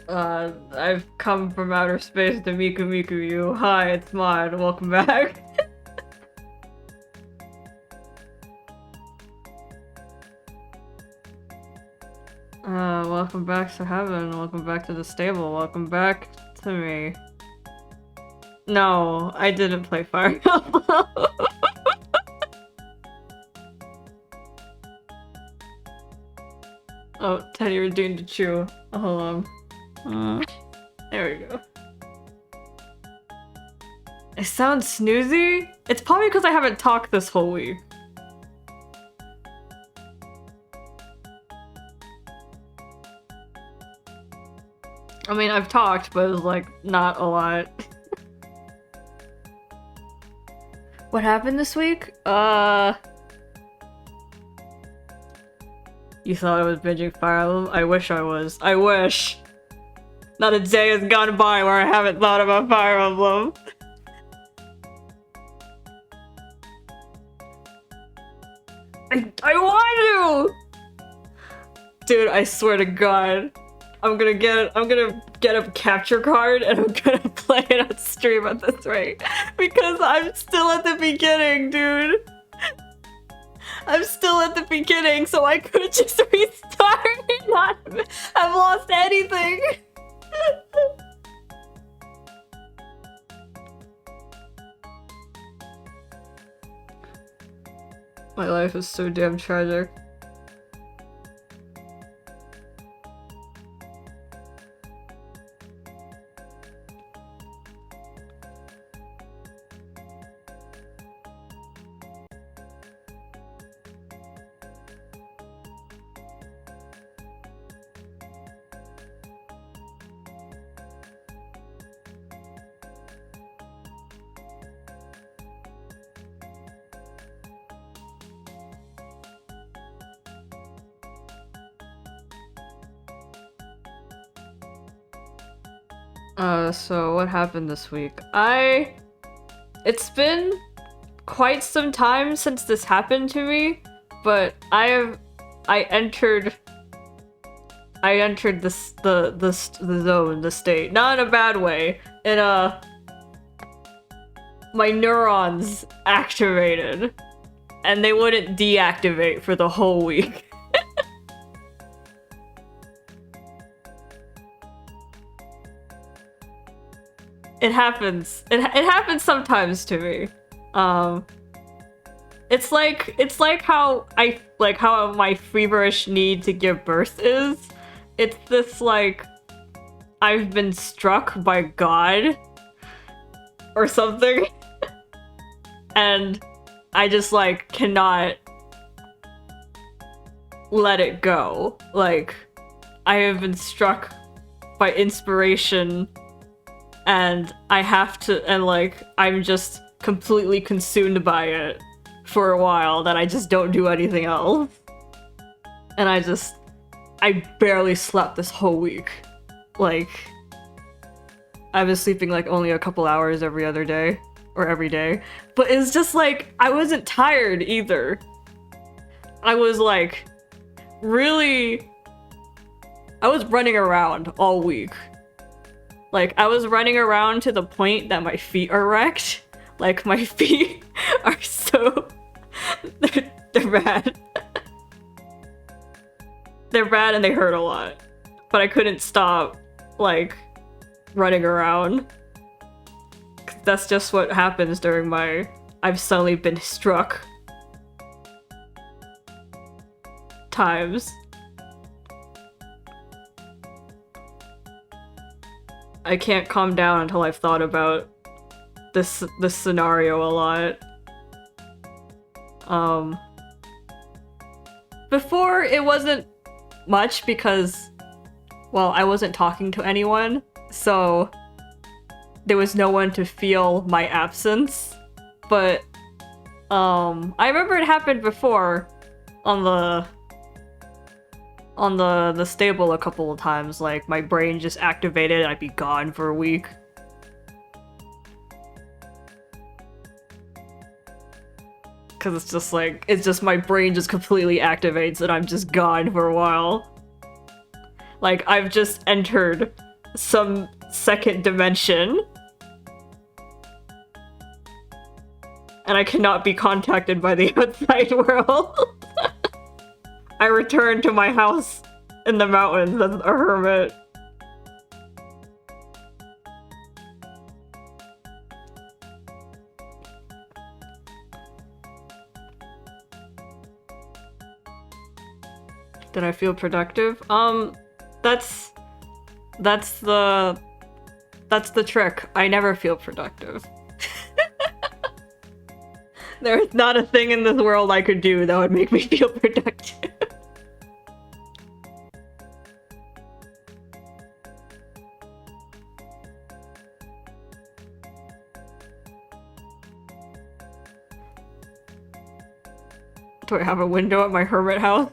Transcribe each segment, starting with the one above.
I've come from outer space to Miku Miku you. Hi, it's Mod. Welcome back. Welcome back to heaven. Welcome back to the stable. Welcome back to me. No, I didn't play Fire Emblem. Oh, Teddy redeemed to chew. Oh, hold on. There we go. I sound snoozy? It's probably because I haven't talked this whole week. I mean, I've talked, but it was like, not a lot. What happened this week? You thought I was binging Fire Emblem? I wish I was. I wish! Not a day has gone by where I haven't thought about Fire Emblem. I want to! Dude, I swear to God. I'm gonna get a capture card and I'm gonna play it on stream at this rate. Because I'm still at the beginning, dude. I'm still at the beginning, so I could just restart and not have lost anything. My life is so damn tragic. So what happened this week? It's been quite some time since this happened to me, but I entered the zone, the state. Not in a bad way. My neurons activated, and they wouldn't deactivate for the whole week. It happens. It happens sometimes to me. It's like how my feverish need to give birth is. It's this like I've been struck by God or something, and I just like cannot let it go. Like I have been struck by inspiration. And I have to, and like, I'm just completely consumed by it for a while that I just don't do anything else. And I barely slept this whole week. Like, I was sleeping like only a couple hours every other day, or every day. But it's just like, I wasn't tired either. I was like, really, I was running around all week. Like, I was running around to the point that my feet are wrecked. Like, my feet are so... they're bad. They're bad and they hurt a lot. But I couldn't stop, like, running around. 'Cause that's just what happens during my... I've suddenly been struck times. I can't calm down until I've thought about this scenario a lot. Before it wasn't much because, well, I wasn't talking to anyone, so there was no one to feel my absence. But I remember it happened before on the stable a couple of times. Like, my brain just activated and I'd be gone for a week. Cause it's just like, it's just my brain just completely activates and I'm just gone for a while. Like, I've just entered some second dimension. And I cannot be contacted by the outside world. I return to my house in the mountains as a hermit. Did I feel productive? That's the trick. I never feel productive. There's not a thing in this world I could do that would make me feel productive. Do I have a window at my hermit house?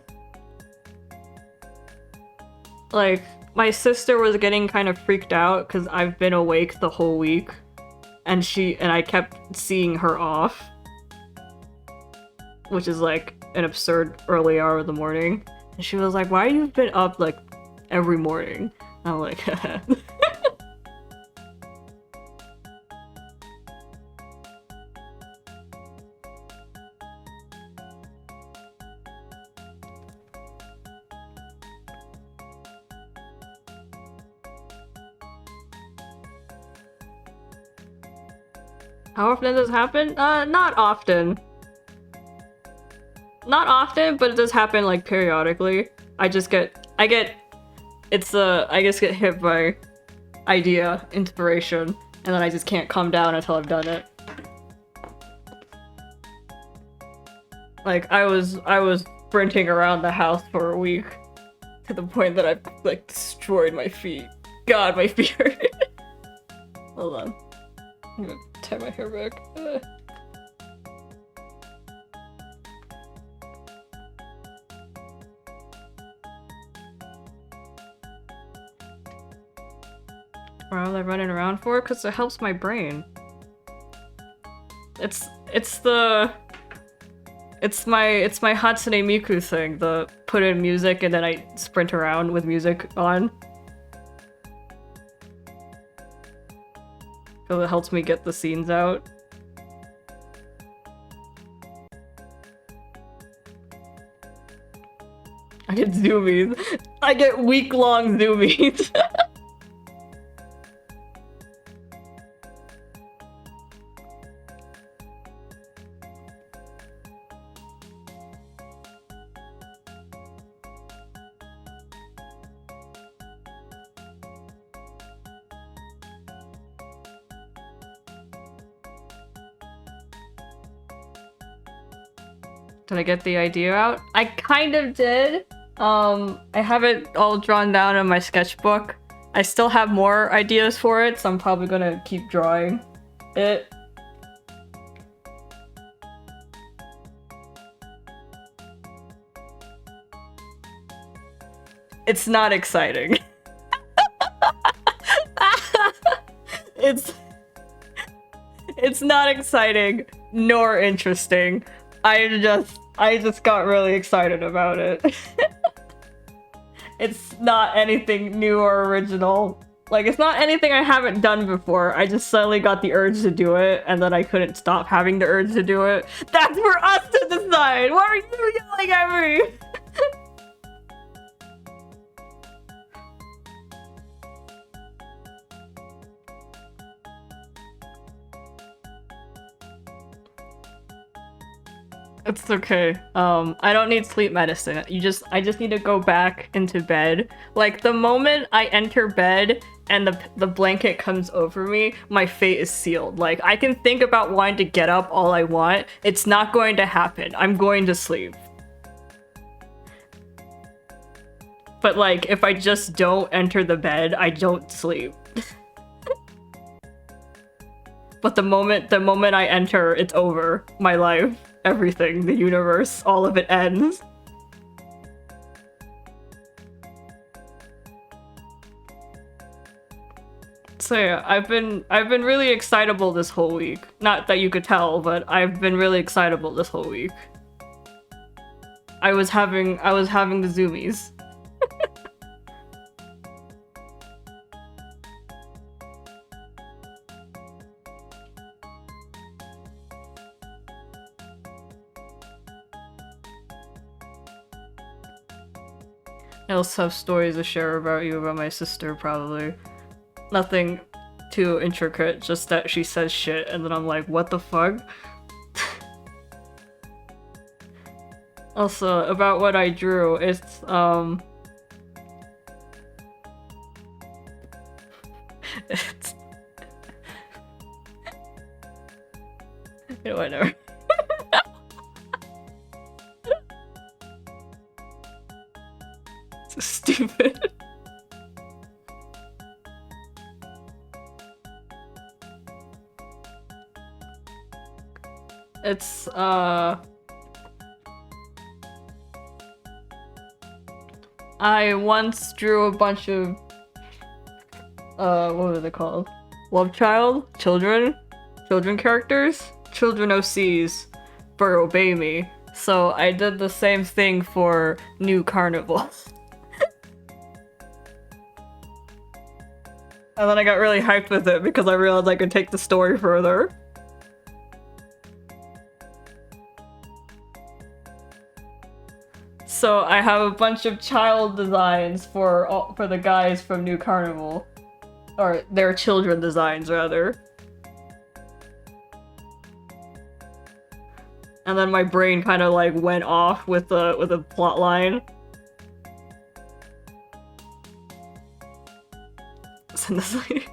Like, my sister was getting kind of freaked out because I've been awake the whole week. And I kept seeing her off. Which is like an absurd early hour of the morning. And she was like, why have you been up like every morning? And I'm like, how often does this happen? Not often. Not often, but it does happen like periodically. I just get hit by idea, inspiration, and then I just can't calm down until I've done it. Like I was sprinting around the house for a week to the point that I like destroyed my feet. God, my feet hurt. Hold on. I'm gonna tie my hair back. What am I running around for? Because it helps my brain. It's my Hatsune Miku thing, the put in music and then I sprint around with music on. Because it helps me get the scenes out. I get zoomies. I get week-long zoomies. Did I get the idea out? I kind of did. I have it all drawn down in my sketchbook. I still have more ideas for it, so I'm probably gonna keep drawing it. It's not exciting. It's not exciting nor interesting. I just got really excited about it. It's not anything new or original. Like, it's not anything I haven't done before. I just suddenly got the urge to do it, and then I couldn't stop having the urge to do it. That's for us to decide! Why are you yelling at me? It's okay. I don't need sleep medicine. I just need to go back into bed. Like, the moment I enter bed and the blanket comes over me, my fate is sealed. Like, I can think about wanting to get up all I want. It's not going to happen. I'm going to sleep. But like, if I just don't enter the bed, I don't sleep. But the moment I enter, it's over. My life. Everything, the universe, all of it ends. So yeah, I've been really excitable this whole week. Not that you could tell, but I've been really excitable this whole week. I was having the zoomies. I also have stories to share about you about my sister, probably. Nothing too intricate, just that she says shit, and then I'm like, what the fuck? Also, about what I drew, it's you know, whatever. So stupid. It's I once drew a bunch of what were they called? Love child? Children? Children characters? Children OCs for Obey Me. So I did the same thing for New Carnival. And then I got really hyped with it because I realized I could take the story further. So I have a bunch of child designs for the guys from New Carnival. Or their children designs, rather. And then my brain kind of like went off with a plot line. Send this lady.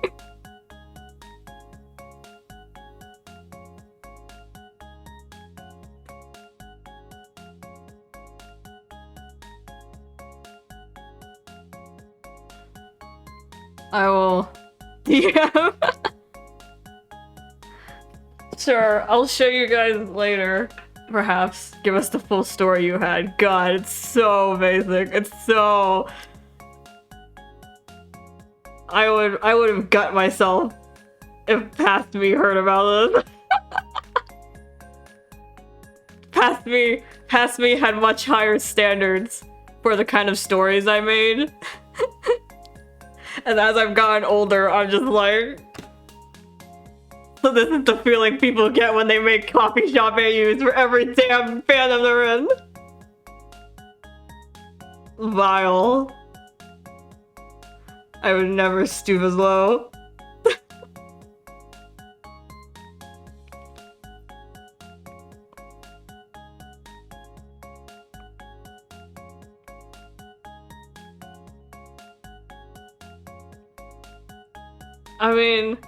I will DM. Sure, I'll show you guys later. Perhaps. Give us the full story you had. God, it's so basic. It's so... I would have gut myself if Past Me heard about this. Past Me had much higher standards for the kind of stories I made. And as I've gotten older, I'm just like... So this is the feeling people get when they make coffee shop AUs for every damn fandom they're in. Vile. I would never stoop as low. I mean...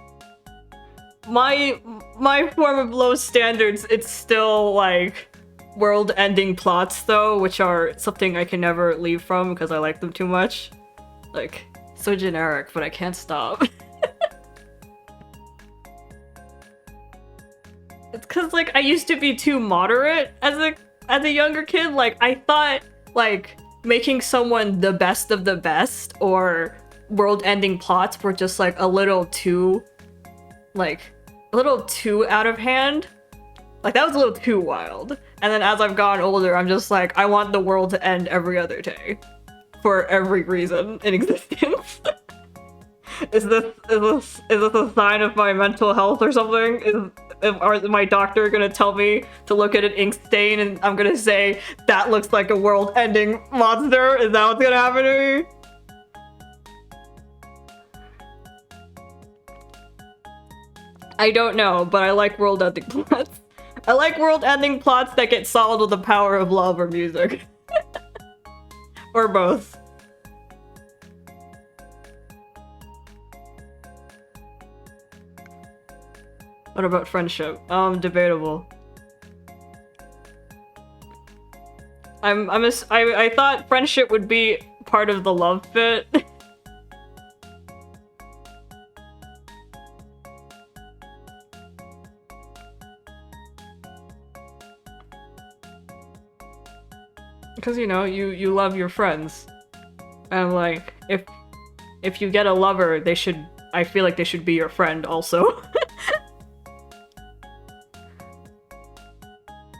My form of low standards, it's still like world-ending plots though, which are something I can never leave from because I like them too much. Like, so generic, but I can't stop. It's cause like I used to be too moderate as a younger kid. Like I thought like making someone the best of the best or world-ending plots were just like a little too out of hand. Like, that was a little too wild. And then as I've gotten older, I'm just like, I want the world to end every other day. For every reason in existence. Is this a sign of my mental health or something? Is my doctor gonna tell me to look at an ink stain and I'm gonna say, that looks like a world-ending monster? Is that what's gonna happen to me? I don't know, but I like world-ending plots. I like world-ending plots that get solved with the power of love or music. Or both. What about friendship? Debatable. I thought friendship would be part of the love bit. Because, you know, you love your friends. And, like, if you get a lover, I feel like they should be your friend also.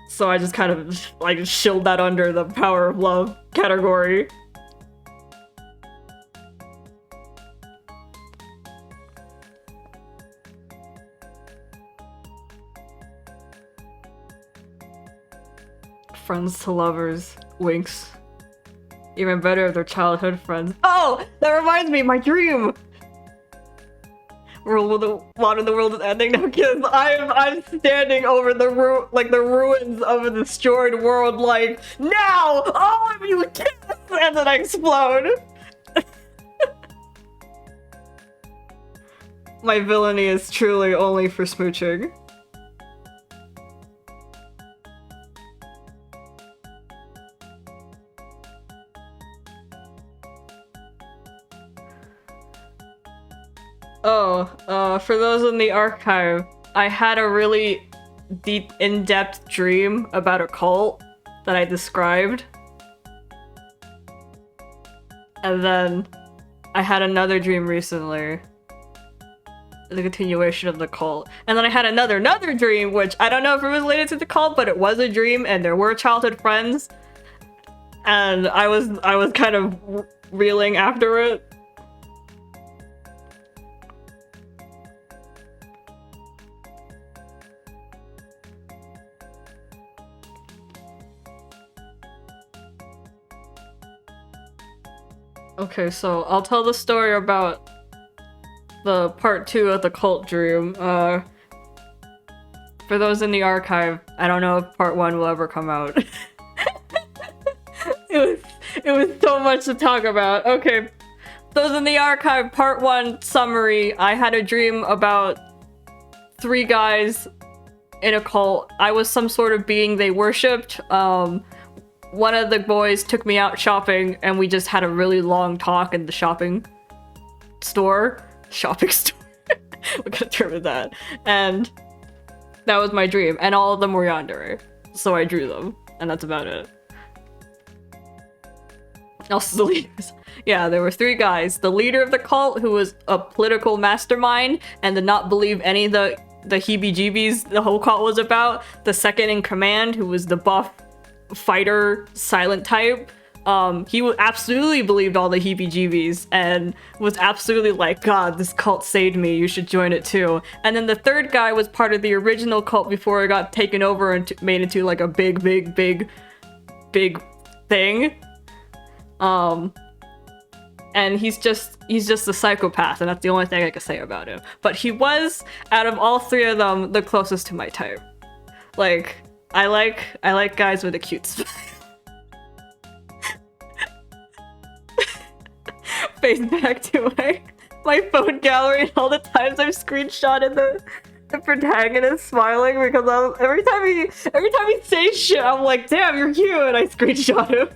So I just kind of, like, shield that under the power of love category. Friends to lovers. Winks. Even better if they're childhood friends. Oh! That reminds me, my dream! Water in the world is ending now, kids. I'm standing over the ruins of a destroyed world, like, now! All of you kiss! And then I explode! My villainy is truly only for smooching. Oh, for those in the archive, I had a really deep, in-depth dream about a cult that I described. And then I had another dream recently. The continuation of the cult. And then I had another dream, which I don't know if it was related to the cult, but it was a dream and there were childhood friends. And I was kind of reeling after it. Okay, so I'll tell the story about the part 2 of the cult dream. For those in the archive, I don't know if part 1 will ever come out. It was so much to talk about. Okay, those in the archive, part 1 summary. I had a dream about 3 guys in a cult. I was some sort of being they worshipped. One of the boys took me out shopping and we just had a really long talk in the shopping store. Shopping store. What kind of term is that? And that was my dream. And all of them were yandere. So I drew them. And that's about it. Also the leaders. Yeah, there were 3 guys. The leader of the cult, who was a political mastermind and did not believe any of the heebie-jeebies the whole cult was about. The second in command, who was the buff fighter silent type, he absolutely believed all the heebie-jeebies and was absolutely like, God, this cult saved me, you should join it too. And then the third guy was part of the original cult before it got taken over and made into like a big thing. And he's just a psychopath, and that's the only thing I can say about him. But he was, out of all 3 of them, the closest to my type. Like, I like guys with a cute smile. Face back to my phone gallery and all the times I've screenshotted the protagonist smiling because every time he says shit, I'm like, damn, you're cute, and I screenshot him.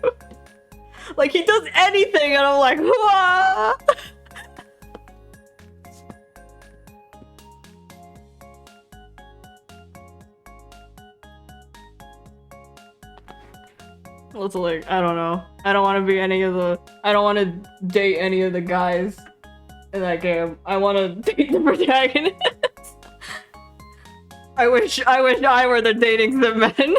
Like, he does anything and I'm like, wah! It's like, I don't know. I don't want to date any of the guys in that game. I want to date the protagonist. I wish I were the dating the men.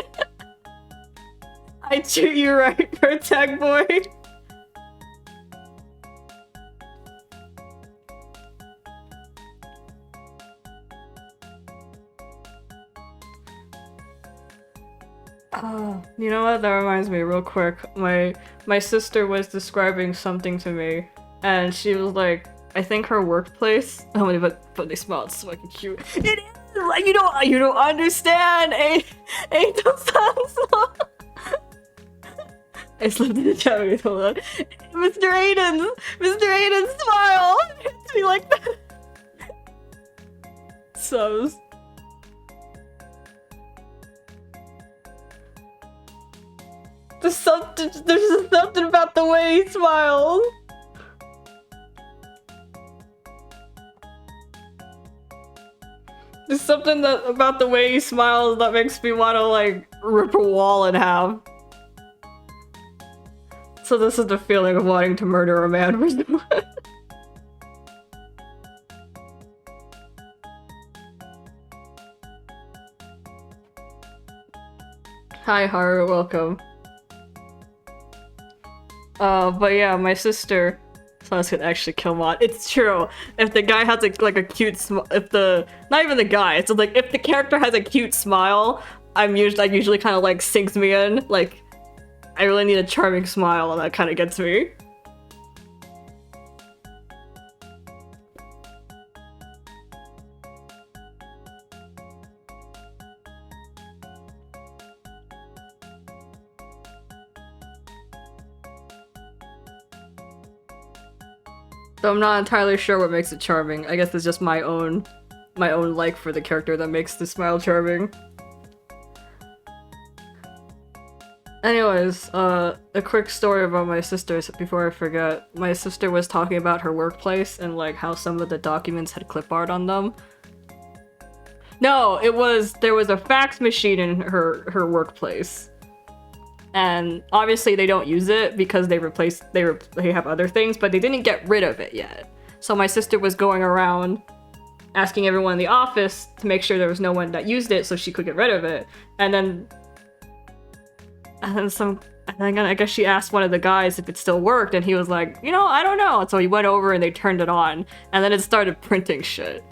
I treat you right, protag boy. You know what? That reminds me real quick. My sister was describing something to me, and she was like, I think her workplace. Oh my, but they smelled so fucking cute. It is like you don't understand. Don't sound slow. I slipped in the chat with hold on. Mr. Aiden's smile hits me like that. Subs. There's something about the way he smiles. There's something about the way he smiles that makes me want to like rip a wall in half. So this is the feeling of wanting to murder a man for someone. Hi Haru, welcome. But yeah, my sister, so I was gonna actually kill Mod. It's true. If the guy has like a cute not even the guy, it's like if the character has a cute smile, usually kind of like sinks me in. Like, I really need a charming smile, and that kind of gets me. So I'm not entirely sure what makes it charming. I guess it's just my own like for the character that makes the smile charming. Anyways, a quick story about my sister before I forget. My sister was talking about her workplace and like how some of the documents had clip art on them. No, there was a fax machine in her workplace. And obviously they don't use it because they have other things, but they didn't get rid of it yet. So my sister was going around asking everyone in the office to make sure there was no one that used it so she could get rid of it. And then I guess she asked one of the guys if it still worked, and he was like, you know, I don't know. And so he went over and they turned it on, and then it started printing shit.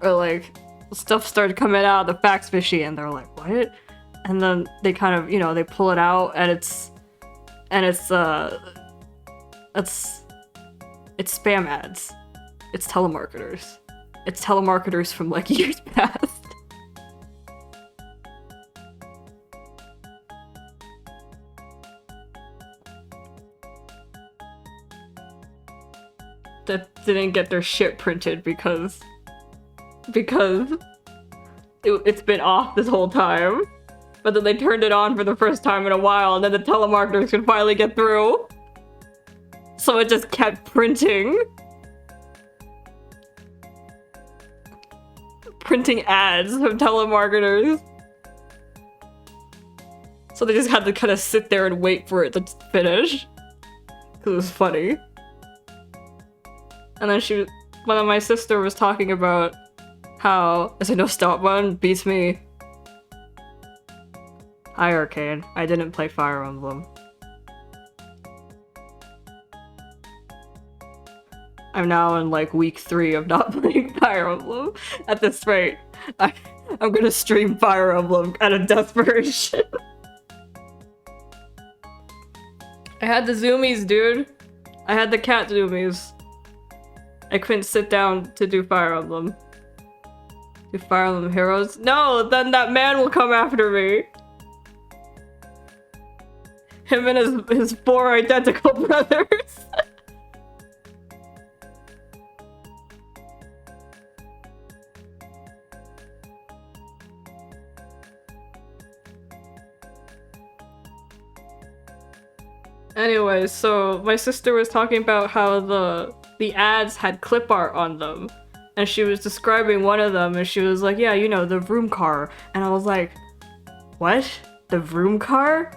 Or like, stuff started coming out of the fax machine, and they're like, what? And then they kind of, you know, they pull it out, and it's spam ads. It's telemarketers. It's telemarketers from like years past. That didn't get their shit printed because it's been off this whole time. But then they turned it on for the first time in a while, and then the telemarketers could finally get through. So it just kept printing. Printing ads from telemarketers. So they just had to kind of sit there and wait for it to finish. Because it was funny. And then one of my sister was talking about how, is there no stop button? Beats me. Hi, Arcane. I didn't play Fire Emblem. I'm now in like week 3 of not playing Fire Emblem. At this rate, I'm gonna stream Fire Emblem out of desperation. I had the zoomies, dude. I had the cat zoomies. I couldn't sit down to do Fire Emblem. Do Fire Emblem Heroes? No, then that man will come after me. Him and his 4 identical brothers. Anyway, so my sister was talking about how the ads had clip art on them. And she was describing one of them, and she was like, yeah, you know, the vroom car. And I was like, what? The vroom car?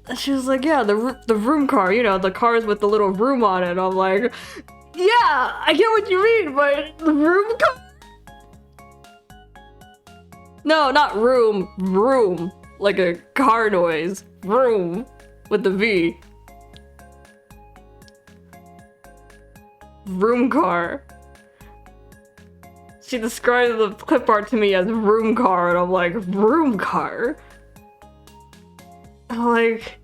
And she was like, yeah, the vroom car, you know, the cars with the little room on it. And I'm like, yeah, I get what you mean, but the vroom car? No, not room, vroom. Like a car noise. Vroom. With the V. Vroom car. She described the clip art to me as vroom car, and I'm like, vroom car? I'm like,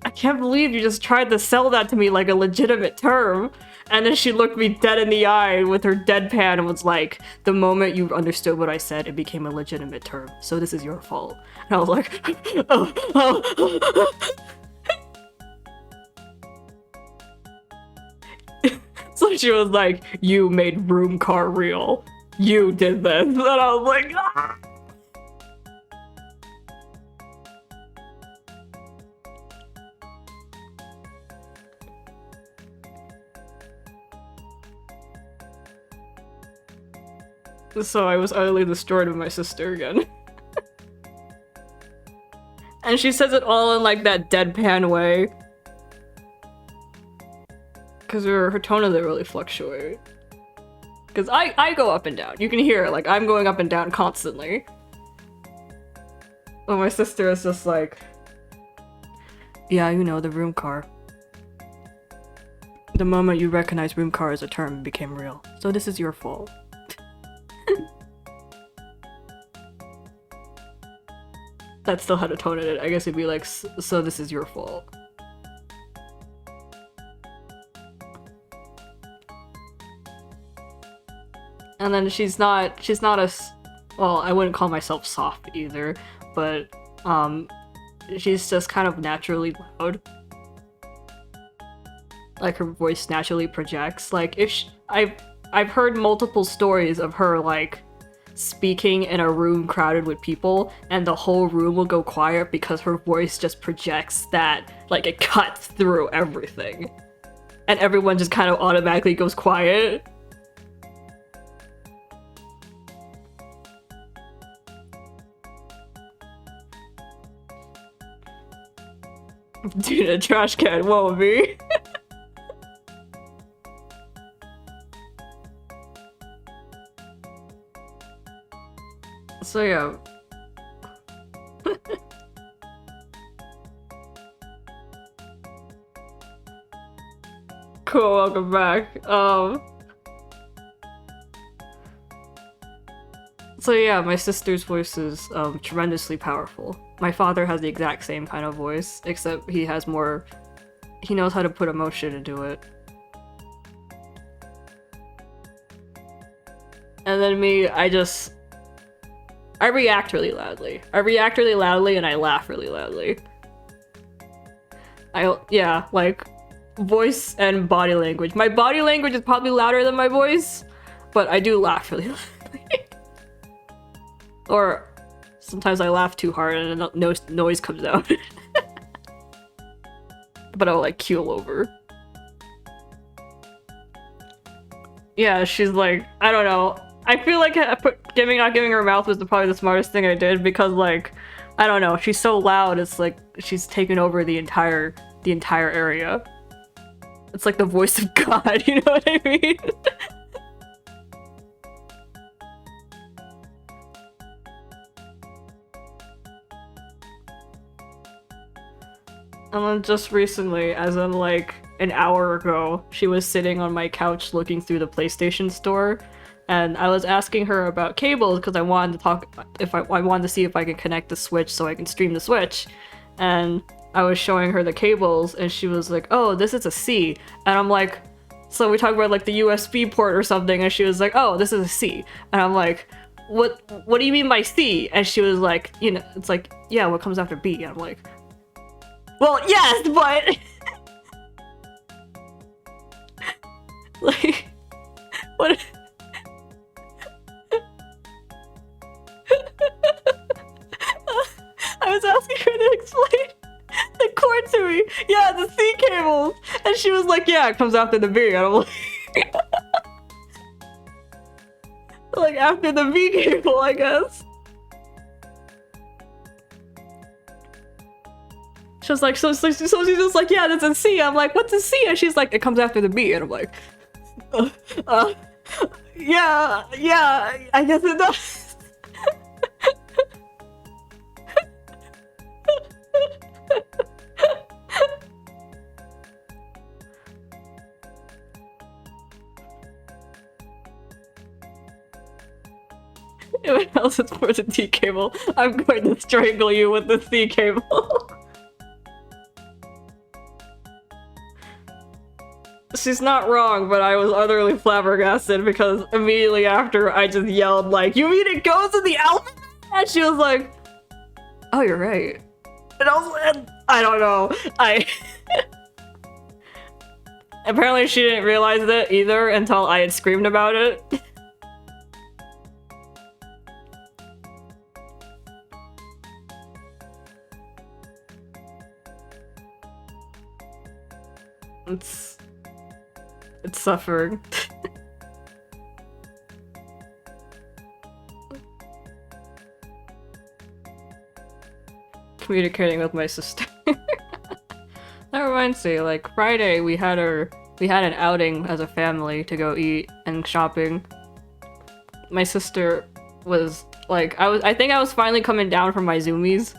I can't believe you just tried to sell that to me like a legitimate term. And then she looked me dead in the eye with her deadpan and was like, the moment you understood what I said, it became a legitimate term. So this is your fault. And I was like, oh. So she was like, you made vroom car real. You did this. And I was like, ah! So I was utterly destroyed with my sister again. And she says it all in like that deadpan way. Because her tone doesn't really fluctuate. Because I go up and down. You can hear it, like I'm going up and down constantly. But my sister is just like, yeah, you know, the room car. The moment you recognized room car as a term, it became real. So this is your fault. That's still how to tone it. I guess it'd be like, so this is your fault. And then she's not well, I wouldn't call myself soft either, but she's just kind of naturally loud. Like her voice naturally projects. Like if I've heard multiple stories of her like speaking in a room crowded with people and the whole room will go quiet because her voice just projects that, like, it cuts through everything. And everyone just kind of automatically goes quiet. Dude, a trash can won't be. So yeah. Cool, welcome back. So yeah, my sister's voice is tremendously powerful. My father has the exact same kind of voice, except he has more... he knows how to put emotion into it. And then me, I react really loudly. I react really loudly and I laugh really loudly. Yeah, like, voice and body language. My body language is probably louder than my voice, but I do laugh really loudly. Or sometimes I laugh too hard and no noise comes out. But I'll like keel over. Yeah, she's like, I don't know. I feel like not giving her mouth was probably the smartest thing I did because, like, I don't know, she's so loud, it's like she's taken over the entire area. It's like the voice of God, you know what I mean? And then just recently, as in like an hour ago, she was sitting on my couch looking through the PlayStation store, and I was asking her about cables because I wanted to talk I wanted to see if I could connect the Switch so I can stream the Switch. And I was showing her the cables and she was like, "Oh, this is a C." And I'm like, so we talked about like the USB port or something, and she was like, "Oh, this is a C." And I'm like, what do you mean by C? And she was like, you know, it's like, yeah, what comes after B? And I'm like, well, yes, but like, what? I was asking her to explain the cord to me. Yeah, the C cables. And she was like, yeah, it comes after the B. And I'm like, like after the V cable, I guess. She was like, so she's just like, yeah, that's a C. I'm like, what's a C? And she's like, it comes after the B. And I'm like, yeah, I guess it does. If it else is for the D cable, I'm going to strangle you with the C cable. She's not wrong, but I was utterly flabbergasted because immediately after I just yelled like, "You mean it goes in the alphabet?" And she was like, "Oh, you're right." And I don't know. Apparently she didn't realize it either until I had screamed about it. It's suffering. Communicating with my sister. That reminds me, like Friday we had an outing as a family to go eat and shopping. My sister was like, I think I was finally coming down from my zoomies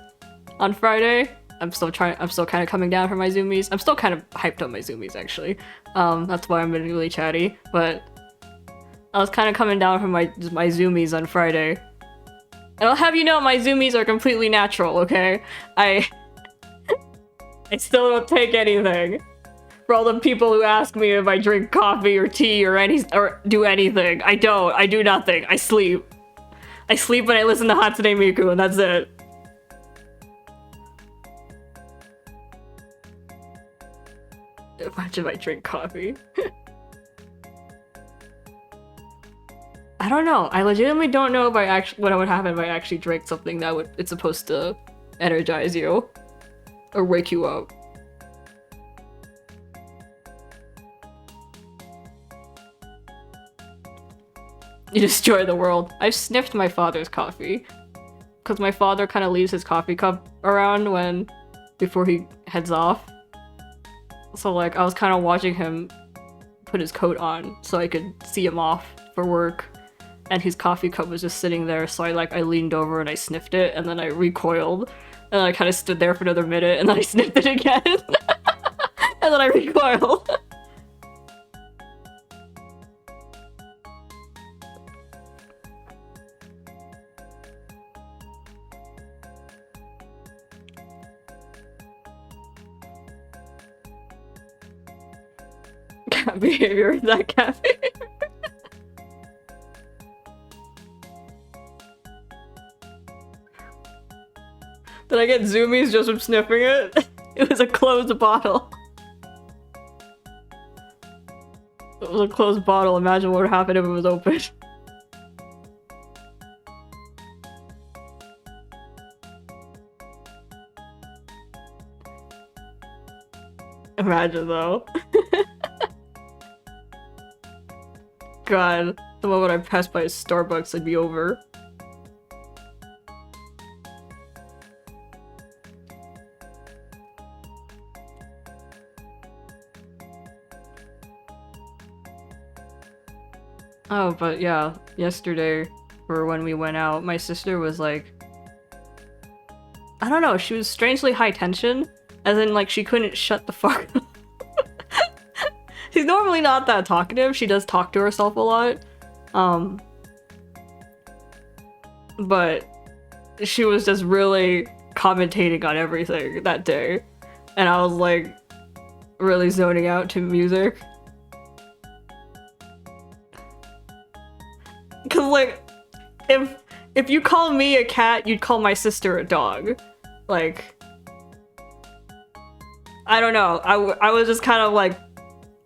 on Friday, I'm still kind of coming down from my zoomies. I'm still kind of hyped on my zoomies actually. That's why I'm really chatty. But I was kind of coming down from my zoomies on Friday. And I'll have you know, my zoomies are completely natural. Okay, I still don't take anything. For all the people who ask me if I drink coffee or tea or do anything, I don't. I do nothing. I sleep. I sleep when I listen to Hatsune Miku, and that's it. Imagine if I drink coffee. I don't know. I legitimately don't know if what would happen if I actually drank something that it's supposed to energize you or wake you up. You destroy the world. I've sniffed my father's coffee. Because my father kind of leaves his coffee cup around before he heads off. So like, I was kind of watching him put his coat on so I could see him off for work. And his coffee cup was just sitting there, so I leaned over and I sniffed it, and then I recoiled. And then I kind of stood there for another minute, and then I sniffed it again. And then I recoiled. Cat behavior, is that cat behavior? Did I get zoomies just from sniffing it? It was a closed bottle. It was a closed bottle. Imagine what would happen if it was open. Imagine though. God, the moment I passed by a Starbucks, I'd be over. Oh, but yeah, yesterday, or when we went out, my sister was like... I don't know, she was strangely high tension, as in, like, she couldn't shut the fuck up. She's normally not that talkative, she does talk to herself a lot. But she was just really commentating on everything that day. And I was, like, really zoning out to music. Cause like, if you call me a cat, you'd call my sister a dog. Like, I don't know. I was just kind of like,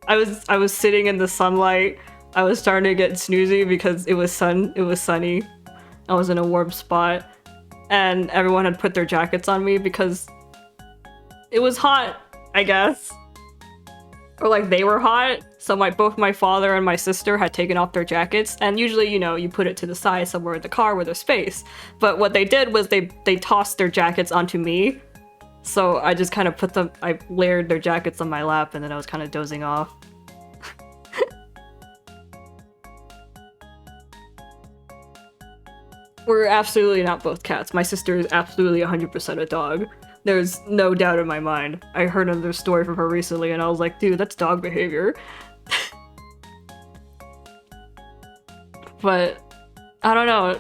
I was sitting in the sunlight. I was starting to get snoozy because it was sunny. I was in a warm spot, and everyone had put their jackets on me because it was hot, I guess. Or like they were hot, so both my father and my sister had taken off their jackets, and usually, you know, you put it to the side somewhere in the car where there's space. But what they did was they tossed their jackets onto me, so I just kind of I layered their jackets on my lap, and then I was kind of dozing off. We're absolutely not both cats. My sister is absolutely 100% a dog. There's no doubt in my mind. I heard another story from her recently and I was like, dude, that's dog behavior. But I don't know.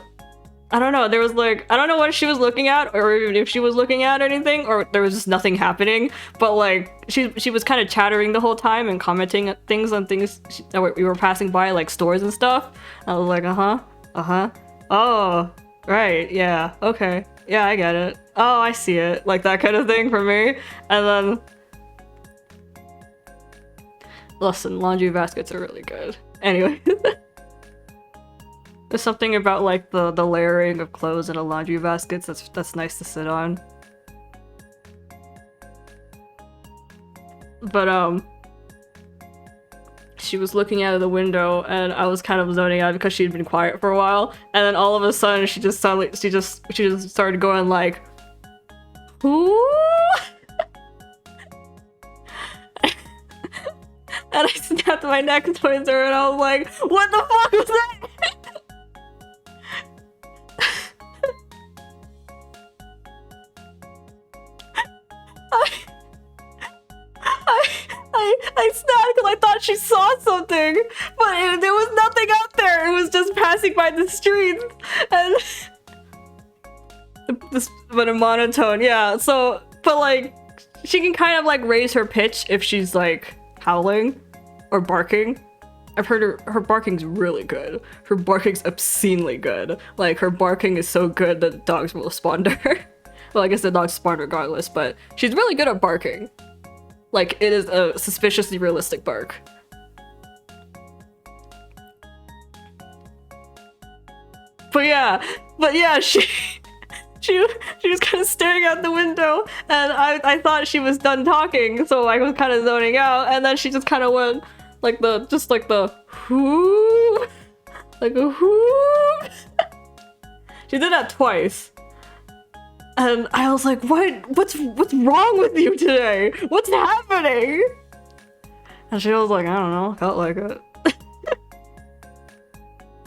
There was like, I don't know what she was looking at, or even if she was looking at anything, or there was just nothing happening. But like, she was kind of chattering the whole time and commenting on things that we were passing by, like stores and stuff. I was like, oh, right, yeah, okay. Yeah, I get it. Oh, I see it. Like that kind of thing for me. And then... Listen, laundry baskets are really good. Anyway. There's something about like the layering of clothes in a laundry basket that's nice to sit on. But she was looking out of the window and I was kind of zoning out because she'd been quiet for a while, and then all of a sudden she just started going like, "Ooh!" And I snapped my neck towards her and I was like, "What the fuck was that?" she saw something, but there was nothing out there. It was just passing by the streets, and this, but a monotone, yeah. So, but like, she can kind of like raise her pitch if she's like howling or barking. I've heard her barking's really good. Her barking's obscenely good. Like, her barking is so good that dogs will respond to her. Well, I guess the dogs spawn regardless, but she's really good at barking. Like, it is a suspiciously realistic bark. But yeah, she was kind of staring out the window, and I thought she was done talking, so I was kind of zoning out, and then she just kind of went like the whoo, like a whoo. She did that twice, and I was like, what's wrong with you today? What's happening? And she was like, I don't know, felt like it.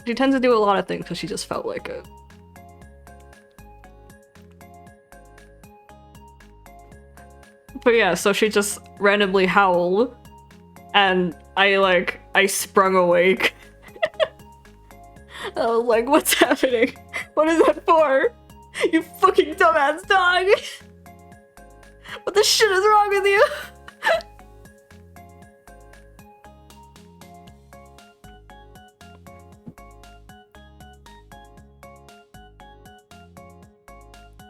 She tends to do a lot of things because she just felt like it. But yeah, so she just randomly howled, and I sprung awake. I was like, what's happening? What is that for? You fucking dumbass dog! What the shit is wrong with you?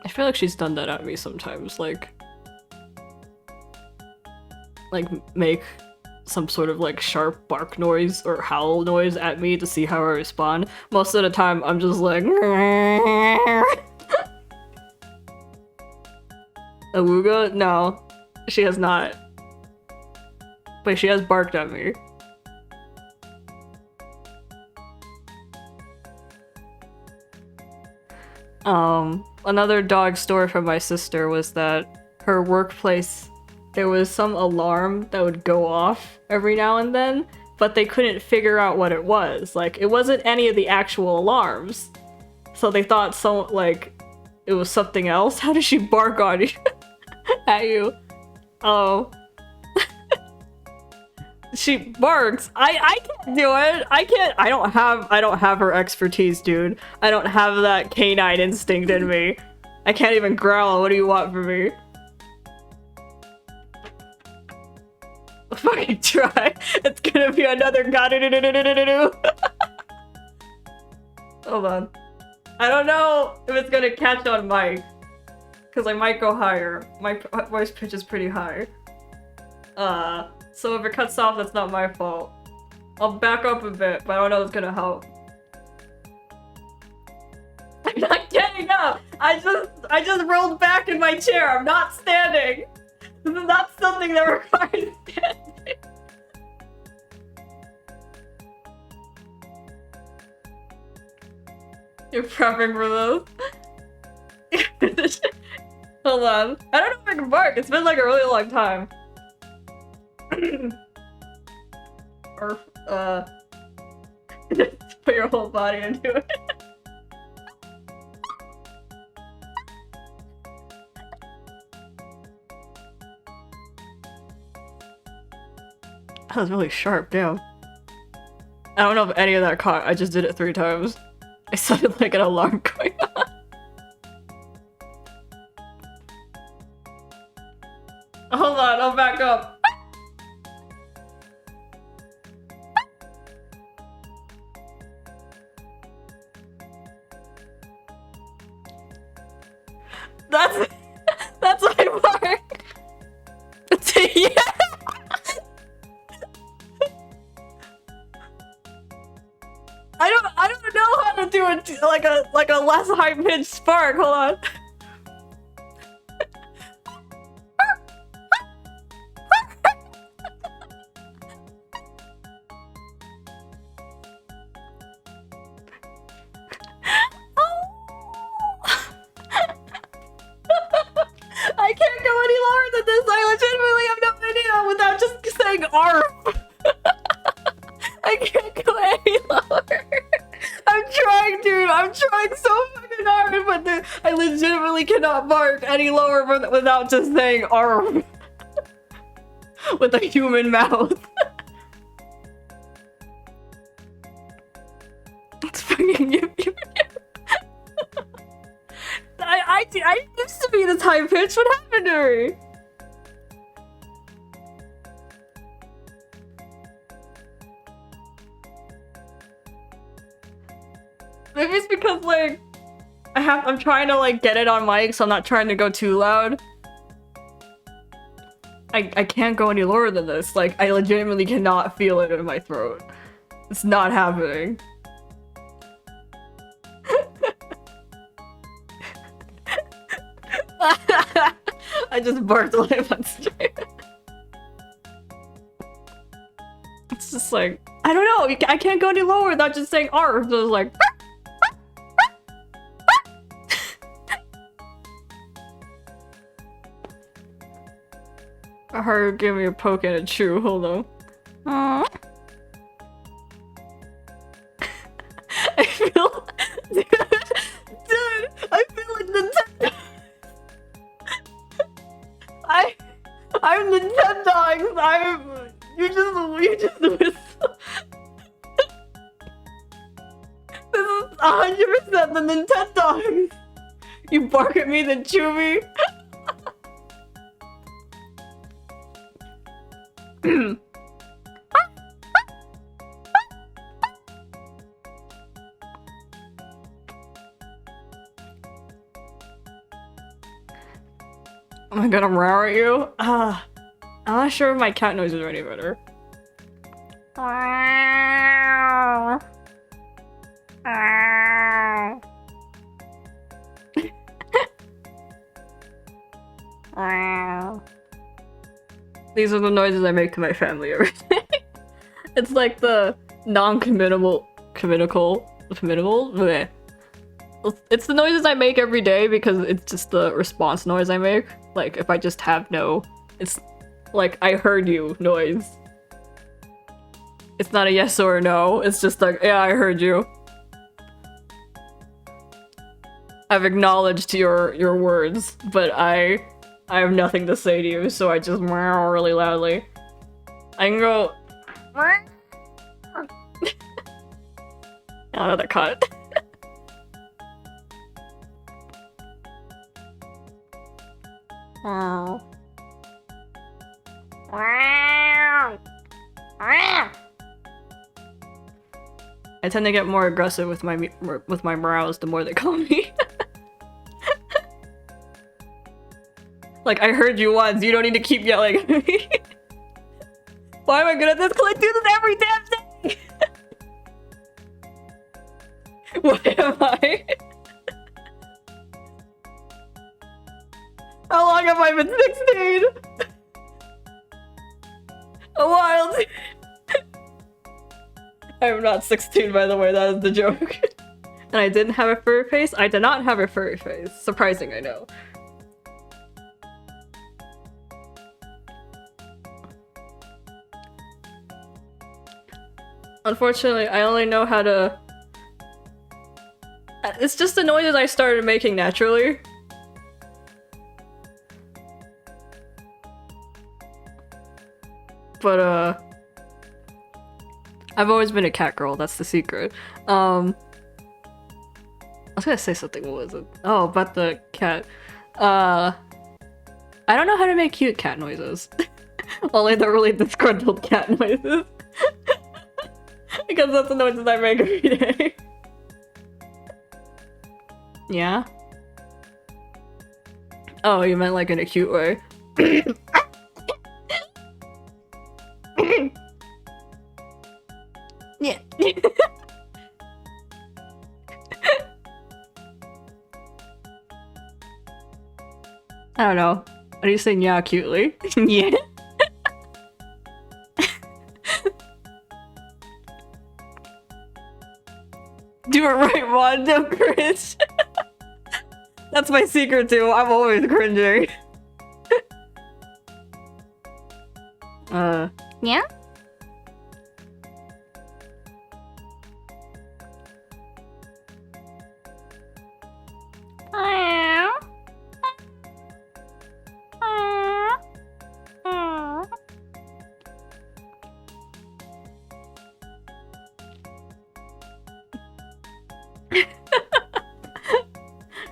I feel like she's done that at me sometimes, like make some sort of like sharp bark noise or howl noise at me to see how I respond. Most of the time I'm just like Awooga? No, she has not. But she has barked at me. Another dog story from my sister was that her workplace, there was some alarm that would go off every now and then, but they couldn't figure out what it was. Like, it wasn't any of the actual alarms. So they thought it was something else. How did she bark on you? At you? Oh. She barks. I can't do it. I don't have her expertise, dude. I don't have that canine instinct in me. I can't even growl. What do you want from me? Fucking try. It's gonna be another ga-do-do-do-do-do-do-do. Hold on. I don't know if it's gonna catch on mic, because I might go higher. My voice pitch is pretty high. So if it cuts off, that's not my fault. I'll back up a bit, but I don't know if it's gonna help. I'm not getting up! I just rolled back in my chair. I'm not standing. This is not something that requires standing. You're prepping for this? Hold on. I don't know if I can bark. It's been like a really long time. Or, put your whole body into it. That was really sharp, damn. I don't know if any of that caught. I just did it 3 times. I sounded like an alarm going on. Hold on, I'll back up. That's my mark. Yeah. I don't know how to do it like a less high pitched spark. Hold on. I can't go any lower than this. I legitimately have no idea without just saying ARF. I can't go any lower. I'm trying, dude. I'm trying so fucking hard, but I legitimately cannot bark any lower without just saying ARF. With a human mouth. I used to be this high pitch. What happened to me? Maybe it's because like I'm trying to like get it on mic, so I'm not trying to go too loud. I can't go any lower than this. Like I legitimately cannot feel it in my throat. It's not happening. I just barked when I went straight. It's just like, I don't know, I can't go any lower without just saying R. So it's like... Her give me a poke and a chew, hold on. I feel... Dude, I feel like Nintendo... I'm Nintendo. You just whistle. This is 100% the Nintendo. You bark at me, then chew me. Oh my god, I'm raw at you? I'm not sure if my cat noises are any better. These are the noises I make to my family every day. It's like the non-committable... Bleh. It's the noises I make every day because it's just the response noise I make. Like, if I just have no... It's like, I heard you noise. It's not a yes or a no, it's just like, yeah, I heard you. I've acknowledged your words, but I have nothing to say to you, so I just meow really loudly. I can go... Another cut. Oh. I tend to get more aggressive with my meows the more they call me. Like, I heard you once, you don't need to keep yelling at me. Why am I good at this? Because I do this every damn day! What am I? How long have I been 16? A while. I'm not 16, by the way, that is the joke. And I didn't have a furry face? I did not have a furry face. Surprising, I know. Unfortunately, I only know how to... It's just the noises I started making naturally. But, I've always been a cat girl, that's the secret. I was gonna say something, what was it? Oh, about the cat. I don't know how to make cute cat noises. Only the really disgruntled cat noises. Because that's the noises I make every day. Yeah? Oh, you meant like in a cute way. Yeah. I don't know. Are you saying yeah cutely? Yeah. Do it right, Mon. Don't cringe. That's my secret too. I'm always cringing. Yeah?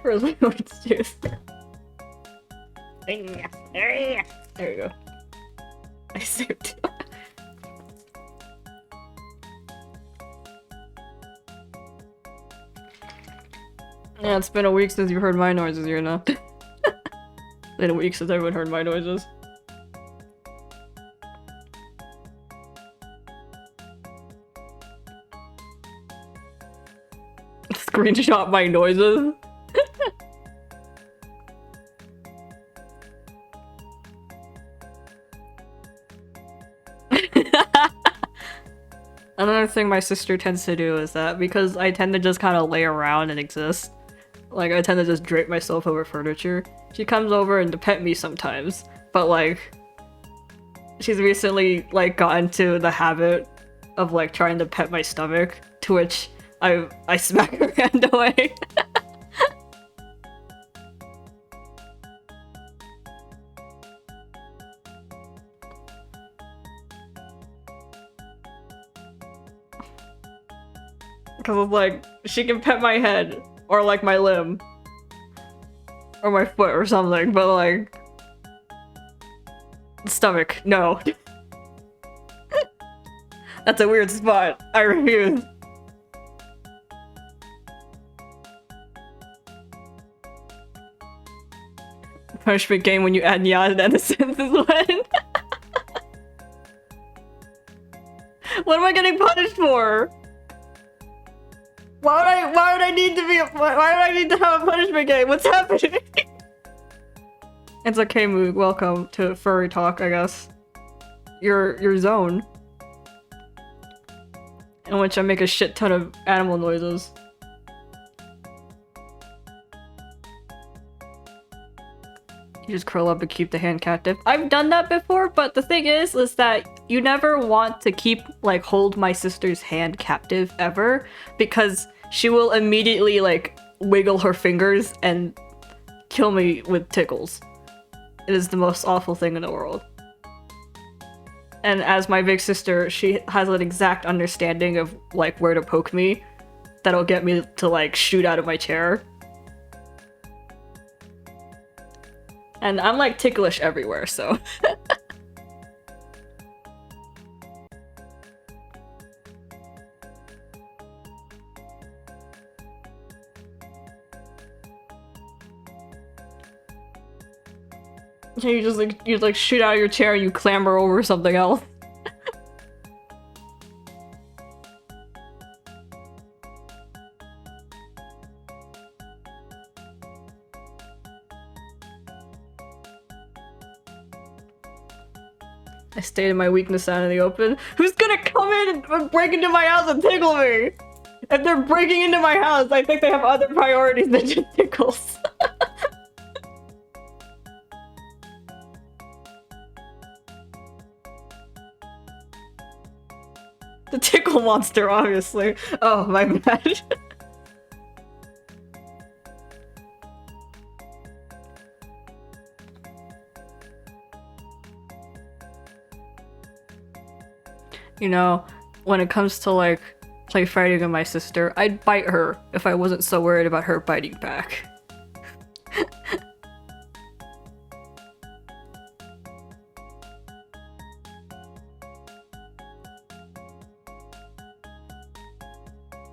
Where's my orange juice? There you go. I saved. Yeah, it's been a week since you heard my noises, you know. It's been a week since everyone heard my noises. Screenshot my noises. Another thing my sister tends to do is that because I tend to just kind of lay around and exist, like I tend to just drape myself over furniture, she comes over and to pet me sometimes, but like she's recently like gotten to the habit of like trying to pet my stomach, to which I smack her hand away. Because it's like, she can pet my head, or like my limb, or my foot or something, but like... stomach, no. That's a weird spot. I refuse. Punishment game when you add neon and the sense is when. What am I getting punished for? Why would I need to be why would I need to have a punishment game? What's happening? It's okay, Moog. Welcome to Furry Talk, I guess. Your zone. In which I make a shit ton of animal noises. You just curl up and keep the hand captive. I've done that before, but the thing is that you never want to keep, like, hold my sister's hand captive ever, because she will immediately, like, wiggle her fingers and kill me with tickles. It is the most awful thing in the world. And as my big sister, she has an exact understanding of, like, where to poke me that'll get me to, like, shoot out of my chair. And I'm like ticklish everywhere, so. You just like, you like shoot out of your chair and you clamber over something else. I stated my weakness out in the open. Who's gonna come in and break into my house and tickle me? If they're breaking into my house, I think they have other priorities than just tickles. The tickle monster, obviously. Oh, my bad. You know, when it comes to, like, play fighting with my sister, I'd bite her if I wasn't so worried about her biting back.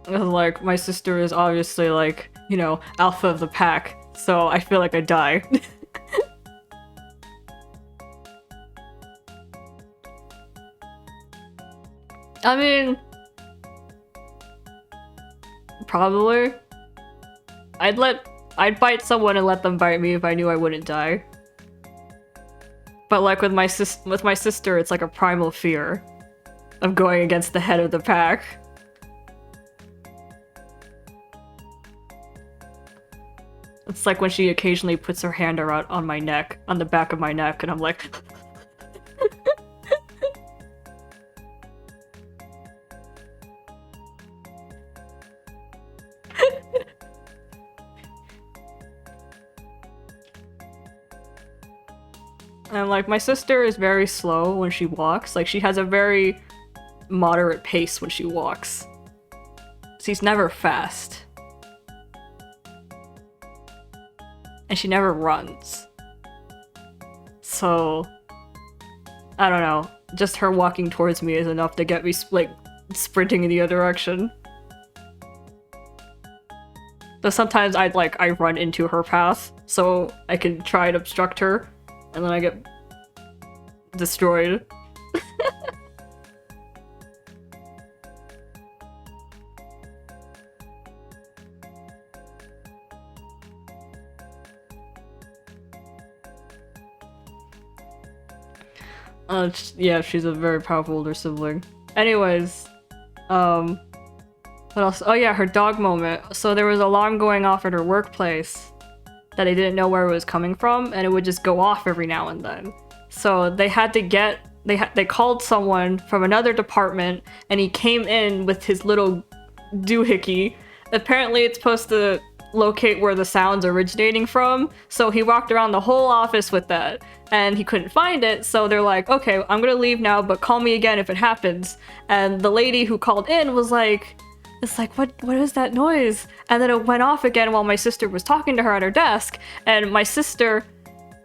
Like, my sister is obviously, like, you know, alpha of the pack, so I feel like I die. I mean... probably. I'd bite someone and let them bite me if I knew I wouldn't die. But like with my sister, it's like a primal fear of going against the head of the pack. It's like when she occasionally puts her hand around on my neck, on the back of my neck, and I'm like... And like, my sister is very slow when she walks. Like, she has a very moderate pace when she walks. She's never fast. and she never runs. So, I don't know. Just her walking towards me is enough to get me, like, sprinting in the other direction. But sometimes I run into her path, so I can try and obstruct her, and then I get destroyed. Yeah, she's a very powerful older sibling. Anyways, what else? Oh yeah, her dog moment. So there was an alarm going off at her workplace that they didn't know where it was coming from, and it would just go off every now and then. So they had to get they called someone from another department, and he came in with his little doohickey. Apparently, it's supposed to locate where the sound's originating from, so he walked around the whole office with that, and he couldn't find it, so they're like, okay, I'm gonna leave now, but call me again if it happens. And the lady who called in was like, it's like, what is that noise? And then it went off again while my sister was talking to her at her desk, and my sister,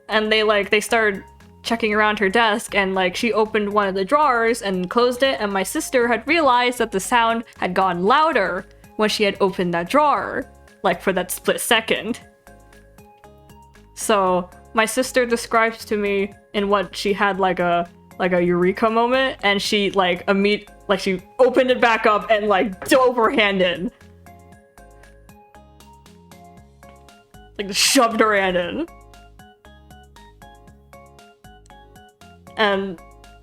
and they started checking around her desk, and like she opened one of the drawers and closed it, and my sister had realized that the sound had gone louder when she had opened that drawer, like for that split second. So my sister describes to me in what she had like a eureka moment, and she she opened it back up and like dove her hand in. Like shoved her hand in. And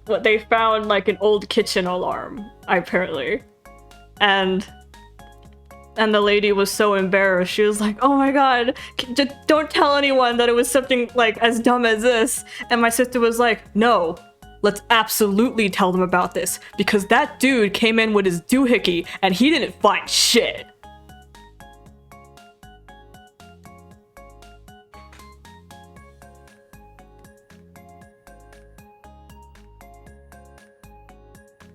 what they found like an old kitchen alarm, apparently. And the lady was so embarrassed. She was like, oh my god, don't tell anyone that it was something like as dumb as this. And my sister was like, no, let's absolutely tell them about this, because that dude came in with his doohickey and he didn't find shit.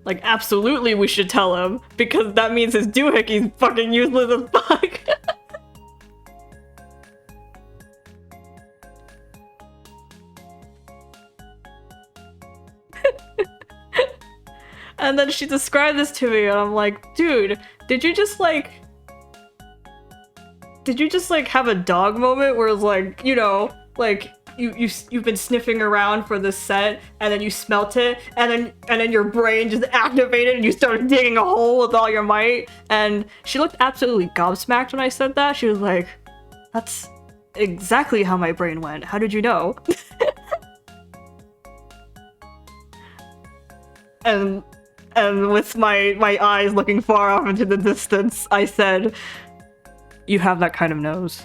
Like, absolutely we should tell him, because that means his doohickey's fucking useless as fuck. And then she described this to me, and I'm like, dude, did you just have a dog moment where it's like, you know, like, you've been sniffing around for this set, and then you smelt it, and then your brain just activated and you started digging a hole with all your might? And she looked absolutely gobsmacked when I said that. She was like, that's exactly how my brain went. How did you know? and with my eyes looking far off into the distance, I said, you have that kind of nose.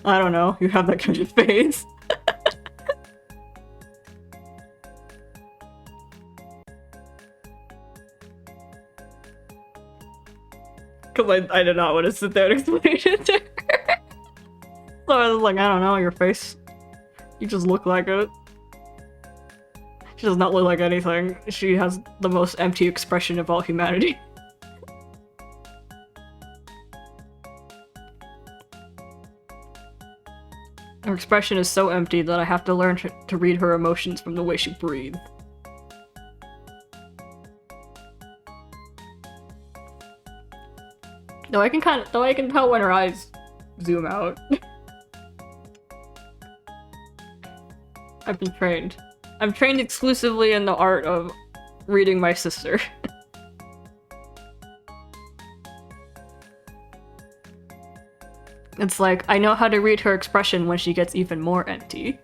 I don't know, you have that kind of face. Because I did not want to sit there and explain it to her. So I was like, I don't know, your face. You just look like it. She does not look like anything. She has the most empty expression of all humanity. Her expression is so empty that I have to learn to read her emotions from the way she breathes. Though I can tell when her eyes zoom out. I've been trained. I'm trained exclusively in the art of reading my sister. It's like, I know how to read her expression when she gets even more empty.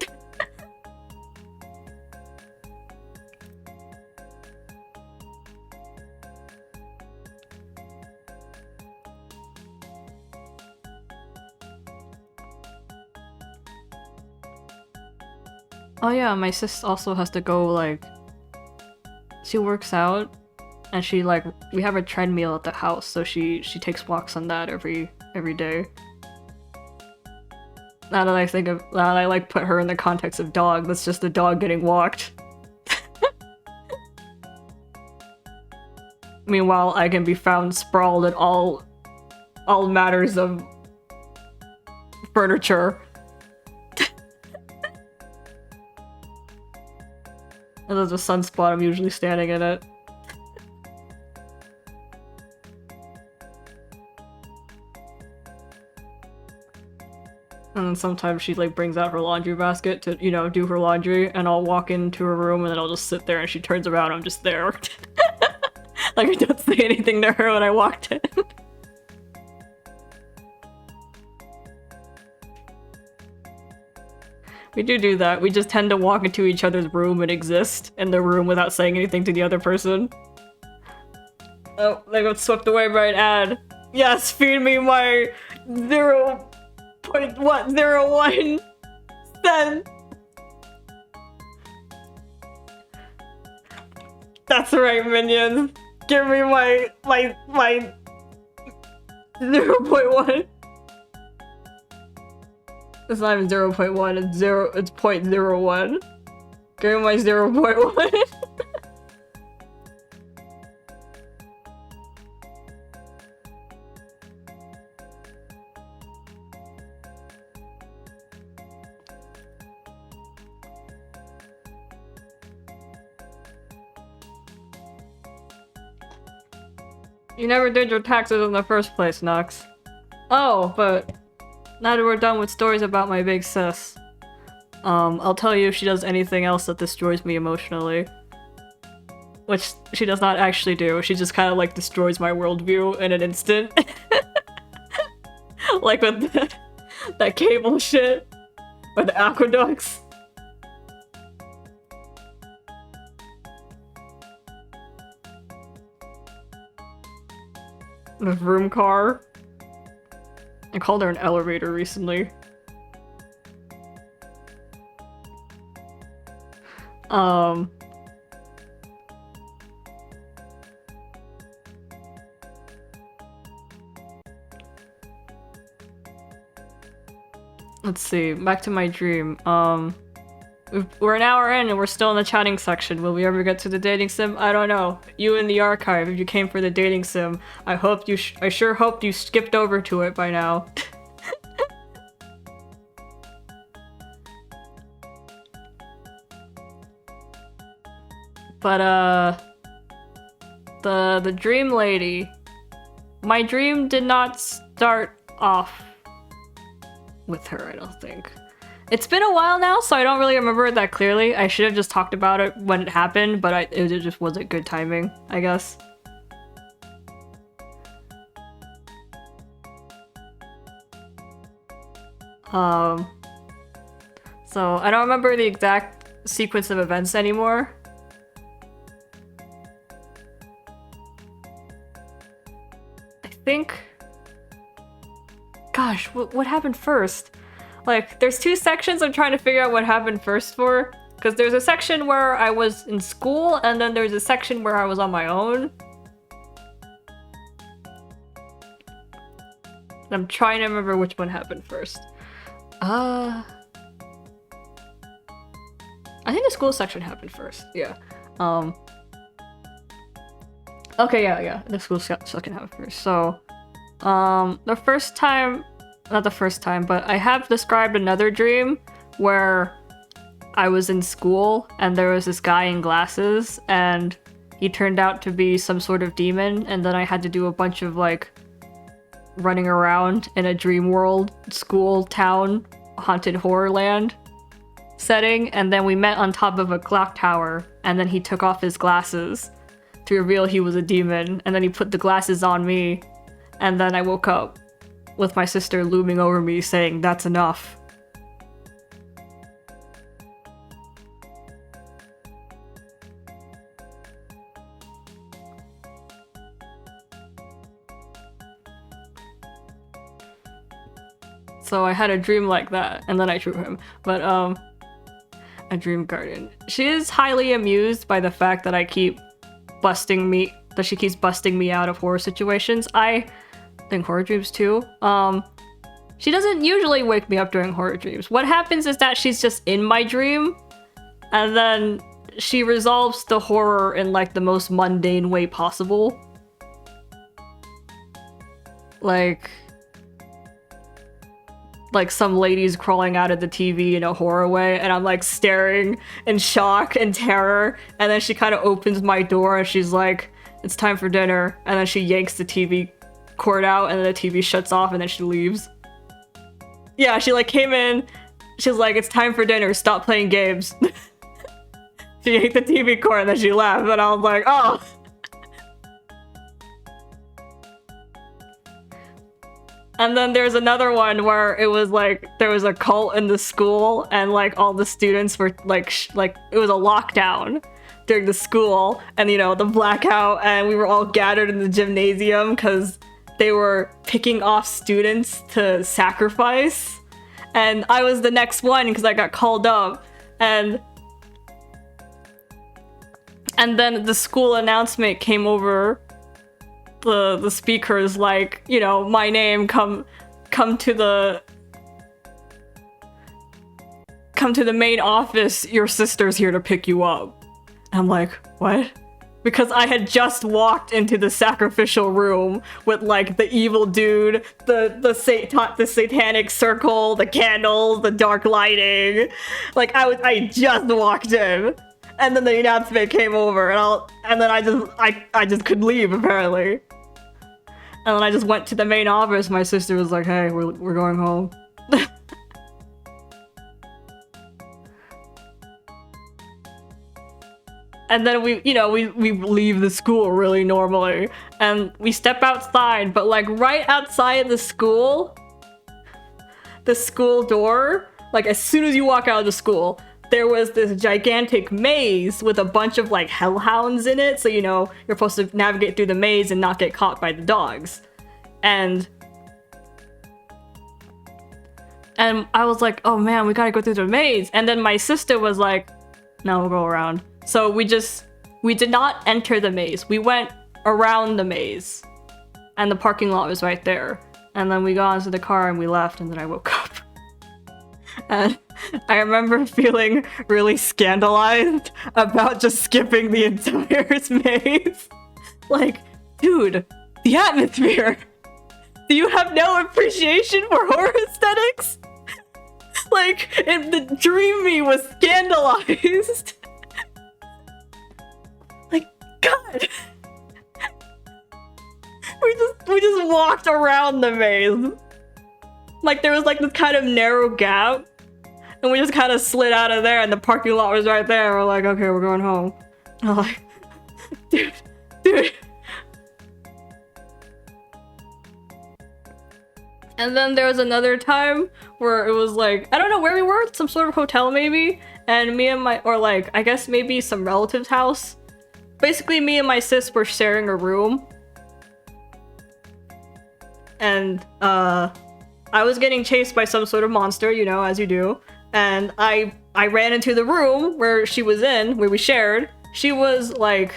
Oh yeah, my sis also has to go, like, she works out, and she, like, we have a treadmill at the house, so she takes walks on that every day. Now that I think of that, I like put her in the context of dog. That's just a dog getting walked. Meanwhile, I can be found sprawled in all matters of furniture. And there's a sunspot, I'm usually standing in it. And then sometimes she like brings out her laundry basket to, you know, do her laundry, and I'll walk into her room and then I'll just sit there and she turns around and I'm just there. Like I don't say anything to her when I walked in. We do that. We just tend to walk into each other's room and exist in the room without saying anything to the other person. Oh, they got swept away by an ad. Yes, feed me my 0.101 cent. That's right, minions. Give me my 0.1. It's not even 0.1, it's 0.01. Give me my 0.1. You never did your taxes in the first place, Nox. Oh, but now that we're done with stories about my big sis, I'll tell you if she does anything else that destroys me emotionally. Which she does not actually do. She just kind of like destroys my worldview in an instant. Like with that cable shit. Or the aqueducts. The vroom car. I called her an elevator recently. Let's see, back to my dream. We're an hour in and we're still in the chatting section. Will we ever get to the dating sim? I don't know. You in the archive, if you came for the dating sim, I sure hoped you skipped over to it by now. But the dream lady. My dream did not start off with her, I don't think. It's been a while now, so I don't really remember it that clearly. I should have just talked about it when it happened, but it just wasn't good timing, I guess. So I don't remember the exact sequence of events anymore. I think... Gosh, what happened first? Like, there's two sections I'm trying to figure out what happened first for. Because there's a section where I was in school, and then there's a section where I was on my own. And I'm trying to remember which one happened first. I think the school section happened first, yeah. Okay, yeah, the school section happened first. So, the first time, not the first time, but I have described another dream where I was in school and there was this guy in glasses and he turned out to be some sort of demon, and then I had to do a bunch of like running around in a dream world, school, town, haunted horror land setting, and then we met on top of a clock tower, and then he took off his glasses to reveal he was a demon, and then he put the glasses on me, and then I woke up with my sister looming over me saying, "That's enough." So I had a dream like that, and then I drew him. But, a dream garden. She is highly amused by the fact that she keeps busting me out of horror situations. I think horror dreams too. She doesn't usually wake me up during horror dreams. What happens is that she's just in my dream, and then she resolves the horror in like the most mundane way possible. Like, like some ladies crawling out of the TV in a horror way, and I'm like staring in shock and terror, and then she kind of opens my door and she's like, "It's time for dinner," and then she yanks the TV cord out and then the TV shuts off and then she leaves. Yeah, she like came in, she's like, "It's time for dinner, stop playing games." She yanked the TV cord and then she left, and I was like, oh. And then there's another one where it was like there was a cult in the school and like all the students were like it was a lockdown during the school, and you know, the blackout, and we were all gathered in the gymnasium because they were picking off students to sacrifice, and I was the next one because I got called up, and then the school announcement came over the speakers, like, you know, my name, come to the main office, your sister's here to pick you up. And I'm like, what? Because I had just walked into the sacrificial room with like the evil dude, the satanic circle, the candles, the dark lighting. Like I just walked in, and then the announcement came over, and then I just couldn't leave apparently. And then I just went to the main office. My sister was like, "Hey, we're going home." And then we leave the school really normally, and we step outside, but like right outside the school door, like as soon as you walk out of the school, there was this gigantic maze with a bunch of like hellhounds in it, so you know you're supposed to navigate through the maze and not get caught by the dogs. And I was like, oh man, we gotta go through the maze. And then my sister was like, no, we'll go around. So we did not enter the maze. We went around the maze, and the parking lot was right there. And then we got into the car and we left, and then I woke up. And I remember feeling really scandalized about just skipping the entire maze. Like, dude, the atmosphere. Do you have no appreciation for horror aesthetics? Like, the dream me was scandalized. Like, God. We just walked around the maze. Like, there was like this kind of narrow gap, and we just kind of slid out of there, and the parking lot was right there. We're like, okay, we're going home. And I'm like, dude. And then there was another time where it was like, I don't know where we were, some sort of hotel maybe, and me and or like, I guess maybe some relative's house. Basically, me and my sis were sharing a room. And, I was getting chased by some sort of monster, you know, as you do. And I ran into the room where she was in, where we shared. She was, like,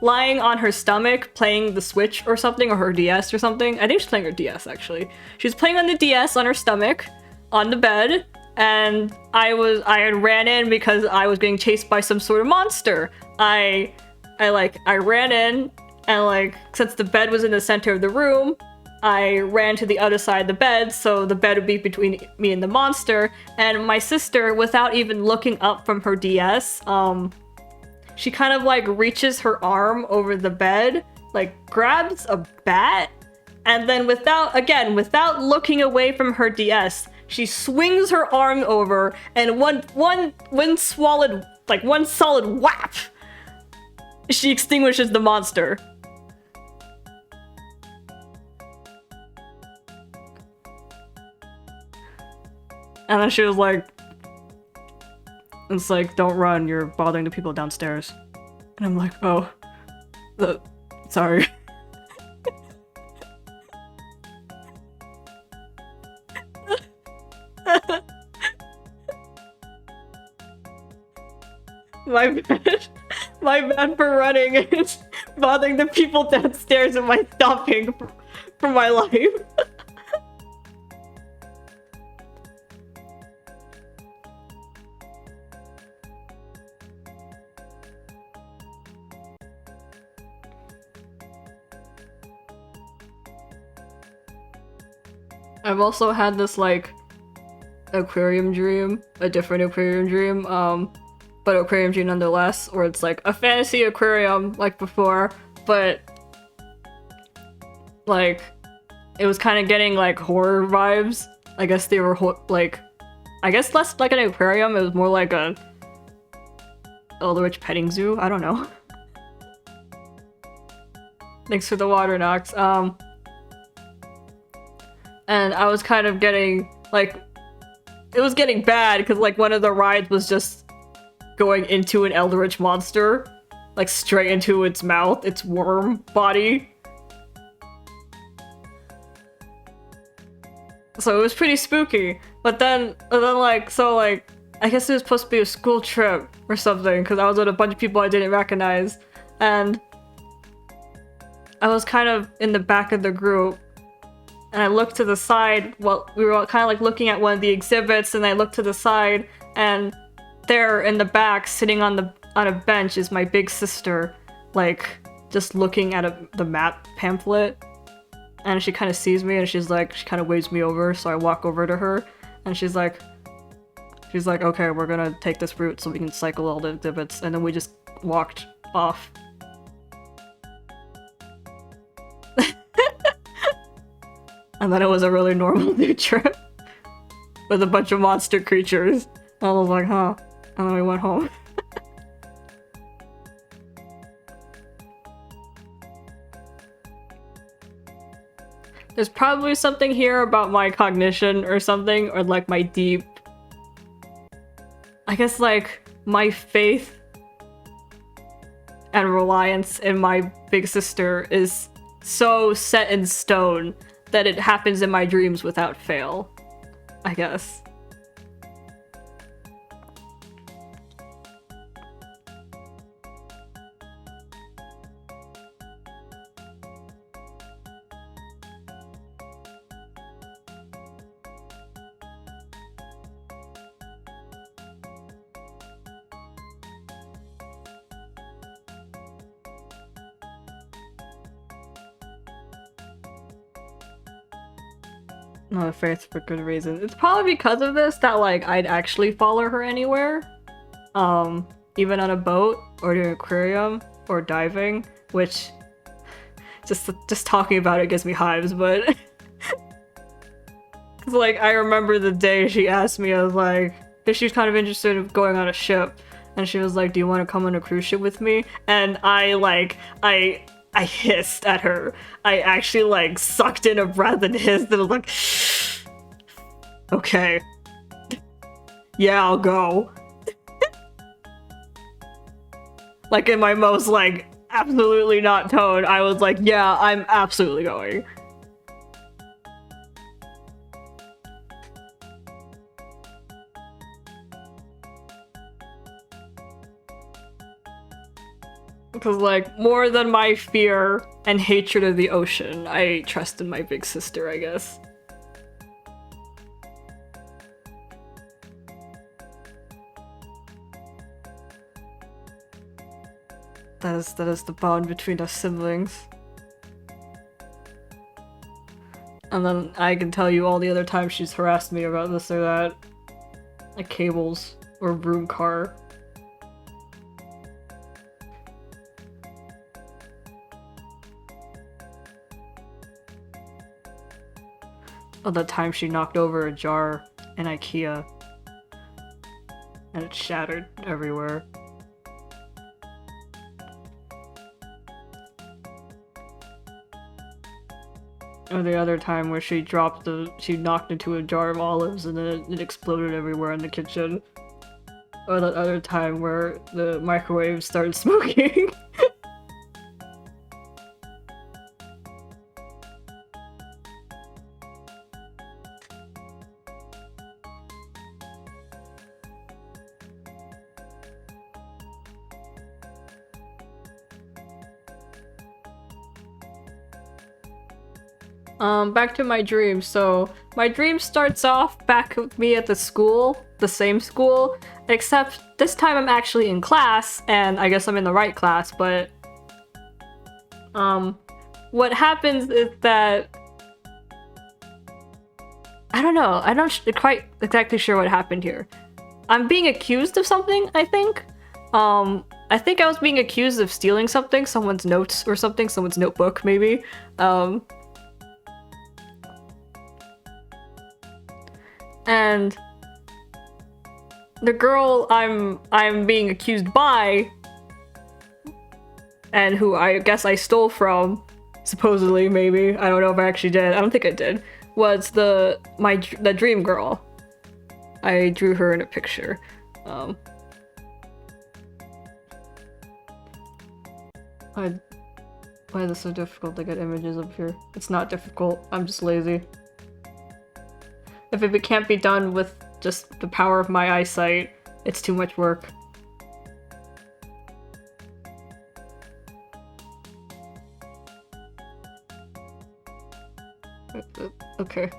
lying on her stomach, playing the Switch or something, or her DS or something. I think she's playing her DS, actually. She was playing on the DS on her stomach, on the bed, and I had ran in because I was being chased by some sort of monster. I ran in, and, like, since the bed was in the center of the room, I ran to the other side of the bed, so the bed would be between me and the monster, and my sister, without even looking up from her DS, she kind of like reaches her arm over the bed, like grabs a bat, and then without looking away from her DS, she swings her arm over, and one solid whap, she extinguishes the monster. And then she was like, it's like, don't run, you're bothering the people downstairs. And I'm like, oh, sorry. My bad for running and bothering the people downstairs and my stopping for my life. I've also had this, like, aquarium dream, a different aquarium dream, but aquarium dream nonetheless, where it's like a fantasy aquarium like before, but like it was kind of getting like horror vibes. I guess they were like, I guess less like an aquarium, it was more like a Eldritch petting zoo, I don't know. Thanks for the water, Nox. And I was kind of getting, like, it was getting bad because, like, one of the rides was just going into an Eldritch monster. Like, straight into its mouth, its worm body. So it was pretty spooky. But then like, so, like, I guess it was supposed to be a school trip or something because I was with a bunch of people I didn't recognize. And I was kind of in the back of the group. And I looked to the side, well, we were kind of like looking at one of the exhibits, and I looked to the side, and there in the back, sitting on a bench, is my big sister, like, just looking at the map pamphlet. And she kind of sees me, and she's like, she kind of waves me over, so I walk over to her, and she's like, okay, we're gonna take this route so we can cycle all the exhibits, and then we just walked off. And then it was a really normal new trip with a bunch of monster creatures. I was like, huh. And then we went home. There's probably something here about my cognition or something, or like my deep... I guess like my faith and reliance in my big sister is so set in stone that it happens in my dreams without fail, I guess. No faith for good reason. It's probably because of this that like I'd actually follow her anywhere. Even on a boat or to an aquarium or diving, which just talking about it gives me hives, but cause like I remember the day she asked me, I was like, cause she was kind of interested in going on a ship, and she was like, do you want to come on a cruise ship with me? And I hissed at her. I actually like sucked in a breath and hissed and was like, okay. Yeah, I'll go. Like in my most like absolutely not tone, I was like, yeah, I'm absolutely going. Because, like, more than my fear and hatred of the ocean, I trust in my big sister, I guess. That is the bond between us siblings. And then I can tell you all the other times she's harassed me about this or that. Like cables or broom car. Oh, the time she knocked over a jar in IKEA. And it shattered everywhere. Or the other time where she knocked into a jar of olives and then it exploded everywhere in the kitchen. Or that other time where the microwave started smoking. Back to my dream. So, my dream starts off back with me at the school, the same school, except this time I'm actually in class, and I guess I'm in the right class, but what happens is that I don't know. I'm not quite exactly sure what happened here. I'm being accused of something, I think. I think I was being accused of stealing something, someone's notes or something, someone's notebook, maybe. And the girl I'm being accused by, and who I guess I stole from, supposedly, maybe. I don't know if I actually did. I don't think I did. Was the dream girl. I drew her in a picture. Why is it so difficult to get images up here? It's not difficult. I'm just lazy. If it can't be done with just the power of my eyesight, it's too much work. Okay.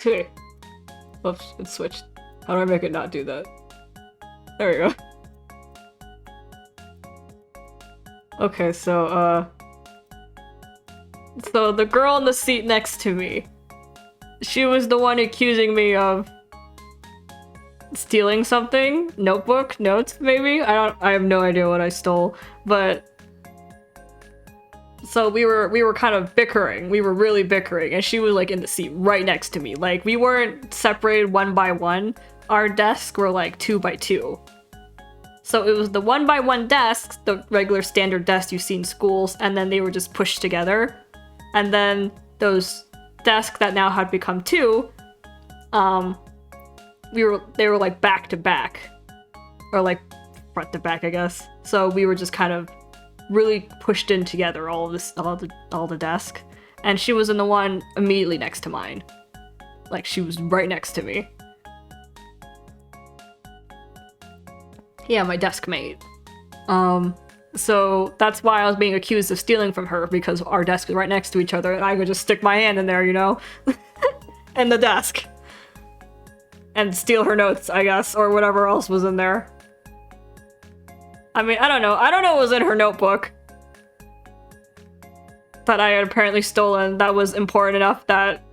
Okay. Oops, it switched. How do I make it not do that? There we go. Okay, so the girl in the seat next to me, she was the one accusing me of stealing something? Notebook? Notes, maybe? I have no idea what I stole, but so we were kind of bickering. We were really bickering, and she was like in the seat right next to me. Like, we weren't separated one by one. Our desks were like 2 by 2. So it was the 1 by 1 desks, the regular standard desks you see in schools, and then they were just pushed together. And then those desks that now had become 2, they were like back to back, or like front to back, I guess. So we were just kind of really pushed in together, all the desk, and she was in the one immediately next to mine. Like, she was right next to me. Yeah, my desk mate. So that's why I was being accused of stealing from her, because our desks were right next to each other, and I could just stick my hand in there, you know, in the desk, and steal her notes, I guess, or whatever else was in there. I mean, I don't know what was in her notebook that I had apparently stolen that was important enough that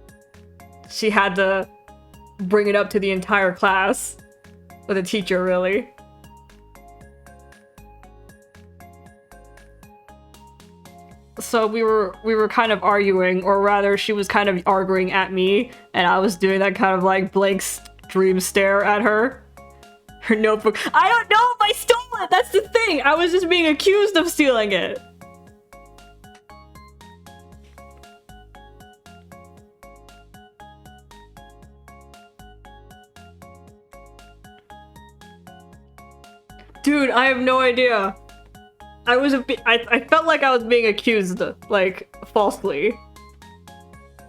she had to bring it up to the entire class, or the teacher, really. So we were kind of arguing, or rather she was kind of arguing at me, and I was doing that kind of like blank dream stare at her. Her notebook. I don't know if I stole it! That's the thing! I was just being accused of stealing it! Dude, I have no idea. I felt like I was being accused, like, falsely.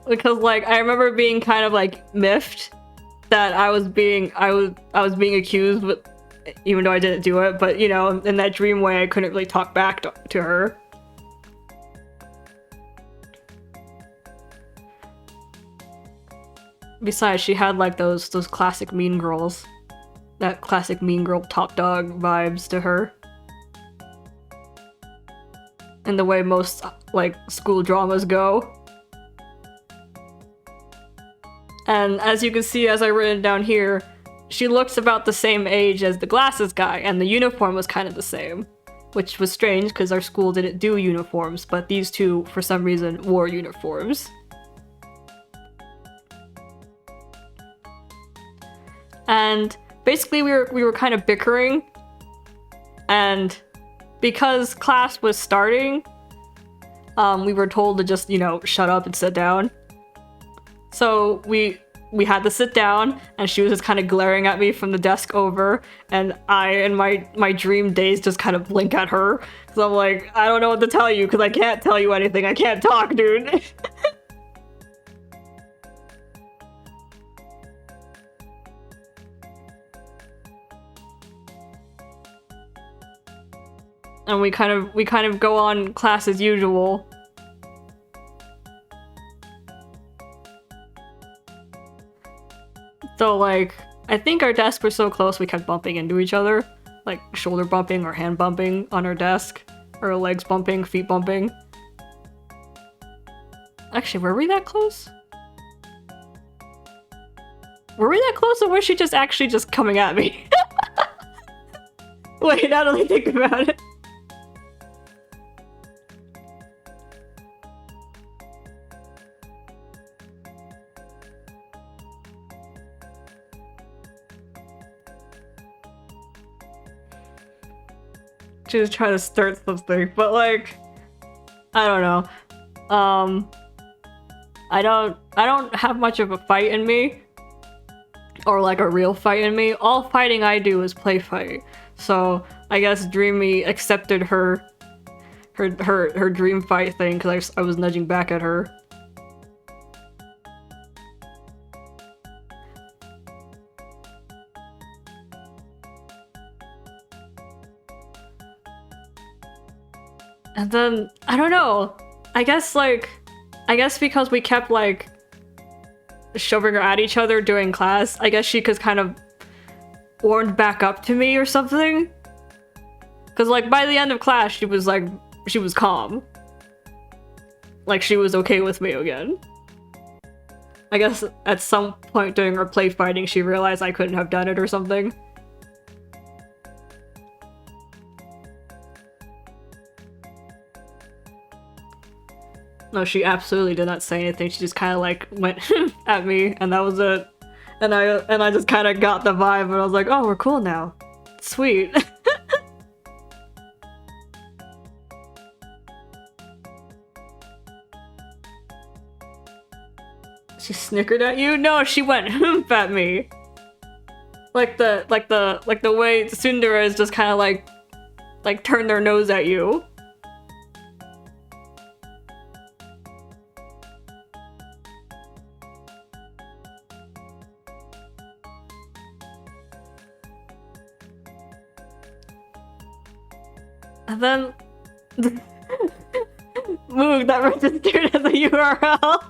Because, like, I remember being kind of, like, miffed that I was being accused, but even though I didn't do it, but, you know, in that dream way, I couldn't really talk back to her. Besides, she had, like, those classic mean girls. That classic mean girl top dog vibes to her. In the way most, like, school dramas go. And as you can see, as I written down here, she looks about the same age as the glasses guy, and the uniform was kind of the same. Which was strange, because our school didn't do uniforms, but these two, for some reason, wore uniforms. And basically we were kind of bickering, and because class was starting, we were told to just, you know, shut up and sit down. So we had to sit down, and she was just kind of glaring at me from the desk over, and I, in my dream days, just kind of blink at her. So I'm like, I don't know what to tell you, because I can't tell you anything. I can't talk, dude. And we kind of go on class as usual. So, like, I think our desks were so close we kept bumping into each other. like shoulder bumping or hand bumping on her desk, or legs bumping, feet bumping. Actually, were we that close? Were we that close, or was she just actually just coming at me? Wait, now that I think about it. She was trying to start something, but like, I don't know. I don't have much of a fight in me, or like a real fight in me. All fighting I do is play fight. So I guess Dreamy accepted her dream fight thing because I was nudging back at her. And then, I don't know, I guess because we kept like shoving her at each other during class, I guess she could kind of warmed back up to me or something. Cause like by the end of class she was calm. Like she was okay with me again. I guess at some point during our play fighting she realized I couldn't have done it or something. No, she absolutely did not say anything. She just kind of like went at me, and that was it. And I just kind of got the vibe, and I was like, "Oh, we're cool now, sweet." She snickered at you? No, she went humph at me. Like the way Tsundere is just kind of like turn their nose at you. And then Moog, that registered as a URL.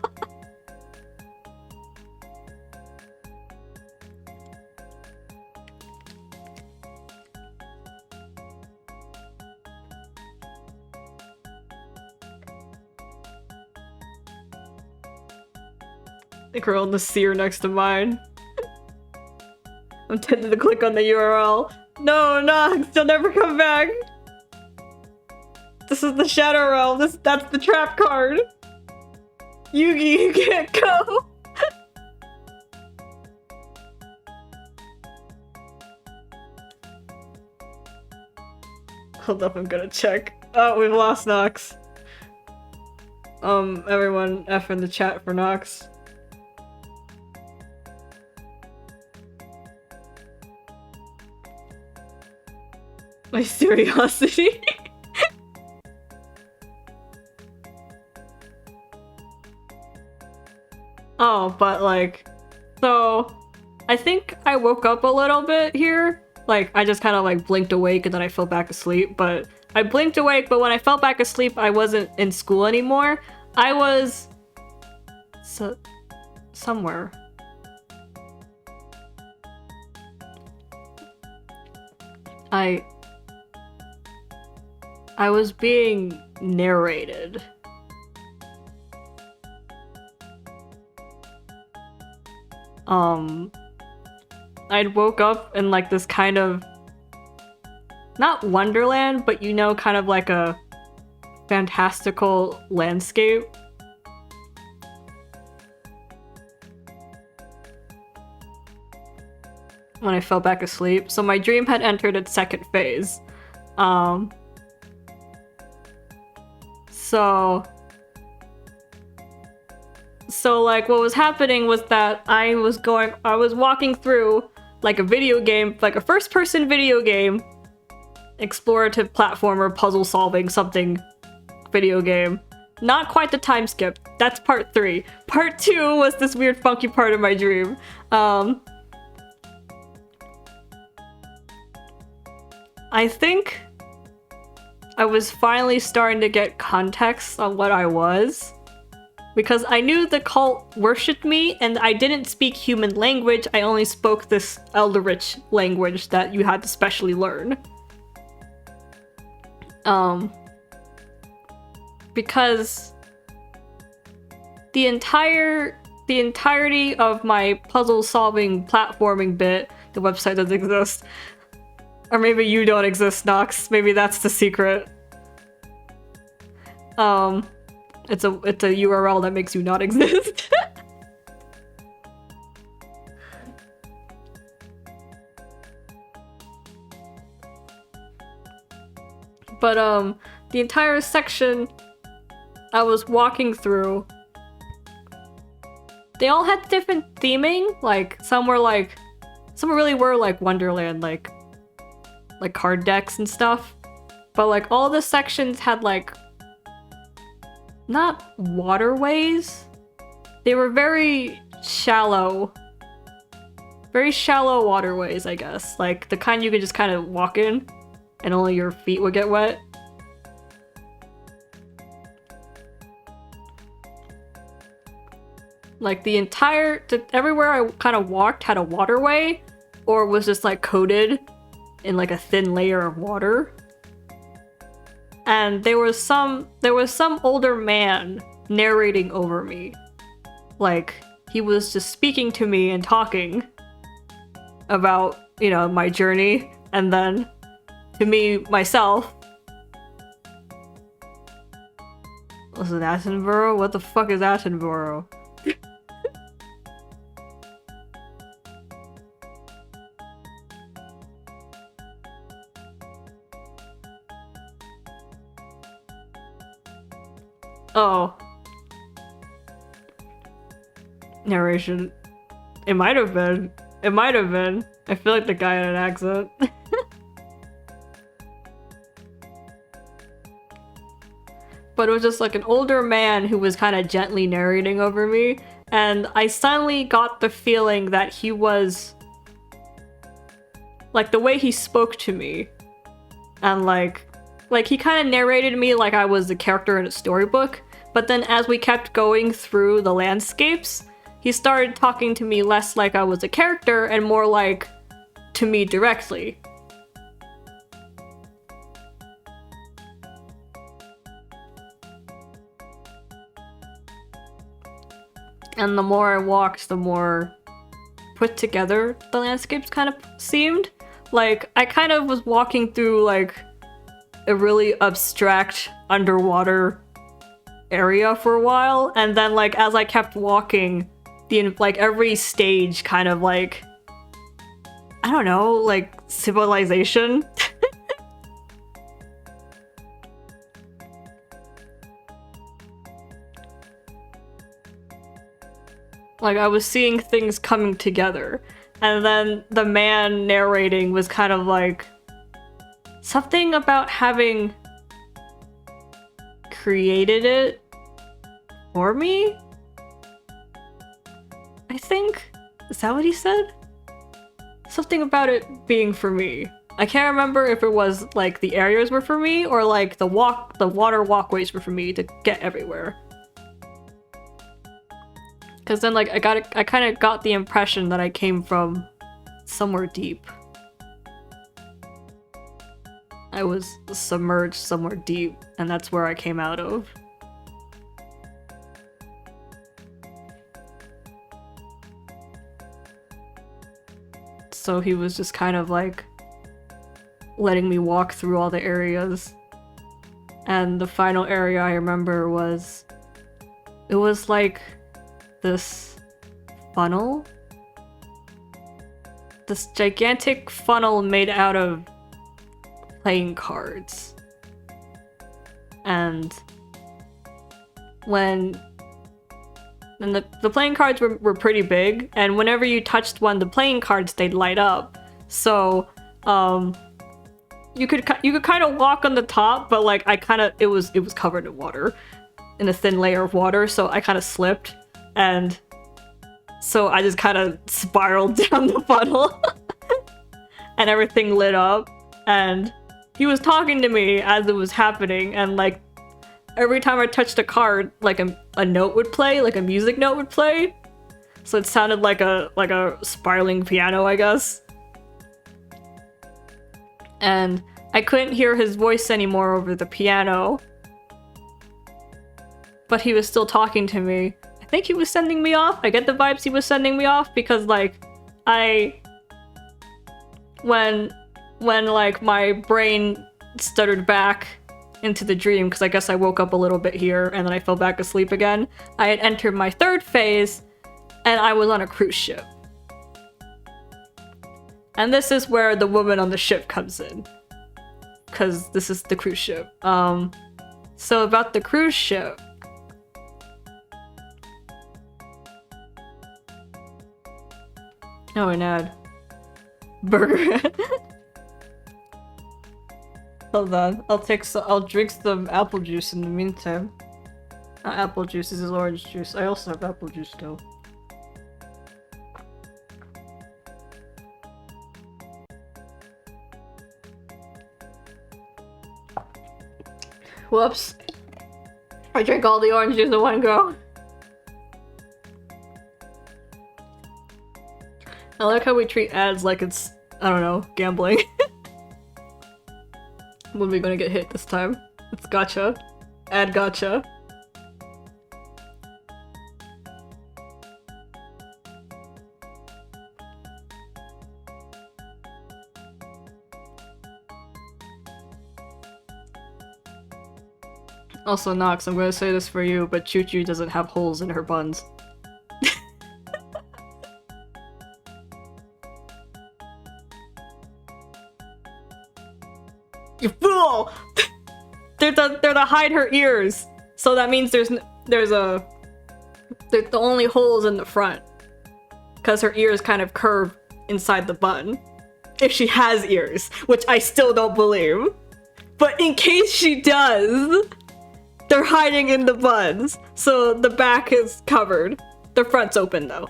The girl in the seer next to mine. I'm tempted to click on the URL. No, Nox, you'll never come back. This is the Shadow Realm. That's the trap card. Yugi, you can't go. Hold up, I'm gonna check. Oh, we've lost Nox. Everyone F in the chat for Nox. My curiosity. Oh, but like, so I think I woke up a little bit here. Like, I just kind of like blinked awake and then I fell back asleep. But I blinked awake, but when I fell back asleep, I wasn't in school anymore. I was somewhere. I was being narrated. I'd woke up in like this kind of, not wonderland, but you know, kind of like a fantastical landscape. When I fell back asleep. So my dream had entered its second phase. So like what was happening was that I was walking through like a video game, like a first-person video game, explorative platformer, puzzle solving something video game. Not quite the time skip. That's part 3. Part 2 was this weird funky part of my dream. I think I was finally starting to get context on what I was. because I knew the cult worshipped me, and I didn't speak human language. I only spoke this Eldritch language that you had to specially learn. Because the entirety of my puzzle-solving platforming bit, the website doesn't exist. Or maybe you don't exist, Nox. Maybe that's the secret. It's a URL that makes you not exist. But the entire section I was walking through, they all had different theming. Like some really were like Wonderland, like card decks and stuff. But like all the sections had like not waterways. They were very shallow waterways, I guess. Like the kind you could just kind of walk in and only your feet would get wet. Like everywhere I kind of walked had a waterway or was just like coated in like a thin layer of water. And there was some older man narrating over me. Like he was just speaking to me and talking about, my journey, and then to me myself. Was it Attenborough? What the fuck is Attenborough? Oh. Narration. It might have been. I feel like the guy had an accent. But it was just like an older man who was kind of gently narrating over me, and I suddenly got the feeling that he was like the way he spoke to me, and like he kind of narrated me like I was a character in a storybook, but then as we kept going through the landscapes, he started talking to me less like I was a character and more like to me directly. And the more I walked, the more put together the landscapes kind of seemed. Like, I kind of was walking through, like, a really abstract underwater area for a while, and then, like, as I kept walking, every stage kind of, like, I don't know, like, civilization? Like, I was seeing things coming together. And then the man narrating was kind of like something about having created it for me? I think? Is that what he said? Something about it being for me. I can't remember if it was like the areas were for me or like the water walkways were for me to get everywhere. Because then, like, I kind of got the impression that I came from somewhere deep. I was submerged somewhere deep, and that's where I came out of. So he was just kind of, like, letting me walk through all the areas. And the final area I remember was... It was, like... this funnel? This gigantic funnel made out of playing cards. And the playing cards were pretty big, and whenever you touched one, the playing cards, they'd light up. So, you could kind of walk on the top, but like it was covered in water, in a thin layer of water, so I kind of slipped. And so I just kind of spiraled down the funnel and everything lit up, and he was talking to me as it was happening, and like every time I touched a card, like a note would play, like a music note would play. So it sounded like a spiraling piano, I guess. And I couldn't hear his voice anymore over the piano. But he was still talking to me. I think he was sending me off. I get the vibes he was sending me off because like when like my brain stuttered back into the dream, because I guess I woke up a little bit here and then I fell back asleep again. I had entered my third phase and I was on a cruise ship. And this is where the woman on the ship comes in. Because this is the cruise ship. So about the cruise ship. Oh, an ad. Burger. Hold on. I'll drink some apple juice in the meantime. Not apple juice, this is orange juice. I also have apple juice though. Whoops. I drank all the orange juice in one go. I like how we treat ads like it's, I don't know, gambling. When are we gonna get hit this time? It's gotcha. Ad gotcha. Also, Nox, I'm gonna say this for you, but Choo Choo doesn't have holes in her buns. You fool! They're to hide her ears, so that means the only holes in the front, because her ears kind of curve inside the bun. If she has ears, which I still don't believe, but in case she does. They're hiding in the buns, so the back is covered. The front's open though.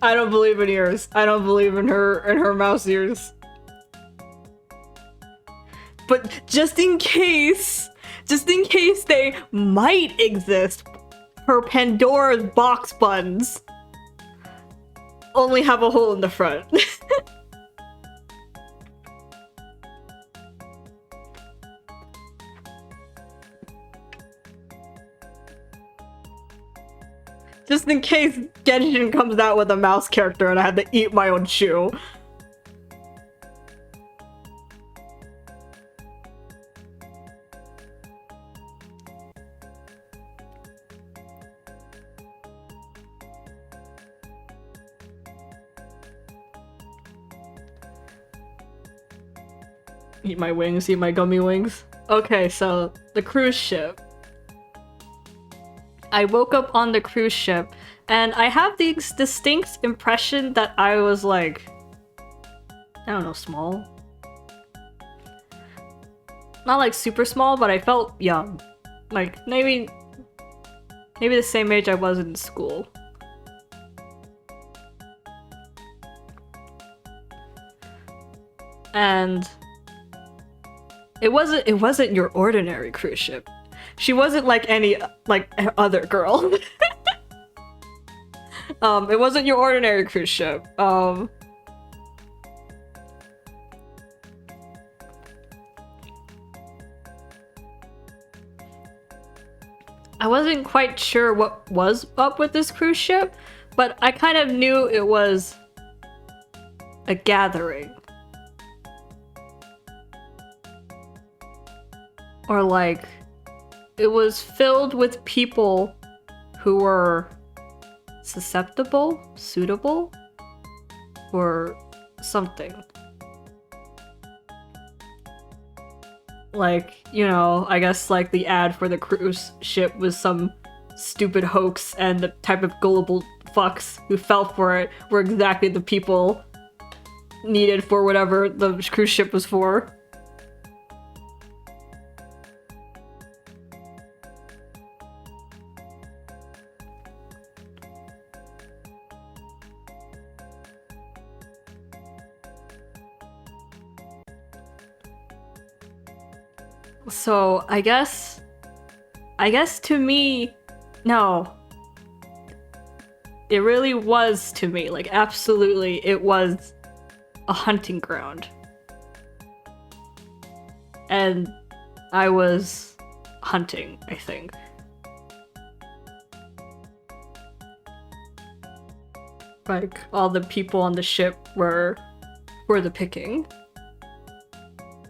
I don't believe in ears. I don't believe in her mouse ears. But just in case they might exist, her Pandora's box buns only have a hole in the front. Just in case Genshin comes out with a mouse character and I had to eat my own shoe. Eat my wings, eat my gummy wings. Okay, so the cruise ship. I woke up on the cruise ship, and I have the distinct impression that I was like, I don't know, small? Not like super small, but I felt young. Like, maybe the same age I was in school. And it wasn't your ordinary cruise ship. She wasn't like any other girl. It wasn't your ordinary cruise ship. I wasn't quite sure what was up with this cruise ship, but I kind of knew it was a gathering. Or like, it was filled with people who were susceptible, suitable, or something. Like, you know, I guess like the ad for the cruise ship was some stupid hoax, and the type of gullible fucks who fell for it were exactly the people needed for whatever the cruise ship was for. So I guess to me, no. It really was to me, like absolutely it was a hunting ground. And I was hunting, I think. Like all the people on the ship were the picking.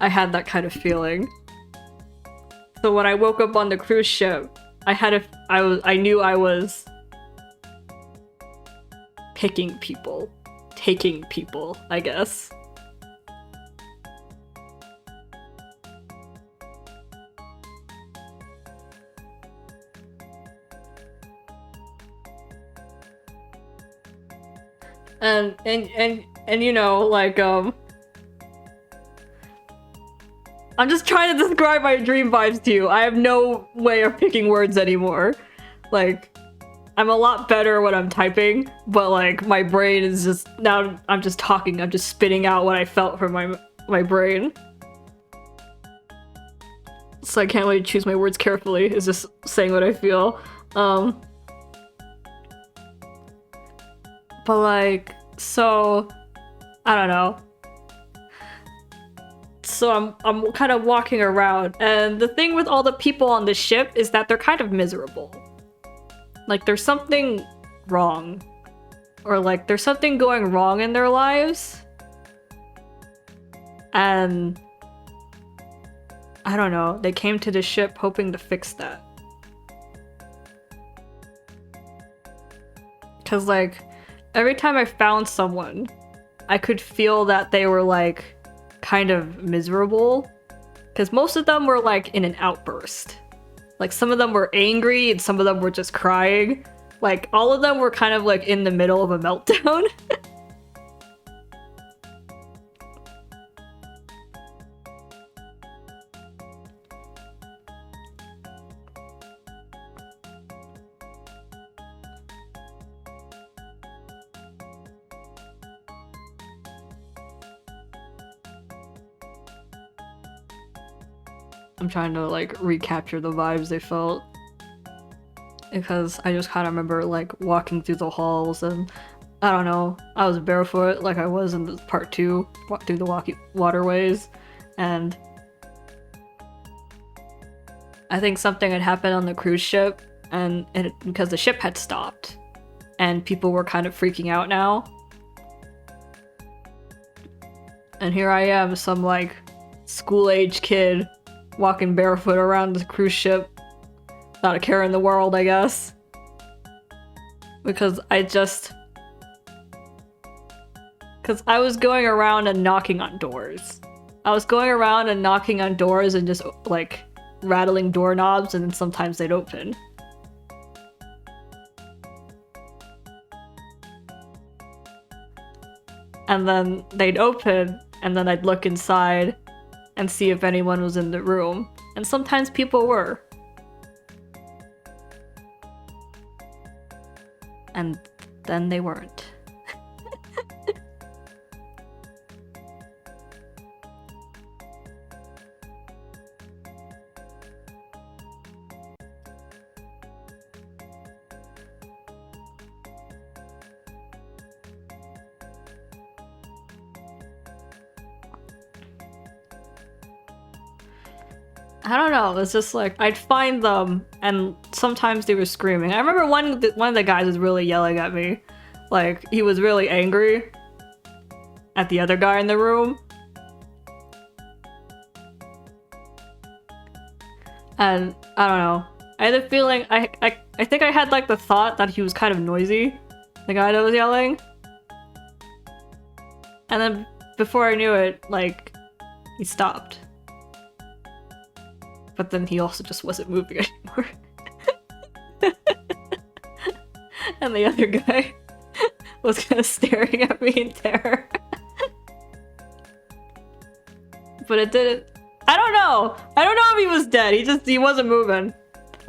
I had that kind of feeling. So when I woke up on the cruise ship, I knew I was picking people, taking people, I guess. And you know, like I'm just trying to describe my dream vibes to you. I have no way of picking words anymore. Like, I'm a lot better when I'm typing, but like my brain is just now I'm just talking. I'm just spitting out what I felt from my brain. So I can't really choose my words carefully. It's just saying what I feel. But like, so I don't know. So I'm kind of walking around, and the thing with all the people on the ship is that they're kind of miserable. Like there's something wrong. Or like there's something going wrong in their lives. And I don't know, they came to the ship hoping to fix that. Cause like every time I found someone, I could feel that they were like kind of miserable. Cause most of them were like in an outburst. Like some of them were angry and some of them were just crying. Like all of them were kind of like in the middle of a meltdown. I'm trying to like recapture the vibes they felt. Because I just kind of remember like walking through the halls and I don't know, I was barefoot like I was in the part 2, through the waterways, and I think something had happened on the cruise ship and because the ship had stopped and people were kind of freaking out now. And here I am, some like school-age kid walking barefoot around the cruise ship. Not a care in the world, I guess. Because I was going around and knocking on doors. I was going around and knocking on doors and just like rattling doorknobs, and then sometimes they'd open. And then they'd open, and then I'd look inside and see if anyone was in the room. And sometimes people were. And then they weren't. I don't know, it's just like, I'd find them, and sometimes they were screaming. I remember one of the guys was really yelling at me. Like, he was really angry at the other guy in the room. And, I don't know. I had a feeling, I think I had like the thought that he was kind of noisy. The guy that was yelling. And then, before I knew it, like, he stopped. But then he also just wasn't moving anymore. And the other guy was kind of staring at me in terror. But it didn't... I don't know! I don't know if he was dead, he wasn't moving.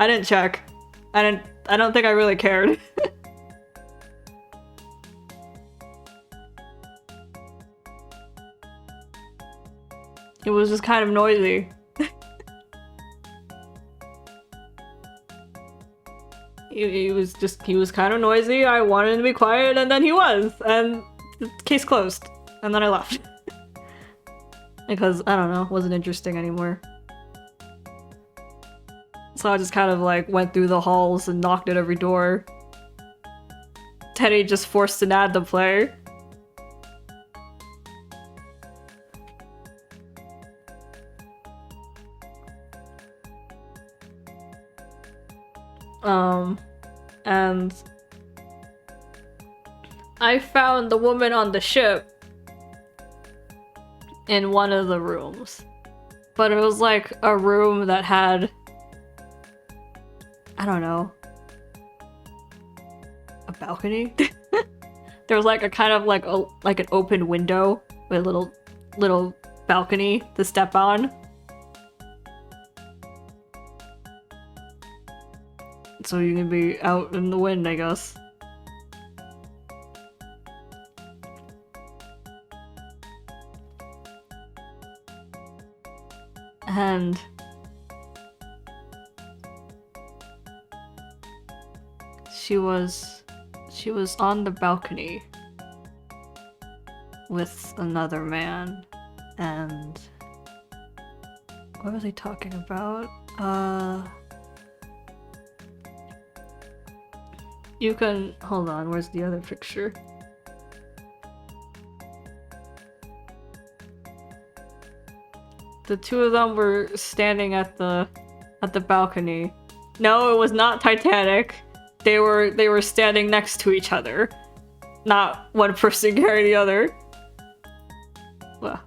I didn't check. I don't think I really cared. It was just kind of noisy. he was kind of noisy. I wanted him to be quiet, and then he was, and the case closed. And then I left. Because, I don't know, wasn't interesting anymore. So I just kind of like went through the halls and knocked at every door. Teddy just forced an ad to play. And I found the woman on the ship in one of the rooms. But it was like a room that had, I don't know, a balcony? There was like a kind of like an open window with a little balcony to step on. So you can be out in the wind, I guess. And she was on the balcony with another man, and what was he talking about? You can hold on, where's the other picture? The two of them were standing at the balcony. No, it was not Titanic. They were standing next to each other. Not one person carrying the other. Well.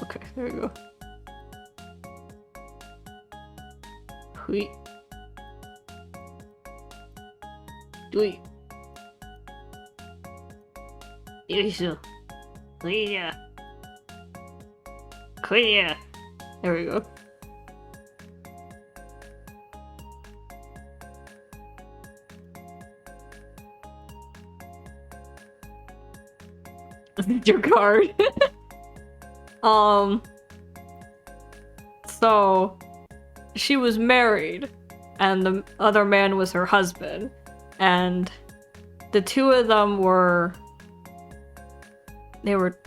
Okay, there we go. Hui. Hui. Yoisho. Kuya. Kuya. There we go. Your card. So she was married and the other man was her husband, and the two of them were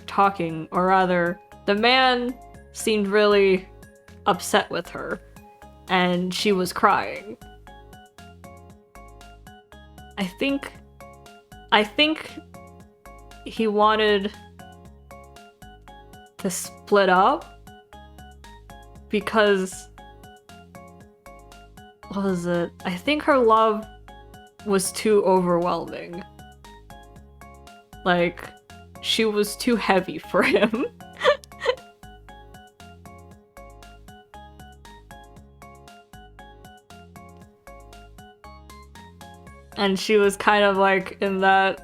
talking, or rather the man seemed really upset with her and she was crying. I think he wanted to split up because, what was it? I think her love was too overwhelming. Like, she was too heavy for him. And she was kind of like in that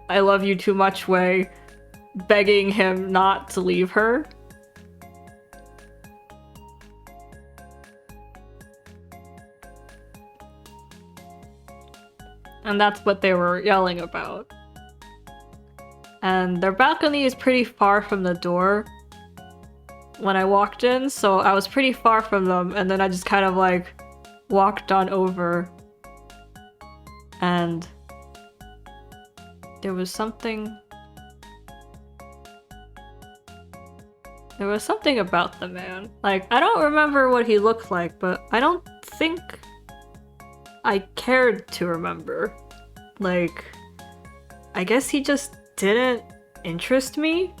I love you too much way, begging him not to leave her. And that's what they were yelling about. And their balcony is pretty far from the door when I walked in, so I was pretty far from them, and then I just kind of like walked on over, and there was something about the man. Like, I don't remember what he looked like, but I don't think I cared to remember. Like, I guess he just didn't interest me.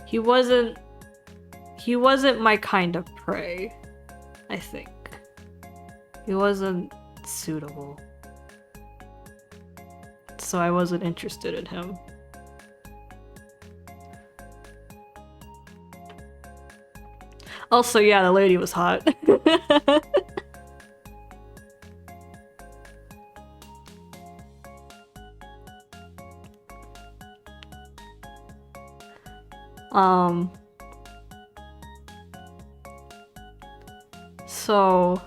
He wasn't my kind of prey, I think. He wasn't suitable. So I wasn't interested in him. Also, yeah, the lady was hot. So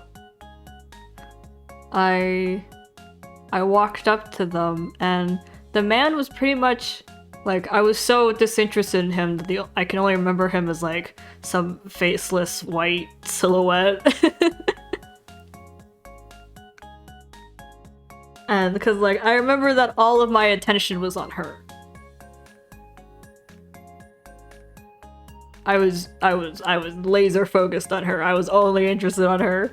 I walked up to them, and the man was pretty much like, I was so disinterested in him that I can only remember him as like some faceless white silhouette. And because like I remember that all of my attention was on her. I was laser focused on her. I was only interested on her.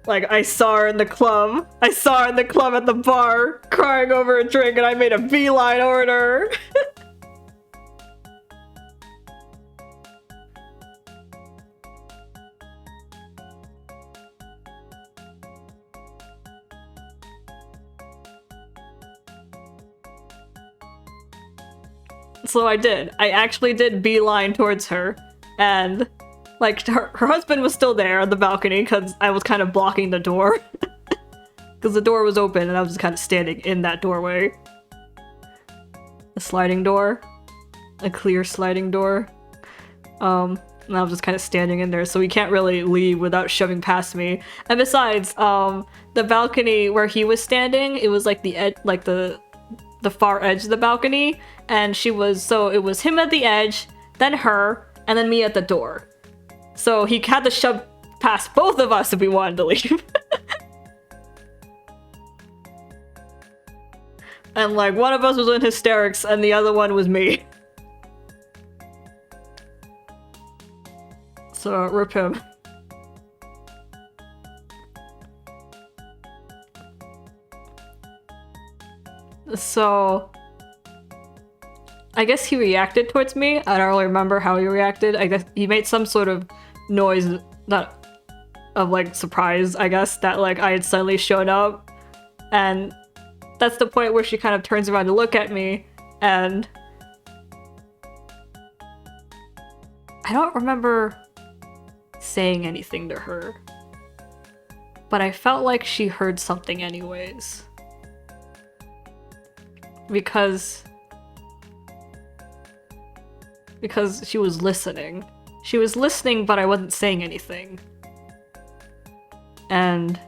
Like, I saw her in the club. I saw her in the club at the bar, crying over a drink, and I made a beeline over to her. So I did. I actually did beeline towards her, and like her husband was still there on the balcony because I was kind of blocking the door. Because the door was open and I was just kind of standing in that doorway. A sliding door. A clear sliding door. And I was just kind of standing in there, so he can't really leave without shoving past me. And besides, the balcony where he was standing, it was like the edge, like the far edge of the balcony, and so it was him at the edge, then her, and then me at the door. So he had to shove past both of us if we wanted to leave. And like one of us was in hysterics and the other one was me. So rip him. So I guess he reacted towards me. I don't really remember how he reacted. I guess he made some sort of noise of like surprise, I guess, that like I had suddenly shown up. And that's the point where she kind of turns around to look at me, and I don't remember saying anything to her, but I felt like she heard something anyways. Because she was listening. She was listening, but I wasn't saying anything. And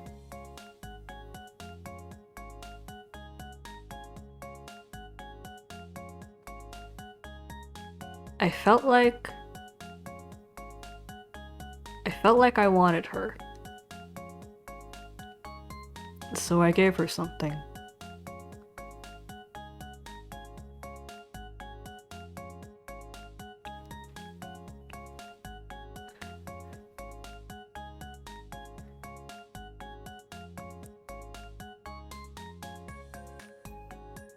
I felt like I wanted her. So I gave her something.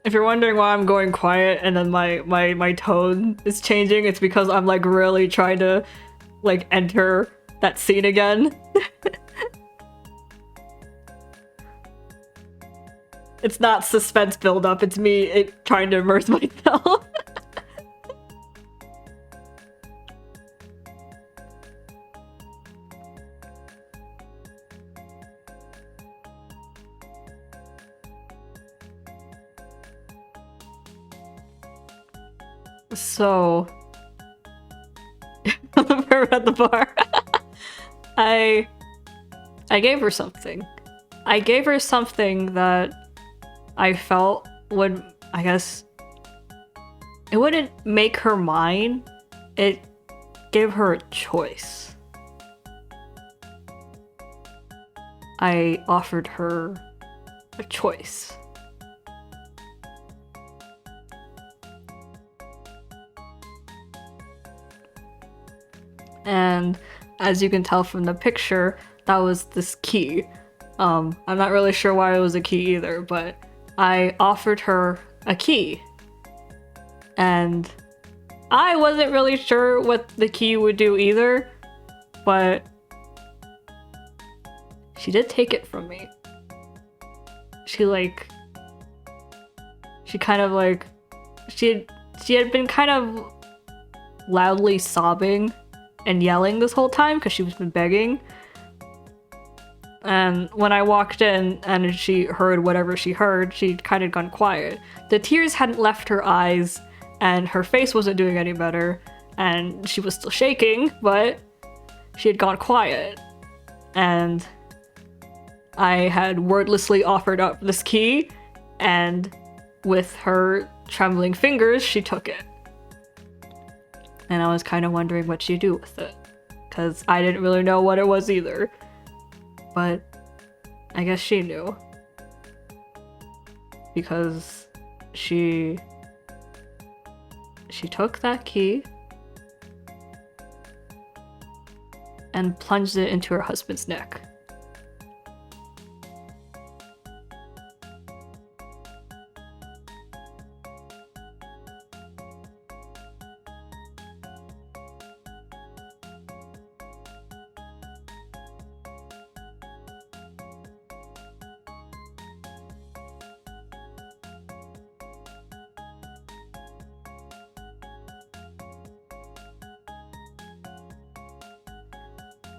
If you're wondering why I'm going quiet and then my tone is changing, it's because I'm like really trying to like enter that scene again. It's not suspense buildup, it's me trying to immerse myself. So, we're at the bar. I gave her something. I gave her something that I felt would, I guess, it wouldn't make her mine. It gave her a choice. I offered her a choice. And as you can tell from the picture, that was this key. I'm not really sure why it was a key either, but I offered her a key. And I wasn't really sure what the key would do either, but she did take it from me. She had been kind of loudly sobbing and yelling this whole time because she was been begging. And when I walked in and she heard whatever she heard, she'd kind of gone quiet. The tears hadn't left her eyes and her face wasn't doing any better, and she was still shaking, but she had gone quiet. And I had wordlessly offered up this key, and with her trembling fingers, she took it. And I was kind of wondering what she'd do with it, because I didn't really know what it was either. But I guess she knew. Because she took that key and plunged it into her husband's neck.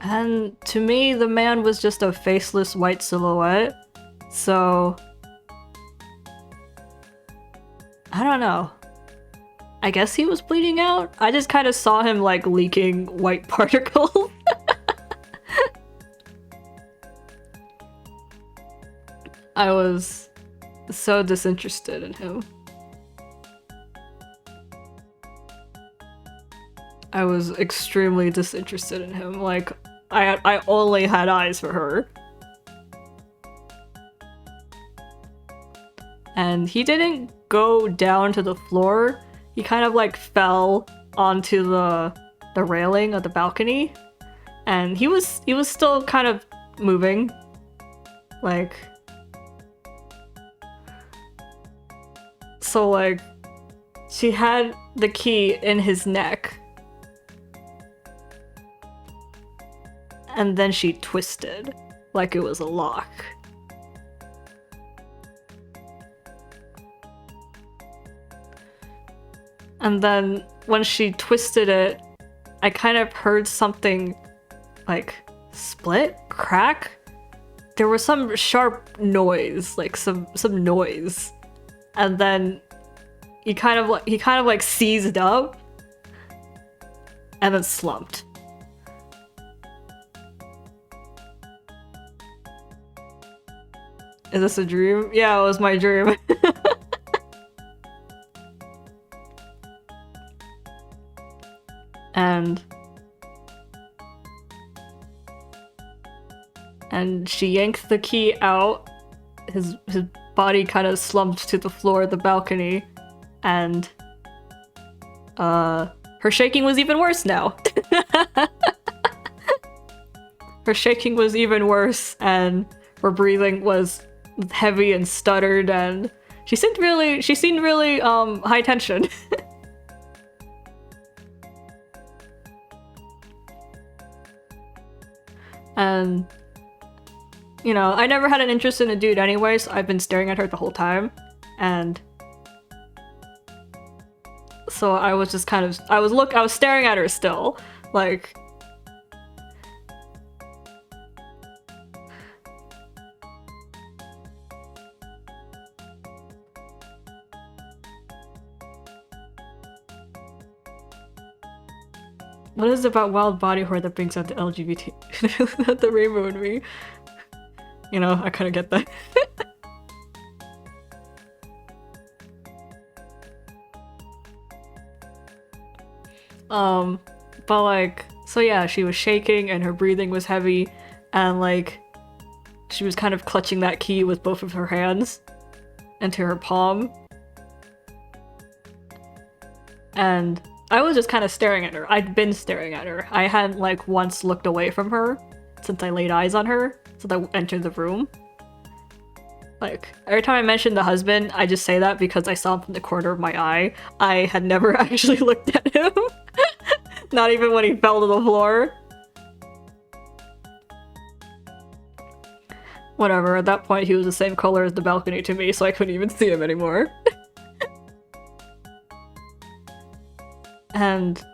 And to me, the man was just a faceless white silhouette, so I don't know. I guess he was bleeding out? I just kind of saw him like leaking white particles. I was so disinterested in him. I was extremely disinterested in him. Like, I only had eyes for her. And he didn't go down to the floor. He kind of like fell onto the railing of the balcony. And he was still kind of moving. Like, so like she had the key in his neck. And then she twisted, like it was a lock. And then when she twisted it, I kind of heard something like split, crack. There was some sharp noise, like some noise. And then he kind of like seized up and then slumped. Is this a dream? Yeah, it was my dream. And she yanked the key out. His body kind of slumped to the floor of the balcony, and her shaking was even worse now. Her shaking was even worse, and her breathing was heavy and stuttered, and she seemed really high tension. And you know, I never had an interest in a dude anyway, so I've been staring at her the whole time, and so I was just kind of I was staring at her still, like. What is it about wild body horror that brings out the LGBT, not the rainbow in me? You know, I kind of get that. But like, so yeah, she was shaking and her breathing was heavy, and like, she was kind of clutching that key with both of her hands into her palm. And I was just kind of staring at her. I'd been staring at her. I hadn't like once looked away from her since I laid eyes on her, since I entered the room. Like, every time I mention the husband, I just say that because I saw him from the corner of my eye. I had never actually looked at him. Not even when he fell to the floor. Whatever, at that point he was the same color as the balcony to me, so I couldn't even see him anymore. And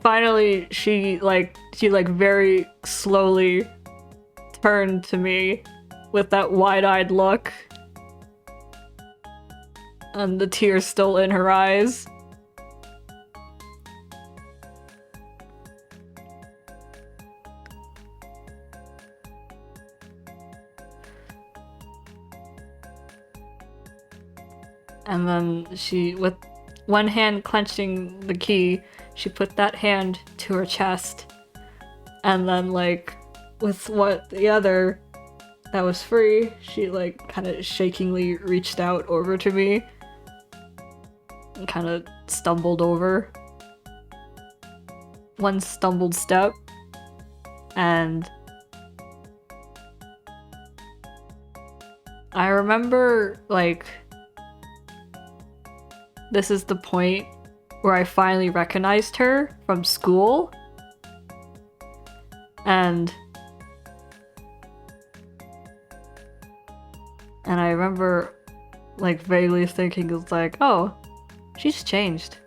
finally, she very slowly turned to me with that wide-eyed look. And the tears still in her eyes. And then she, with one hand clenching the key, she put that hand to her chest. And then, like, with the other that was free, she, like, kind of shakingly reached out over to me. And kind of stumbled over. One stumbled step. And I remember, like, this is the point where I finally recognized her from school. And I remember, like, vaguely thinking, it's like, oh, she's changed.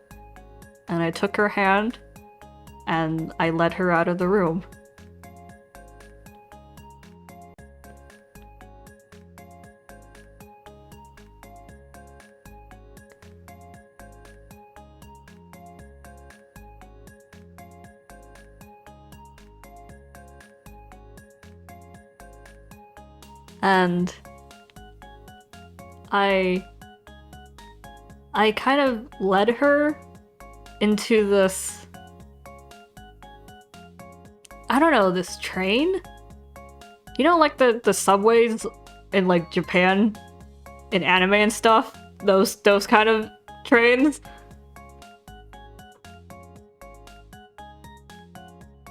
And I took her hand and I led her out of the room. And I kind of led her into this, I don't know, this train? You know, like the subways in, like, Japan in anime and stuff? Those kind of trains?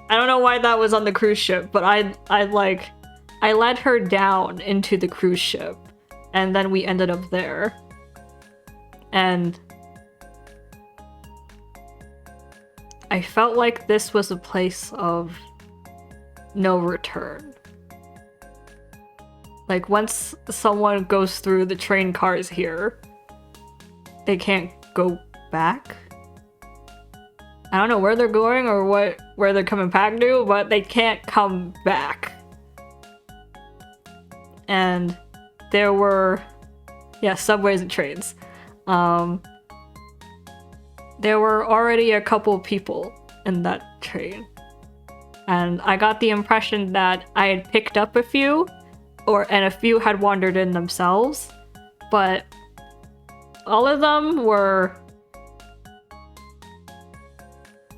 I don't know why that was on the cruise ship, but I led her down into the cruise ship, and then we ended up there. And I felt like this was a place of no return. Like, once someone goes through the train cars here, they can't go back. I don't know where they're going or where they're coming back to, but they can't come back. And there were, yeah, subways and trains. There were already a couple people in that train. And I got the impression that I had picked up a few, and a few had wandered in themselves. But all of them were,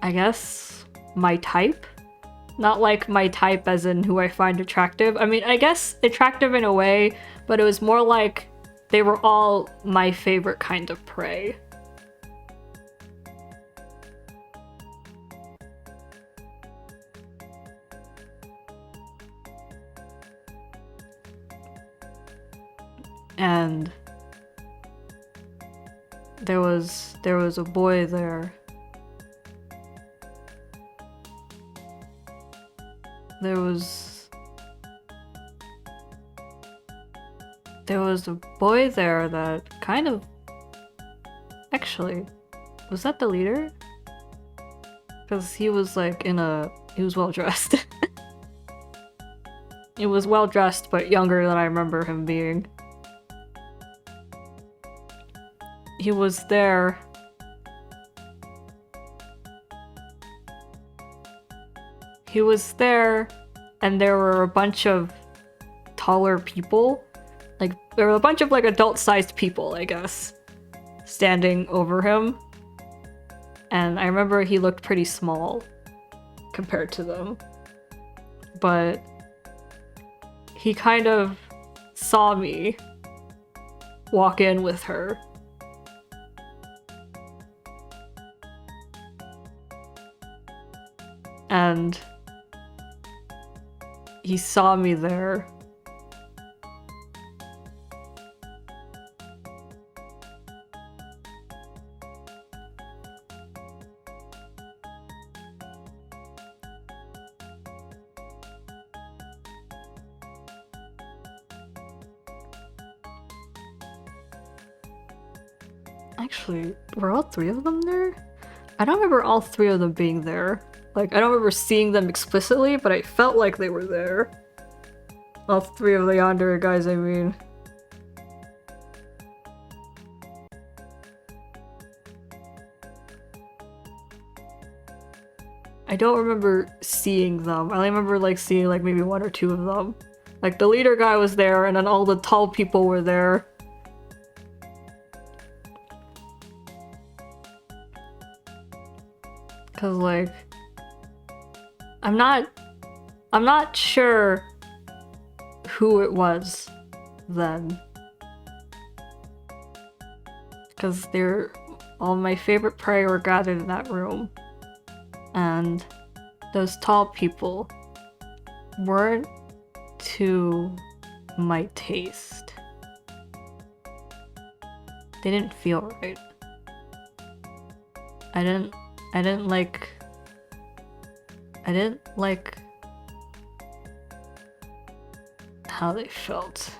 I guess, my type. Not like my type as in who I find attractive. I mean, I guess attractive in a way, but it was more like they were all my favorite kind of prey. And there was a boy there. There was a boy there that kind of... Actually, was that the leader? Because he was like he was well dressed. He was well dressed, but younger than I remember him being. He was there. He was there, and there were a bunch of taller people. Like, there were a bunch of, like, adult-sized people, I guess, standing over him. And I remember he looked pretty small compared to them. But he kind of saw me walk in with her. And he saw me there. Actually, were all three of them there? I don't remember all three of them being there. Like, I don't remember seeing them explicitly, but I felt like they were there. All three of the yandere guys, I mean. I don't remember seeing them. I only remember, like, seeing, like, maybe one or two of them. Like, the leader guy was there, and then all the tall people were there. Cause like I'm not sure who it was then. Cause all my favorite prey were gathered in that room. And those tall people weren't to my taste. They didn't feel right. I didn't like how they felt.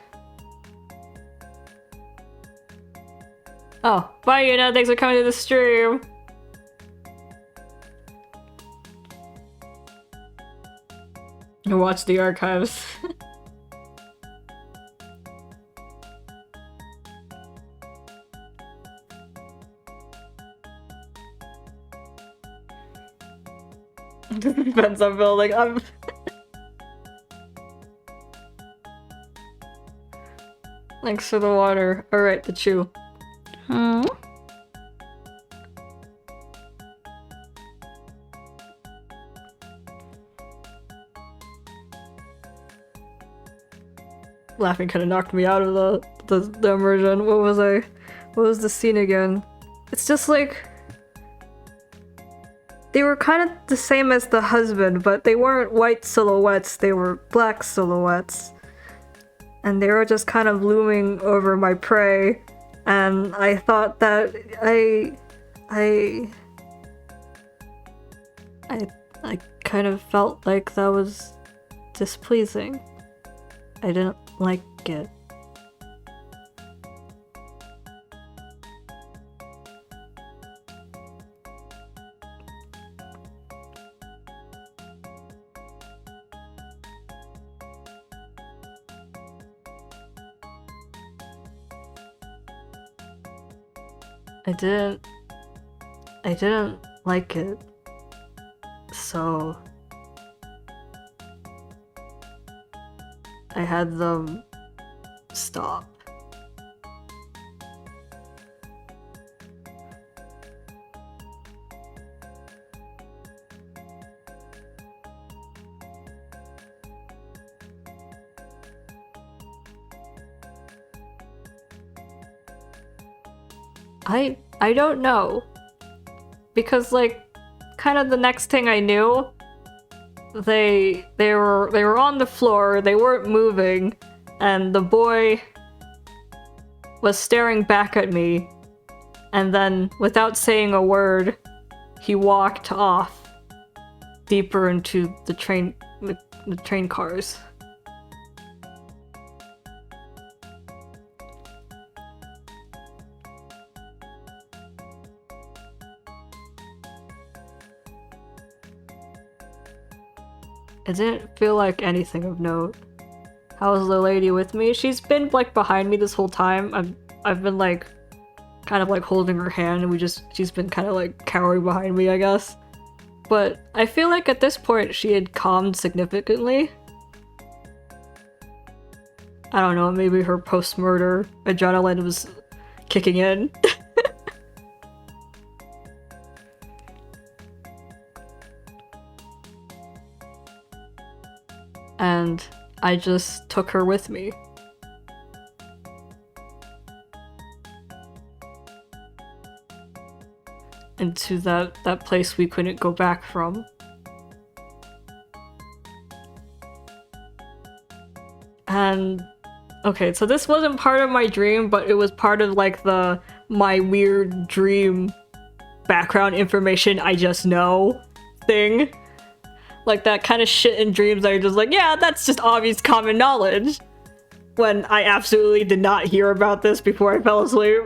Oh, bye Yuna, thanks for coming to the stream! You watch the archives. Depends on building. Thanks for the water. Alright, the chew. Laughing kind of knocked me out of the immersion. What was the scene again? It's just like they were kind of the same as the husband, but they weren't white silhouettes, they were black silhouettes. And they were just kind of looming over my prey, and I thought that I kind of felt like that was displeasing. I didn't like it. I didn't like it. So I had them stop. I don't know, because like kind of the next thing I knew, they were on the floor, they weren't moving, and the boy was staring back at me, and then without saying a word, he walked off deeper into the train cars. It didn't feel like anything of note. How's the lady with me? She's been like behind me this whole time. I've been like kind of like holding her hand, and she's been kind of like cowering behind me, I guess. But I feel like at this point she had calmed significantly. I don't know, maybe her post-murder adrenaline was kicking in. And I just took her with me. Into that place we couldn't go back from. And okay, so this wasn't part of my dream, but it was part of like my weird dream background information I just know thing. Like that kind of shit in dreams that you're just like, yeah, that's just obvious common knowledge. When I absolutely did not hear about this before I fell asleep.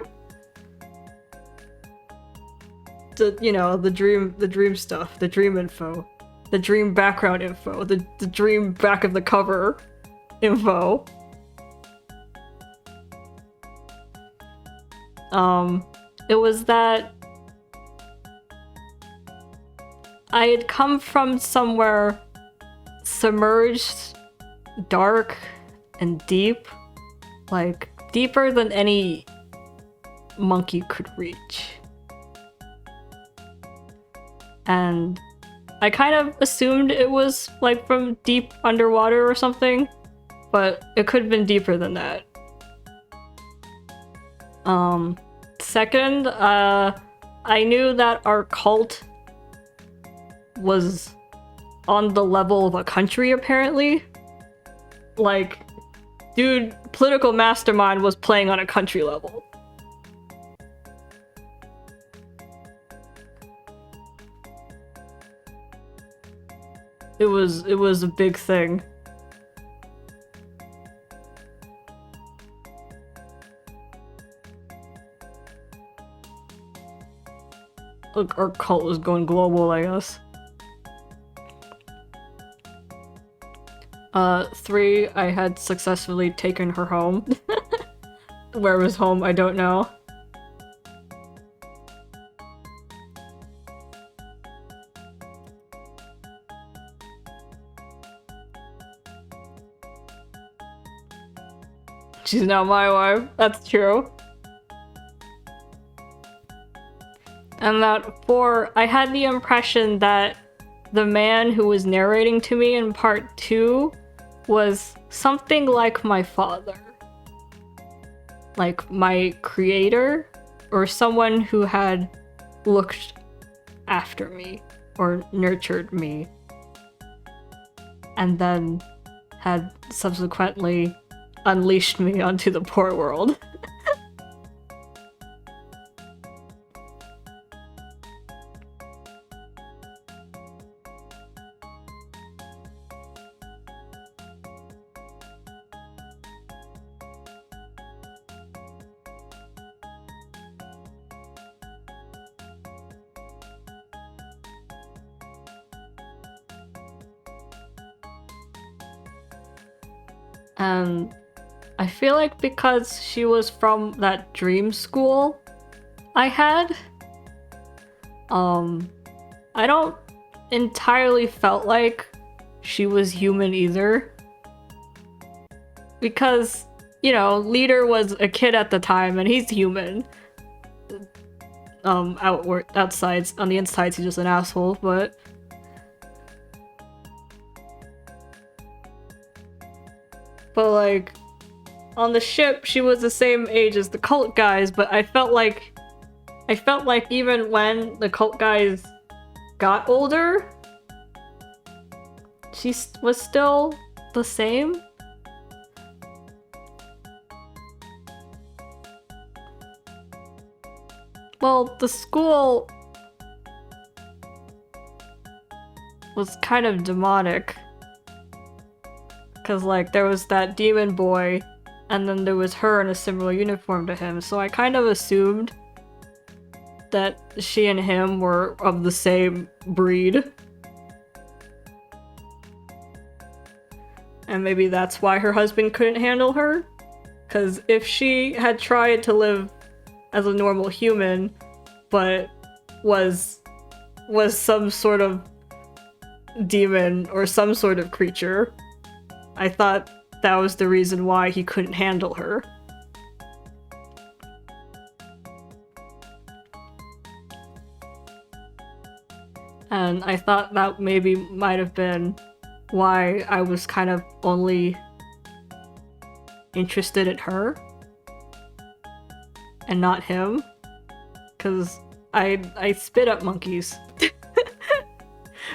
You know, the dream stuff, the dream info, the dream background info, the dream back of the cover info. It was that I had come from somewhere submerged, dark, and deep. Like, deeper than any monkey could reach. And I kind of assumed it was like from deep underwater or something, but it could have been deeper than that. Second, I knew that our cult was on the level of a country, apparently. Like, dude, political mastermind was playing on a country level. It was a big thing. Look, our cult was going global, I guess. 3, I had successfully taken her home. Where was home, I don't know. She's now my wife. That's true. And that 4, I had the impression that the man who was narrating to me in part 2 was something like my father. Like my creator, or someone who had looked after me or nurtured me, and then had subsequently unleashed me onto the poor world. And I feel like because she was from that dream school I had, I don't entirely felt like she was human either. Because, you know, Leader was a kid at the time and he's human. Outside, on the inside he's just an asshole, but... But like, on the ship, she was the same age as the cult guys, but I felt like even when the cult guys got older, she was still the same. Well, the school was kind of demonic. Because, like, there was that demon boy, and then there was her in a similar uniform to him, so I kind of assumed that she and him were of the same breed. And maybe that's why her husband couldn't handle her? Because if she had tried to live as a normal human, but was some sort of demon or some sort of creature, I thought that was the reason why he couldn't handle her. And I thought that maybe might have been why I was kind of only interested in her and not him. 'Cause I spit up monkeys.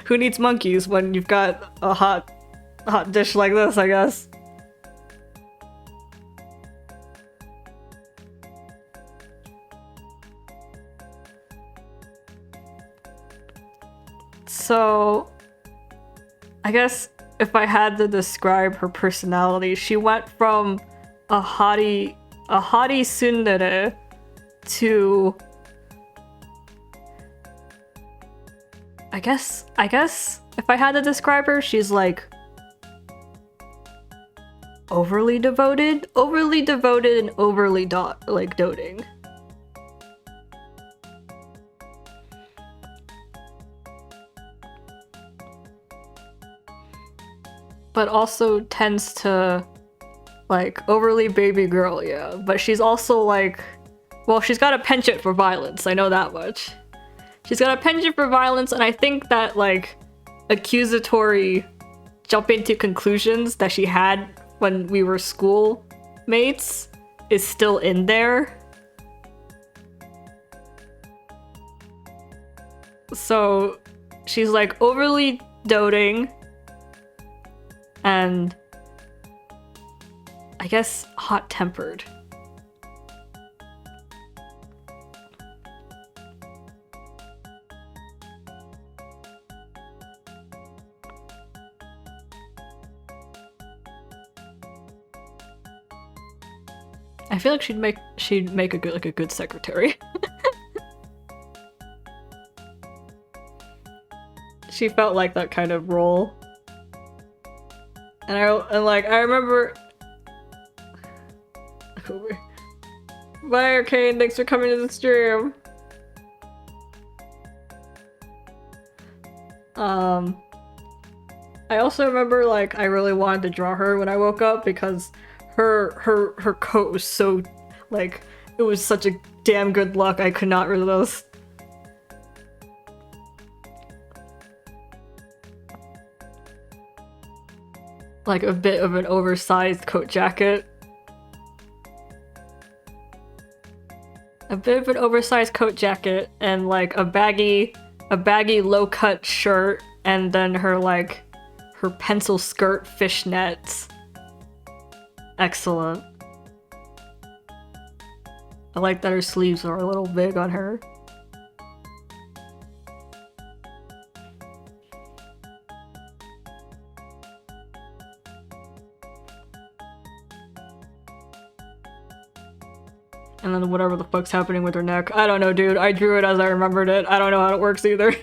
Who needs monkeys when you've got a hot dish like this, I guess. So, I guess if I had to describe her personality, she went from a haughty tsundere to... I guess if I had to describe her, she's like overly devoted and overly doting. But also tends to like overly baby girl, yeah. But she's also like, well, she's got a penchant for violence, I know that much. She's got a penchant for violence, and I think that, like, accusatory jumping to conclusions that she had when we were schoolmates is still in there. So she's like overly doting and I guess hot-tempered. I feel like she'd make a good secretary. She felt like that kind of role. And I remember. Bye, Arcane. Thanks for coming to the stream. I also remember, like, I really wanted to draw her when I woke up because her coat was so, like, it was such a damn good look. I could not resist. Like a bit of an oversized coat jacket. A bit of an oversized coat jacket and like a baggy low-cut shirt, and then her pencil skirt fishnets. Excellent. I like that her sleeves are a little big on her. And then whatever the fuck's happening with her neck. I don't know, dude. I drew it as I remembered it. I don't know how it works either.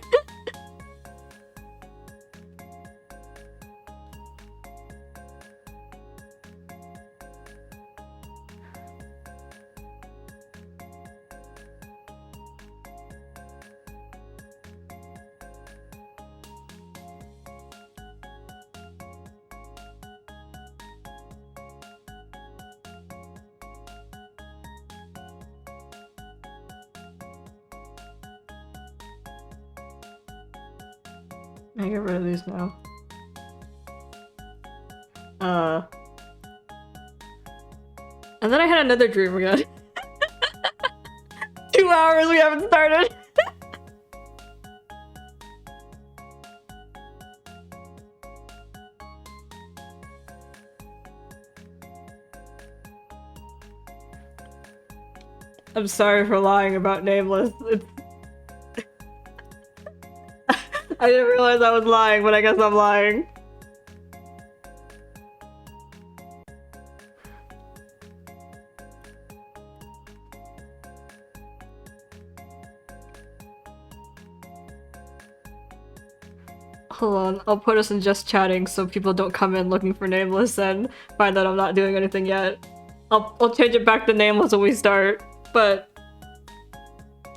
I get rid of these now. And then I had another dream again. 2 hours we haven't started. I'm sorry for lying about Nameless. I didn't realize I was lying, but I guess I'm lying. Hold on, I'll put us in just chatting so people don't come in looking for Nameless and find that I'm not doing anything yet. I'll change it back to Nameless when we start, but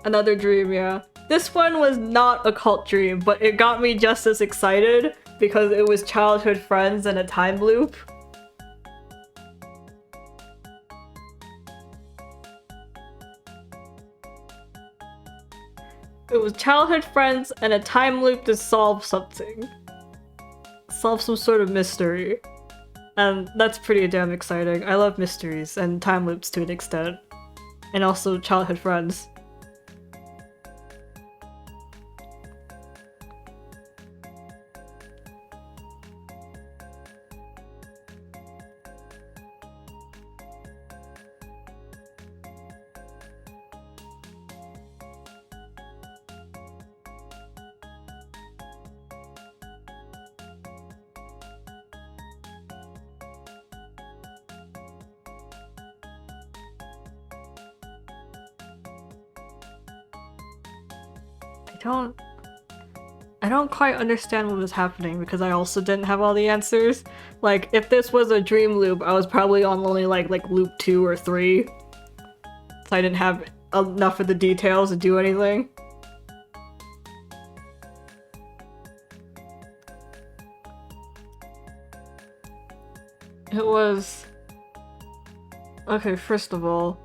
another dream, yeah. This one was not a cult dream, but it got me just as excited because it was childhood friends and a time loop. It was childhood friends and a time loop to solve something. Solve some sort of mystery. And that's pretty damn exciting. I love mysteries and time loops to an extent. And also childhood friends. I don't quite understand what was happening because I also didn't have all the answers. Like, if this was a dream loop, I was probably on only like loop 2 or 3. So I didn't have enough of the details to do anything. It was... Okay, first of all,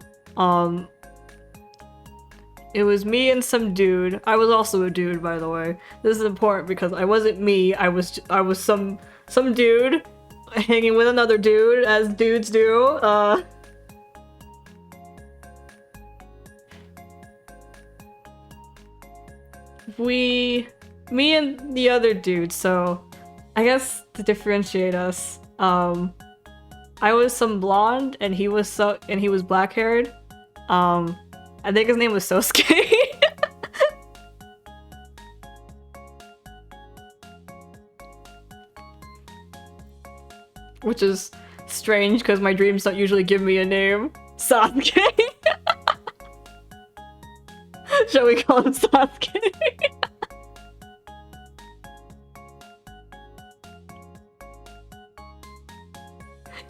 It was me and some dude. I was also a dude, by the way. This is important because I wasn't me. I was some dude hanging with another dude, as dudes do. Me and the other dude. So, I guess to differentiate us, I was some blonde and he was black haired. I think his name was Sosuke. Which is strange because my dreams don't usually give me a name. Sasuke. Shall we call him Sasuke?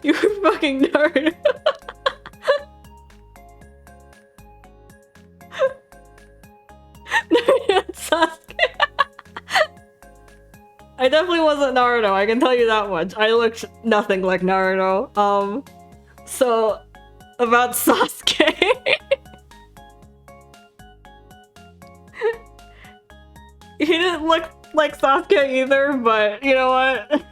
You fucking nerd. Sasuke. I definitely wasn't Naruto, I can tell you that much. I looked nothing like Naruto. So about Sasuke. He didn't look like Sasuke either, but you know what?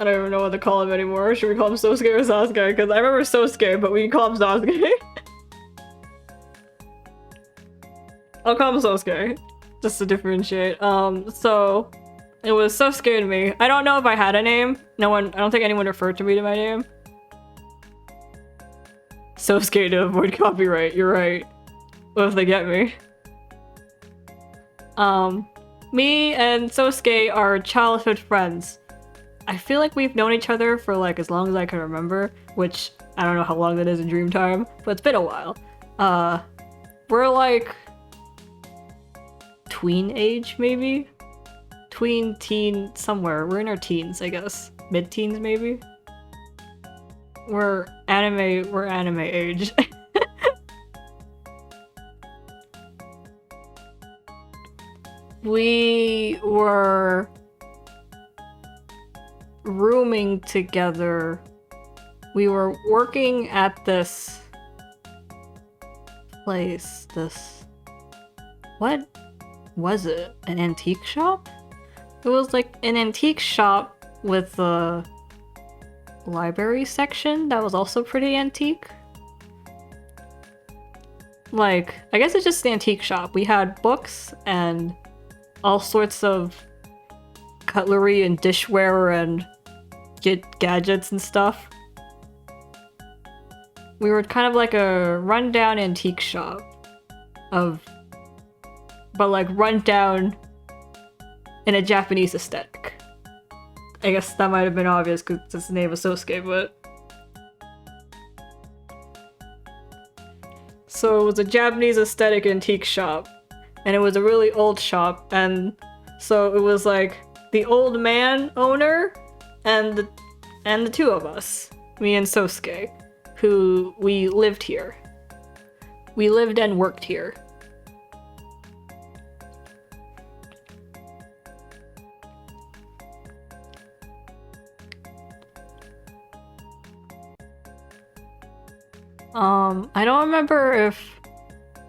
I don't even know what to call him anymore. Should we call him Sosuke or Sasuke? Because I remember Sosuke, but we can call him Sasuke. I'll call him Sosuke, just to differentiate. So it was Sosuke to me. I don't know if I had a name. I don't think anyone referred to me to my name. Sosuke to avoid copyright, you're right. What if they get me? Me and Sosuke are childhood friends. I feel like we've known each other for like as long as I can remember, which I don't know how long that is in Dreamtime, but it's been a while. We're like tween age, maybe? Tween, teen, somewhere. We're in our teens, I guess. Mid-teens, maybe? We're anime age. We were rooming together. We were working at this place. What was it? An antique shop? It was like an antique shop with a library section that was also pretty antique. Like, I guess it's just an antique shop. We had books and all sorts of cutlery and dishware and gadgets and stuff. We were kind of like a rundown antique shop but like rundown in a Japanese aesthetic. I guess that might have been obvious because it's the name of Sosuke, but... So it was a Japanese aesthetic antique shop, and it was a really old shop, and so it was like the old man owner and the two of us, me and Sosuke, who we lived here. We lived and worked here. I don't remember if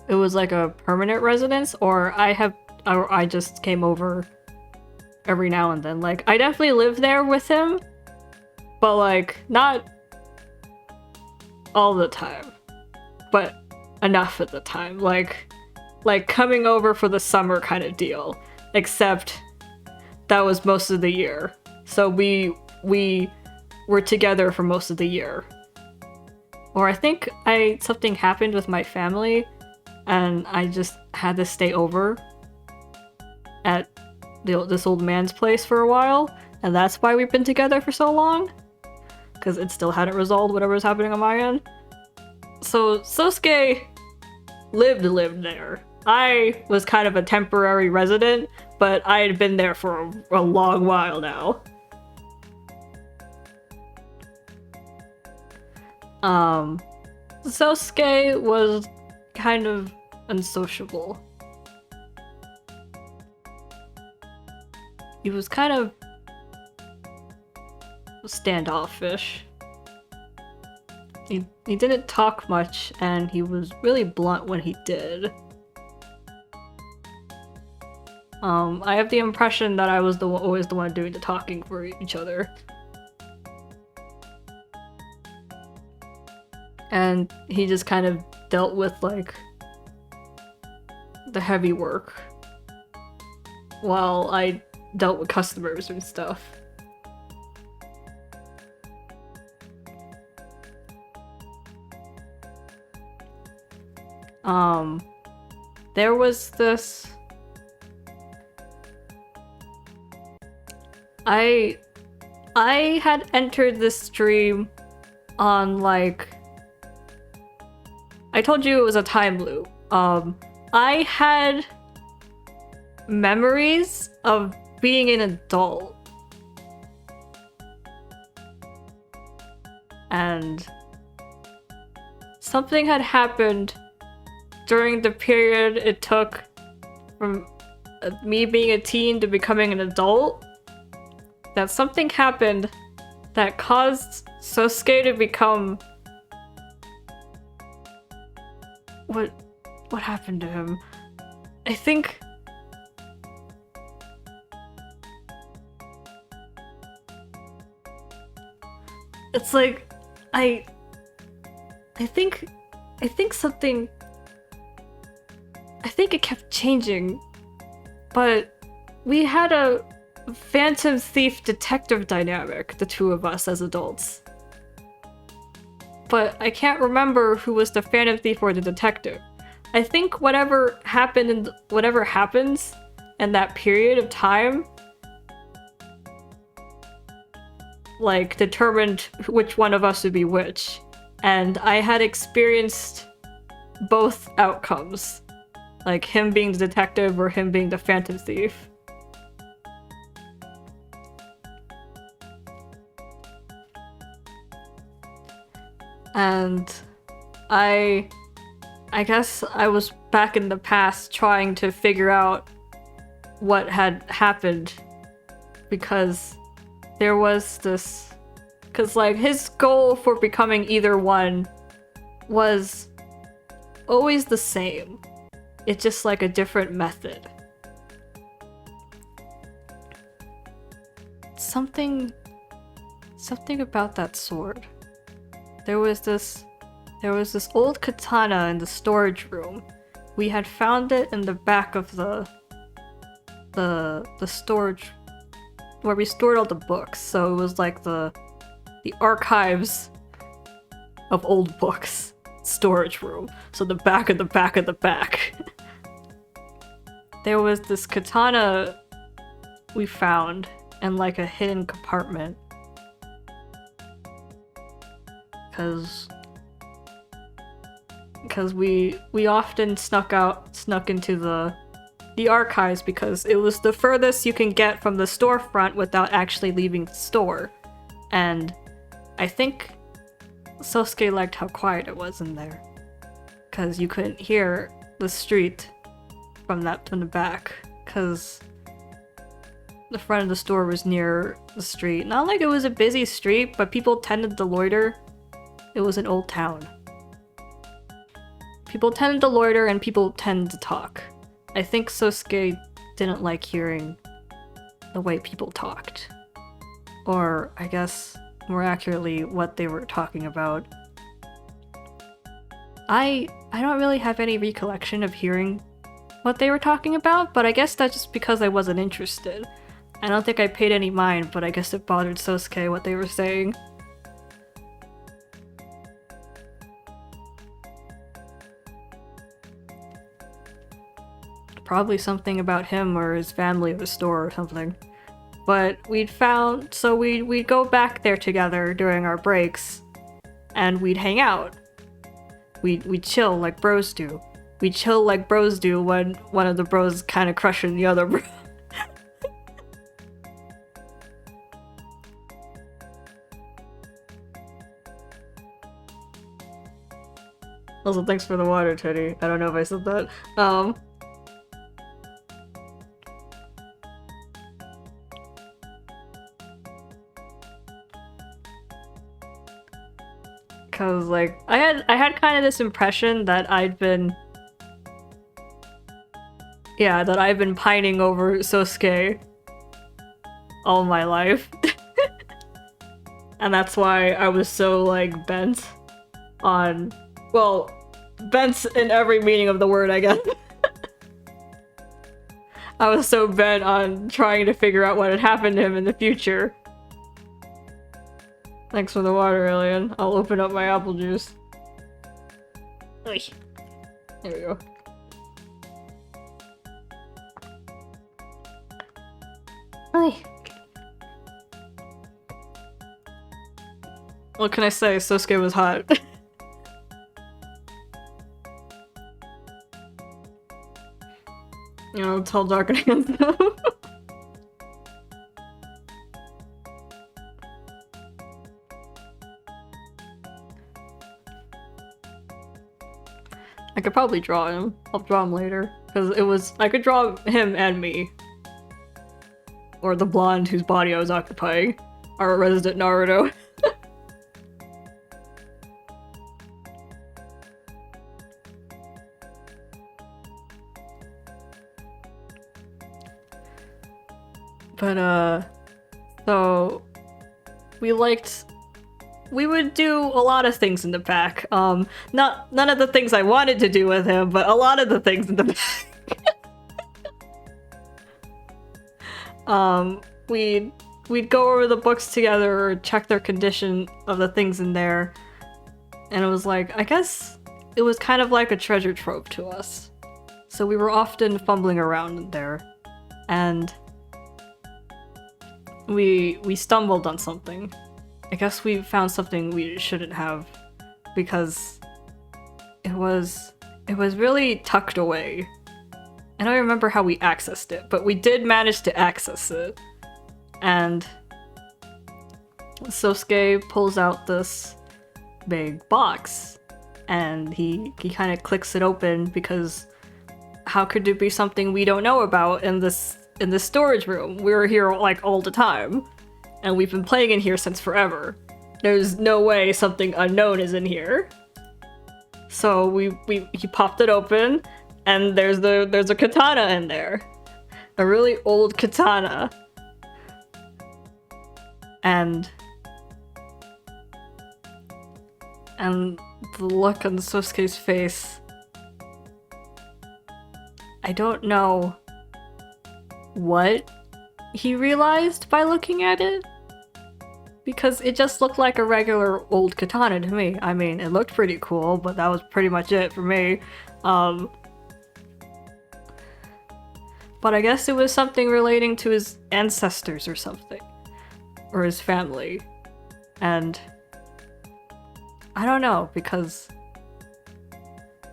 it was like a permanent residence or I just came over every now and then. Like, I definitely lived there with him, but like, not all the time, but enough at the time. Like coming over for the summer kind of deal, except that was most of the year. So we were together for most of the year. Or I think something happened with my family and I just had to stay over at this old man's place for a while, and that's why we've been together for so long, because it still hadn't resolved whatever was happening on my end. So Sosuke lived there. I was kind of a temporary resident, but I had been there for a long while now. Sosuke was kind of unsociable. he was kind of standoffish. He didn't talk much, and he was really blunt when he did. I have the impression that I was always the one doing the talking for each other. And he just kind of dealt with, like, the heavy work, while I dealt with customers and stuff. There was this... I had entered this stream on, like... I told you it was a time loop. I had memories of being an adult. And something had happened during the period it took from me being a teen to becoming an adult. That something happened that caused Sosuke to become... What happened to him? I think... It's like... I think something... I think it kept changing, but we had a Phantom Thief detective dynamic, the two of us as adults. But I can't remember who was the Phantom Thief or the detective. I think whatever happened and whatever happens in that period of time, like, determined which one of us would be which. And I had experienced both outcomes. Like, him being the detective or him being the Phantom Thief. And I guess I was back in the past trying to figure out what had happened, because there was this... Because, like, his goal for becoming either one was always the same. It's just, like, a different method. Something about that sword. There was this old katana in the storage room. We had found it in the back of the storage where we stored all the books. So it was like the archives of old books storage room. So the back of the back of the back. There was this katana we found in, like, a hidden compartment. Because we often snuck into the archives because it was the furthest you can get from the storefront without actually leaving the store. And I think Sosuke liked how quiet it was in there, because you couldn't hear the street from the back, because the front of the store was near the street. Not like it was a busy street, but people tended to loiter. It was an old town. People tended to loiter and people tended to talk. I think Sosuke didn't like hearing the way people talked. Or, I guess, more accurately, what they were talking about. I don't really have any recollection of hearing what they were talking about, but I guess that's just because I wasn't interested. I don't think I paid any mind, but I guess it bothered Sosuke what they were saying. Probably something about him or his family or the store or something. But we'd go back there together during our breaks, and we'd hang out. We'd chill like bros do. We'd chill like bros do when one of the bros kind of crushing the other bro. Also, thanks for the water, Teddy. I don't know if I said that. Cause like I had kind of this impression that I've been pining over Sosuke all my life. And that's why I was so like bent on, well, bent in every meaning of the word, I guess. I was so bent on trying to figure out what had happened to him in the future. Thanks for the water, Alien. I'll open up my apple juice. Oy. There we go. Oy. What can I say? Sosuke was hot. You know, tall, dark, and handsome. I could probably draw him. I'll draw him later. Because I could draw him and me. Or the blonde whose body I was occupying. Our resident Naruto. But, so we would do a lot of things in the back. None of the things I wanted to do with him, but a lot of the things in the back. We'd go over the books together or check their condition of the things in there. And it was like, I guess it was kind of like a treasure trove to us. So we were often fumbling around in there. And we stumbled on something. I guess we found something we shouldn't have, because it was really tucked away. I don't remember how we accessed it, but we did manage to access it. And Sosuke pulls out this big box, and he kind of clicks it open, because how could there be something we don't know about in this storage room? We're here like all the time, and we've been playing in here since forever. There's no way something unknown is in here. So he popped it open, and there's a katana in there, a really old katana, and the look on Sosuke's face. I don't know what he realized by looking at it, because it just looked like a regular old katana to me. I mean, it looked pretty cool, but that was pretty much it for me. But I guess it was something relating to his ancestors or something, or his family. And I don't know, because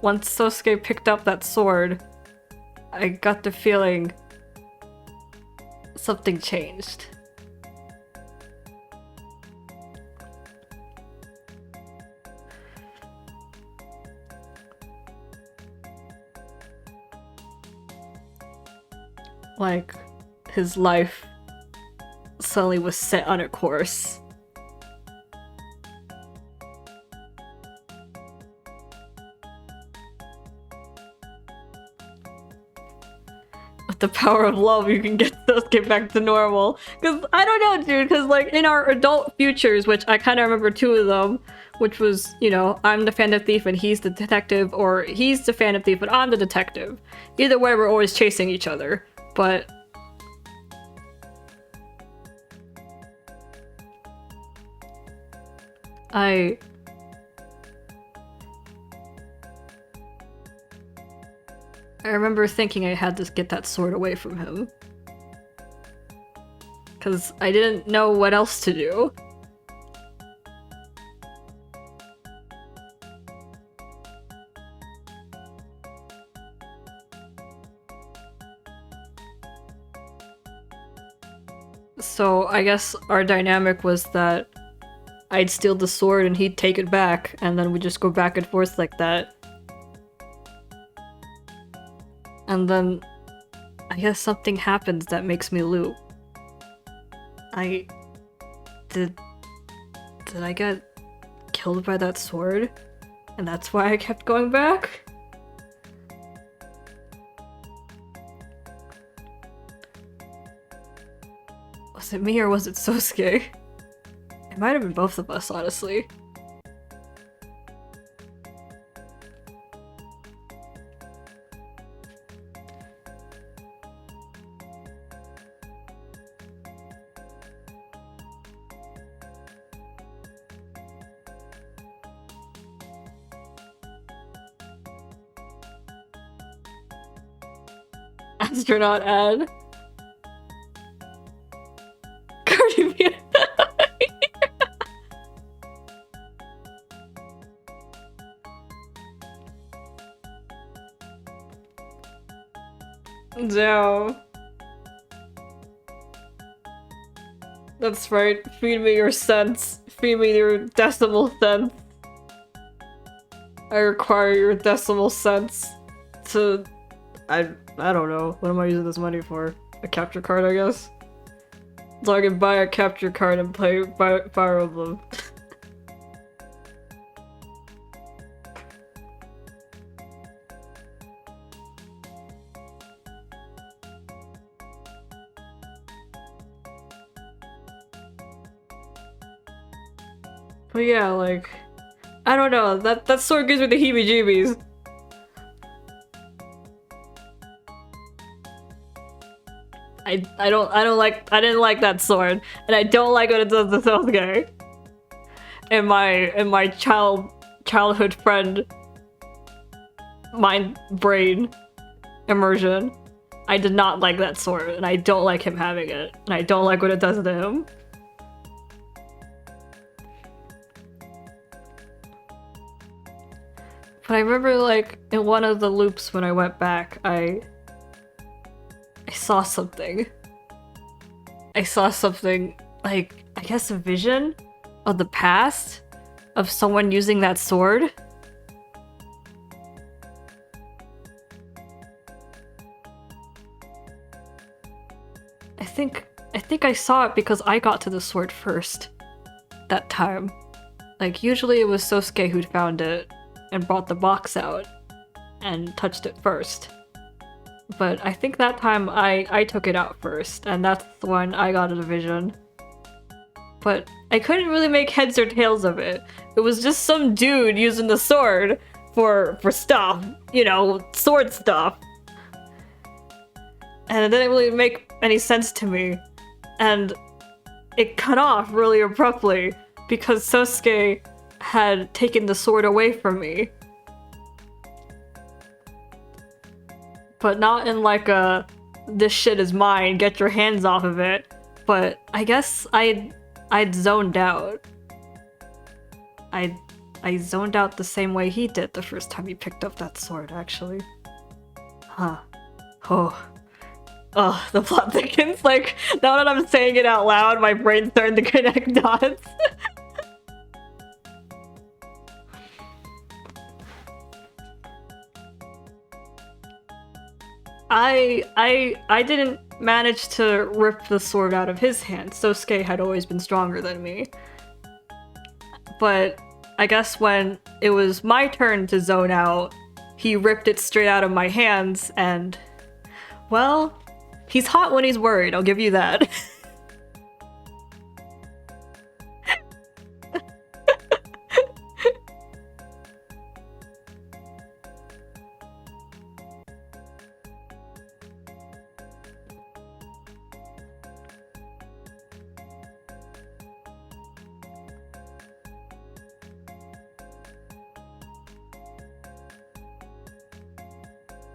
once Sosuke picked up that sword, I got the feeling something changed. Like, his life suddenly was set on a course. With the power of love, you can get back to normal. Cause I don't know, dude, cause like in our adult futures, which I kinda remember two of them, which was, you know, I'm the phantom thief and he's the detective, or he's the phantom thief and I'm the detective. Either way, we're always chasing each other. But I remember thinking I had to get that sword away from him, because I didn't know what else to do. So I guess our dynamic was that I'd steal the sword and he'd take it back, and then we just go back and forth like that. And then I guess something happens that makes me loop. Did I get killed by that sword, and that's why I kept going back? Was it me or was it Sosuke? It might have been both of us, honestly. Astronaut ad. Cardi B. No. That's right. Feed me your cents. Feed me your decimal cents. I require your decimal cents to... I don't know. What am I using this money for? A capture card, I guess? So I can buy a capture card and play Fire Emblem. But yeah, like... I don't know. That sword gives me the heebie-jeebies. I didn't like that sword, and I don't like what it does to Sosuke. And my childhood friend mind brain immersion, I did not like that sword, and I don't like him having it, and I don't like what it does to him. But I remember, like, in one of the loops when I went back, I saw something. I saw something, like, I guess a vision of the past of someone using that sword. I think I saw it because I got to the sword first that time. Like, usually it was Sosuke who'd found it and brought the box out and touched it first. But I think that time I took it out first, and that's the one I got a vision. But I couldn't really make heads or tails of it. It was just some dude using the sword for stuff, you know, sword stuff. And it didn't really make any sense to me. And it cut off really abruptly because Sosuke had taken the sword away from me. But not in like a, this shit is mine, get your hands off of it. But I guess I'd zoned out. I zoned out the same way he did the first time he picked up that sword, actually. Huh. Oh. Oh, the plot thickens. Like, now that I'm saying it out loud, my brain's starting to connect dots. I didn't manage to rip the sword out of his hand. Sosuke had always been stronger than me. But I guess when it was my turn to zone out, he ripped it straight out of my hands and... well, he's hot when he's worried, I'll give you that.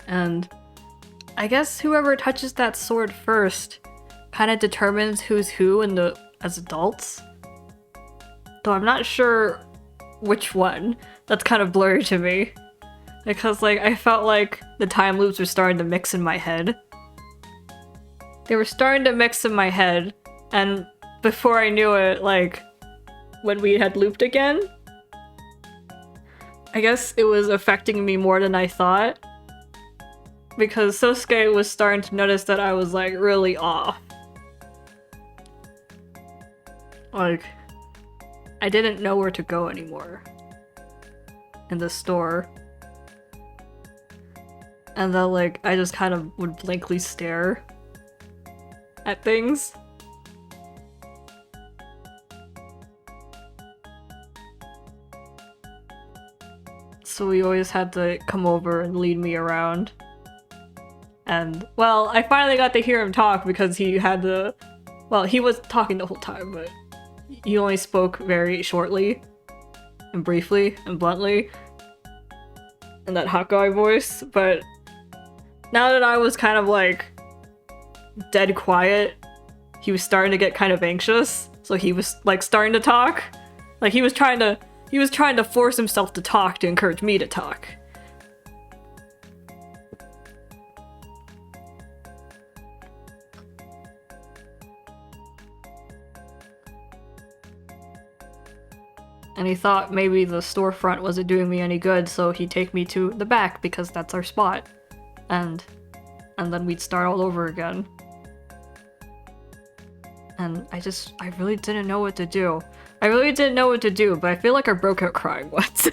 And I guess whoever touches that sword first kind of determines who's who as adults. Though I'm not sure which one. That's kind of blurry to me. Because like I felt like the time loops were starting to mix in my head. They were starting to mix in my head, and before I knew it, like when we had looped again, I guess it was affecting me more than I thought. Because Sosuke was starting to notice that I was like really off. Like, I didn't know where to go anymore in the store. And then, like, I just kind of would blankly stare at things. So he always had to come over and lead me around. And, well, I finally got to hear him talk because he had to... Well, he was talking the whole time, but he only spoke very shortly and briefly and bluntly in that hot guy voice. But now that I was kind of, like, dead quiet, he was starting to get kind of anxious. So he was, like, starting to talk. Like, he was trying to force himself to talk to encourage me to talk. And he thought maybe the storefront wasn't doing me any good, so he'd take me to the back because that's our spot. And then we'd start all over again. And I really didn't know what to do. I really didn't know what to do, but I feel like I broke out crying once.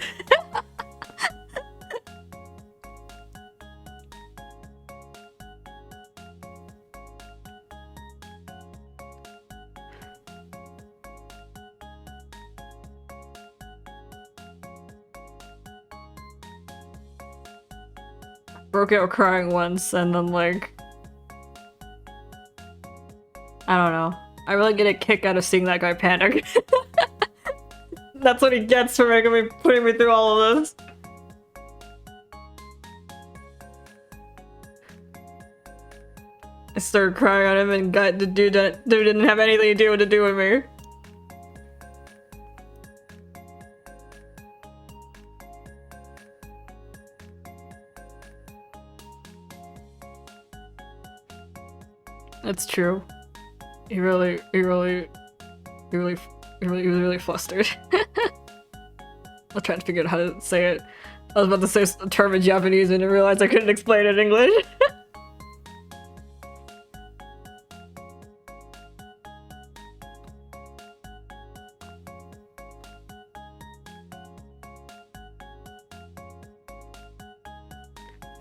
Broke out crying once, and then, like, I don't know. I really get a kick out of seeing that guy panic. That's what he gets for putting me through all of this. I started crying on him and got the dude didn't have anything to do with me. That's true. He was really flustered. I'm trying to figure out how to say it. I was about to say a term in Japanese and I realized I couldn't explain it in English.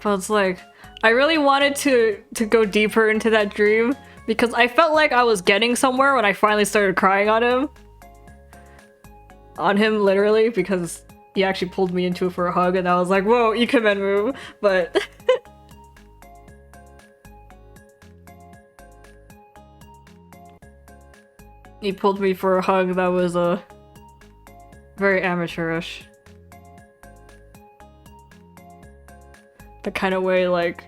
But it's like, I really wanted to go deeper into that dream because I felt like I was getting somewhere when I finally started crying on him. On him, literally, because he actually pulled me into it for a hug and I was like, whoa, Ikemen move, but... He pulled me for a hug that was, very amateurish. The kind of way, like...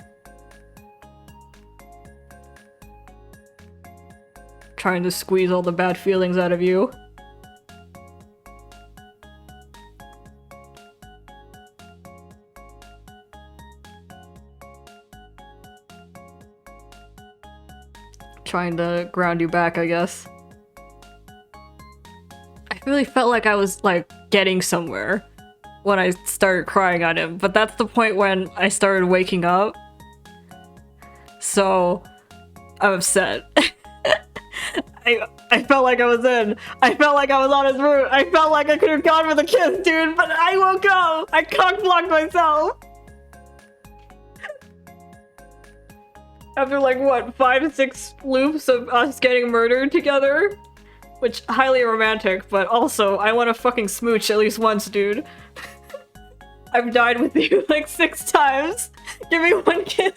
trying to squeeze all the bad feelings out of you. Trying to ground you back, I guess. I really felt like I was, like, getting somewhere when I started crying on him, but that's the point when I started waking up. So, I'm upset. I felt like I was in. I felt like I was on his route. I felt like I could have gone with a kiss, dude, but I woke up. I cock-blocked myself. After, like, what, 5 to 6 loops of us getting murdered together? Which, highly romantic, but also, I want to fucking smooch at least once, dude. I've died with you, like, 6 times. Give me one kiss.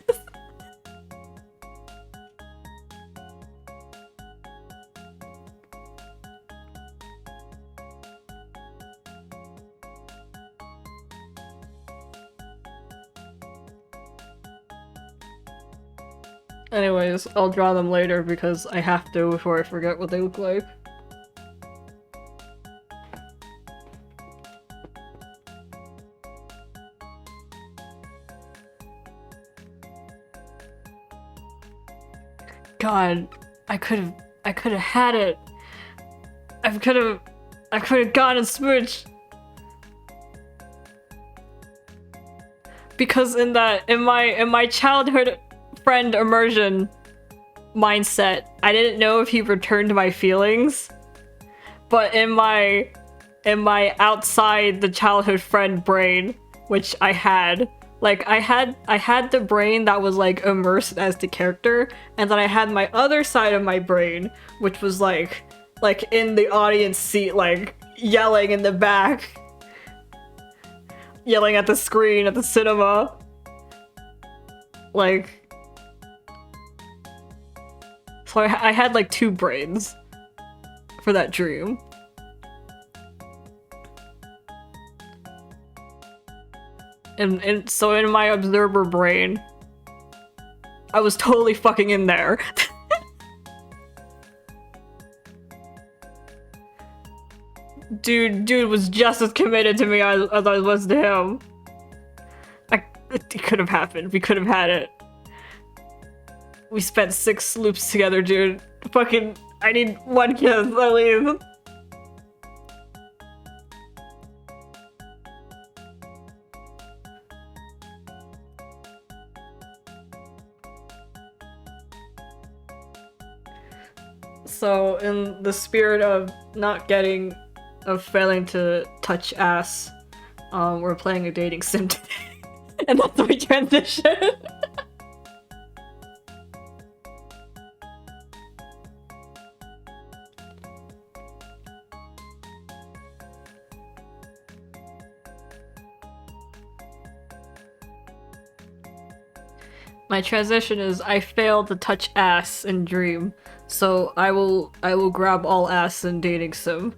Anyways, I'll draw them later because I have to before I forget what they look like. God, I could have had it. I could have gone and smooched. Because in my childhood friend immersion mindset, I didn't know if he returned my feelings. But in my in my outside the childhood friend brain, which I had. Like I had the brain that was like immersed as the character, and then I had my other side of my brain, which was like in the audience seat, like yelling in the back, yelling at the screen at the cinema. Like, so I had like two brains for that dream. And so in my observer brain, I was totally fucking in there. Dude was just as committed to me as I was to him. It could have happened. We could have had it. We spent 6 loops together, dude. Fucking, I need 1 kiss, at least. So, in the spirit of failing to touch ass, we're playing a dating sim today. And that's my transition. My transition is I failed to touch ass in Dream, so I will grab all ass in dating sim.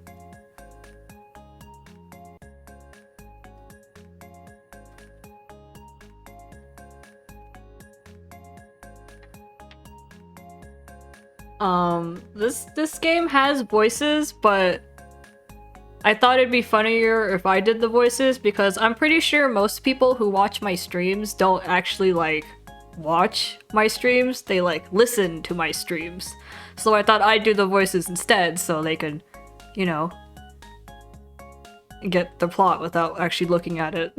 This game has voices, but I thought it'd be funnier if I did the voices because I'm pretty sure most people who watch my streams don't actually like watch my streams, they like listen to my streams. So I thought I'd do the voices instead so they could, you know, get the plot without actually looking at it.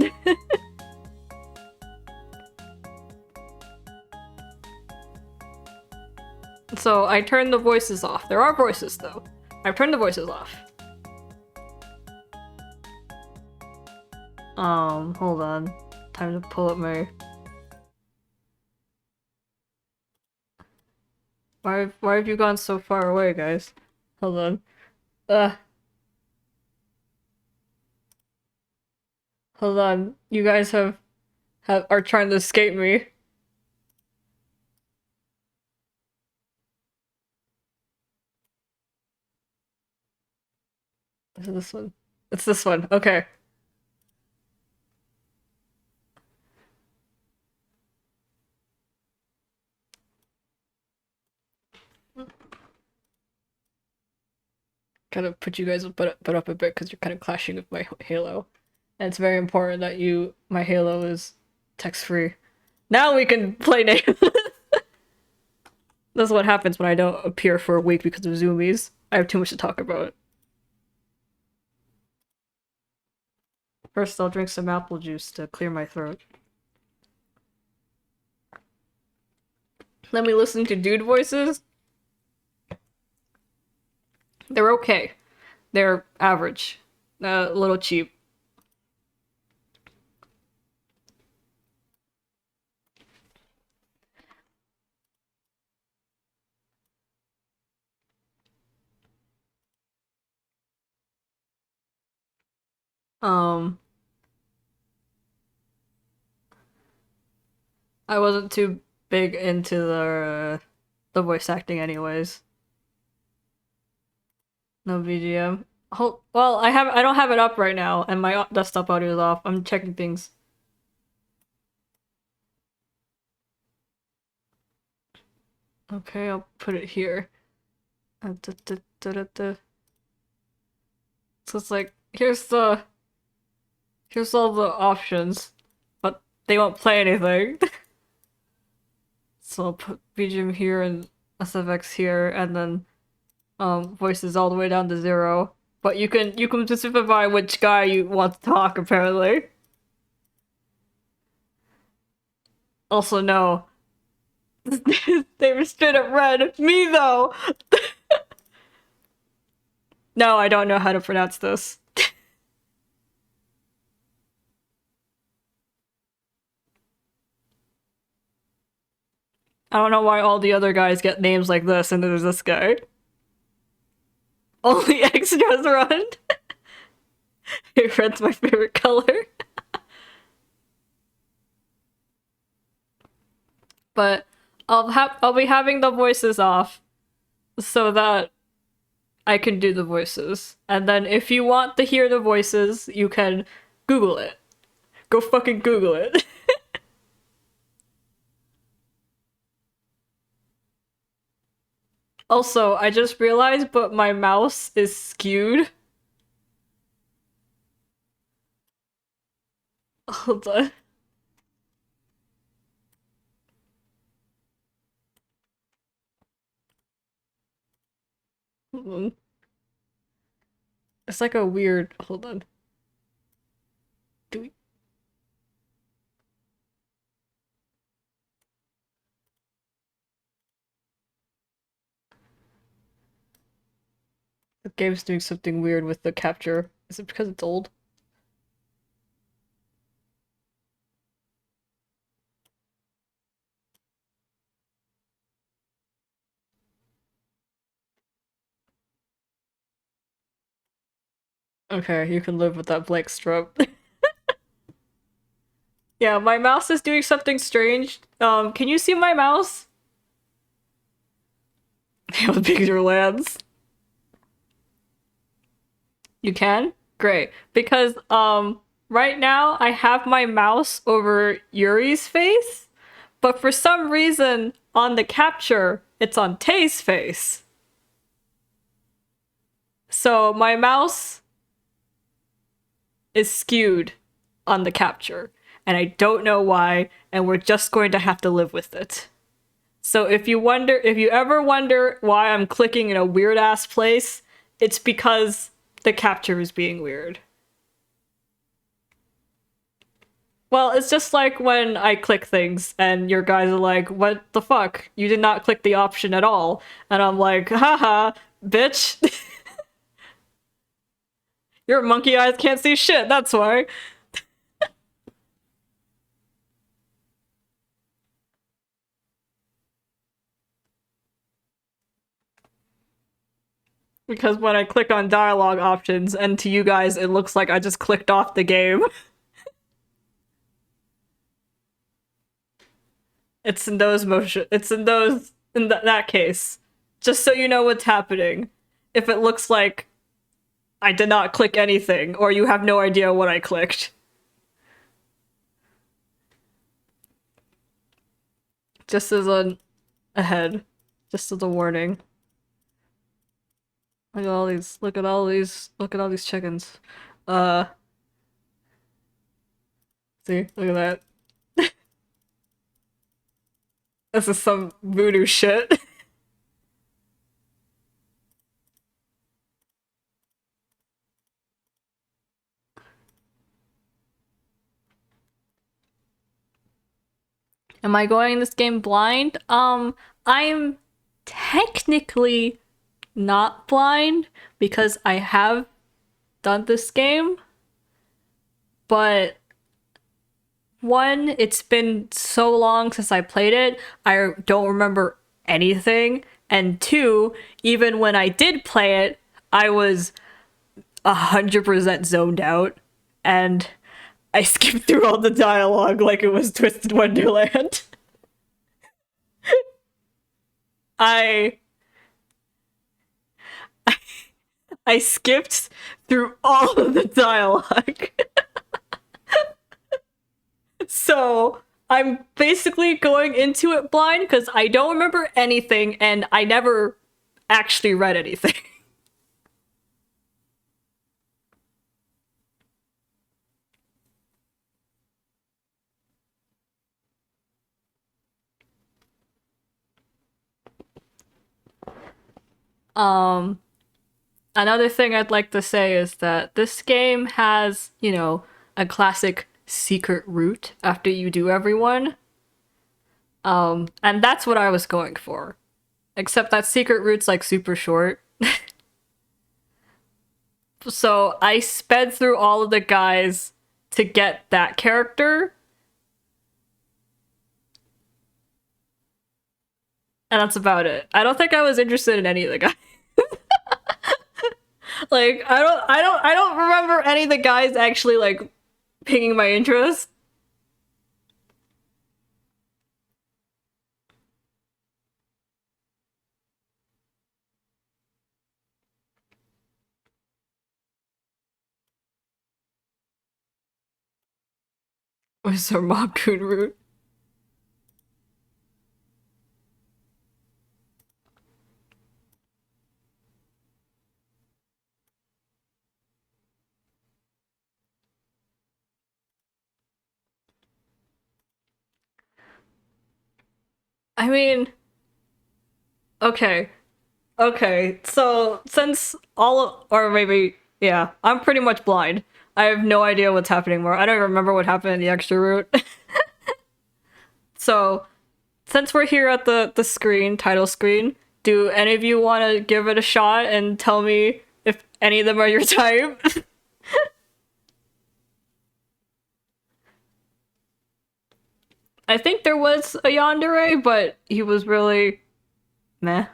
So I turned the voices off. There are voices though. I've turned the voices off. Hold on. Time to pull up my... Why have you gone so far away, guys? Hold on. Hold on. You guys are trying to escape me. Is it this one? It's this one. Okay. Kind of put you guys butt up a bit because you're kind of clashing with my Halo. And it's very important that my Halo is text-free. Now we can play Nameless! That's what happens when I don't appear for a week because of zoomies. I have too much to talk about. First, I'll drink some apple juice to clear my throat. Let me listen to dude voices. They're okay. They're average. A little cheap. I wasn't too big into the voice acting anyways. No BGM. Oh, well, I don't have it up right now, and my desktop audio is off. I'm checking things. Okay, I'll put it here. So it's like here's all the options, but they won't play anything. So I'll put BGM here and SFX here, and then voices all the way down to 0. But you can specify which guy you want to talk, apparently. Also, no. They were straight up red. Me, though! No, I don't know how to pronounce this. I don't know why all the other guys get names like this and there's this guy. Only extras run. Red's my favorite color. But I'll be having the voices off so that I can do the voices. And then if you want to hear the voices, you can Google it. Go fucking Google it. Also, I just realized, but my mouse is skewed. Hold on. Hold on. It's like a weird. Hold on. Do we? The game's doing something weird with the capture. Is it because it's old? Okay, you can live with that blank stroke. Yeah, my mouse is doing something strange. Can you see my mouse? How big your lands? You can? Great. Because right now I have my mouse over Yuri's face, but for some reason on the capture it's on Tay's face. So my mouse is skewed on the capture, and I don't know why, and we're just going to have to live with it. So if you ever wonder why I'm clicking in a weird ass place, it's because the capture is being weird. Well, it's just like when I click things and your guys are like, what the fuck? You did not click the option at all. And I'm like, haha, bitch. Your monkey eyes can't see shit, that's why. Because when I click on dialogue options, and to you guys, it looks like I just clicked off the game. It's in those motion. It's in those in that case. Just so you know what's happening. If it looks like I did not click anything, or you have no idea what I clicked. Just as an ahead. Just as a warning. Look at all these look at all these chickens. Uh see, look at that. This is some voodoo shit. Am I going this game blind? I'm technically not blind because I have done this game, but one, it's been so long since I played it, I don't remember anything. And two, even when I did play it, I was 100% zoned out, and I skipped through all the dialogue like it was Twisted Wonderland. I I skipped through all of the dialogue. So I'm basically going into it blind because I don't remember anything and I never actually read anything. Um, Another thing I'd like to say is that this game has, a classic secret route after you do everyone. And that's what I was going for. Except that secret route's like super short. So I sped through all of the guys to get that character. and that's about it. I don't think I was interested in any of the guys. Like I don't remember any of the guys actually like piquing my interest. Was our mob coon route? I mean, okay. Okay, so since or maybe, yeah, I'm pretty much blind. I have no idea what's happening more. I don't remember what happened in the extra route. So, since we're here at the screen, title screen, do any of you want to give it a shot and tell me if any of them are your type? I think there was a yandere, but he was really meh.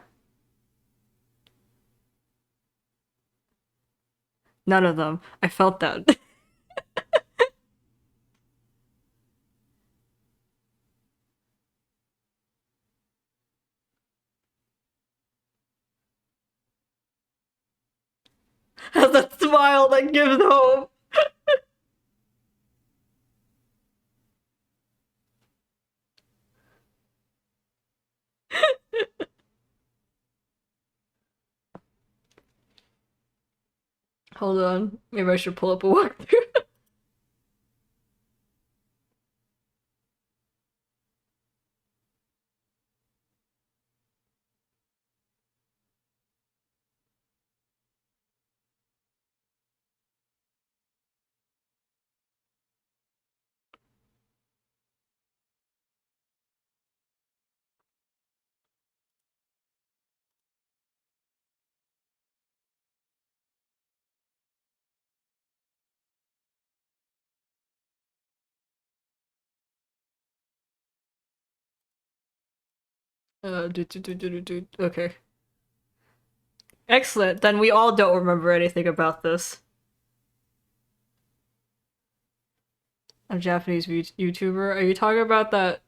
None of them. I felt that. Has that smile that gives hope. Hold on. Maybe I should pull up a walkthrough. Okay. Excellent. Then we all don't remember anything about this. A Japanese YouTuber. Are you talking about that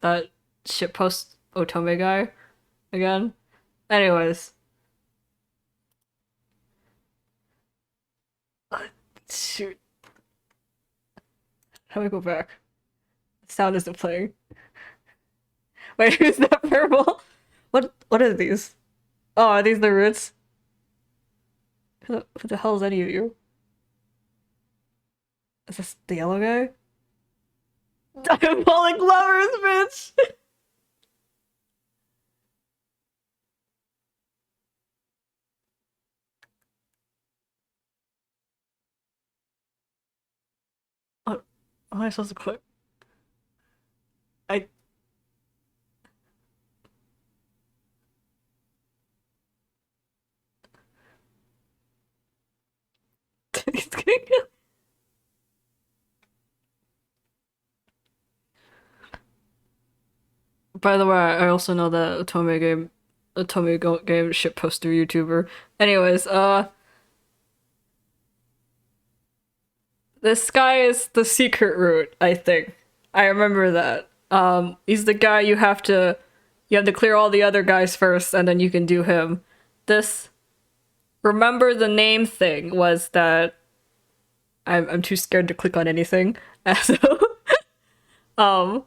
shitpost Otome guy again? Anyways, shoot. How do we go back? The sound isn't playing. Wait, who's that purple? What are these? Oh, are these the roots? Who the hell is any of you? Is this the yellow guy? Diabolic lovers, bitch! What, what am I supposed to click? I. By the way, I also know that Otome game shitposter YouTuber. Anyways, this guy is the secret route, I think. I remember that. He's the guy you have to clear all the other guys first and then you can do him. This remember the name thing was that I'm too scared to click on anything. So um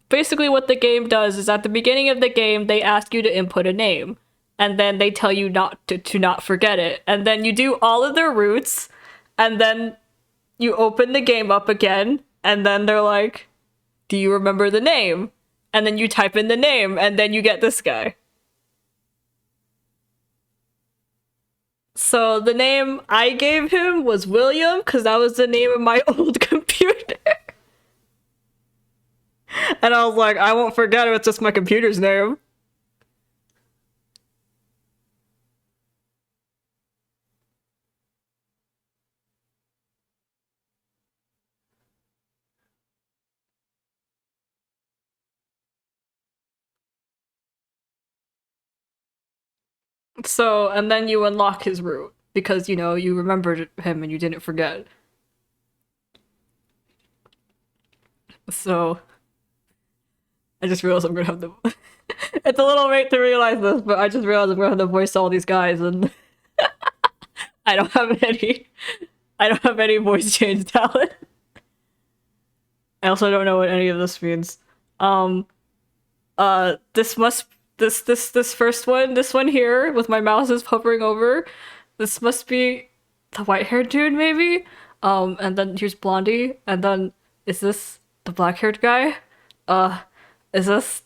basically what the game does is at the beginning of the game they ask you to input a name and then they tell you not to not forget it. And then you do all of their routes and then you open the game up again and then they're like, do you remember the name? And then you type in the name and then you get this guy. So the name I gave him was William because that was the name of my old computer. And I was like, I won't forget it, it's just my computer's name. So, and then you unlock his route because you know you remembered him and you didn't forget. So, I just realized I'm gonna have the. It's a little late to realize this, but I just realized I'm gonna have to voice all these guys, and I don't have any. I don't have any voice change talent. I also don't know what any of this means. Um, this must this first one, this one here with my mouse is hovering over. This must be the white-haired dude, maybe. And then here's Blondie, and then is this the black-haired guy? Uh, is this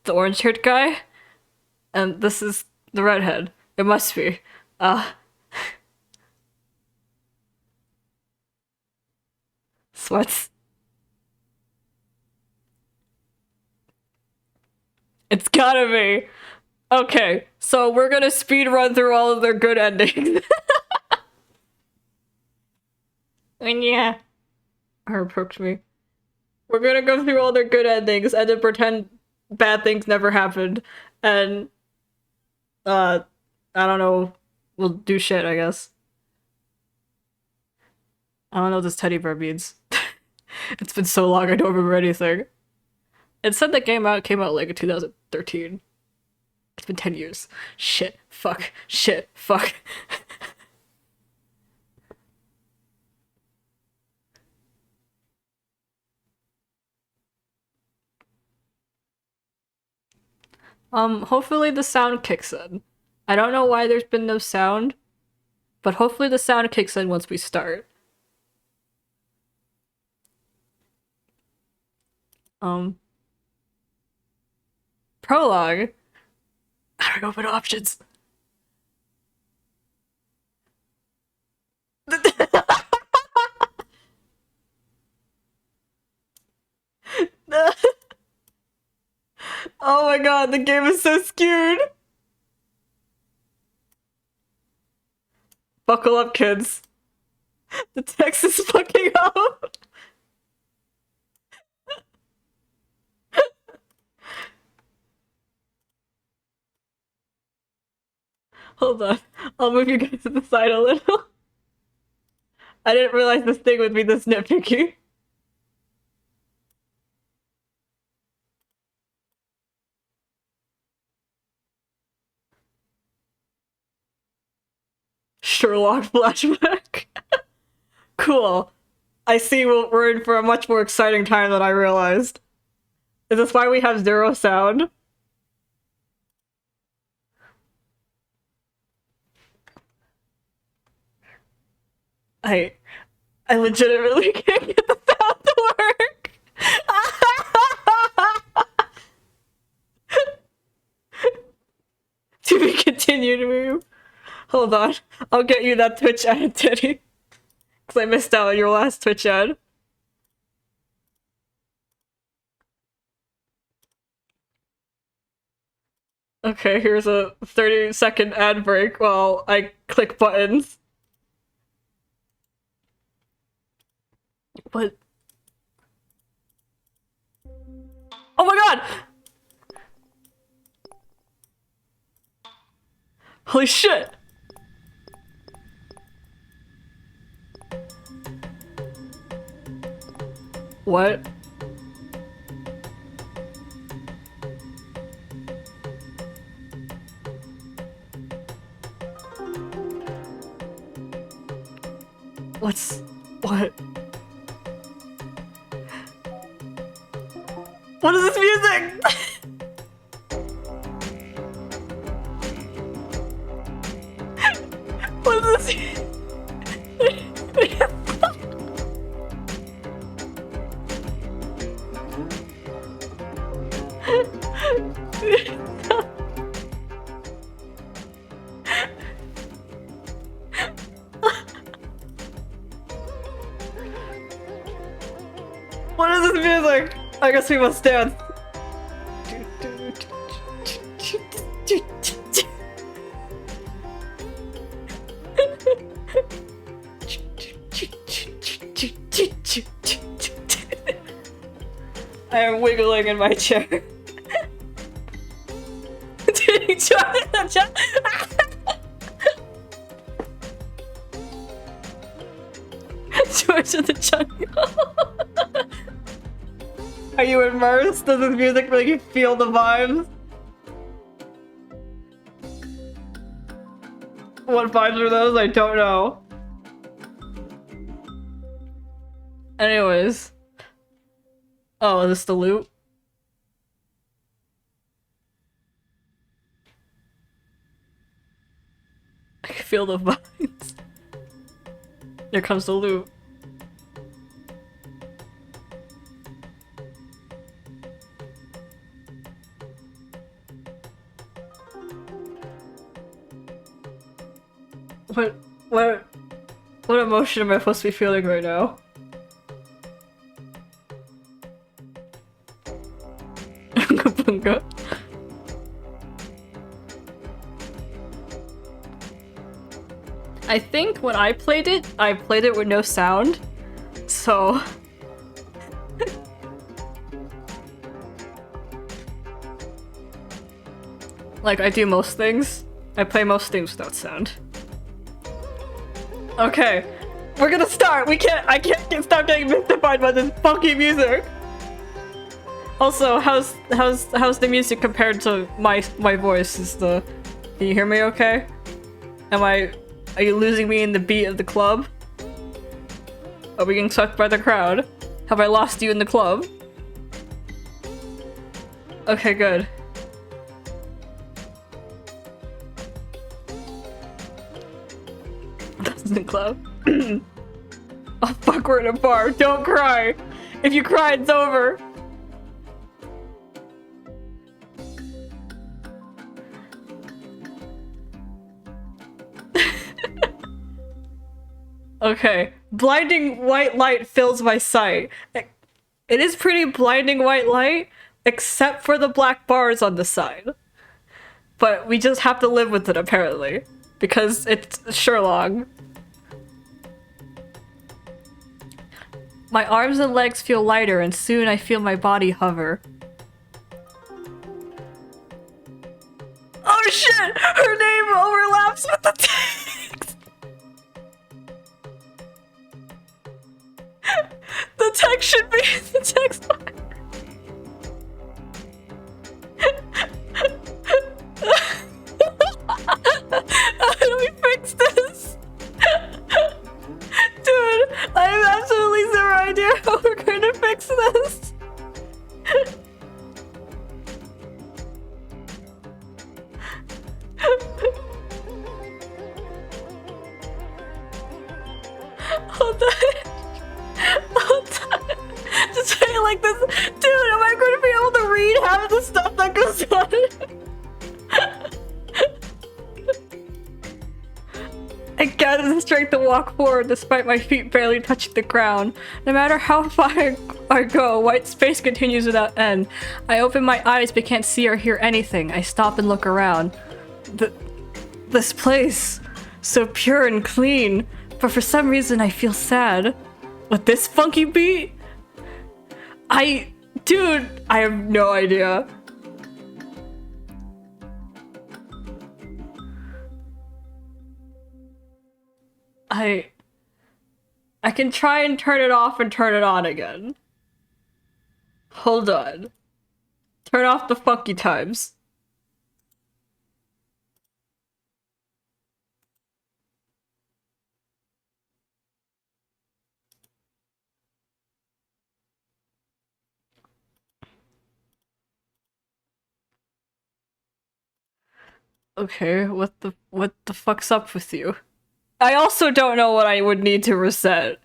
the orange-haired guy? And this is the redhead. It must be. Uh, sweats. It's gotta be. Okay, so we're gonna speed run through all of their good endings. And yeah, her approached me. We're gonna go through all their good endings and then pretend bad things never happened. And uh, I don't know. We'll do shit, I guess. I don't know what this teddy bear means. It's been so long, I don't remember anything. It said that came out like in 2013. It's been 10 years. Shit, fuck, shit, fuck. Hopefully the sound kicks in. I don't know why there's been no sound, but hopefully the sound kicks in once we start. Um, Prologue. How do I open options? Oh my god, the game is so skewed. Buckle up, kids. The text is fucking up. Hold on. I'll move you guys to the side a little. I didn't realize this thing would be this nitpicky. Sherlock flashback. Cool. I see we're in for a much more exciting time than I realized. Is this why we have zero sound? I I legitimately can't get the sound to work. To be continued, move. Hold on. I'll get you that Twitch ad, Teddy. Because I missed out on your last Twitch ad. Okay, here's a 30-second ad break while I click buttons. What? Oh my god! Holy shit! What? What? What is this music? What is this? What is this music? I guess we must dance. I am wiggling in my chair. George in the jungle. Are you immersed? Does this music make you feel the vibes? What vibes are those? I don't know. Anyways. Oh, is this the loot? I can feel the vibes. Here comes the loot. What emotion am I supposed to be feeling right now? Bunga. I think when I played it with no sound, so... like, I do most things. I play most things without sound. Okay, we're gonna start! I can't stop getting mystified by this funky music! Also, how's the music compared to my voice? Can you hear me okay? Are you losing me in the beat of the club? Are we getting sucked by the crowd? Have I lost you in the club? Okay, good. That's in the club. Oh fuck, we're in a bar. Don't cry! If you cry, it's over! Okay, blinding white light fills my sight. It is pretty blinding white light, except for the black bars on the side. But we just have to live with it, apparently. Because it's Sherlock. My arms and legs feel lighter, and soon I feel my body hover. Oh shit! Her name overlaps with the text! The text should be the text bar. How do we fix this? Dude, I have absolutely zero idea how we're going to fix this. Hold on. Hold on. Just say it like this. Dude, am I going to be able to read half of the stuff that goes on? I gather the strength to walk forward despite my feet barely touching the ground. No matter how far I go, white space continues without end. I open my eyes but can't see or hear anything. I stop and look around. This place, so pure and clean, but for some reason I feel sad. With this funky beat? Dude, I have no idea. I can try and turn it off and turn it on again. Hold on. Turn off the funky times. Okay, what the fuck's up with you? I also don't know what I would need to reset.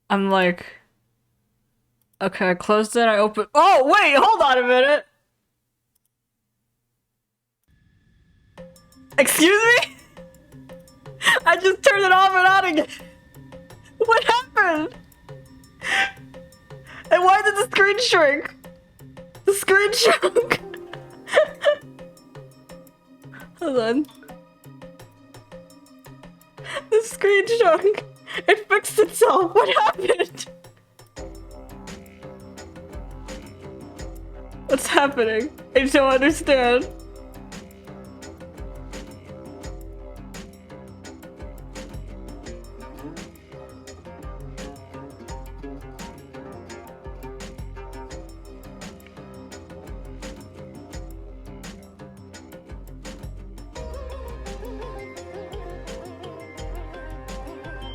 I'm like... Okay, I closed it, I opened- Oh, wait, hold on a minute! Excuse me? I just turned it off and on again! What happened? And why did the screen shrink? The screen shrunk! on. The screen shrunk. It fixed itself. What happened? What's happening? I don't understand.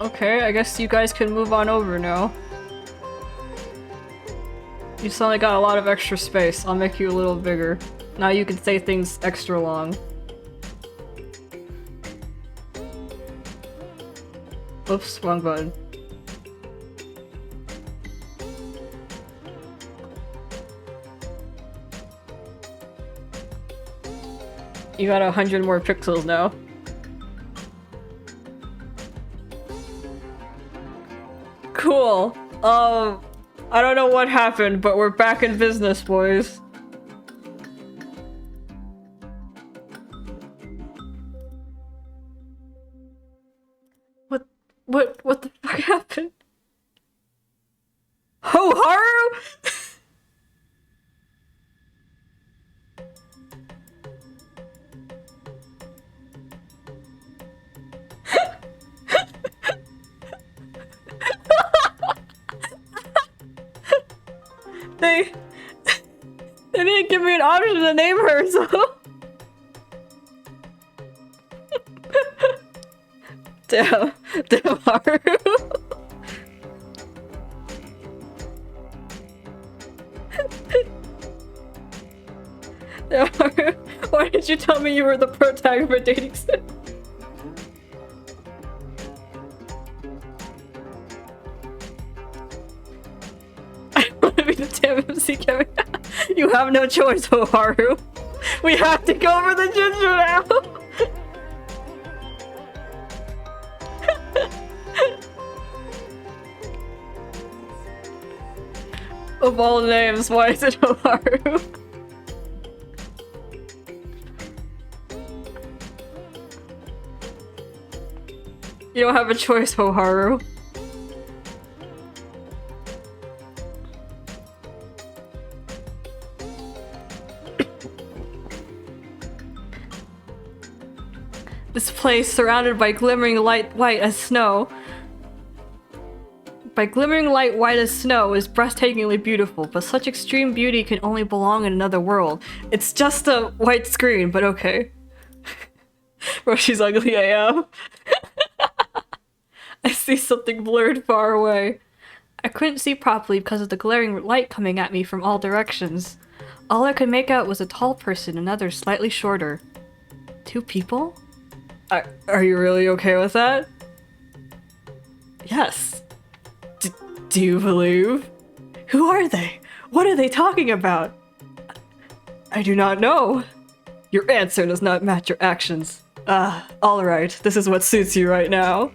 Okay, I guess you guys can move on over now. You suddenly got a lot of extra space. I'll make you a little bigger. Now you can say things extra long. Oops, wrong button. You got 100 more pixels now. Cool. I don't know what happened, but we're back in business, boys. What the fuck happened? Ho-Haru? They didn't give me an option to name her, so... Damn Haru. Damn Haru. Why did you tell me you were the protagonist for dating sim? Be the damn MC Kevin. You have no choice, Ho-Haru. We have to go for the ginger now. Of all names, why is it Ho-Haru? You don't have a choice, Ho-Haru. This place, surrounded by glimmering light white as snow. By glimmering light white as snow is breathtakingly beautiful, but such extreme beauty can only belong in another world. It's just a white screen, but okay. Bro, she's ugly AF. I see something blurred far away. I couldn't see properly because of the glaring light coming at me from all directions. All I could make out was a tall person and another slightly shorter. 2 people? Are you really okay with that? Yes. Do you believe? Who are they? What are they talking about? I do not know. Your answer does not match your actions. Alright, this is what suits you right now.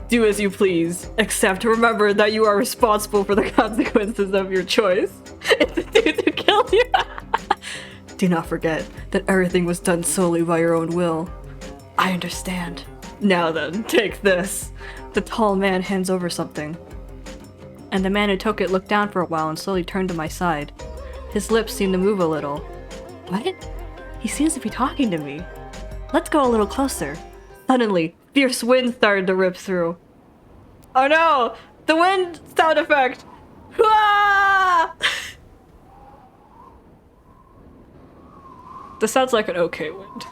Do as you please, except remember that you are responsible for the consequences of your choice. It's the dude who killed you. Do not forget that everything was done solely by your own will. I understand. Now then, take this. The tall man hands over something. And the man who took it looked down for a while and slowly turned to my side. His lips seemed to move a little. What? He seems to be talking to me. Let's go a little closer. Suddenly, fierce wind started to rip through. Oh no! The wind sound effect! Ah! This sounds like an okay wind.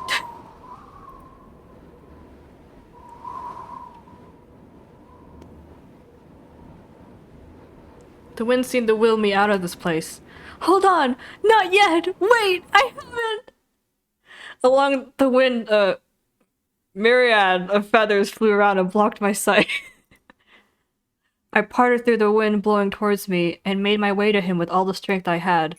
The wind seemed to will me out of this place. Hold on! Not yet! Wait! I haven't! Along the wind, myriad of feathers flew around and blocked my sight. I parted through the wind blowing towards me and made my way to him with all the strength I had.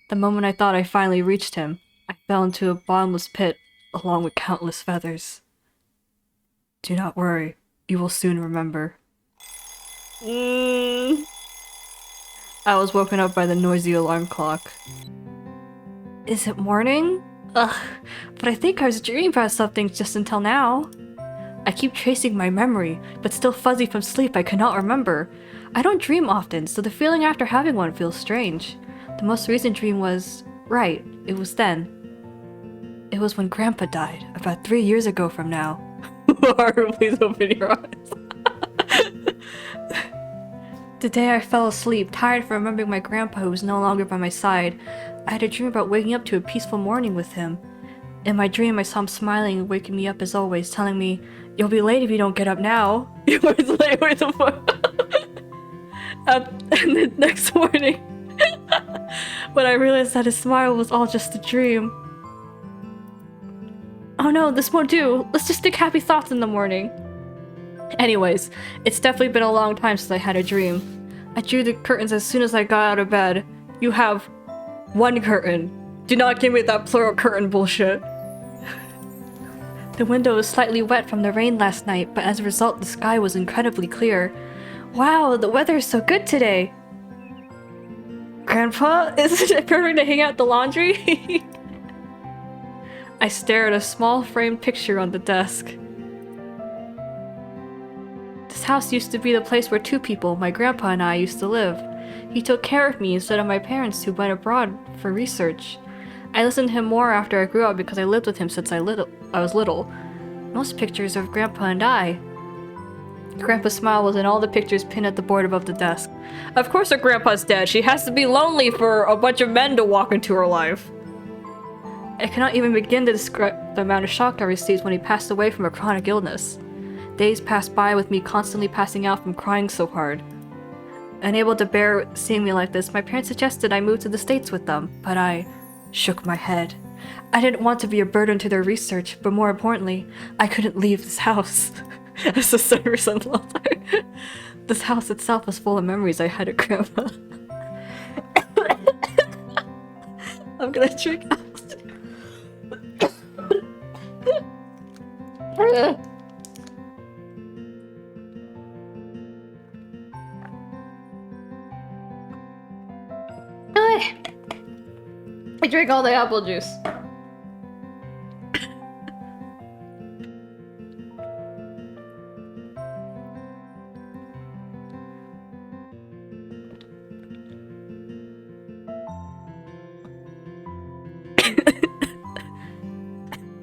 The moment I thought I finally reached him, I fell into a bottomless pit along with countless feathers. Do not worry, you will soon remember. I was woken up by the noisy alarm clock. Is it morning? Ugh, But I think I was dreaming about something just until now. I keep tracing my memory, but still fuzzy from sleep I cannot remember. I don't dream often, so the feeling after having one feels strange. The most recent dream was... right, it was then. It was when Grandpa died, about 3 years ago from now. Haru, please open your eyes. The day I fell asleep, tired from remembering my grandpa who was no longer by my side, I had a dream about waking up to a peaceful morning with him. In my dream, I saw him smiling and waking me up as always, telling me, "You'll be late if you don't get up now." You were late, where the fuck? And the next morning, when I realized that his smile was all just a dream. Oh no, this won't do. Let's just think happy thoughts in the morning. Anyways, it's definitely been a long time since I had a dream. I drew the curtains as soon as I got out of bed. You have one curtain. Do not give me that plural curtain bullshit. The window was slightly wet from the rain last night, but as a result, the sky was incredibly clear. Wow, the weather is so good today. Grandpa, isn't it perfect to hang out the laundry? I stare at a small framed picture on the desk. This house used to be the place where two people, my grandpa and I, used to live. He took care of me instead of my parents who went abroad for research. I listened to him more after I grew up because I lived with him since I was little. Most pictures of Grandpa and I. Grandpa's smile was in all the pictures pinned at the board above the desk. Of course her grandpa's dead. She has to be lonely for a bunch of men to walk into her life. I cannot even begin to describe the amount of shock I received when he passed away from a chronic illness. Days passed by with me constantly passing out from crying so hard. Unable to bear seeing me like this, my parents suggested I move to the States with them, but I shook my head. I didn't want to be a burden to their research, but more importantly, I couldn't leave this house. As a son-in-law. This house itself was full of memories I had of Grandpa. I'm gonna drink out. I drank all the apple juice.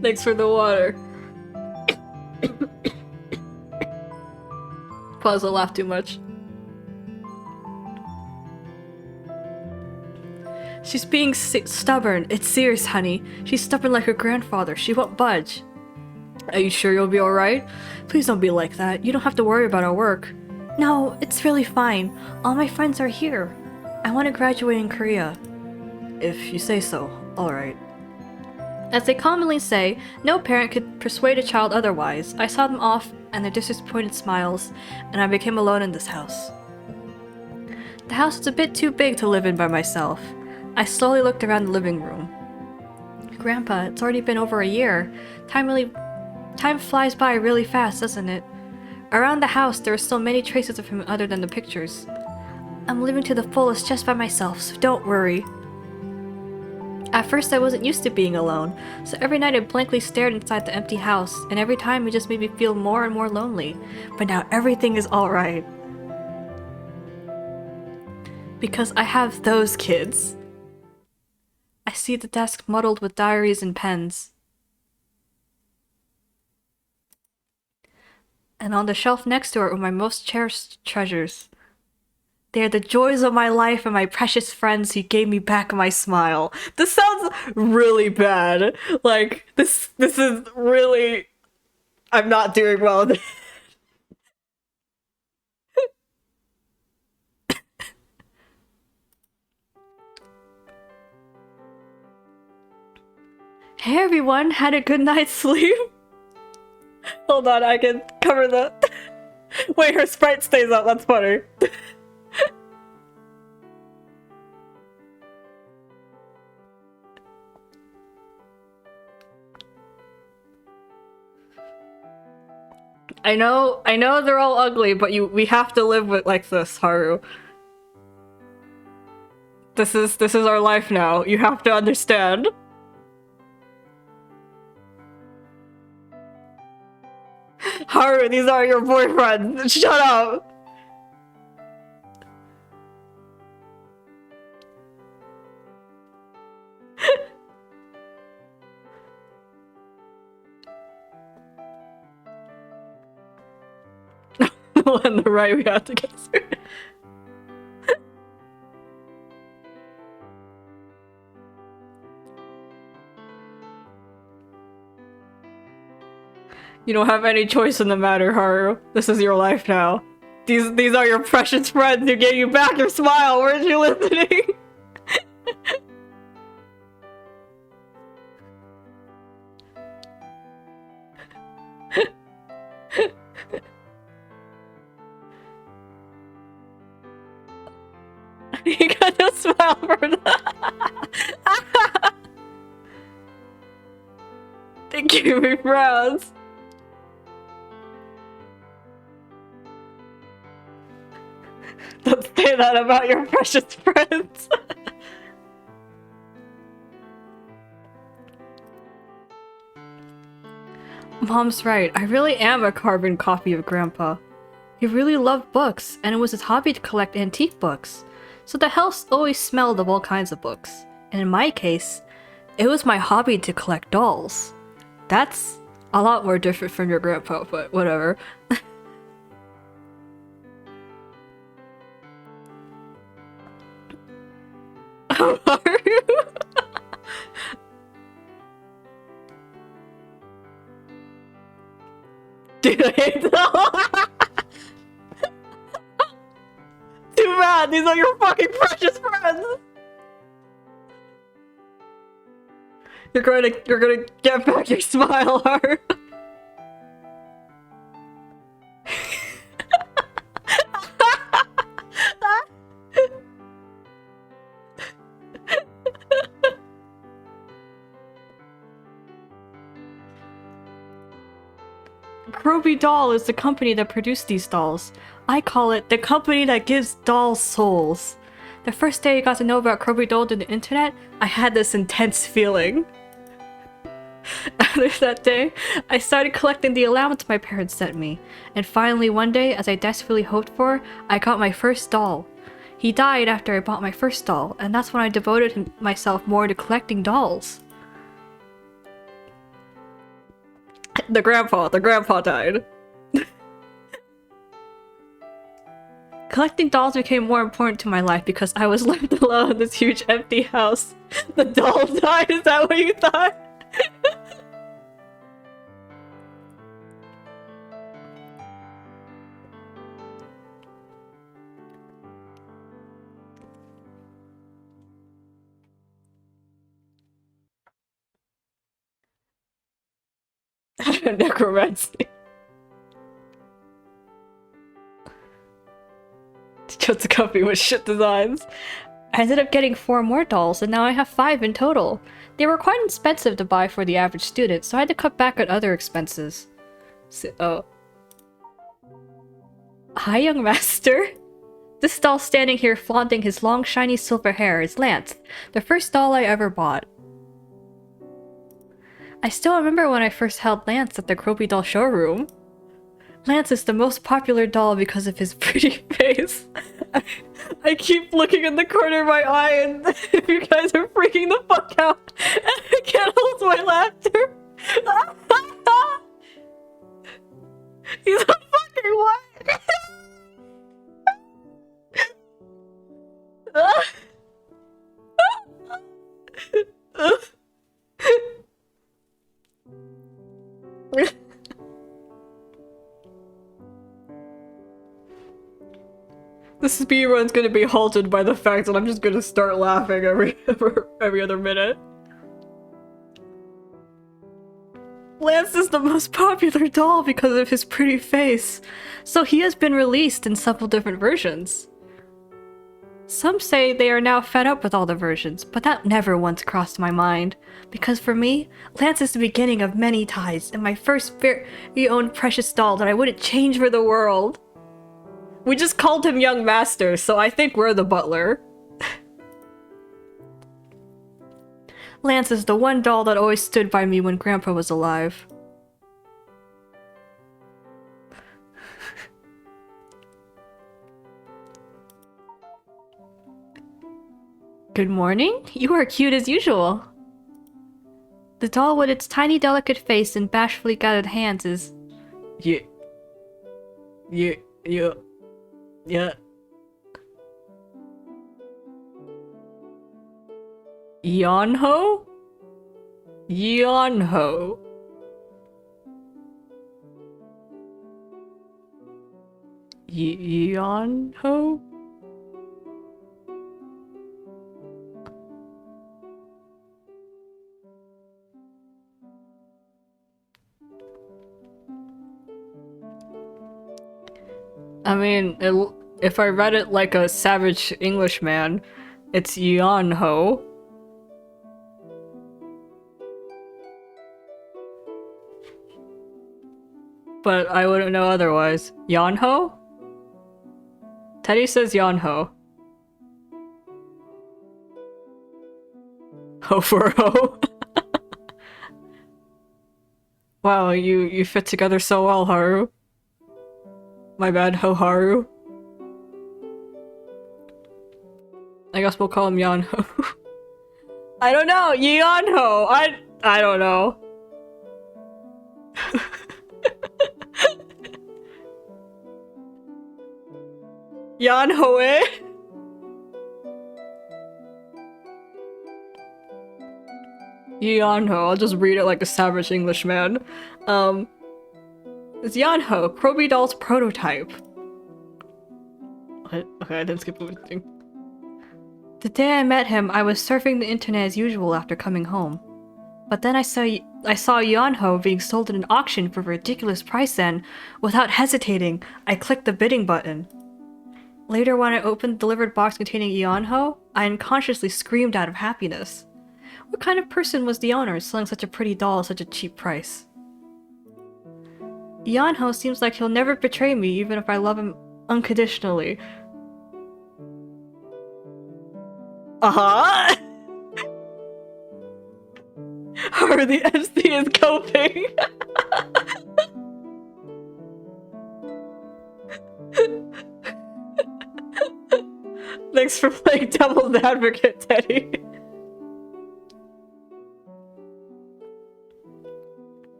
Thanks for the water. Pause, I'll laugh too much. She's being stubborn. It's serious, honey. She's stubborn like her grandfather. She won't budge. Are you sure you'll be alright? Please don't be like that. You don't have to worry about our work. No, it's really fine. All my friends are here. I want to graduate in Korea. If you say so, alright. As they commonly say, no parent could persuade a child otherwise. I saw them off and their disappointed smiles, and I became alone in this house. The house is a bit too big to live in by myself. I slowly looked around the living room. Grandpa, it's already been over a year. Time flies by really fast, doesn't it? Around the house, there are still many traces of him other than the pictures. I'm living to the fullest just by myself, so don't worry. At first, I wasn't used to being alone, so every night I blankly stared inside the empty house, and every time it just made me feel more and more lonely. But now everything is alright. Because I have those kids. I see the desk muddled with diaries and pens. And on the shelf next to it were my most cherished treasures. They are the joys of my life and my precious friends who gave me back my smile. This sounds really bad. Like, this is really... I'm not doing well. Hey everyone, had a good night's sleep? Hold on, I can cover the... Wait, her sprite stays up, that's funny. I know they're all ugly, but we have to live with like this, Haru. This is our life now. You have to understand. Haru, these are your boyfriends. Shut up. On the right, we have to get through. You don't have any choice in the matter, Haru. This is your life now. These are your precious friends who gave you back your smile. Weren't you listening? You got no smile for that. They gave me frowns. Don't say that about your precious friends. Mom's right. I really am a carbon copy of Grandpa. He really loved books, and it was his hobby to collect antique books. So the house always smelled of all kinds of books. And in my case, it was my hobby to collect dolls. That's a lot more different from your grandpa, but whatever. How are you? Dude, I hate that. Too bad, these are your fucking precious friends. You're gonna get back your smile, Heart. Groby Doll is the company that produced these dolls. I call it the company that gives dolls souls. The first day I got to know about Groby Doll through the internet, I had this intense feeling. After that day, I started collecting the allowance my parents sent me, and finally one day, as I desperately hoped for, I got my first doll. He died after I bought my first doll, and that's when I devoted myself more to collecting dolls. The grandpa died. Collecting dolls became more important to my life because I was left alone in this huge empty house. The doll died? Is that what you thought? Necromancy. Chose a company with shit designs. I ended up getting 4 more dolls, and now I have 5 in total. They were quite expensive to buy for the average student, so I had to cut back on other expenses. Oh. Hi, young master. This doll standing here flaunting his long, shiny silver hair is Lance, the first doll I ever bought. I still remember when I first held Lance at the Groby Doll showroom. Lance is the most popular doll because of his pretty face. I keep looking in the corner of my eye and you guys are freaking the fuck out. I can't hold my laughter. He's a fucking what? This speedrun's gonna be halted by the fact that I'm just gonna start laughing every other minute. Lance is the most popular doll because of his pretty face, so he has been released in several different versions. Some say they are now fed up with all the versions, but that never once crossed my mind. Because for me, Lance is the beginning of many ties, and my first very own precious doll that I wouldn't change for the world. We just called him Young Master, so I think we're the butler. Lance is the one doll that always stood by me when Grandpa was alive. Good morning. You are cute as usual. The doll with its tiny delicate face and bashfully gathered hands is... Yeah. Yeah. Yeah. Yeah. Yeonho? Yeonho. Yeonho? I mean, if I read it like a savage Englishman, it's Yeonho. But I wouldn't know otherwise. Yeonho? Teddy says Yeonho. Ho for ho. Wow, you fit together so well, Haru. My bad, Ho Haru. I guess we'll call him Yeonho. I don't know, Yeonho. I don't know. Yeonho. Yeonho. I'll just read it like a savage Englishman. It's Yeonho, Kroby doll's prototype. What? Okay, I didn't skip anything. The day I met him, I was surfing the internet as usual after coming home. But then I saw Yeonho being sold at an auction for a ridiculous price and, without hesitating, I clicked the bidding button. Later, when I opened the delivered box containing Yeonho, I unconsciously screamed out of happiness. What kind of person was the owner selling such a pretty doll at such a cheap price? Yeonho seems like he'll never betray me even if I love him unconditionally. Uh-huh! Or the MC is coping. Thanks for playing devil's advocate, Teddy.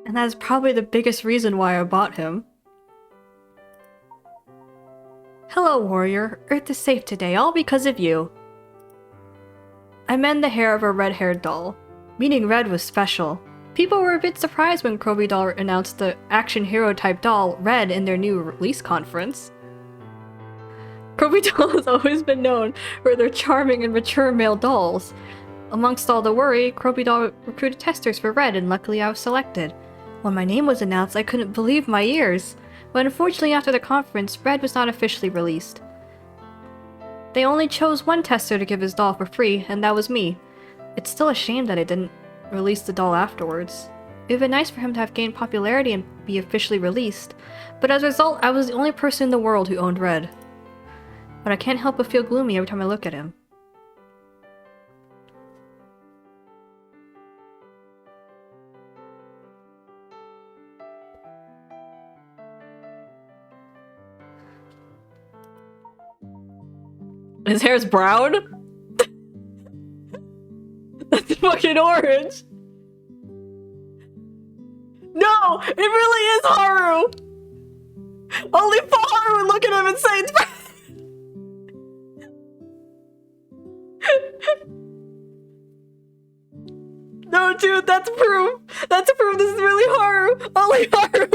And that is probably the biggest reason why I bought him. Hello, warrior. Earth is safe today, all because of you. I mend the hair of a red-haired doll. Meeting Red was special. People were a bit surprised when Kroby Doll announced the action hero type doll, Red, in their new release conference. Kroby Doll has always been known for their charming and mature male dolls. Amongst all the worry, Kroby Doll recruited testers for Red, and luckily I was selected. When my name was announced, I couldn't believe my ears. But unfortunately, after the conference, Red was not officially released. They only chose one tester to give his doll for free, and that was me. It's still a shame that I didn't release the doll afterwards. It would have been nice for him to have gained popularity and be officially released, but as a result, I was the only person in the world who owned Red. But I can't help but feel gloomy every time I look at him. His hair's brown? That's fucking orange! No! It really is Haru! Only Haru would look at him and say it's brown! No, dude, that's proof! That's proof this is really Haru! Only Haru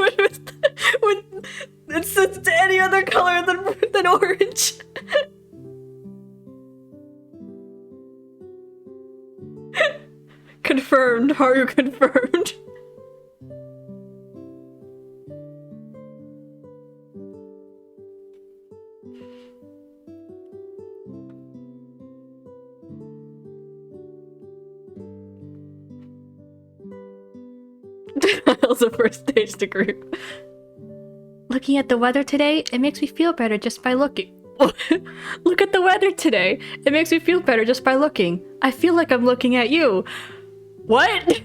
would insist to any other color than orange! Confirmed. Haru confirmed. That was a first stage degree. Looking at the weather today, it makes me feel better just by looking. Look at the weather today. It makes me feel better just by looking. I feel like I'm looking at you. What?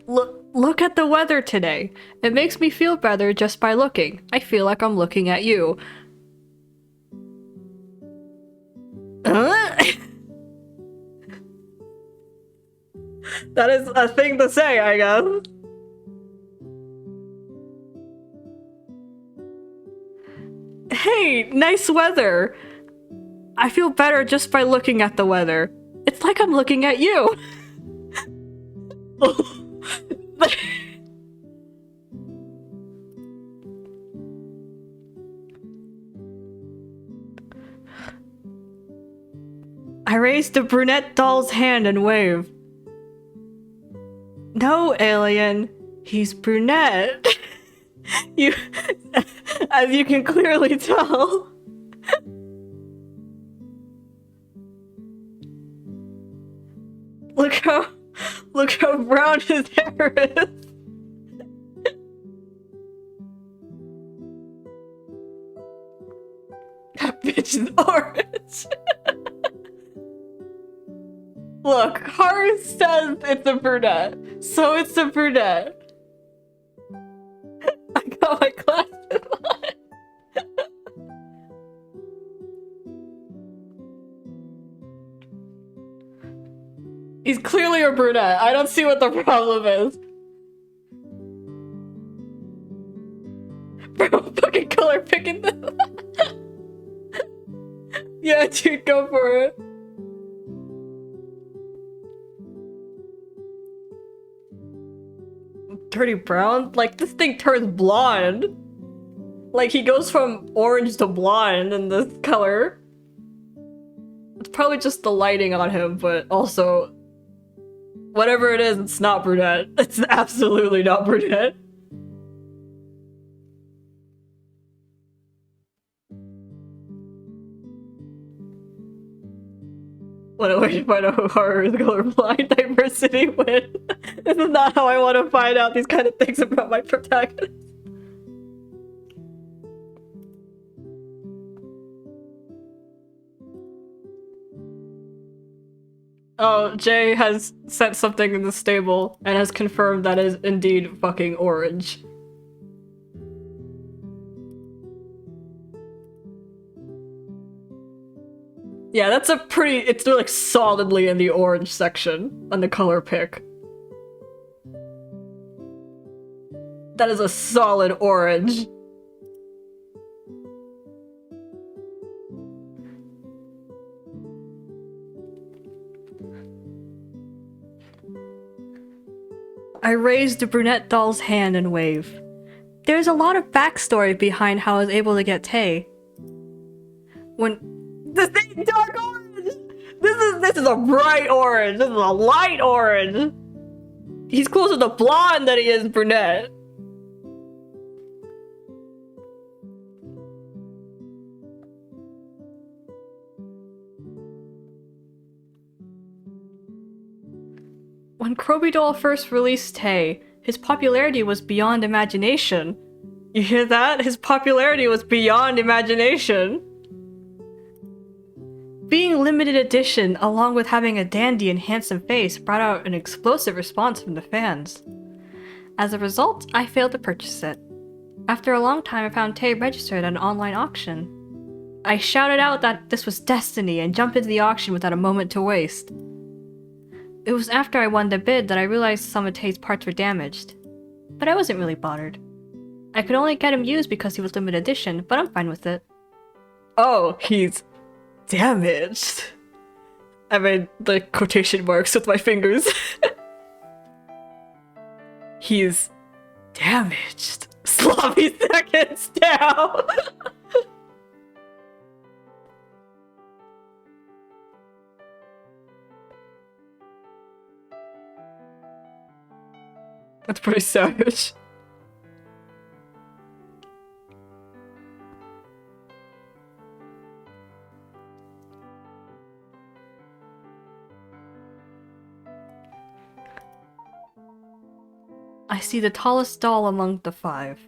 Look at the weather today. It makes me feel better just by looking. I feel like I'm looking at you. That is a thing to say, I guess. Hey, nice weather. I feel better just by looking at the weather. It's like I'm looking at you. I raised the brunette doll's hand and waved. No, alien. He's brunette. As you can clearly tell. Look how brown his hair is. That bitch is orange. Look, Haru says it's a brunette, so it's a brunette. I got my glasses on. He's clearly a brunette. I don't see what the problem is. Bro, fucking color picking this. Yeah, dude, go for it. Dirty brown? Like, this thing turns blonde. Like, he goes from orange to blonde in this color. It's probably just the lighting on him, but also... whatever it is, it's not brunette. It's absolutely not brunette. What a way to find out who Haru is colorblind. Diversity win. This is not how I want to find out these kind of things about my protagonist. Oh, Jay has sent something in the stable and has confirmed that is indeed fucking orange. Yeah, that's a pretty- it's like solidly in the orange section on the color pick. That is a solid orange. I raised the brunette doll's hand and waved. There's a lot of backstory behind how I was able to get Tay. When this thing dark orange! This is a bright orange. This is a light orange. He's closer to blonde than he is brunette. When Kroby Doll first released Tay, his popularity was beyond imagination. You hear that? His popularity was beyond imagination. Being limited edition, along with having a dandy and handsome face, brought out an explosive response from the fans. As a result, I failed to purchase it. After a long time, I found Tay registered at an online auction. I shouted out that this was destiny and jumped into the auction without a moment to waste. It was after I won the bid that I realized some of Tay's parts were damaged. But I wasn't really bothered. I could only get him used because he was limited edition, but I'm fine with it. Oh, he's damaged. I made the quotation marks with my fingers. He's damaged. Sloppy seconds down. That's pretty savage. I see the tallest doll among the five.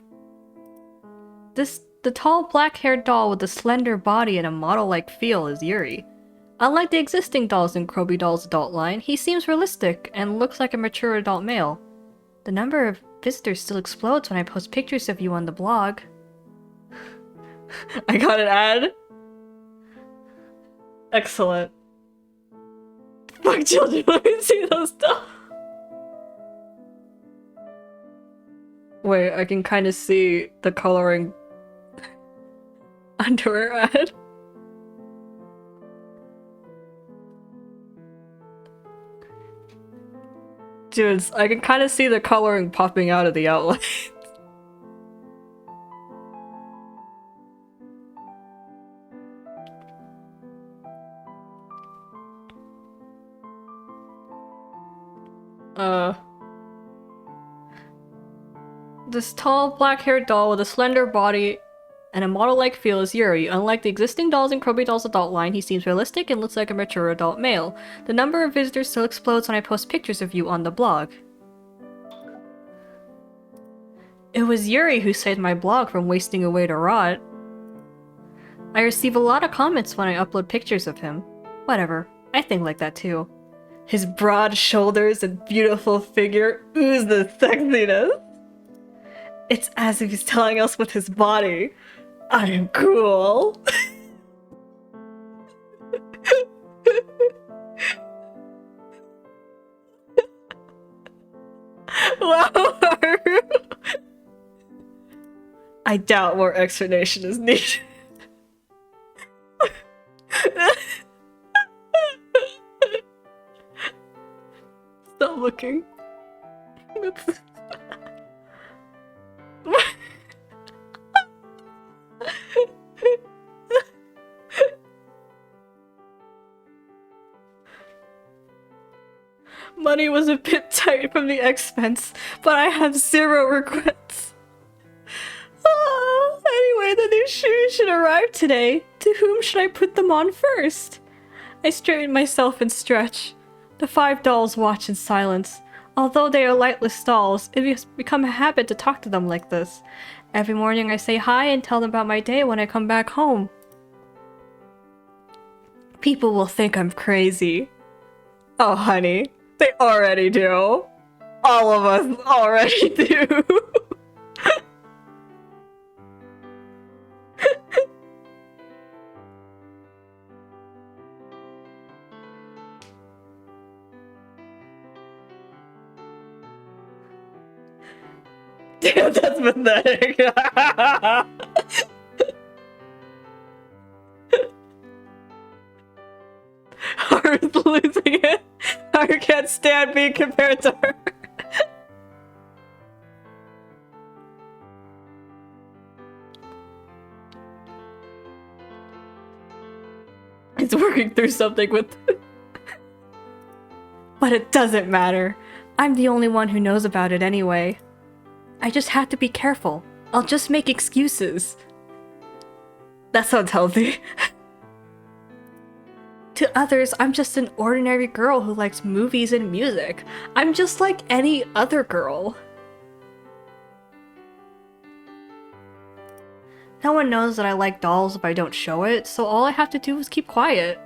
The tall black-haired doll with a slender body and a model-like feel is Yuri. Unlike the existing dolls in Kroby Doll's adult line, he seems realistic and looks like a mature adult male. The number of visitors still explodes when I post pictures of you on the blog. I got an ad. Excellent. Fuck children, let me see those stuff. Wait, I can kind of see the coloring underwear ad. Dudes, I can kind of see the coloring popping out of the outline. This tall, black-haired doll with a slender body and a model-like feel is Yuri. Unlike the existing dolls in Kroby Doll's adult line, he seems realistic and looks like a mature adult male. The number of visitors still explodes when I post pictures of you on the blog. It was Yuri who saved my blog from wasting away to rot. I receive a lot of comments when I upload pictures of him. Whatever, I think like that too. His broad shoulders and beautiful figure ooze the sexiness. It's as if he's telling us with his body, I am cool. Wow. I doubt more explanation is needed. Stop looking. Money was a bit tight from the expense, but I have zero regrets. Anyway, the new shoes should arrive today. To whom should I put them on first? I straighten myself and stretch. The 5 dolls watch in silence. Although they are lightless dolls, it has become a habit to talk to them like this. Every morning I say hi and tell them about my day when I come back home. People will think I'm crazy. Oh, honey, they already do. All of us already do. Damn, that's pathetic. Haru's losing it. Haru can't stand being compared to her. He's working through something with... But it doesn't matter. I'm the only one who knows about it anyway. I just have to be careful. I'll just make excuses. That sounds healthy. To others, I'm just an ordinary girl who likes movies and music. I'm just like any other girl. No one knows that I like dolls if I don't show it, so all I have to do is keep quiet.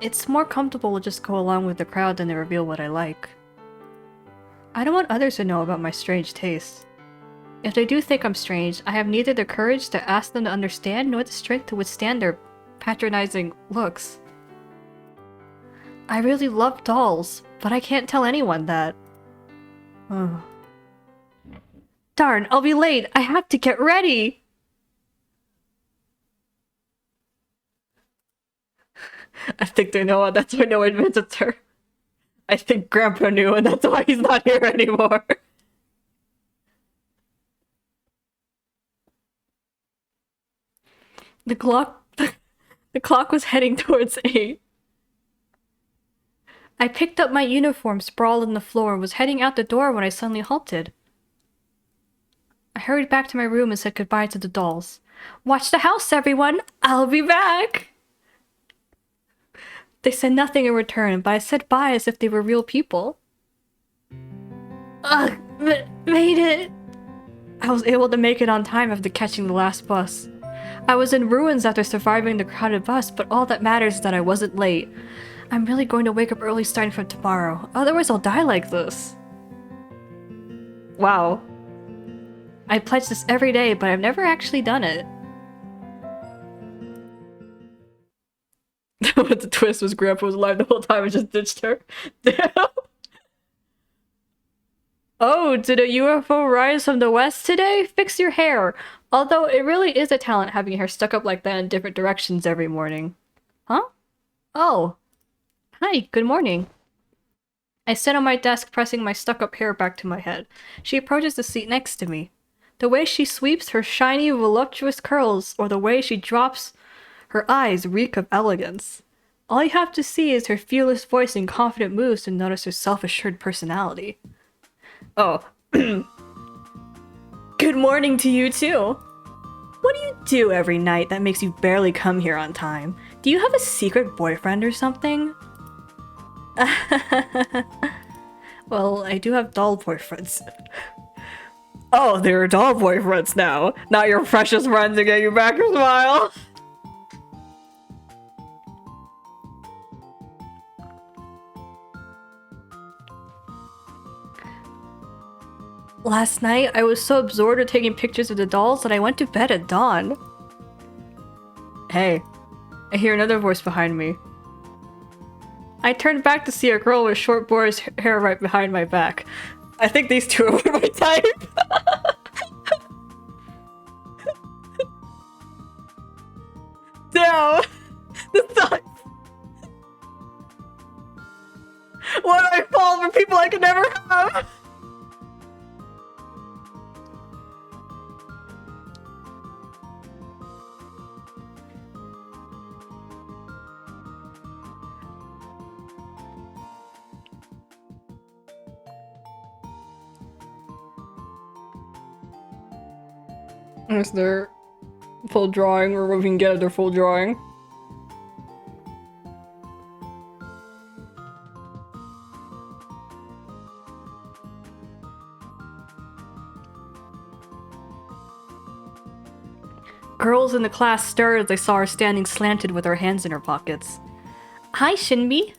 It's more comfortable to just go along with the crowd than to reveal what I like. I don't want others to know about my strange tastes. If they do think I'm strange, I have neither the courage to ask them to understand nor the strength to withstand their patronizing looks. I really love dolls, but I can't tell anyone that. Oh. Darn, I'll be late! I have to get ready! I think they know, that's why no one visits her. I think Grandpa knew, and that's why he's not here anymore. The clock was heading towards 8. I picked up my uniform sprawled on the floor and was heading out the door when I suddenly halted. I hurried back to my room and said goodbye to the dolls. Watch the house, everyone! I'll be back! They said nothing in return, but I said bye as if they were real people. Ugh, made it! I was able to make it on time after catching the last bus. I was in ruins after surviving the crowded bus, but all that matters is that I wasn't late. I'm really going to wake up early starting from tomorrow. Otherwise I'll die like this. Wow. I pledge this every day, but I've never actually done it. What the twist was Grandpa was alive the whole time and just ditched her. Damn. Oh, did a UFO rise from the west today? Fix your hair. Although it really is a talent having your hair stuck up like that in different directions every morning. Huh? Oh. Hi, good morning. I sit on my desk pressing my stuck-up hair back to my head. She approaches the seat next to me. The way she sweeps her shiny, voluptuous curls, or the way she drops her eyes reek of elegance. All you have to see is her fearless voice and confident moves to notice her self-assured personality. Oh. Good morning to you too. What do you do every night that makes you barely come here on time? Do you have a secret boyfriend or something? Well, I do have doll boyfriends. Oh, they're doll boyfriends now. Not your precious friends to get you back your smile. Last night, I was so absorbed with taking pictures of the dolls that I went to bed at dawn. Hey, I hear another voice behind me. I turned back to see a girl with short boyish hair right behind my back. I think these two are my type. Damn! This sucks! Why do I fall for people I can never have? Is their full drawing, or what we can get of their full drawing? Girls in the class stirred as they saw her standing slanted with her hands in her pockets. Hi, Shinbi.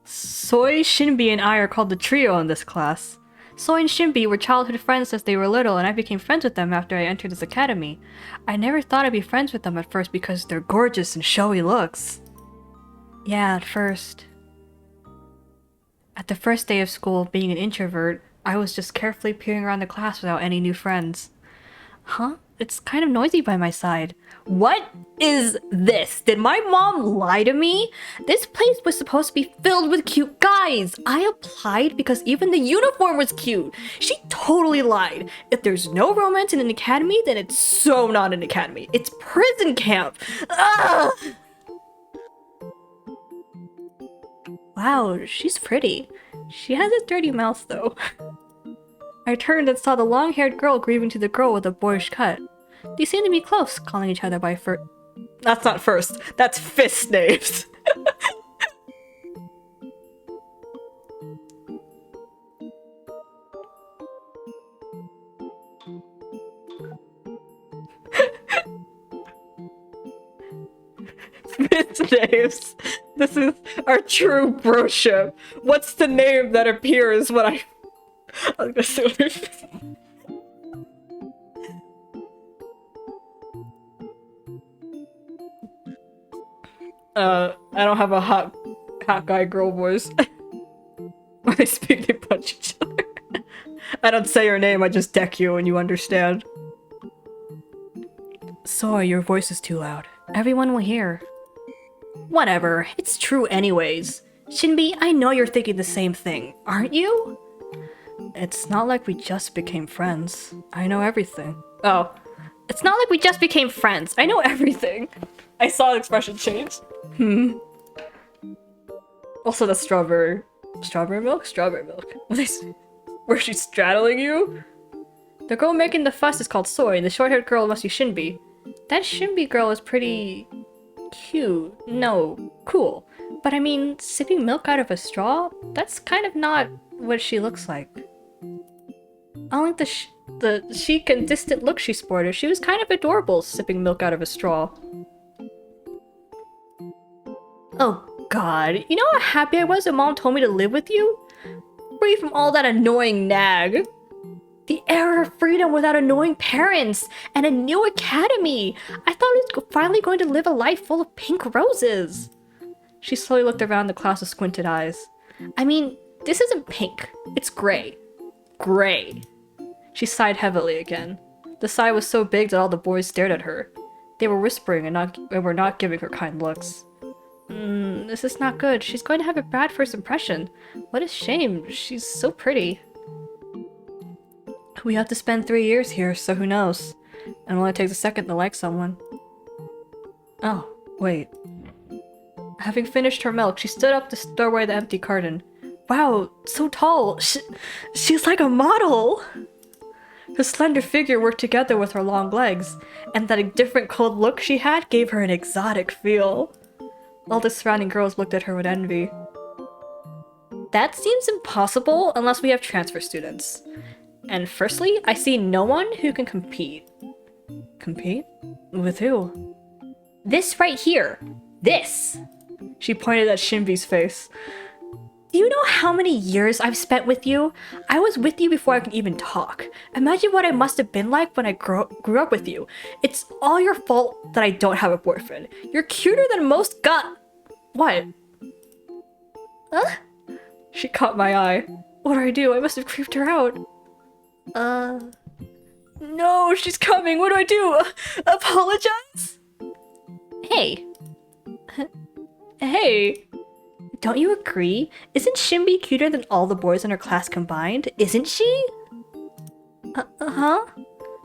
Soy, Shinbi, and I are called the trio in this class. Soy and Shinbi were childhood friends since they were little, and I became friends with them after I entered this academy. I never thought I'd be friends with them at first because they're gorgeous and showy looks. Yeah, at first. At the first day of school, being an introvert, I was just carefully peering around the class without any new friends. Huh? It's kind of noisy by my side. What is this? Did my mom lie to me? This place was supposed to be filled with cute guys. I applied because even the uniform was cute. She totally lied. If there's no romance in an academy, then it's so not an academy. It's prison camp. Ugh! Wow, she's pretty. She has a dirty mouth though. I turned and saw the long-haired girl grieving to the girl with a boyish cut. They seemed to be close, calling each other by That's not first. That's fist names. Fist names. This is our true broship. What's the name that appears when I was gonna say I don't have a hot guy girl voice. When they speak, they punch each other. I don't say your name, I just deck you and you understand. Sorry, your voice is too loud. Everyone will hear. Whatever, it's true anyways. Shinbi, I know you're thinking the same thing, aren't you? It's not like we just became friends. I know everything. Oh. It's not like we just became friends. I know everything. I saw the expression change. Also the strawberry. Strawberry milk? Strawberry milk. Were she straddling you? The girl making the fuss is called Soy, and the short-haired girl must be Shinbi. That Shinbi girl is pretty... cute. No, cool. But I mean, sipping milk out of a straw? That's kind of not what she looks like. I like the chic and distant look she sported. She was kind of adorable, sipping milk out of a straw. Oh, God, you know how happy I was when Mom told me to live with you? Free from all that annoying nag. The era of freedom without annoying parents and a new academy. I thought I was finally going to live a life full of pink roses. She slowly looked around the class with squinted eyes. I mean, this isn't pink. It's gray. Gray. She sighed heavily again. The sigh was so big that all the boys stared at her. They were whispering and were not giving her kind looks. This is not good. She's going to have a bad first impression. What a shame. She's so pretty. We have to spend 3 years here, so who knows? And it only takes a second to like someone. Oh, wait. Having finished her milk, she stood up to throw away the empty carton. Wow, so tall. She's like a model! Her slender figure worked together with her long legs, and that different cold look she had gave her an exotic feel. All the surrounding girls looked at her with envy. That seems impossible unless we have transfer students. And firstly, I see no one who can compete. Compete? With who? This right here. This! She pointed at Shinbi's face. Do you know how many years I've spent with you? I was with you before I could even talk. Imagine what I must have been like when I grew up with you. It's all your fault that I don't have a boyfriend. You're cuter than most What? Huh? She caught my eye. What do I do? I must have creeped her out. No, she's coming. What do I do? Apologize? Hey. Hey. Don't you agree? Isn't Shinbi cuter than all the boys in her class combined? Isn't she? Uh-huh.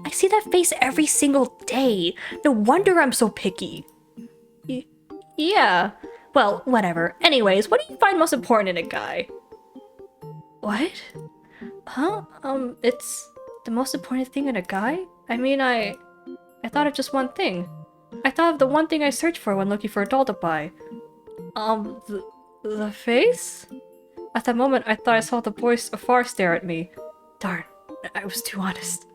I see that face every single day. No wonder I'm so picky. Yeah. Well, whatever. Anyways, what do you find most important in a guy? What? Huh? It's the most important thing in a guy? I mean, I thought of just one thing. I thought of the one thing I search for when looking for a doll to buy. The face? At that moment, I thought I saw the boys afar stare at me. Darn, I was too honest.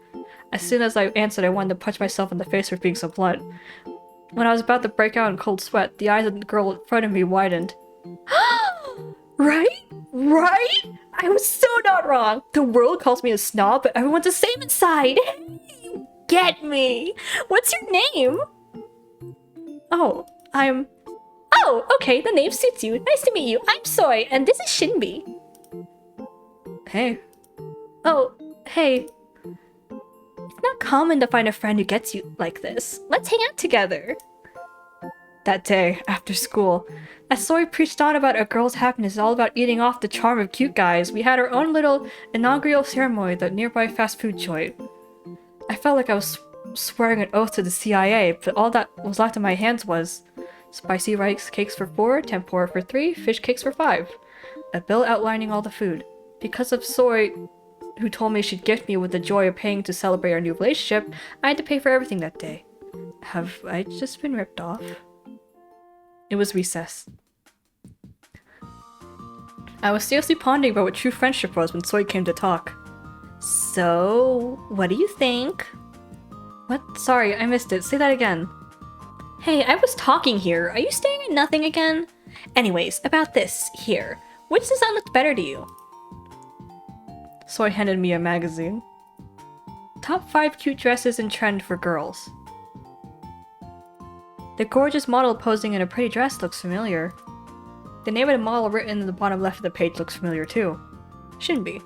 As soon as I answered, I wanted to punch myself in the face for being so blunt. When I was about to break out in cold sweat, the eyes of the girl in front of me widened. Right? Right? I was so not wrong. The world calls me a snob, but everyone's the same inside. Hey, you get me. What's your name? Oh, Oh, okay, the name suits you. Nice to meet you. I'm Soy, and this is Shinbi. Hey. Oh, hey. It's not common to find a friend who gets you like this. Let's hang out together. That day, after school, as Soy preached on about a girl's happiness all about eating off the charm of cute guys, we had our own little inaugural ceremony at the nearby fast food joint. I felt like I was swearing an oath to the CIA, but all that was left in my hands was spicy rice cakes for 4, tempura for 3, fish cakes for 5. A bill outlining all the food. Because of Soy, who told me she'd gift me with the joy of paying to celebrate our new relationship, I had to pay for everything that day. Have I just been ripped off? It was recess. I was seriously pondering about what true friendship was when Soy came to talk. So, what do you think? What? Sorry, I missed it. Say that again. Hey, I was talking here. Are you staring at nothing again? Anyways, about this, here. Which design looks better to you? Soy handed me a magazine. Top 5 cute dresses in trend for girls. The gorgeous model posing in a pretty dress looks familiar. The name of the model written in the bottom left of the page looks familiar too. Shinbi.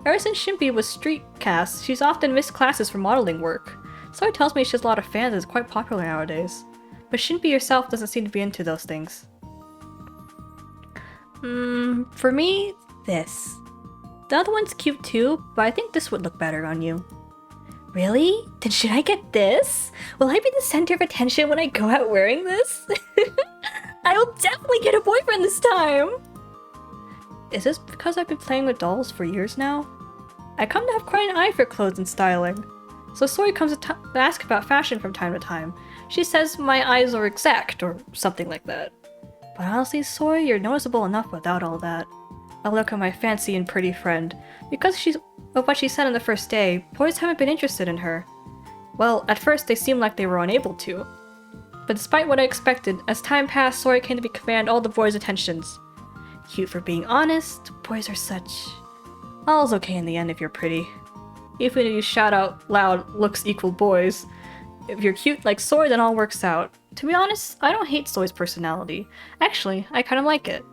Ever since Shinbi was street cast, she's often missed classes for modeling work. Soy tells me she has a lot of fans and is quite popular nowadays. But Shinbi herself doesn't seem to be into those things. For me, this. The other one's cute too, but I think this would look better on you. Really? Then should I get this? Will I be the center of attention when I go out wearing this? I will definitely get a boyfriend this time! Is this because I've been playing with dolls for years now? I come to have quite an eye for clothes and styling. So Soy comes to ask about fashion from time to time. She says my eyes are exact, or something like that. But honestly, Soy, you're noticeable enough without all that. I look at my fancy and pretty friend. Because of what she said on the first day, boys haven't been interested in her. Well, at first they seemed like they were unable to. But despite what I expected, as time passed, Sori came to command all the boys' attentions. Cute for being honest, boys are such... All's okay in the end if you're pretty. Even if you shout out loud, looks equal boys. If you're cute like Sori, then all works out. To be honest, I don't hate Sori's personality. Actually, I kind of like it.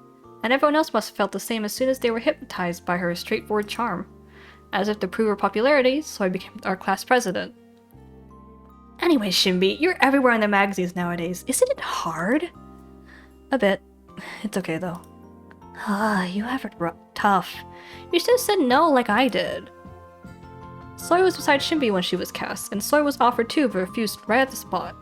And everyone else must have felt the same as soon as they were hypnotized by her straightforward charm. As if to prove her popularity, Sori became our class president. Anyway, Shinbi, you're everywhere in the magazines nowadays. Isn't it hard? A bit. It's okay though. You have it tough. You should have said no like I did. Sori was beside Shinbi when she was cast, and Sori was offered too but refused right at the spot.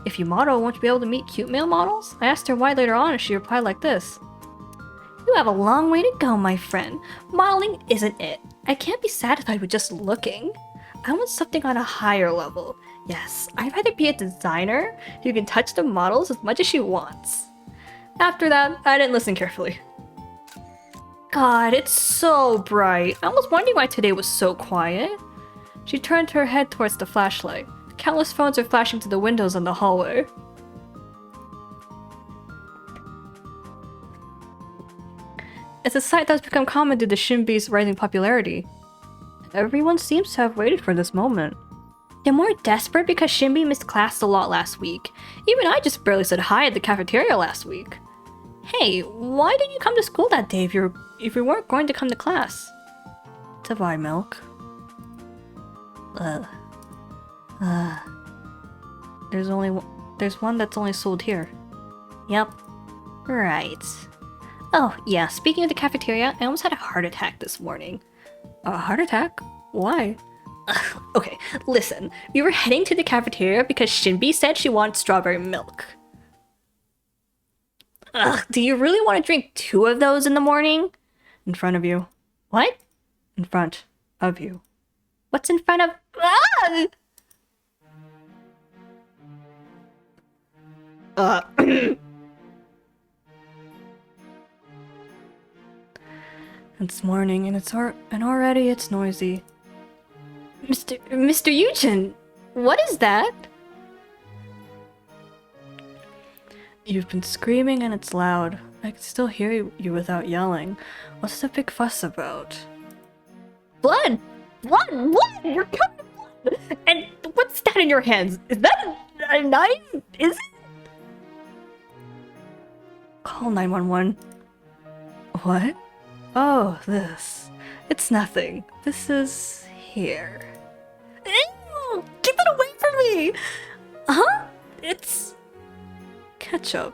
If you model, won't you be able to meet cute male models? I asked her why later on and she replied like this. You have a long way to go, my friend. Modeling isn't it. I can't be satisfied with just looking. I want something on a higher level. Yes, I'd rather be a designer who can touch the models as much as she wants. After that, I didn't listen carefully. God, it's so bright. I was wondering why today was so quiet. She turned her head towards the flashlight. Countless phones are flashing through the windows in the hallway. It's a sight that's become common due to Shinbi's rising popularity. Everyone seems to have waited for this moment. They're more desperate because Shinbi missed class a lot last week. Even I just barely said hi at the cafeteria last week. Hey, why didn't you come to school that day if you weren't going to come to class? To buy milk. There's one that's only sold here. Yep. Right. Oh, yeah, speaking of the cafeteria, I almost had a heart attack this morning. A heart attack? Why? Okay, listen. We were heading to the cafeteria because Shinbi said she wanted strawberry milk. Do you really want to drink 2 of those in the morning? In front of you. What? In front of you. What's in front of... It's morning and already it's noisy. Mr. Yujin, what is that? You've been screaming and it's loud. I can still hear you without yelling. What's the big fuss about? Blood! Blood! You're covered in blood! And what's that in your hands? Is that a knife? Is it? Call 911. What? Oh, this. It's nothing. This is here. Ew! Get that away from me! Huh? It's... ketchup.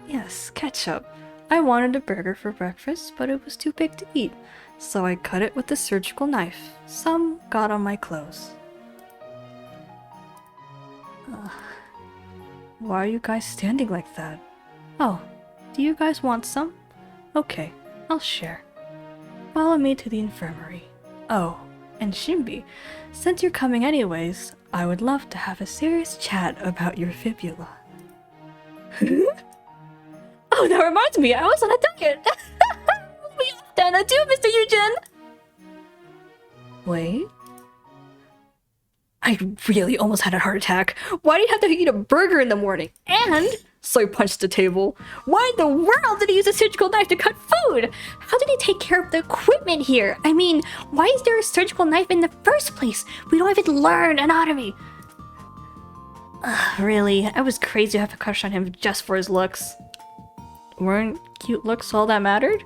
Yes, ketchup. I wanted a burger for breakfast, but it was too big to eat, so I cut it with a surgical knife. Some got on my clothes. Why are you guys standing like that? Oh, do you guys want some? Okay, I'll share. Follow me to the infirmary. Oh, and Shinbi, since you're coming anyways, I would love to have a serious chat about your fibula. Oh, that reminds me, I was on a diet! We off then, adieu, Mr. Yujin! Wait? I really almost had a heart attack. Why do you have to eat a burger in the morning? And... So he punched the table. Why in the world did he use a surgical knife to cut food? How did he take care of the equipment here? I mean, why is there a surgical knife in the first place? We don't even learn anatomy. Really? I was crazy to have a crush on him just for his looks. Weren't cute looks all that mattered?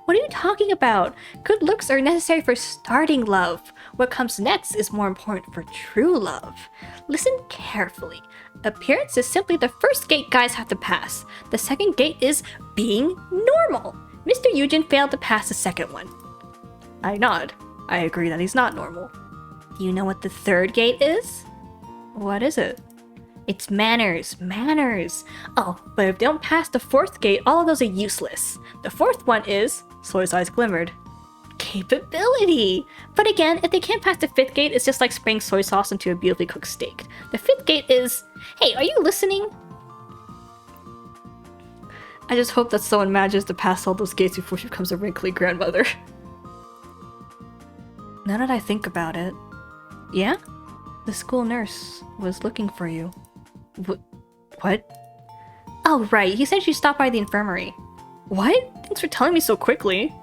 What are you talking about? Good looks are necessary for starting love. What comes next is more important for true love. Listen carefully. Appearance is simply the first gate guys have to pass. The second gate is being normal. Mr. Yujin failed to pass the second one. I nod. I agree that he's not normal. Do you know what the third gate is? What is it? It's manners. Manners. Oh, but if they don't pass the fourth gate, all of those are useless. The fourth one is... Soy's eyes glimmered. Capability! But again, if they can't pass the fifth gate, it's just like spraying soy sauce into a beautifully cooked steak. The fifth gate is... Hey, are you listening? I just hope that someone manages to pass all those gates before she becomes a wrinkly grandmother. Now that I think about it... Yeah? The school nurse was looking for you. What? Oh, right. He said you stopped by the infirmary. What? Thanks for telling me so quickly.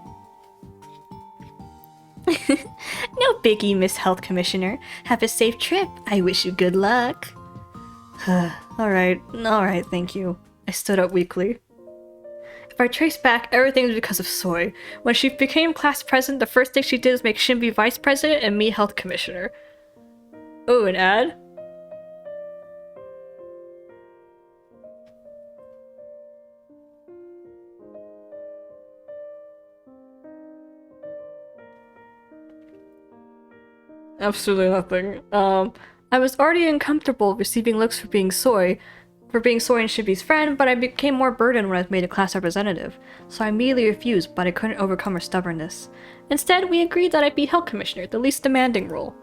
No biggie, Miss Health Commissioner. Have a safe trip. I wish you good luck. Alright, thank you. I stood up weakly. If I trace back, everything was because of Soy. When she became class president, the first thing she did was make Shinbi vice president and me health commissioner. Oh, an ad? Absolutely nothing. I was already uncomfortable receiving looks for being Soy and Shinbi's friend, but I became more burdened when I was made a class representative, so I immediately refused, but I couldn't overcome her stubbornness. Instead, we agreed that I'd be health commissioner, the least demanding role.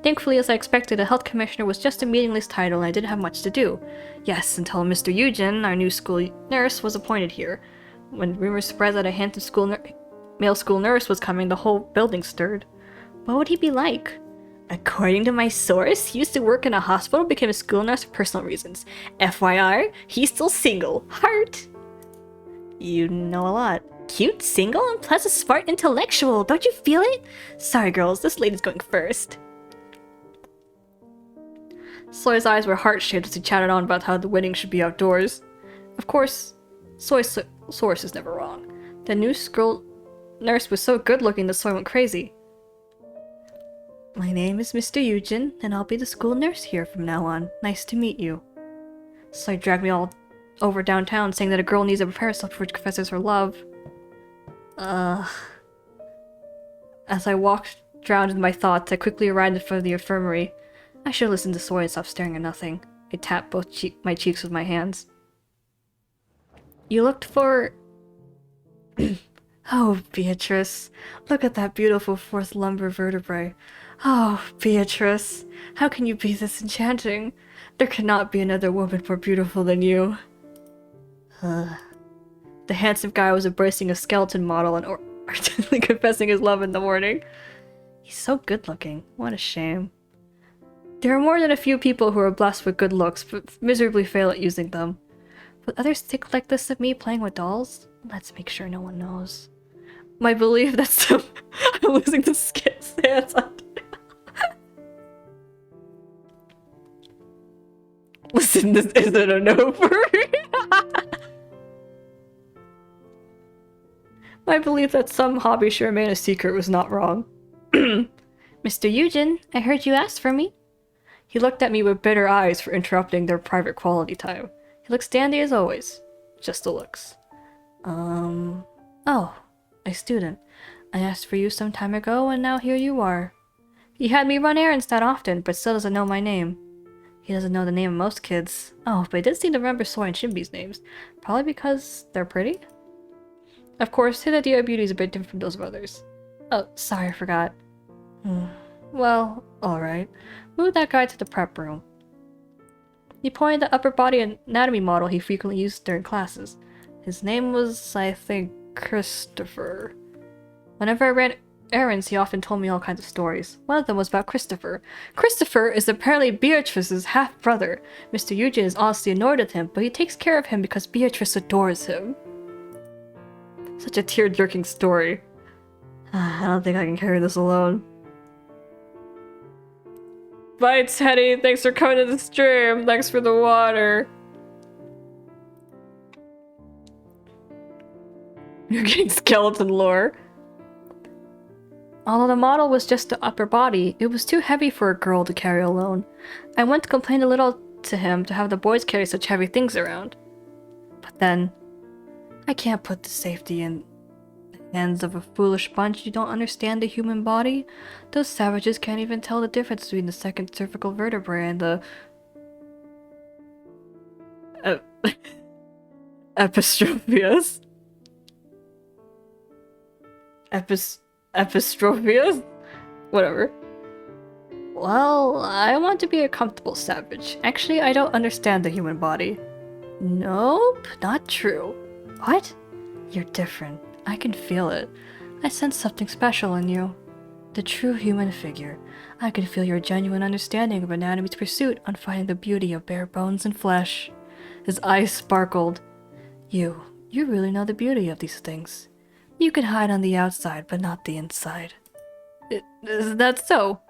Thankfully, as I expected, a health commissioner was just a meaningless title and I didn't have much to do. Yes, until Mr. Eugen, our new school nurse, was appointed here. When rumors spread that a handsome male school nurse was coming, the whole building stirred. What would he be like? According to my source, he used to work in a hospital, became a school nurse for personal reasons. FYI, he's still single. Heart! You know a lot. Cute, single, and plus a smart intellectual. Don't you feel it? Sorry, girls, this lady's going first. Soy's eyes were heart-shaped as he chatted on about how the wedding should be outdoors. Of course, Soy's source is never wrong. The new school nurse was so good-looking that Soy went crazy. My name is Mr. Eugen, and I'll be the school nurse here from now on. Nice to meet you. Soy dragged me all over downtown, saying that a girl needs to prepare herself before she confesses her love. As I walked, drowned in my thoughts, I quickly arrived in front of the infirmary. I should have listened to Soy and stopped staring at nothing. I tapped both my cheeks with my hands. You looked for... Oh, Beatrice. Look at that beautiful fourth lumbar vertebrae. Oh, Beatrice. How can you be this enchanting? There cannot be another woman more beautiful than you. The handsome guy was embracing a skeleton model and articulately confessing his love in the morning. He's so good-looking. What a shame. There are more than a few people who are blessed with good looks, but miserably fail at using them. Would others think like this of me playing with dolls? Let's make sure no one knows. My belief that some... I'm losing the stance on... Listen, this isn't a no for me. My belief that some hobby should remain a secret was not wrong. Mr. Eugen, I heard you asked for me. He looked at me with bitter eyes for interrupting their private quality time. He looks dandy as always. Just the looks. Oh, a student. I asked for you some time ago, and now here you are. He had me run errands that often, but still doesn't know my name. He doesn't know the name of most kids. Oh, but he did seem to remember Soy and Shinbi's names. Probably because they're pretty? Of course, his idea of beauty is a bit different from those of others. Oh, sorry, I forgot. Well, alright. Move that guy to the prep room. He pointed the upper body anatomy model he frequently used during classes. His name was, I think, Christopher. Whenever I ran errands, he often told me all kinds of stories. One of them was about Christopher. Christopher is apparently Beatrice's half-brother. Mr. Eugen is honestly annoyed with him, but he takes care of him because Beatrice adores him. Such a tear-jerking story. I don't think I can carry this alone. Bye, Teddy. Thanks for coming to the stream. Thanks for the water. You're getting skeleton lore. Although the model was just the upper body, it was too heavy for a girl to carry alone. I went to complain a little to him to have the boys carry such heavy things around. But then, I can't put the safety in the hands of a foolish bunch who don't understand the human body. Those savages can't even tell the difference between the second cervical vertebrae and the... Epistrophius? Epistrophius? Whatever. Well, I want to be a comfortable savage. Actually, I don't understand the human body. Nope, not true. What? You're different. I can feel it. I sense something special in you. The true human figure. I could feel your genuine understanding of anatomy's pursuit on finding the beauty of bare bones and flesh. His eyes sparkled. You really know the beauty of these things. You can hide on the outside, but not the inside. Is that so?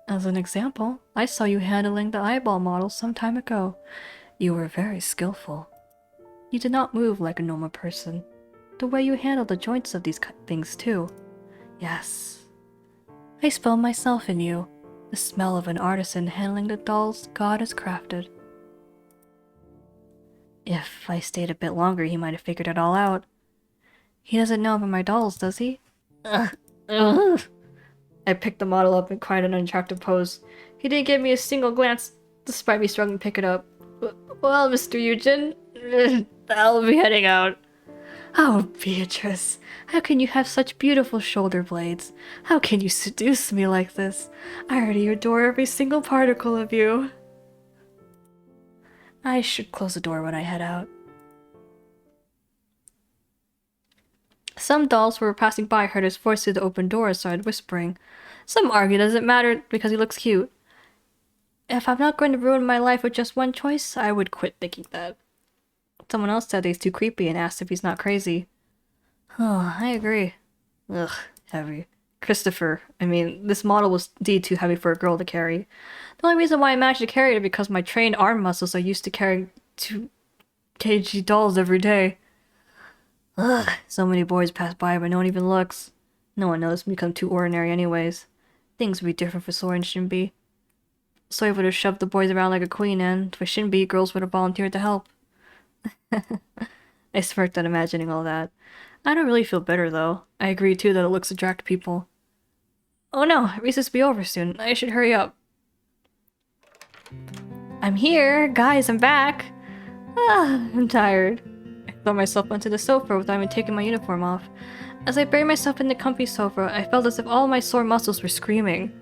As an example, I saw you handling the eyeball model some time ago. You were very skillful. You did not move like a normal person. The way you handle the joints of these things too. Yes. I smell myself in you. The smell of an artisan handling the dolls God has crafted. If I stayed a bit longer, he might have figured it all out. He doesn't know about my dolls, does he? Ugh. I picked the model up and cried in an unattractive pose. He didn't give me a single glance, despite me struggling to pick it up. Well, Mr. Eugen, I'll be heading out. Oh, Beatrice, how can you have such beautiful shoulder blades? How can you seduce me like this? I already adore every single particle of you. I should close the door when I head out. Some dolls who were passing by heard his voice through the open door and started whispering. Some argued it doesn't matter because he looks cute. If I'm not going to ruin my life with just one choice, I would quit thinking that. Someone else said he's too creepy and asked if he's not crazy. Oh, I agree. Ugh, heavy. Christopher. I mean, this model was indeed too heavy for a girl to carry. The only reason why I managed to carry it is because my trained arm muscles are used to carrying 2 kg dolls every day. Ugh, so many boys pass by but no one even looks. No one knows me become too ordinary anyways. Things would be different for Sora and Shinbi. Sora would have shoved the boys around like a queen, and for Shinbi, girls would have volunteered to help. I smirked at imagining all that. I don't really feel bitter though. I agree too that it looks attract people. Oh no, recess will be over soon. I should hurry up. I'm here! Guys, I'm back! I'm tired. I threw myself onto the sofa without even taking my uniform off. As I buried myself in the comfy sofa, I felt as if all my sore muscles were screaming.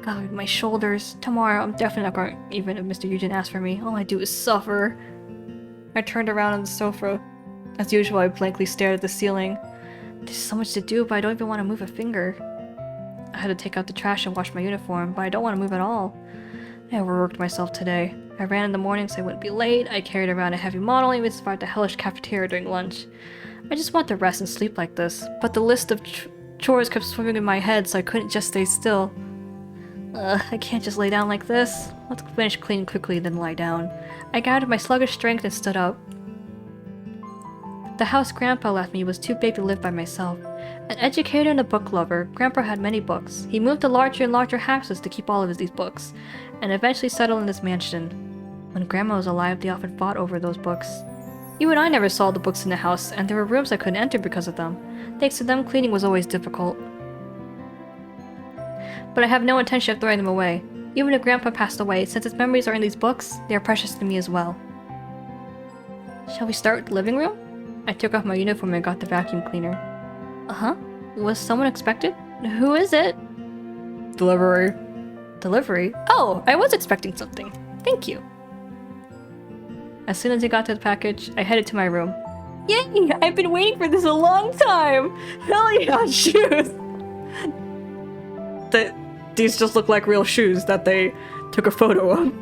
God, my shoulders. Tomorrow, I'm definitely not going, even if Mr. Eugen asks for me. All I do is suffer. I turned around on the sofa. As usual, I blankly stared at the ceiling. There's so much to do, but I don't even want to move a finger. I had to take out the trash and wash my uniform, but I don't want to move at all. I overworked myself today. I ran in the morning so I wouldn't be late. I carried around a heavy model and even survived the hellish cafeteria during lunch. I just want to rest and sleep like this, but the list of chores kept swimming in my head, so I couldn't just stay still. I can't just lay down like this. Let's finish cleaning quickly, then lie down. I gathered my sluggish strength and stood up. The house Grandpa left me was too big to live by myself. An educator and a book lover, Grandpa had many books. He moved to larger and larger houses to keep all of these books, and eventually settled in this mansion. When Grandma was alive, they often fought over those books. You and I never saw the books in the house, and there were rooms I couldn't enter because of them. Thanks to them, cleaning was always difficult. But I have no intention of throwing them away. Even if Grandpa passed away, since his memories are in these books, they are precious to me as well. Shall we start with the living room? I took off my uniform and got the vacuum cleaner. Uh-huh? Was someone expected? Who is it? Delivery. Delivery? Oh, I was expecting something. Thank you. As soon as I got to the package, I headed to my room. Yay! I've been waiting for this a long time! Hell yeah, shoes! These just look like real shoes that they took a photo of.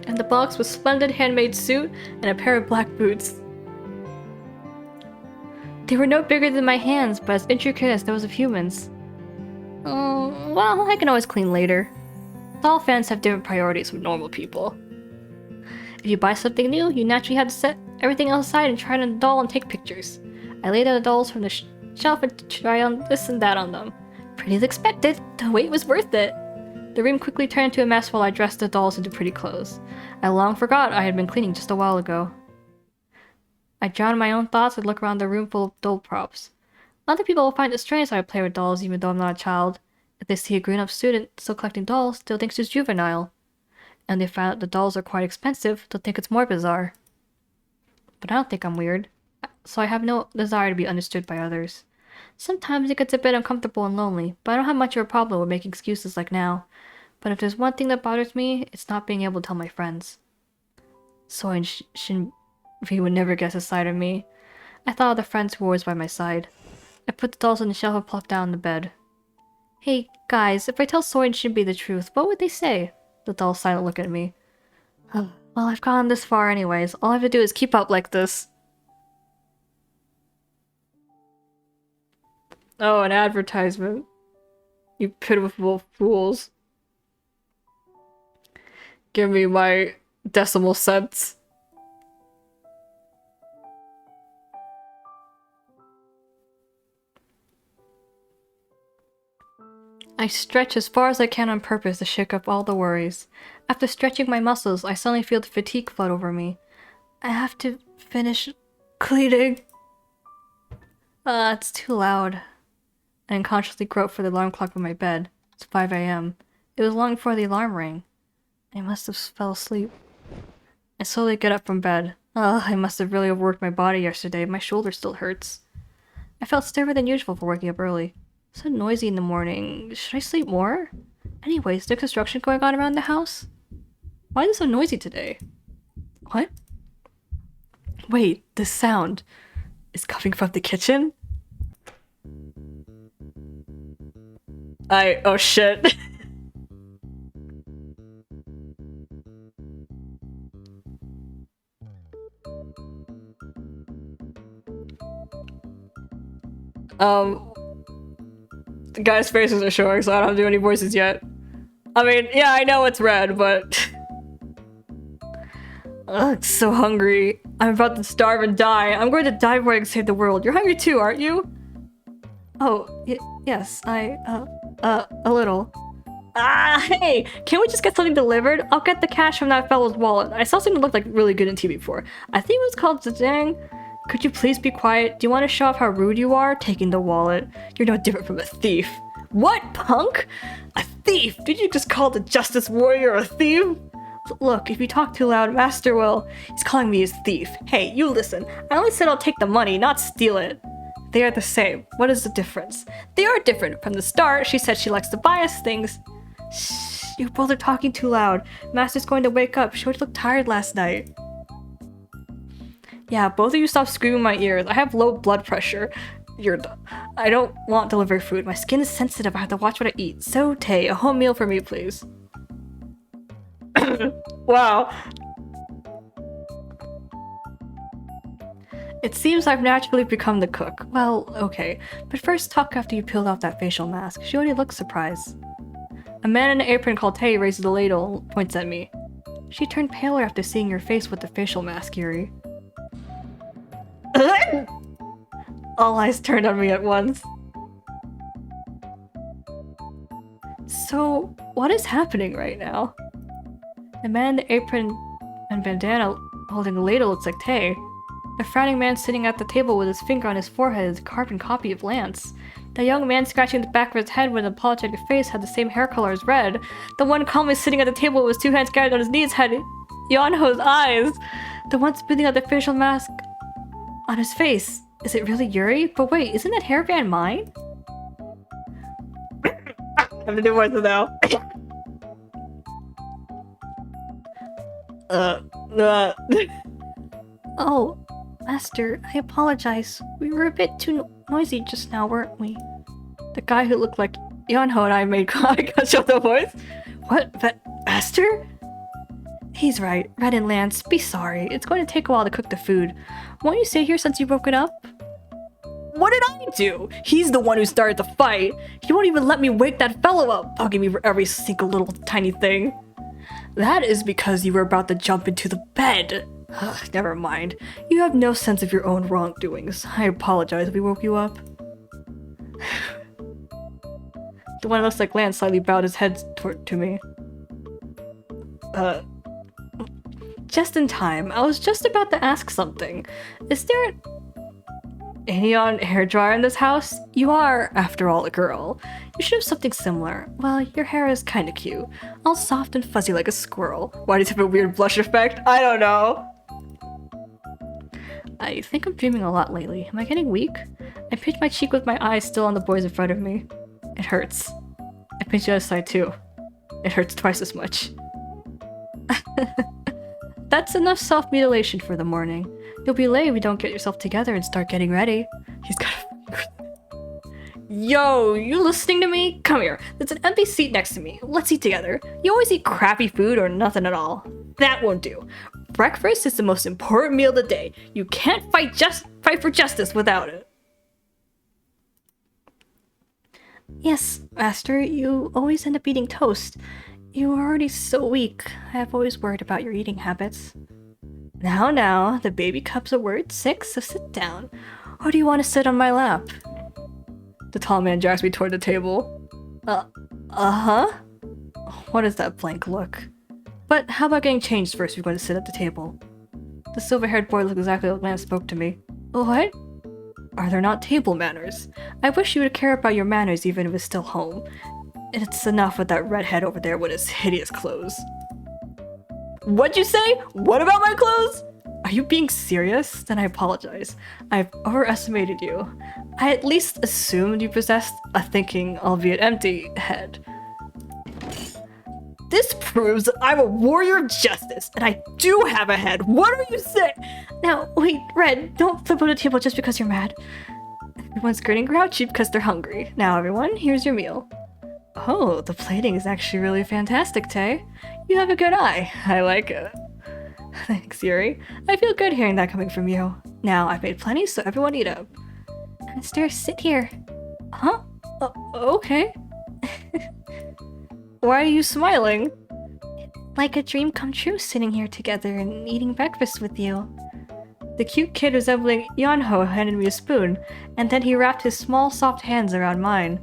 And the box was a splendid handmade suit and a pair of black boots. They were no bigger than my hands, but as intricate as those of humans. Well, I can always clean later. Doll fans have different priorities from normal people. If you buy something new, you naturally have to set everything else aside and try on a doll and take pictures. I laid out the dolls from the shelf and tried on this and that on them. Pretty as expected, the wait was worth it. The room quickly turned into a mess while I dressed the dolls into pretty clothes. I long forgot I had been cleaning just a while ago. I drowned my own thoughts and looked around the room full of doll props. Other people will find it strange that I play with dolls even though I'm not a child. If they see a grown-up student still collecting dolls, they'll think she's juvenile. And if they find out the dolls are quite expensive, they'll think it's more bizarre. But I don't think I'm weird, so I have no desire to be understood by others. Sometimes it gets a bit uncomfortable and lonely, but I don't have much of a problem with making excuses like now. But if there's one thing that bothers me, it's not being able to tell my friends. Sora and Shinbi would never guess a side of me. I thought of the friends who were always by my side. I put the dolls on the shelf and plopped down on the bed. Hey, guys, if I tell Soy and Shinbi the truth, what would they say? The dolls silently look at me. Well, I've gone this far anyways. All I have to do is keep up like this. Oh, an advertisement. You pitiful fools. Give me my decimal cents. I stretch as far as I can on purpose to shake up all the worries. After stretching my muscles, I suddenly feel the fatigue flood over me. I have to finish cleaning. It's too loud. I unconsciously groped for the alarm clock by my bed. It's 5 a.m. It was long before the alarm rang. I must have fell asleep. I slowly get up from bed. I must have really overworked my body yesterday. My shoulder still hurts. I felt stiffer than usual for waking up early. So noisy in the morning. Should I sleep more? Anyways, is there construction going on around the house? Why is it so noisy today? What? Wait, this sound is coming from the kitchen? Oh shit. The guy's faces are showing, so I don't have to do any voices yet. I mean, yeah, I know it's red, but... Ugh, so hungry. I'm about to starve and die. I'm going to die before I can save the world. You're hungry too, aren't you? Oh, yes, a little. Hey! Can't we just get something delivered? I'll get the cash from that fellow's wallet. I saw something that looked like really good in TV before. I think it was called Zhejiang. Could you please be quiet? Do you want to show off how rude you are? Taking the wallet. You're no different from a thief. What, punk? A thief? Did you just call the Justice Warrior a thief? Look, if you talk too loud, Master will. He's calling me his thief. Hey, you listen. I only said I'll take the money, not steal it. They are the same. What is the difference? They are different. From the start, she said she likes to buy us things. Shh, you both are talking too loud. Master's going to wake up. She looked tired last night. Yeah, both of you stop screaming in my ears. I have low blood pressure. I don't want delivery food. My skin is sensitive. I have to watch what I eat. So, Tay, a home meal for me, please. Wow. It seems I've naturally become the cook. Well, okay. But first talk after you peeled off that facial mask. She already looks surprised. A man in an apron called Tay raises the ladle and points at me. She turned paler after seeing your face with the facial mask, Yuri. All eyes turned on me at once. So, what is happening right now? The man in the apron and bandana holding the ladle looks like Tay. The frowning man sitting at the table with his finger on his forehead is a carbon copy of Lance. The young man scratching the back of his head with an apologetic face had the same hair color as Red. The one calmly sitting at the table with his two hands gathered on his knees had Yonho's eyes. The one spitting out the facial mask on his face. Is it really Yuri? But wait, isn't that hairband mine? I have to do voices now. Oh, Master, I apologize. We were a bit too noisy just now, weren't we? The guy who looked like Yonho and I made show the voice. What? Master? He's right. Red and Lance, be sorry. It's going to take a while to cook the food. Won't you stay here since you've woken up? What did I do? He's the one who started the fight. He won't even let me wake that fellow up, bugging me for every single little tiny thing. That is because you were about to jump into the bed. Ugh, never mind. You have no sense of your own wrongdoings. I apologize if we woke you up. The one who looks like Lance slightly bowed his head to me. Just in time. I was just about to ask something. Is there an Aeon hairdryer in this house? You are, after all, a girl. You should have something similar. Well, your hair is kinda cute. All soft and fuzzy like a squirrel. Why does it have a weird blush effect? I don't know. I think I'm dreaming a lot lately. Am I getting weak? I pinch my cheek with my eyes still on the boys in front of me. It hurts. I pinch the other side too. It hurts twice as much. That's enough self-mutilation for the morning. You'll be late if you don't get yourself together and start getting ready. He's got a... Yo, you listening to me? Come here. There's an empty seat next to me. Let's eat together. You always eat crappy food or nothing at all. That won't do. Breakfast is the most important meal of the day. You can't fight for justice without it. Yes, Master, you always end up eating toast. You are already so weak. I have always worried about your eating habits. Now, the baby cup's a word 6, so sit down. Or do you want to sit on my lap? The tall man drags me toward the table. Uh-huh? What is that blank look? But how about getting changed first if you're going to sit at the table? The silver-haired boy looked exactly like the man spoke to me. What? Are there not table manners? I wish you would care about your manners even if it's still home. It's enough with that redhead over there with his hideous clothes. What'd you say? What about my clothes? Are you being serious? Then I apologize. I've overestimated you. I at least assumed you possessed a thinking, albeit empty, head. This proves I'm a warrior of justice, and I do have a head. What are you saying? Now, wait, Red, don't flip on the table just because you're mad. Everyone's grinning grouchy because they're hungry. Now, everyone, here's your meal. Oh, the plating is actually really fantastic, Tay. You have a good eye. I like it. Thanks, Yuri. I feel good hearing that coming from you. Now, I've made plenty, so everyone eat up. Master, sit here. Huh? Okay. Why are you smiling? Like a dream come true sitting here together and eating breakfast with you. The cute kid resembling Yonho handed me a spoon, and then he wrapped his small, soft hands around mine.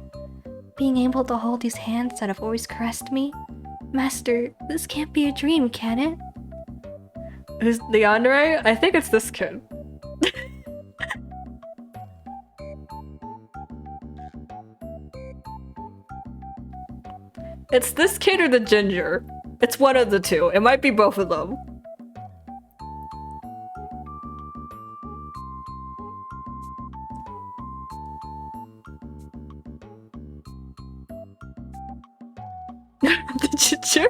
Being able to hold these hands that have always caressed me? Master, this can't be a dream, can it? Who's the Andre? I think it's this kid. It's this kid or the ginger. It's one of the two. It might be both of them. The ginger?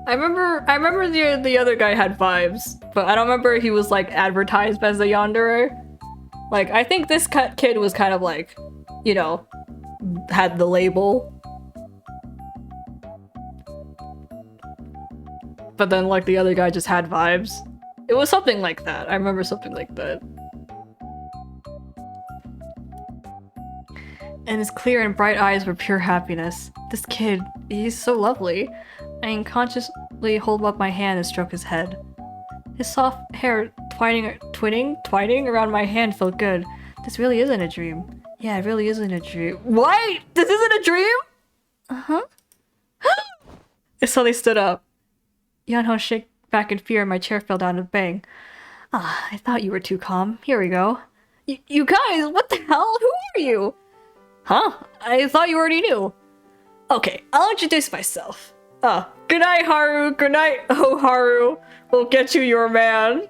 I remember the other guy had vibes, but I don't remember he was like advertised as a yandere. Like, I think this kid was kind of like, you know, had the label. But then like the other guy just had vibes. It was something like that. I remember something like that. And his clear and bright eyes were pure happiness. This kid, he's so lovely. I unconsciously hold up my hand and stroke his head. His soft hair twining around my hand felt good. This really isn't a dream. Yeah, it really isn't a dream. What? This isn't a dream? Uh-huh. I suddenly stood up. Yonho shook back in fear and my chair fell down with a bang. Ah, I thought you were too calm. Here we go. You guys, what the hell? Who are you? Huh? I thought you already knew. Okay, I'll introduce myself. Good night, Haru. Good night, oh Haru. We'll get you your man.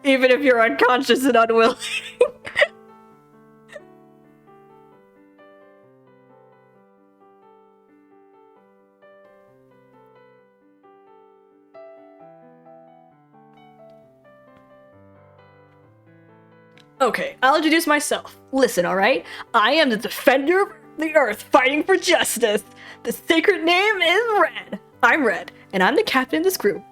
Even if you're unconscious and unwilling. Okay, I'll introduce myself. Listen, alright? I am the defender of the earth fighting for justice. The sacred name is Red. I'm Red, and I'm the captain of this group.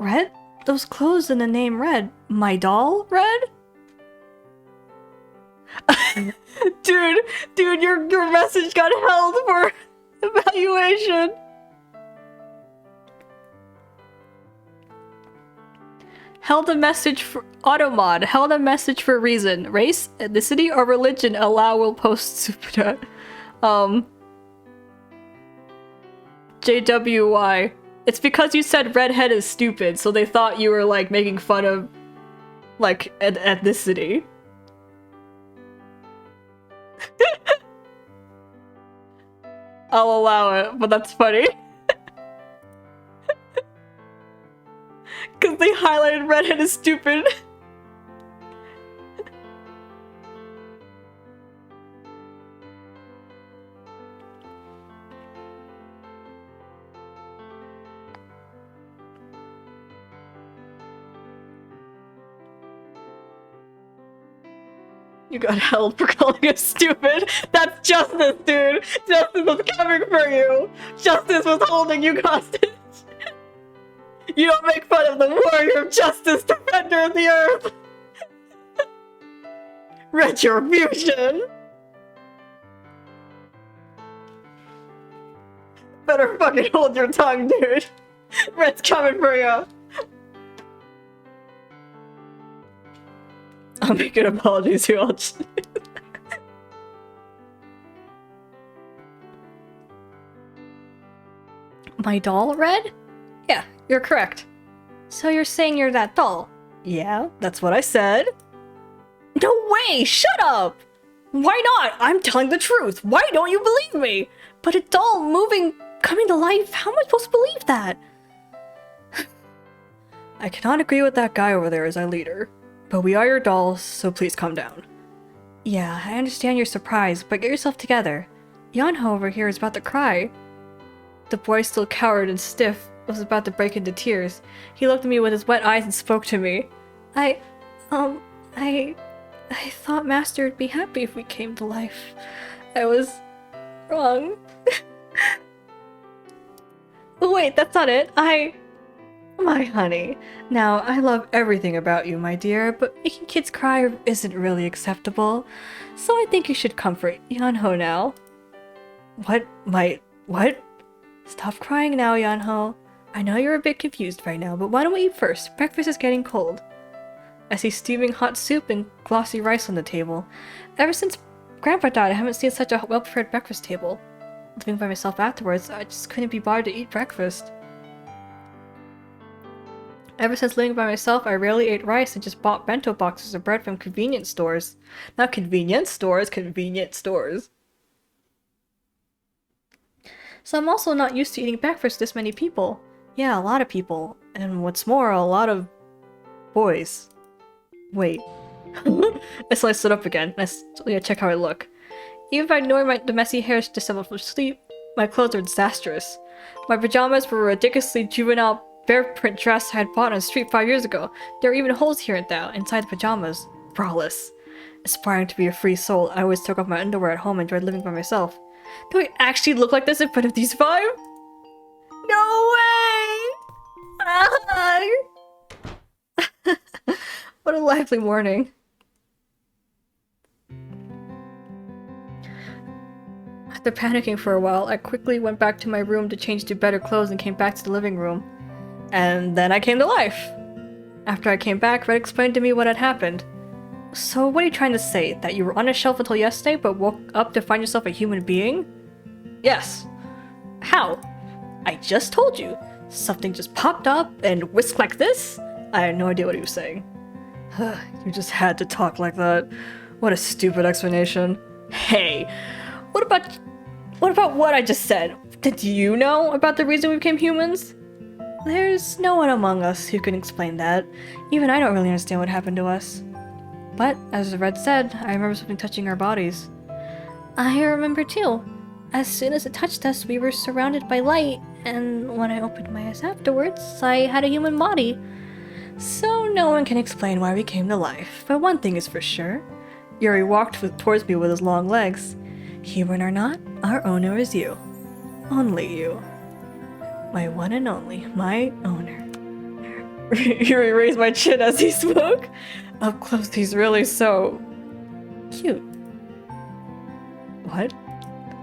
Red? Those clothes and the name Red. My doll, Red? Dude, your message got held for evaluation. Held a message for automod. Held a message for reason. Race, ethnicity, or religion allow will post super. JWY. It's because you said redhead is stupid, so they thought you were like making fun of like ethnicity. I'll allow it, but that's funny. Because they highlighted redhead as stupid. You got held for calling us stupid. That's justice, dude. Justice was coming for you. Justice was holding you hostage. You don't make fun of the warrior of justice, defender of the earth. Retribution. Better fucking hold your tongue, dude. Red's coming for you. I'll make an apology to all. My doll, Red? Yeah, you're correct. So you're saying you're that doll? Yeah, that's what I said. No way! Shut up! Why not? I'm telling the truth. Why don't you believe me? But a doll moving, coming to life, how am I supposed to believe that? I cannot agree with that guy over there as our leader. But we are your dolls, so please calm down. Yeah, I understand you're surprised, but get yourself together. Yanho over here is about to cry. The boy, still coward and stiff, was about to break into tears. He looked at me with his wet eyes and spoke to me. I thought Master would be happy if we came to life. I was wrong. Wait, that's not it. My honey. Now, I love everything about you, my dear, but making kids cry isn't really acceptable. So I think you should comfort Yanho now. What? Stop crying now, Yanho. I know you're a bit confused right now, but why don't we eat first? Breakfast is getting cold. I see steaming hot soup and glossy rice on the table. Ever since Grandpa died, I haven't seen such a well-prepared breakfast table. Living by myself afterwards, I just couldn't be bothered to eat breakfast. Ever since living by myself, I rarely ate rice and just bought bento boxes of bread from convenience stores. Not convenience stores, convenient stores. So I'm also not used to eating breakfast with this many people. Yeah, a lot of people. And what's more, a lot of boys. Wait. I suddenly stood up again. I check how I look. Even by ignoring the messy hair disheveled from sleep, my clothes are disastrous. My pajamas were a ridiculously juvenile bear print dress I had bought on the street 5 years ago. There were even holes here and there inside the pajamas. Braless. Aspiring to be a free soul, I always took off my underwear at home and enjoyed living by myself. Do I actually look like this in front of these 5? No way! What a lively morning. After panicking for a while, I quickly went back to my room to change to better clothes and came back to the living room. And then I came to life. After I came back, Red explained to me what had happened. So what are you trying to say? That you were on a shelf until yesterday but woke up to find yourself a human being? Yes. How? I just told you. Something just popped up and whisked like this? I had no idea what he was saying. You just had to talk like that. What a stupid explanation. Hey, what about what I just said? Did you know about the reason we became humans? There's no one among us who can explain that. Even I don't really understand what happened to us. But, as Red said, I remember something touching our bodies. I remember too. As soon as it touched us, we were surrounded by light, and when I opened my eyes afterwards, I had a human body. So no one can explain why we came to life, but one thing is for sure. Yuri walked towards me with his long legs. Human or not, our owner is you. Only you. My one and only, my owner. Yuri raised my chin as he spoke. Up close, he's really so cute. What?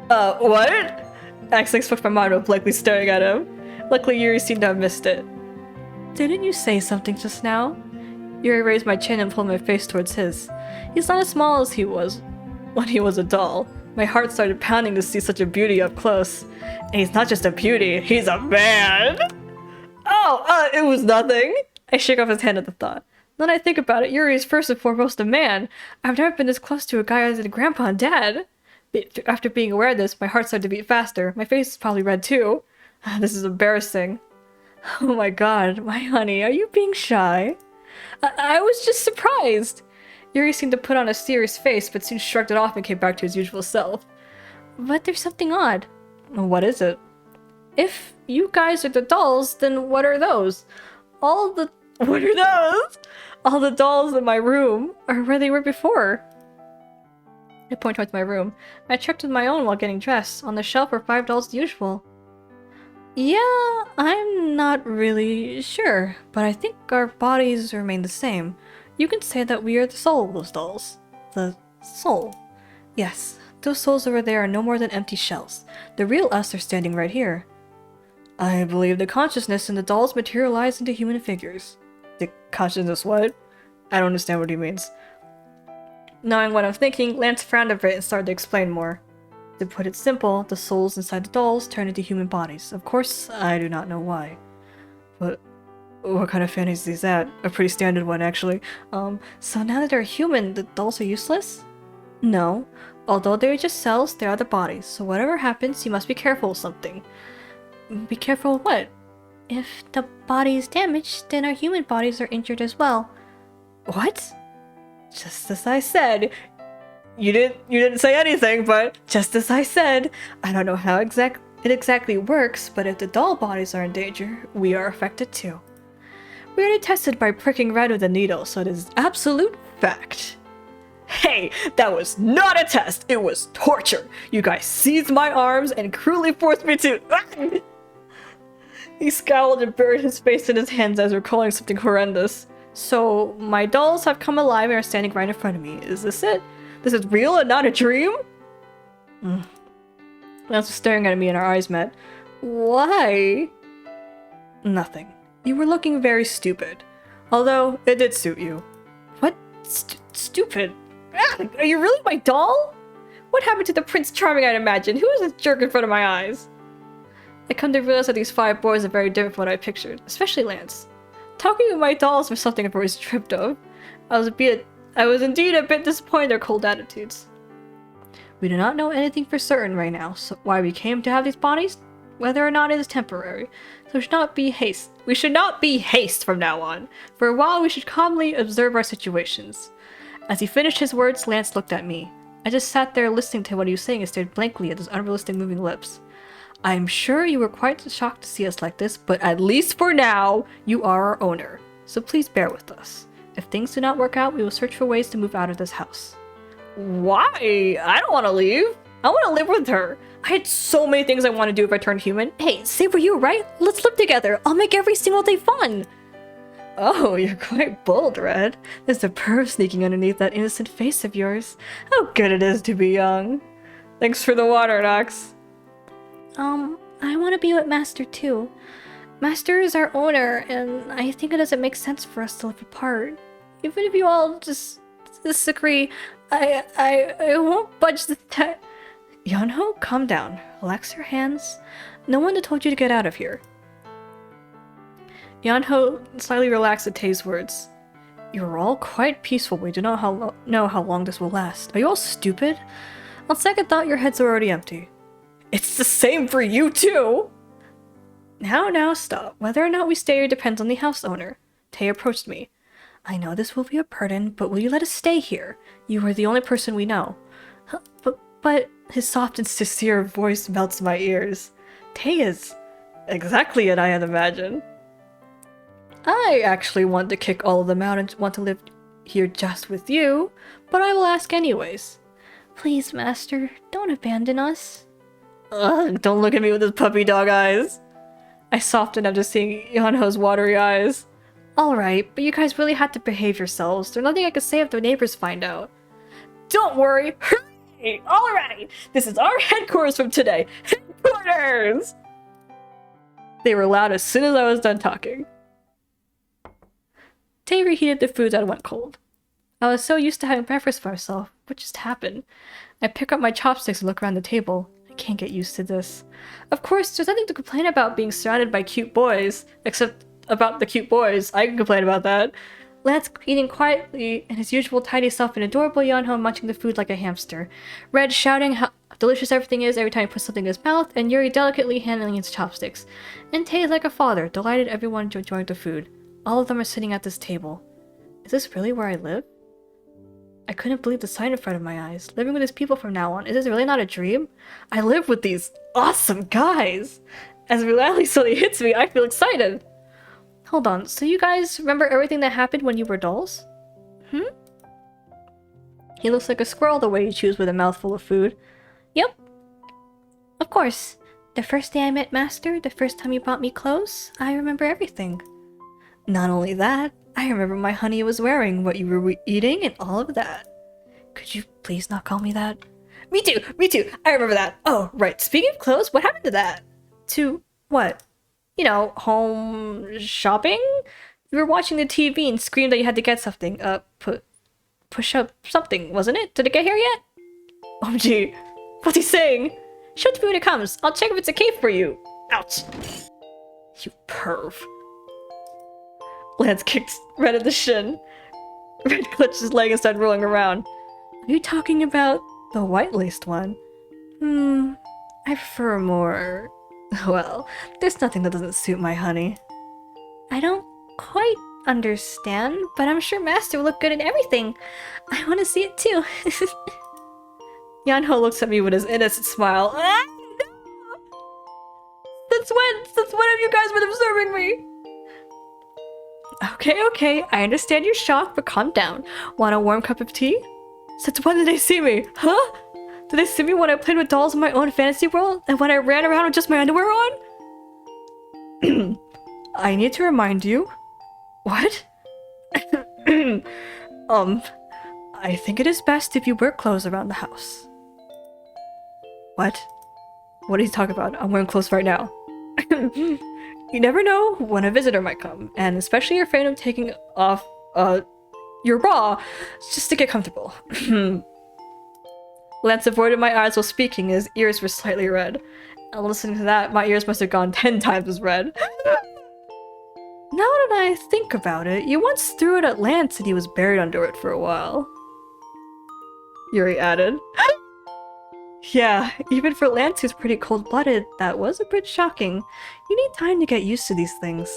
What? I accidentally spoke my mind while blankly staring at him. Luckily, Yuri seemed to have missed it. Didn't you say something just now? Yuri raised my chin and pulled my face towards his. He's not as small as he was when he was a doll. My heart started pounding to see such a beauty up close. And he's not just a beauty, he's a man! Oh, it was nothing. I shake off his hand at the thought. Then I think about it, Yuri is first and foremost a man. I've never been this close to a guy as a grandpa and dad. After being aware of this, my heart started to beat faster. My face is probably red too. This is embarrassing. Oh my god, my honey, are you being shy? I was just surprised. Yuri seemed to put on a serious face, but soon shrugged it off and came back to his usual self. But there's something odd. What is it? If you guys are the dolls, then what are those? What are those? All the dolls in my room are where they were before. I point towards my room. I checked with my own while getting dressed. On the shelf are 5 dolls as usual. Yeah, I'm not really sure, but I think our bodies remain the same. You can say that we are the soul of those dolls. The soul. Yes, those souls over there are no more than empty shells. The real us are standing right here. I believe the consciousness in the dolls materialize into human figures. The consciousness what? I don't understand what he means. Knowing what I'm thinking, Lance frowned a bit and started to explain more. To put it simple, the souls inside the dolls turn into human bodies. Of course, I do not know why. But what kind of fantasy is that? A pretty standard one, actually. So now that they're human, the dolls are useless? No. Although they're just cells, they are the bodies. So whatever happens, you must be careful of something. Be careful of what? If the body is damaged, then our human bodies are injured as well. What? Just as I said. You didn't say anything, but just as I said. I don't know how it exactly works, but if the doll bodies are in danger, we are affected too. We already tested by pricking red with a needle, so it is absolute fact. Hey, that was not a test, it was torture. You guys seized my arms and cruelly forced me to... He scowled and buried his face in his hands as recalling something horrendous. So, my dolls have come alive and are standing right in front of me. Is this it? This is real and not a dream? Lance was staring at me and our eyes met. Why? Nothing. You were looking very stupid. Although, it did suit you. What? Stupid? Are you really my doll? What happened to the Prince Charming I'd imagine? Who is this jerk in front of my eyes? I come to realize that these 5 boys are very different from what I pictured, especially Lance. Talking with my dolls was something I've always tripped of. I was indeed a bit disappointed in their cold attitudes. We do not know anything for certain right now, so why we came to have these bodies, whether or not it is temporary. So we should not be haste from now on. For a while we should calmly observe our situations. As he finished his words, Lance looked at me. I just sat there listening to what he was saying and stared blankly at his unrealistic moving lips. I am sure you were quite shocked to see us like this, but at least for now, you are our owner. So please bear with us. If things do not work out, we will search for ways to move out of this house. Why? I don't want to leave. I want to live with her. I had so many things I want to do if I turned human. Hey, same for you, right? Let's live together. I'll make every single day fun. Oh, you're quite bold, Red. There's a perv sneaking underneath that innocent face of yours. How good it is to be young. Thanks for the water, Nox. I want to be with Master too. Master is our owner, and I think it doesn't make sense for us to live apart. Even if you all just disagree, I won't budge the Yonho, calm down. Relax your hands. No one told you to get out of here. Yonho slightly relaxed at Tei's words. You're all quite peaceful. We do not know how long this will last. Are you all stupid? On second thought, your heads are already empty. It's the same for you too! Now, stop. Whether or not we stay here depends on the house owner. Tei approached me. I know this will be a burden, but will you let us stay here? You are the only person we know. But his soft and sincere voice melts my ears. Tei is exactly what I had imagined. I actually want to kick all of them out and want to live here just with you, but I will ask anyways. Please, Master, don't abandon us. Ugh, don't look at me with those puppy dog eyes. I softened after seeing Yonho's watery eyes. Alright, but you guys really had to behave yourselves. There's nothing I could say if the neighbors find out. Don't worry! Hooray! Alright! This is our headquarters from today! Headquarters! They were loud as soon as I was done talking. Tei reheated the food that went cold. I was so used to having breakfast for myself. What just happened? I pick up my chopsticks and look around the table. I can't get used to this. Of course, there's nothing to complain about being surrounded by cute boys, except about the cute boys. I can complain about that. Lance eating quietly and his usual tidy self, and adorable Yonho munching the food like a hamster. Red shouting how delicious everything is every time he puts something in his mouth, and Yuri delicately handling his chopsticks. And Tei like a father, delighted everyone to enjoy the food. All of them are sitting at this table. Is this really where I live? I couldn't believe the sight in front of my eyes. Living with these people from now on, is this really not a dream? I live with these awesome guys! As reality slowly hits me, I feel excited! Hold on, so you guys remember everything that happened when you were dolls? He looks like a squirrel the way he chews with a mouthful of food. Yep. Of course. The first day I met Master, the first time he bought me clothes, I remember everything. Not only that, I remember my honey was wearing, what you were eating, and all of that. Could you please not call me that? Me too! Me too! I remember that! Oh, right. Speaking of clothes, what happened to that? To what? You know, home shopping? You were watching the TV and screamed that you had to get something. Push up something, wasn't it? Did it get here yet? OMG. What's he saying? Show it to me when it comes. I'll check if it's a cave for you. Ouch. You perv. Lance kicked Red in the shin. Red clutched his leg and started rolling around. Are you talking about the white-laced one? I prefer more... Well, there's nothing that doesn't suit my honey. I don't quite understand, but I'm sure Master will look good in everything. I want to see it too. Yanho looks at me with his innocent smile. Ah, no! Since when have you guys been observing me? Okay, I understand you're shocked, but calm down. Want a warm cup of tea? Since when did they see me? Huh? Did they see me when I played with dolls in my own fantasy world? And when I ran around with just my underwear on? I need to remind you. What? I think it is best if you wear clothes around the house. What? What are you talking about? I'm wearing clothes right now. You never know when a visitor might come, and especially you're afraid of taking off, your bra just to get comfortable. Lance avoided my eyes while speaking, his ears were slightly red. And listening to that, my ears must have gone 10 times as red. Now that I think about it, you once threw it at Lance and he was buried under it for a while. Yuri added. Yeah, even for Lance who's pretty cold-blooded, that was a bit shocking. You need time to get used to these things.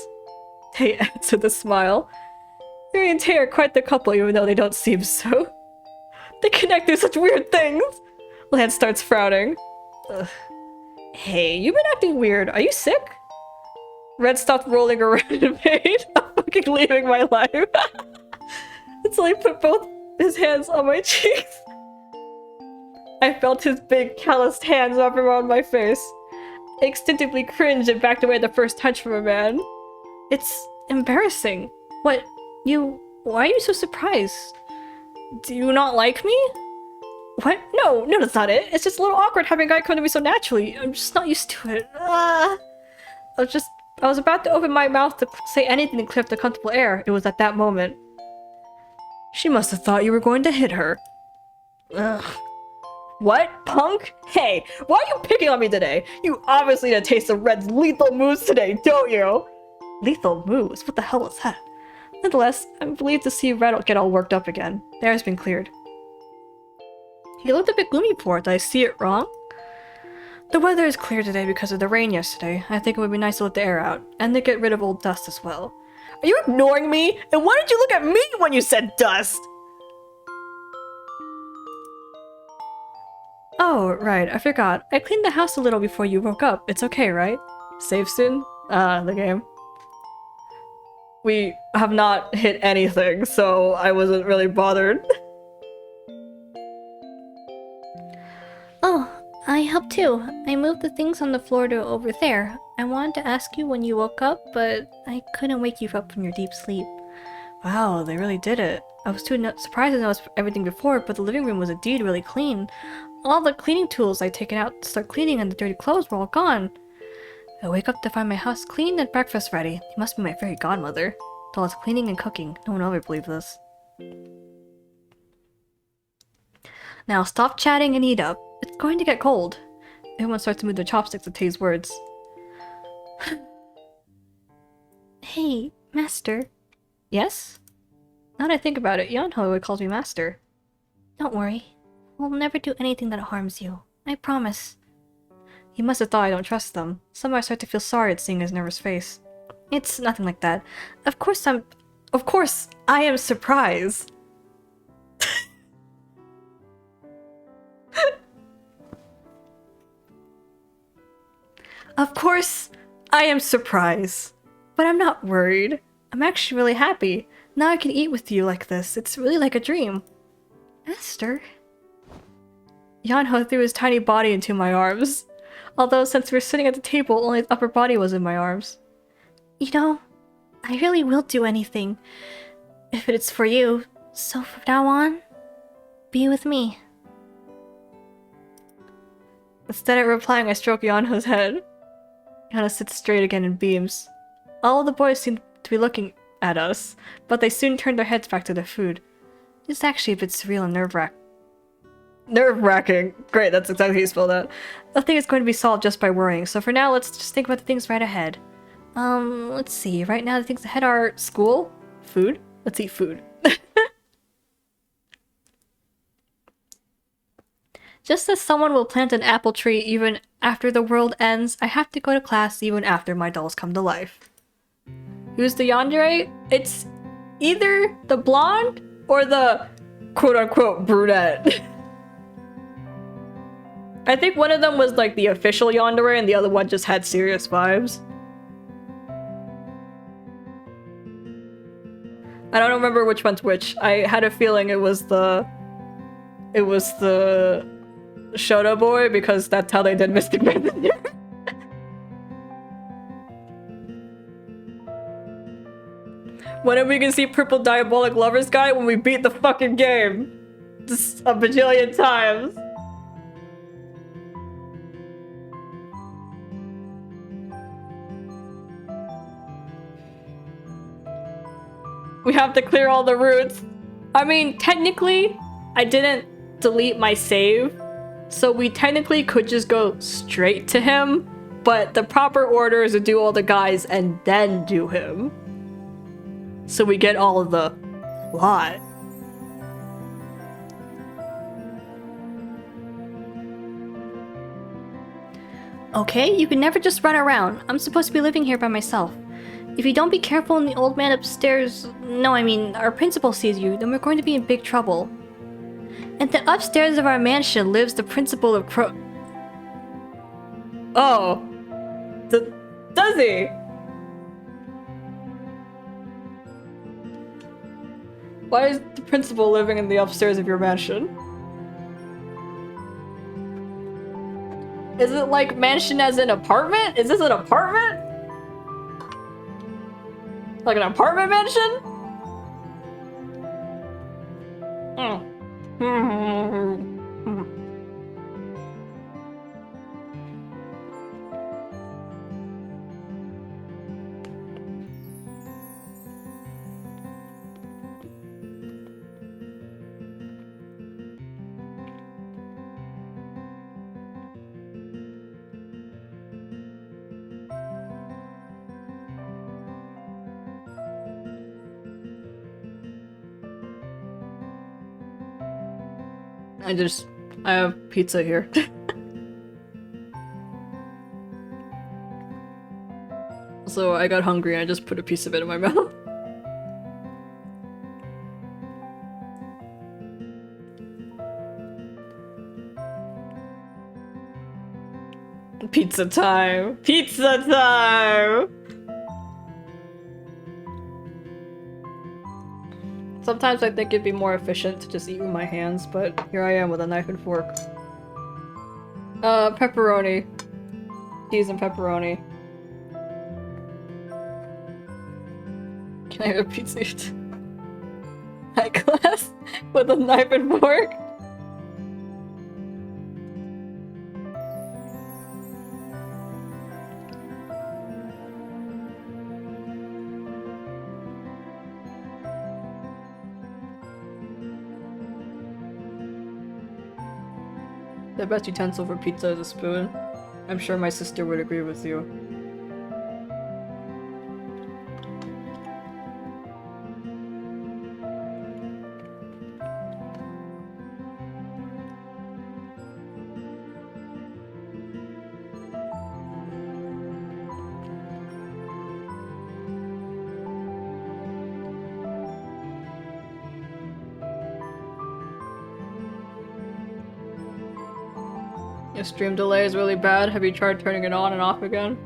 Tay adds with a smile. Yuri and Tay are quite the couple even though they don't seem so. They connect through such weird things! Lance starts frowning. Ugh. Hey, you've been acting weird. Are you sick? Red stopped rolling around in pain. I'm fucking leaving my life. Until he put both his hands on my cheeks. I felt his big, calloused hands wrap around my face. I instinctively cringed and backed away at the first touch from a man. It's embarrassing. What? Why are you so surprised? Do you not like me? What? No, that's not it. It's just a little awkward having a guy come to me so naturally. I'm just not used to it. I was about to open my mouth to say anything to clear up the comfortable air. It was at that moment. She must have thought you were going to hit her. Ugh. What? Punk? Hey, why are you picking on me today? You obviously had a taste of Red's lethal moves today, don't you? Lethal moves? What the hell is that? Nonetheless, I'm relieved to see Red get all worked up again. The air's been cleared. He looked a bit gloomy for it. Did I see it wrong? The weather is clear today because of the rain yesterday. I think it would be nice to let the air out, and to get rid of old dust as well. Are you ignoring me? And why did you look at me when you said dust? Oh, right, I forgot. I cleaned the house a little before you woke up. It's okay, right? Save soon? The game. We have not hit anything, so I wasn't really bothered. Oh, I helped too. I moved the things on the floor to over there. I wanted to ask you when you woke up, but I couldn't wake you up from your deep sleep. Wow, they really did it. I was too surprised to notice everything before, but the living room was indeed really clean. All the cleaning tools I'd taken out to start cleaning and the dirty clothes were all gone. I wake up to find my house clean and breakfast ready. You must be my fairy godmother. Though it's cleaning and cooking. No one will ever believe this. Now stop chatting and eat up. It's going to get cold. Everyone starts to move their chopsticks at Tay's words. Hey, Master. Yes? Now that I think about it, Yanho always calls me Master. Don't worry. We'll never do anything that harms you. I promise. He must have thought I don't trust them. Somehow I start to feel sorry at seeing his nervous face. It's nothing like that. Of course I am surprised. Of course I am surprised. But I'm not worried. I'm actually really happy. Now I can eat with you like this. It's really like a dream. Esther? Yanho threw his tiny body into my arms. Although since we were sitting at the table, only his upper body was in my arms. You know, I really will do anything if it's for you. So from now on, be with me. Instead of replying, I stroke Yanho's head. Yanho sits straight again and beams. All of the boys seem to be looking at us, but they soon turn their heads back to their food. It's actually a bit surreal and nerve-wracking. Great, that's exactly how you spell that. Nothing is going to be solved just by worrying, so for now, let's just think about the things right ahead. Let's see. Right now, the things ahead are school, food. Let's eat food. Just as someone will plant an apple tree even after the world ends, I have to go to class even after my dolls come to life. Who's the yandere? It's either the blonde or the quote-unquote brunette. I think one of them was like the official yandere and the other one just had serious vibes. I don't remember which one's which. I had a feeling it was the Shoto boy because that's how they did Mystic Messenger. When are we gonna see Purple Diabolic Lovers Guy? When we beat the fucking game! Just a bajillion times. We have to clear all the routes. I mean, technically, I didn't delete my save, so we technically could just go straight to him, but the proper order is to do all the guys and then do him. So we get all of the lot. Okay, you can never just run around. I'm supposed to be living here by myself. If you don't be careful and the old man upstairs, no, I mean, our principal sees you, then we're going to be in big trouble. And then upstairs of our mansion lives the principal of Oh. Does he? Why is the principal living in the upstairs of your mansion? Is it like mansion as an apartment? Is this an apartment? Like an apartment mansion? I have pizza here. So I got hungry and I just put a piece of it in my mouth. Pizza time! Pizza time! Sometimes I think it'd be more efficient to just eat with my hands, but here I am with a knife and fork. Pepperoni. Cheese and pepperoni. Can I have a pizza? High class with a knife and fork? The best utensil for pizza is a spoon. I'm sure my sister would agree with you. Your stream delay is really bad. Have you tried turning it on and off again?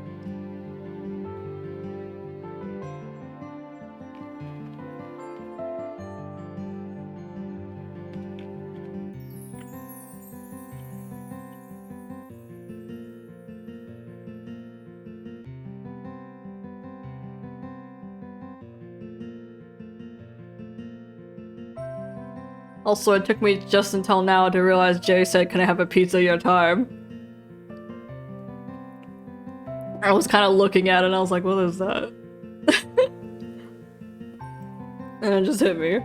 Also, it took me just until now to realize Jay said, "Can I have a pizza your time?" I was kind of looking at it and I was like, what is that? And it just hit me.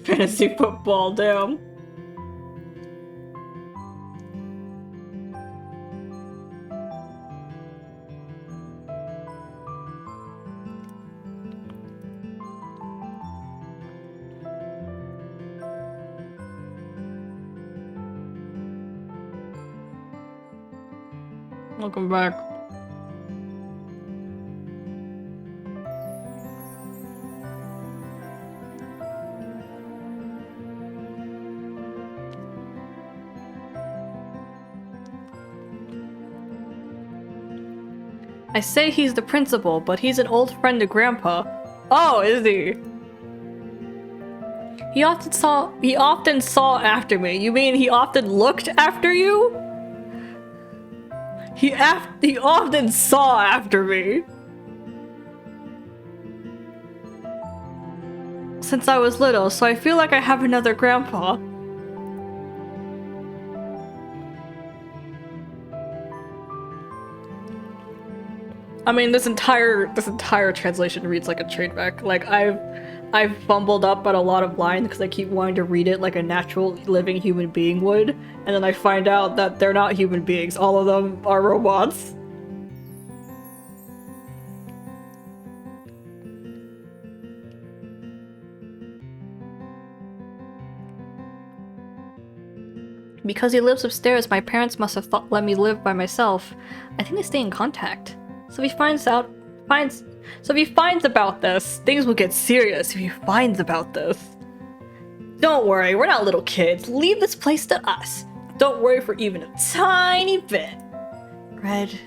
Fantasy football, damn. Welcome back. I say he's the principal, but he's an old friend of Grandpa. Oh, is he? He often saw after me. You mean he often looked after you? He often saw after me. Since I was little, so I feel like I have another grandpa. I mean, this entire translation reads like a train wreck. Like I've fumbled up at a lot of lines because I keep wanting to read it like a natural living human being would, and then I find out that they're not human beings. All of them are robots. Because he lives upstairs, my parents must have let me live by myself. I think they stay in contact. So if he finds about this, things will get serious if he finds about this. Don't worry, we're not little kids. Leave this place to us. Don't worry for even a tiny bit. Red,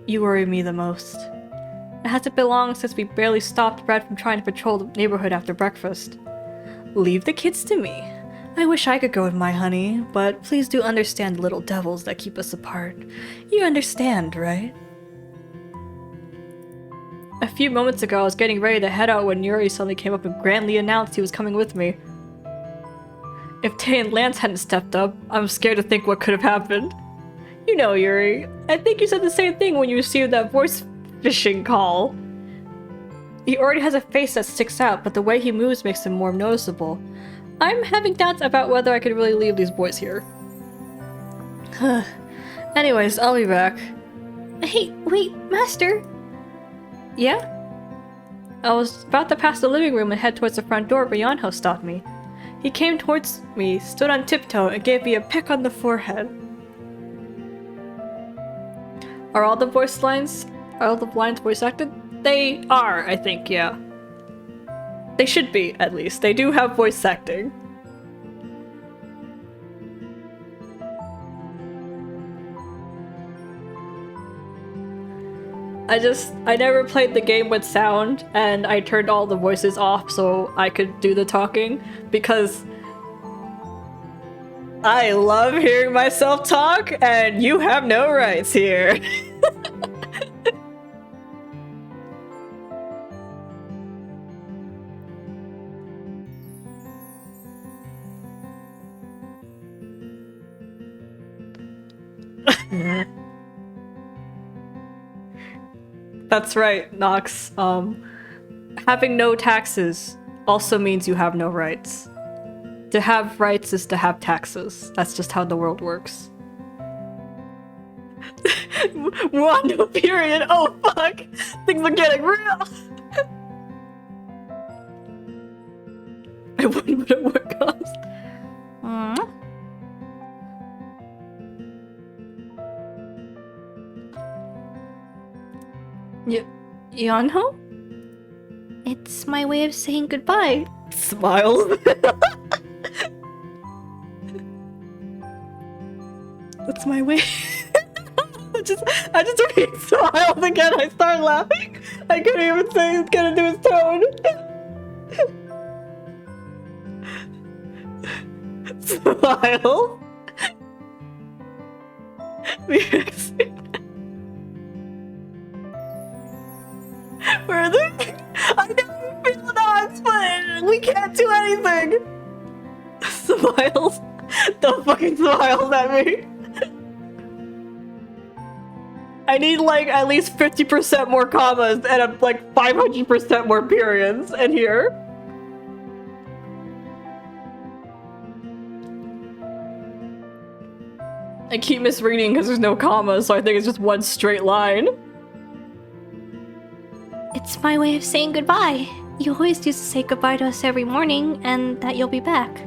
you worry me the most. It hasn't been long since we barely stopped Red from trying to patrol the neighborhood after breakfast. Leave the kids to me. I wish I could go with my honey, but please do understand the little devils that keep us apart. You understand, right? A few moments ago, I was getting ready to head out when Yuri suddenly came up and grandly announced he was coming with me. If Tay and Lance hadn't stepped up, I'm scared to think what could have happened. You know, Yuri, I think you said the same thing when you received that voice phishing call. He already has a face that sticks out, but the way he moves makes him more noticeable. I'm having doubts about whether I could really leave these boys here. Anyways, I'll be back. Hey, wait, Master. Yeah? I was about to pass the living room and head towards the front door, but Yanho stopped me. He came towards me, stood on tiptoe, and gave me a peck on the forehead. Are all the lines voice acted? They are, I think, yeah. They should be, at least. They do have voice acting. I never played the game with sound, and I turned all the voices off so I could do the talking, because I love hearing myself talk, and you have no rights here. That's right, Nox. Having no taxes also means you have no rights. To have rights is to have taxes. That's just how the world works. Wando period. Oh fuck! Things are getting real. I wonder what it would cost. Yanho? It's my way of saying goodbye. Smiles. That's my way. I just repeat smiles again. I start laughing. I couldn't even say it's gonna do his tone. Smile. Where are they? I never feel dogs, but we can't do anything. Smiles. Don't fucking smile at me. I need like at least 50% more commas and like 500% more periods in here. I keep misreading because there's no commas, so I think it's just one straight line. It's my way of saying goodbye. You always used to say goodbye to us every morning, and that you'll be back.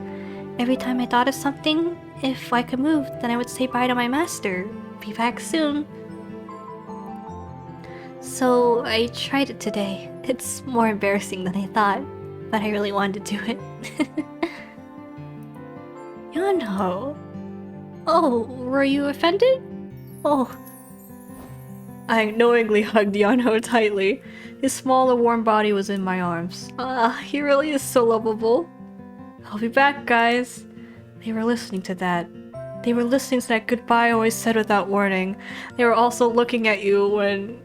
Every time I thought of something, if I could move, then I would say bye to my master. Be back soon. So I tried it today. It's more embarrassing than I thought, but I really wanted to do it. Yonho. Oh, were you offended? Oh. I knowingly hugged Yonho tightly. His small and warm body was in my arms. He really is so lovable. I'll be back, guys. They were listening to that. They were listening to that goodbye always said without warning. They were also looking at you when,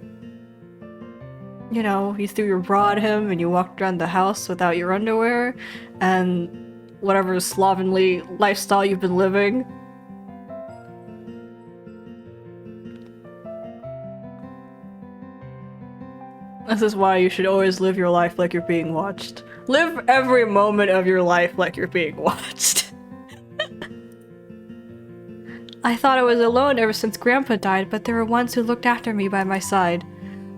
you know, you threw your bra at him and you walked around the house without your underwear and whatever slovenly lifestyle you've been living. This is why you should always live your life like you're being watched. Live every moment of your life like you're being watched. I thought I was alone ever since Grandpa died, but there were ones who looked after me by my side.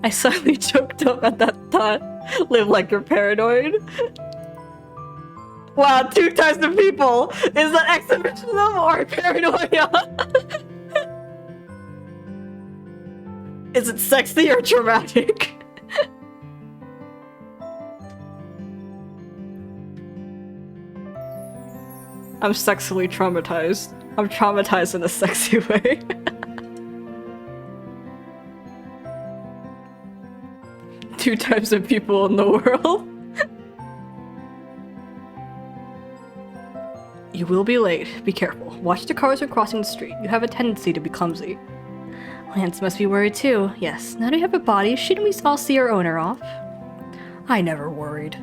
I suddenly choked up at that thought. Live like you're paranoid. Wow, 2 types of people! Is that exhibitionism or paranoia? Is it sexy or dramatic? I'm sexually traumatized. I'm traumatized in a sexy way. Two types of people in the world. You will be late. Be careful. Watch the cars when crossing the street. You have a tendency to be clumsy. Lance must be worried too. Yes, now that we have a body, shouldn't we all see our owner off? I never worried.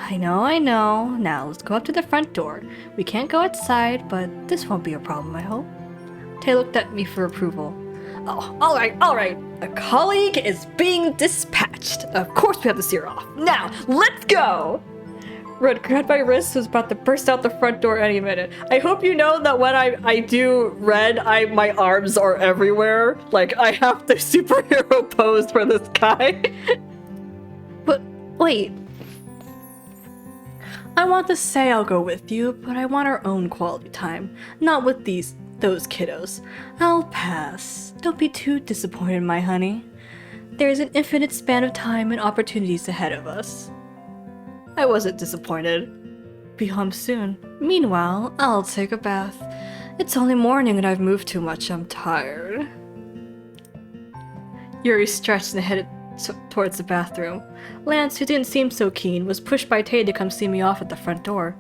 I know. Now, let's go up to the front door. We can't go outside, but this won't be a problem, I hope. Tay looked at me for approval. Oh, alright. A colleague is being dispatched. Of course we have to see her off. Now, let's go! Red grabbed my wrist, was about to burst out the front door any minute. I hope you know that when I do red, my arms are everywhere. Like, I have the superhero pose for this guy. But, wait. I want to say I'll go with you, but I want our own quality time. Not with those kiddos. I'll pass. Don't be too disappointed, my honey. There's an infinite span of time and opportunities ahead of us. I wasn't disappointed. Be home soon. Meanwhile, I'll take a bath. It's only morning and I've moved too much. I'm tired. Yuri stretched and headed towards the bathroom. Lance, who didn't seem so keen, was pushed by Tay to come see me off at the front door.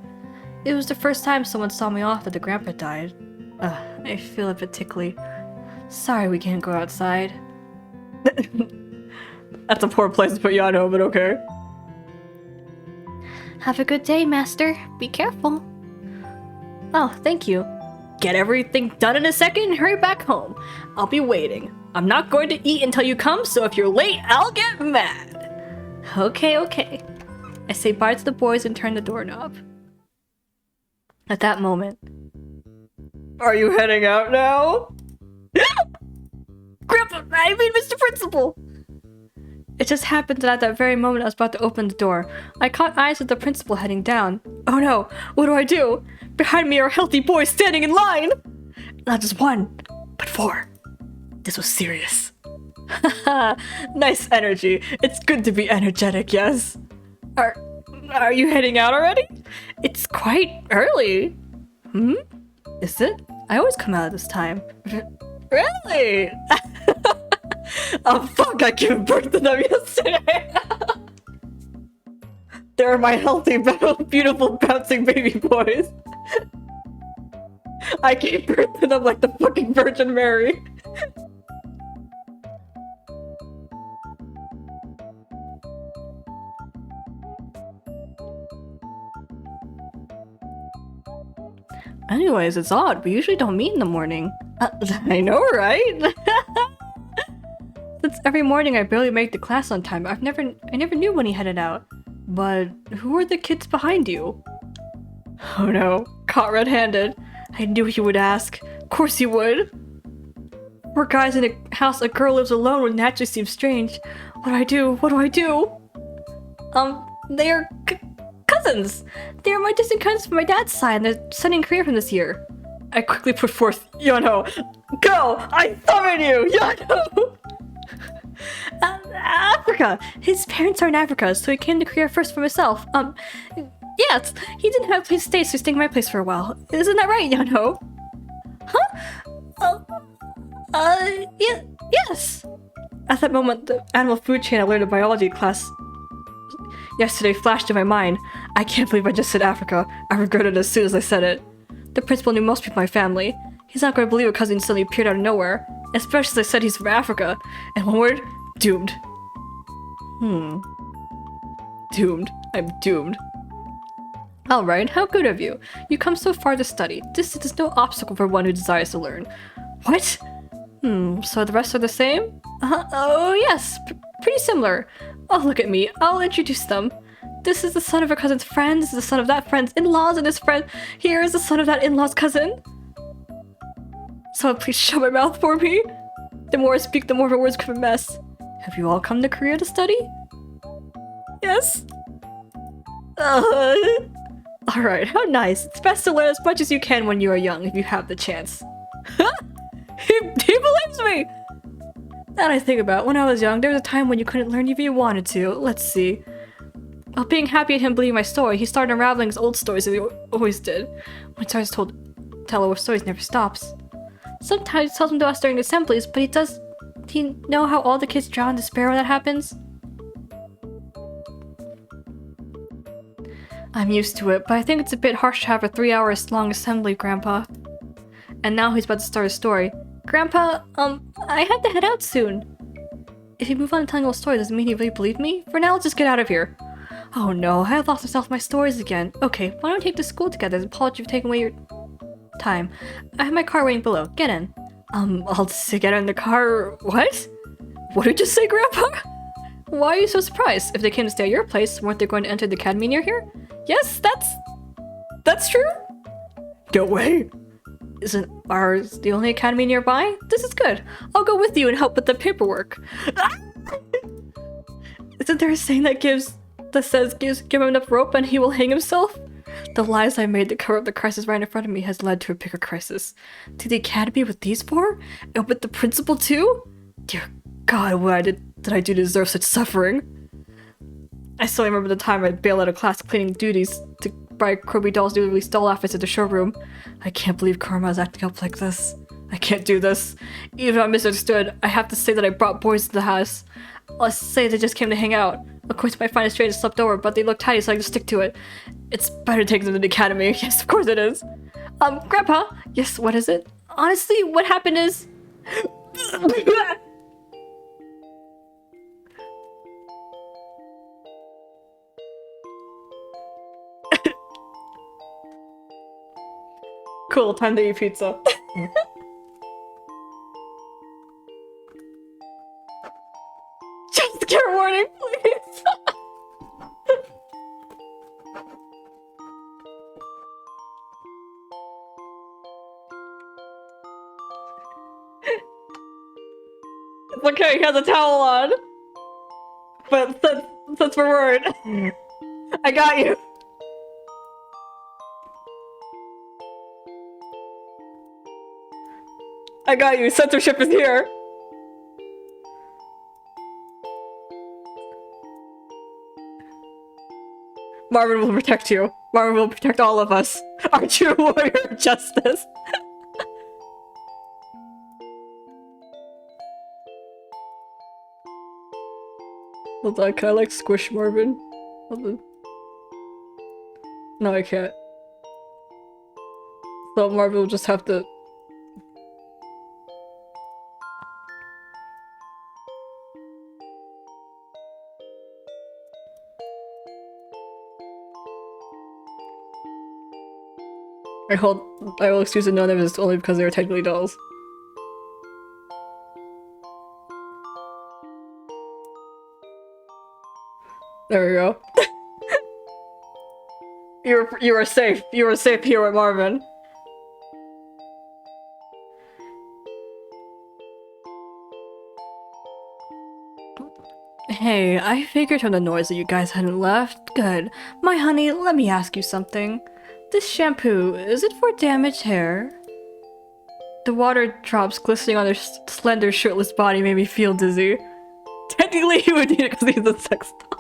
It was the first time someone saw me off after Grandpa died. I feel a bit tickly. Sorry we can't go outside. That's a poor place to put Yano, but okay. Have a good day, Master. Be careful. Oh, thank you. Get everything done in a second and hurry back home. I'll be waiting. I'm not going to eat until you come, so if you're late, I'll get mad. Okay. I say bye to the boys and turn the doorknob. At that moment... Are you heading out now? Grandpa, I mean Mr. Principal! It just happened that at that very moment I was about to open the door, I caught eyes with the principal heading down. Oh no, what do I do? Behind me are healthy boys standing in line! Not just 1, but 4. This was serious. Haha, nice energy. It's good to be energetic, yes? Are you heading out already? It's quite early. Is it? I always come out at this time. Really? Oh fuck, I gave birth to them yesterday. They're my healthy, beautiful, bouncing baby boys. I gave birth to them like the fucking Virgin Mary. Anyways, it's odd. We usually don't meet in the morning. I know, right? Since every morning I barely make the class on time, I never knew when he headed out. But who are the kids behind you? Oh no, caught red-handed. I knew he would ask. Of course he would. We're guys in a house a girl lives alone would naturally seem strange. What do I do? What do I do? They're cousins. They're my distant cousins from my dad's side, and they're studying Korea from this year. I quickly put forth, Yonho, go! I summon you, Yonho! Africa! His parents are in Africa, so he came to Korea first for himself. Yes, he didn't have a place to stay, so he's staying in my place for a while. Isn't that right, Yonho? Huh? Yeah, yes! At that moment, the animal food chain I learned in biology class yesterday flashed in my mind. I can't believe I just said Africa. I regretted it as soon as I said it. The principal knew most people in my family. He's not going to believe a cousin suddenly appeared out of nowhere, especially as I said he's from Africa. And one word, doomed. Doomed. I'm doomed. Alright, how good of you. You come so far to study. Distance is no obstacle for one who desires to learn. What? So the rest are the same? Oh yes, pretty similar. Oh, look at me. I'll introduce them. This is the son of our cousin's friend, this is the son of that friend's in-laws, and this friend here is the son of that in-law's cousin. Someone please shut my mouth for me. The more I speak, the more my words become a mess. Have you all come to Korea to study? Yes. Alright, how nice. It's best to learn as much as you can when you are young, if you have the chance. he believes me! That I think about. When I was young, there was a time when you couldn't learn if you wanted to. Let's see. While being happy at him believing my story, he started unraveling his old stories as he always did. When he starts to tell our stories, never stops. Sometimes he tells them to us during assemblies, but does he know how all the kids drown in despair when that happens? I'm used to it, but I think it's a bit harsh to have a 3-hour-long assembly, Grandpa. And now he's about to start a story. Grandpa, I have to head out soon. If you move on to telling a whole story, does it mean he really believed me? For now, let's just get out of here. Oh no, I have lost myself in my stories again. Okay, why don't we take to school together and apologize for taking away your time. I have my car waiting below. Get in. I'll just get in the car. What? What did you just say, Grandpa? Why are you so surprised? If they came to stay at your place, weren't they going to enter the academy near here? Yes, that's true. Go away. Isn't ours the only academy nearby? This is good. I'll go with you and help with the paperwork. Isn't there a saying that says give him enough rope and he will hang himself? The lies I made to cover up the crisis right in front of me has led to a bigger crisis. To the academy with these four? And with the principal too? Dear God, what did I do to deserve such suffering? I still remember the time I bailed out of class cleaning duties to buy Kirby dolls' newly released doll outfits at the showroom. I can't believe Karma is acting up like this. I can't do this. Even if I misunderstood, I have to say that I brought boys to the house. Let's say they just came to hang out. Of course, my finest strange slept over, but they look tidy, so I can stick to it. It's better to take them to the academy. Yes, of course it is. Grandpa? Yes, what is it? Honestly, what happened is... Cool, time to eat pizza. Jump scare warning, please! It's okay, he has a towel on. But since we're worried, I got you. I got you. Censorship is here. Marvin will protect you. Marvin will protect all of us. Our true warrior of justice. Hold on, can I like squish Marvin? Hold on. No, I can't. So Marvel will just have to... I will excuse the non-evidence only because they are technically dolls. There we go. You are safe. You are safe here with Marvin. Hey, I figured from the noise that you guys hadn't left. Good. My honey, let me ask you something. This shampoo, is it for damaged hair? The water drops glistening on her slender, shirtless body made me feel dizzy. Technically, he would need it because he's a sex doll.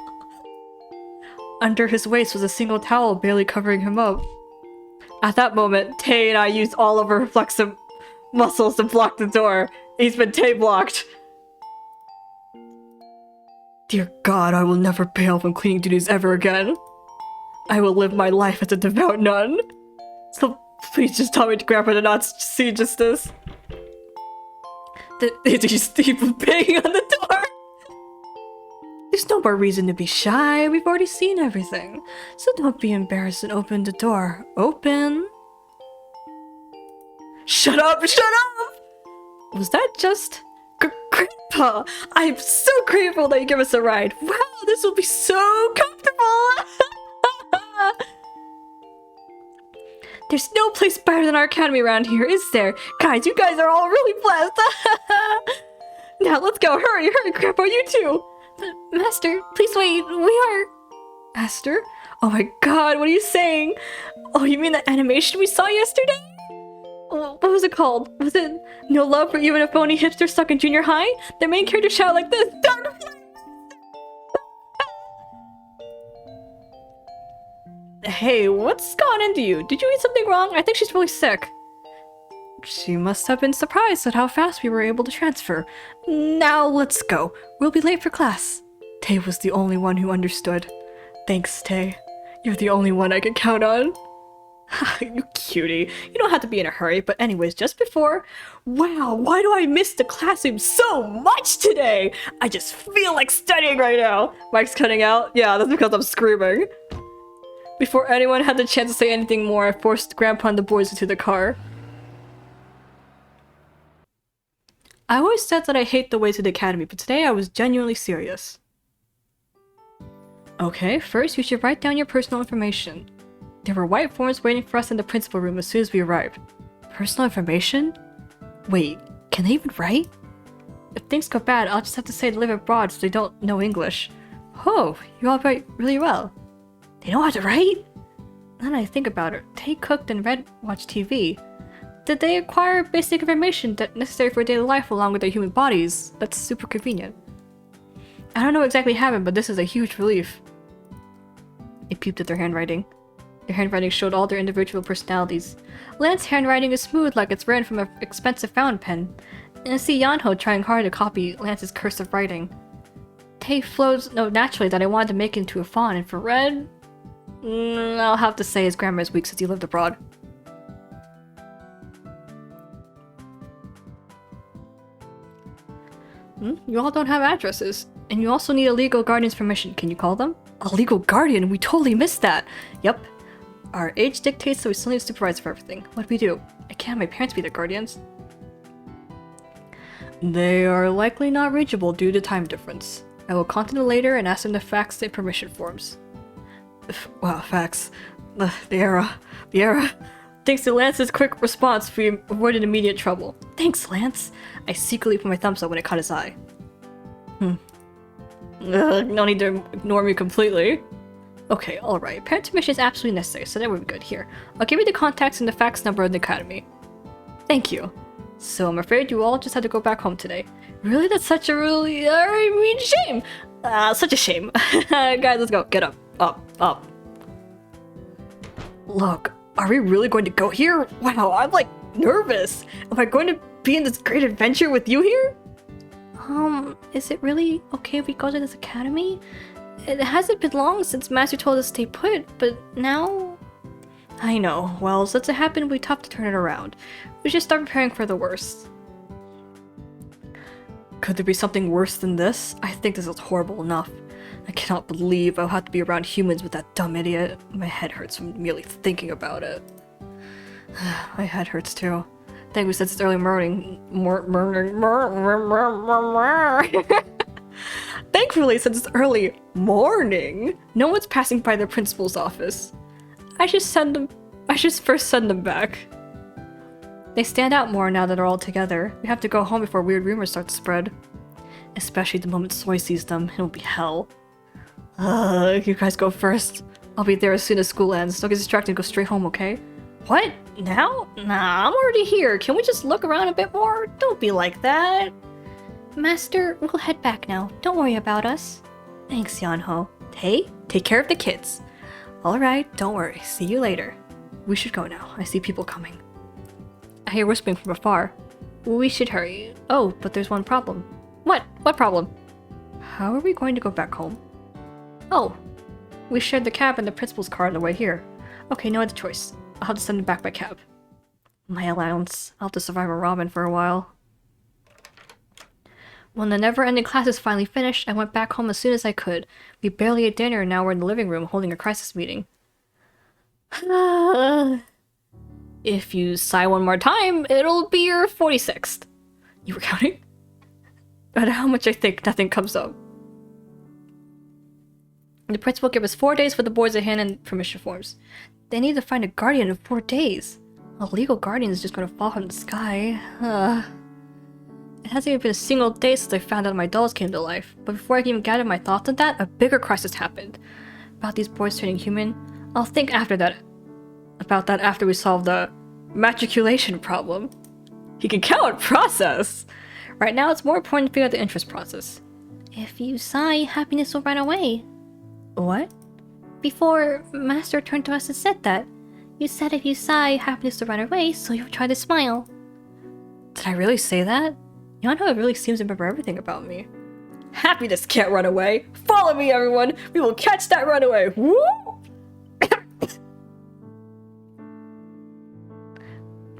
Under his waist was a single towel barely covering him up. At that moment, Tay and I used all of our reflexive muscles to block the door. He's been Tay blocked. Dear God, I will never bail from cleaning duties ever again. I will live my life as a devout nun. So please just tell me to Grandpa to not see just this. Did you keep banging on the door? There's no more reason to be shy. We've already seen everything. So don't be embarrassed and open the door. Open. Shut up! Shut up! Was that just... Grandpa, I'm so grateful that you give us a ride. Wow, this will be so comfortable. There's no place better than our academy around here, is there? Guys, you guys are all really blessed. Now let's go. Hurry, hurry, Grandpa, you too. Master, please wait. We are... Esther? Oh my God, what are you saying? Oh, you mean that animation we saw yesterday? What was it called? Was it No Love for Even a Phony Hipster Stuck in Junior High? The main character shouted like this. Hey, what's gone into you? Did you eat something wrong? I think she's really sick. She must have been surprised at how fast we were able to transfer. Now let's go. We'll be late for class. Tay was the only one who understood. Thanks, Tay. You're the only one I could count on. You cutie. You don't have to be in a hurry, but anyways, just before... Wow, why do I miss the classroom so much today? I just feel like studying right now. Mike's cutting out? Yeah, that's because I'm screaming. Before anyone had the chance to say anything more, I forced Grandpa and the boys into the car. I always said that I hate the way to the academy, but today I was genuinely serious. Okay, first you should write down your personal information. There were white forms waiting for us in the principal room as soon as we arrived. Personal information? Wait, can they even write? If things go bad, I'll just have to say to live abroad so they don't know English. Oh, you all write really well. They know how to write? Now that I think about it, Tay cooked and watched TV. Did they acquire basic information that's necessary for daily life along with their human bodies? That's super convenient. I don't know what exactly happened, but this is a huge relief. I peeped at their handwriting. Their handwriting showed all their individual personalities. Lance's handwriting is smooth like it's written from an expensive fountain pen, and I see Yanho trying hard to copy Lance's cursive writing. Tay flows no naturally that I wanted to make it into a font, and for Red... I'll have to say his grammar is weak since he lived abroad. You all don't have addresses. And you also need a legal guardian's permission. Can you call them? A legal guardian? We totally missed that! Yep. Our age dictates that we still need a supervisor for everything. What do we do? I can't have my parents be the guardians. They are likely not reachable due to time difference. I will contact them later and ask them to fax their permission forms. Wow, fax. The era. Thanks to Lance's quick response, we avoided immediate trouble. Thanks, Lance! I secretly put my thumbs up when it caught his eye. No need to ignore me completely. Okay, alright. Parent permission is absolutely necessary, so that would be good. Here, I'll give you the contacts and the fax number of the academy. Thank you. So I'm afraid you all just had to go back home today. Really? That's such a really, shame! Such a shame. Guys, let's go. Get up. Up. Look, are we really going to go here? Wow, I'm like nervous. Am I going to be in this great adventure with you here? Is it really okay if we go to this academy? It hasn't been long since Master told us to stay put, but now... I know. Well, since it happened, it'll be tough to turn it around. We should start preparing for the worst. Could there be something worse than this? I think this is horrible enough. I cannot believe I'll have to be around humans with that dumb idiot. My head hurts from merely thinking about it. My head hurts too. Thankfully, since it's early morning. Thankfully, since it's early morning, no one's passing by the principal's office. I should first send them back. They stand out more now that they're all together. We have to go home before weird rumors start to spread. Especially the moment Soy sees them, it'll be hell. You guys go first. I'll be there as soon as school ends. Don't get distracted and go straight home, okay? What? Now? Nah, I'm already here. Can we just look around a bit more? Don't be like that. Master, we'll head back now. Don't worry about us. Thanks, Yanho. Hey, take care of the kids. Alright, don't worry. See you later. We should go now. I see people coming. I hear whispering from afar. We should hurry. Oh, but there's one problem. What? What problem? How are we going to go back home? Oh, we shared the cab and the principal's car on the way here. Okay, no other choice. I'll have to send them back by cab. My allowance. I'll have to survive a ramen for a while. When the never-ending classes finally finished, I went back home as soon as I could. We barely ate dinner and now we're in the living room holding a crisis meeting. If you sigh one more time, it'll be your 46th. You were counting? No matter how much I think, nothing comes up. The principal gave us 4 days for the boys to hand in permission forms. They need to find a guardian in 4 days. A legal guardian is just gonna fall from the sky. It hasn't even been a single day since I found out my dolls came to life. But before I can even gather my thoughts on that, a bigger crisis happened. About these boys turning human. I'll think about that after we solve the matriculation problem. You can count process! Right now, it's more important to figure out the interest process. If you sigh, happiness will run away. What? Before, Master turned to us and said that. You said if you sigh, happiness will run away, so you'll try to smile. Did I really say that? Yano really seems to remember everything about me. Happiness can't run away! Follow me, everyone! We will catch that runaway! Woo!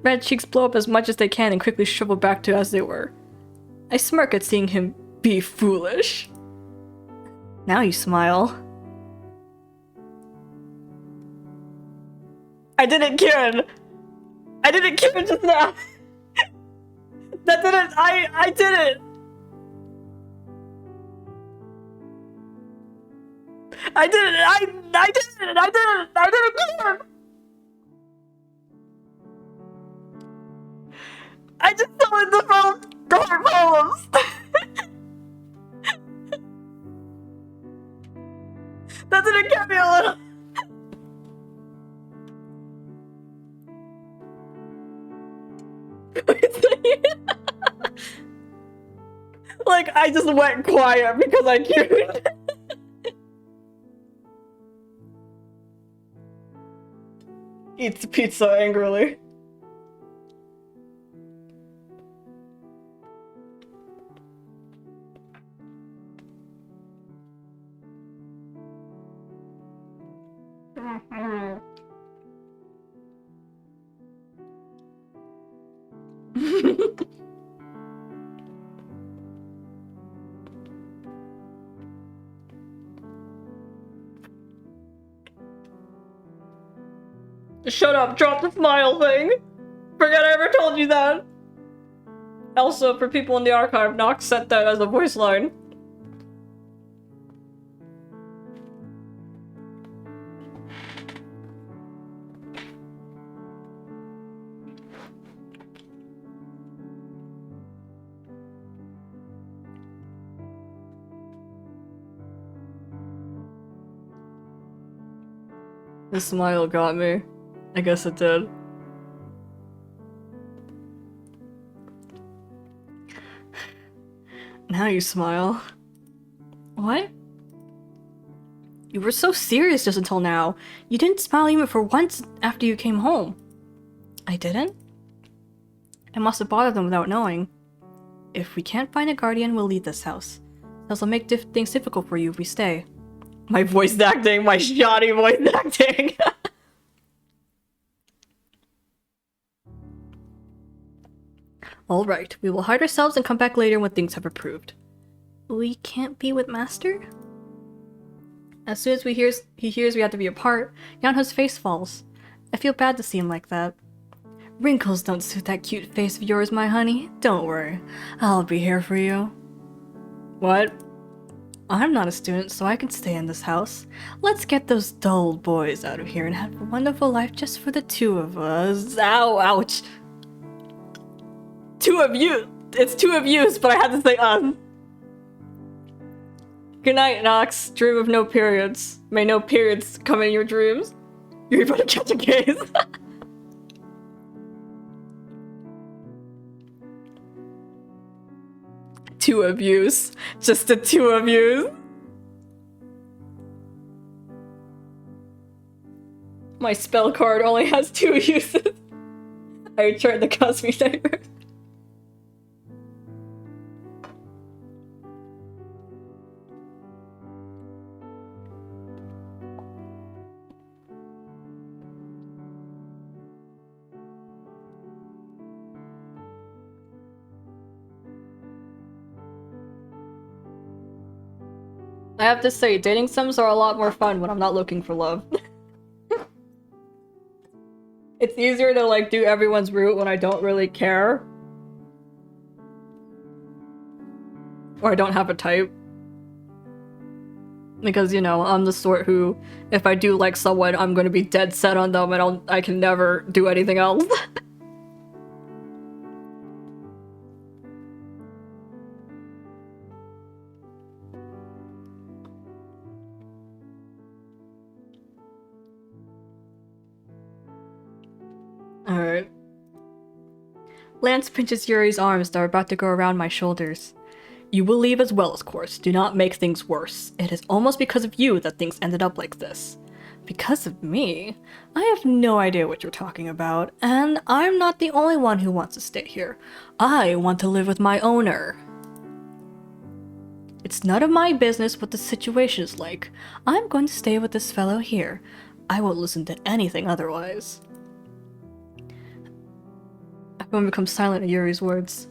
Red cheeks blow up as much as they can and quickly shrivel back to as they were. I smirk at seeing him be foolish. Now you smile. I didn't, Kieran! I didn't, Kieran, just now! That didn't- I didn't! I didn't, Kieran! I just summoned the phone problems! That didn't get me a little- Like, I just went quiet because I queued. Eats pizza angrily. Shut up, drop the smile thing! Forget I ever told you that! Also, for people in the archive, Nox sent that as a voice line. The smile got me. I guess it did. Now you smile. What? You were so serious just until now. You didn't smile even for once after you came home. I didn't? I must have bothered them without knowing. If we can't find a guardian, we'll leave this house. This will make things difficult for you if we stay. My voice acting, my shoddy voice acting. Alright, we will hide ourselves and come back later when things have improved. We can't be with Master? As soon as he hears we have to be apart, Yanho's face falls. I feel bad to see him like that. Wrinkles don't suit that cute face of yours, my honey. Don't worry. I'll be here for you. What? I'm not a student, so I can stay in this house. Let's get those dull boys out of here and have a wonderful life just for the two of us. Ow, ouch. Two of you. It's two of yous, but I had to say us. Good night, Nox. Dream of no periods. May no periods come in your dreams. You're about to catch a case. Two of yous. Just the two of yous. My spell card only has 2 uses. I tried the Cosmic Diver. I have to say, dating sims are a lot more fun when I'm not looking for love. It's easier to like do everyone's route when I don't really care. Or I don't have a type. Because, you know, I'm the sort who, if I do like someone, I'm gonna be dead set on them and I can never do anything else. Alright. Lance pinches Yuri's arms that are about to go around my shoulders. You will leave as well, of course. Do not make things worse. It is almost because of you that things ended up like this. Because of me? I have no idea what you're talking about, and I'm not the only one who wants to stay here. I want to live with my owner. It's none of my business what the situation is like. I'm going to stay with this fellow here. I won't listen to anything otherwise. Everyone becomes silent at Yuri's words.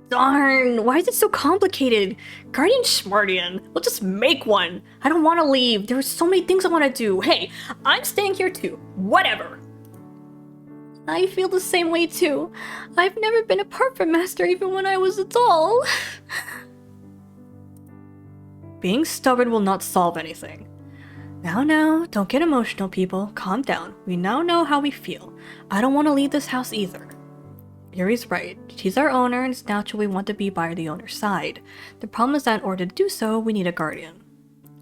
Darn, why is it so complicated? Guardian Schmardian, we'll just make one. I don't want to leave. There are so many things I want to do. Hey, I'm staying here too. Whatever. I feel the same way too. I've never been apart from Master even when I was a doll. Being stubborn will not solve anything. Now, don't get emotional, people. Calm down. We now know how we feel. I don't want to leave this house either. Yuri's right. She's our owner and it's natural we want to be by the owner's side. The problem is that in order to do so, we need a guardian.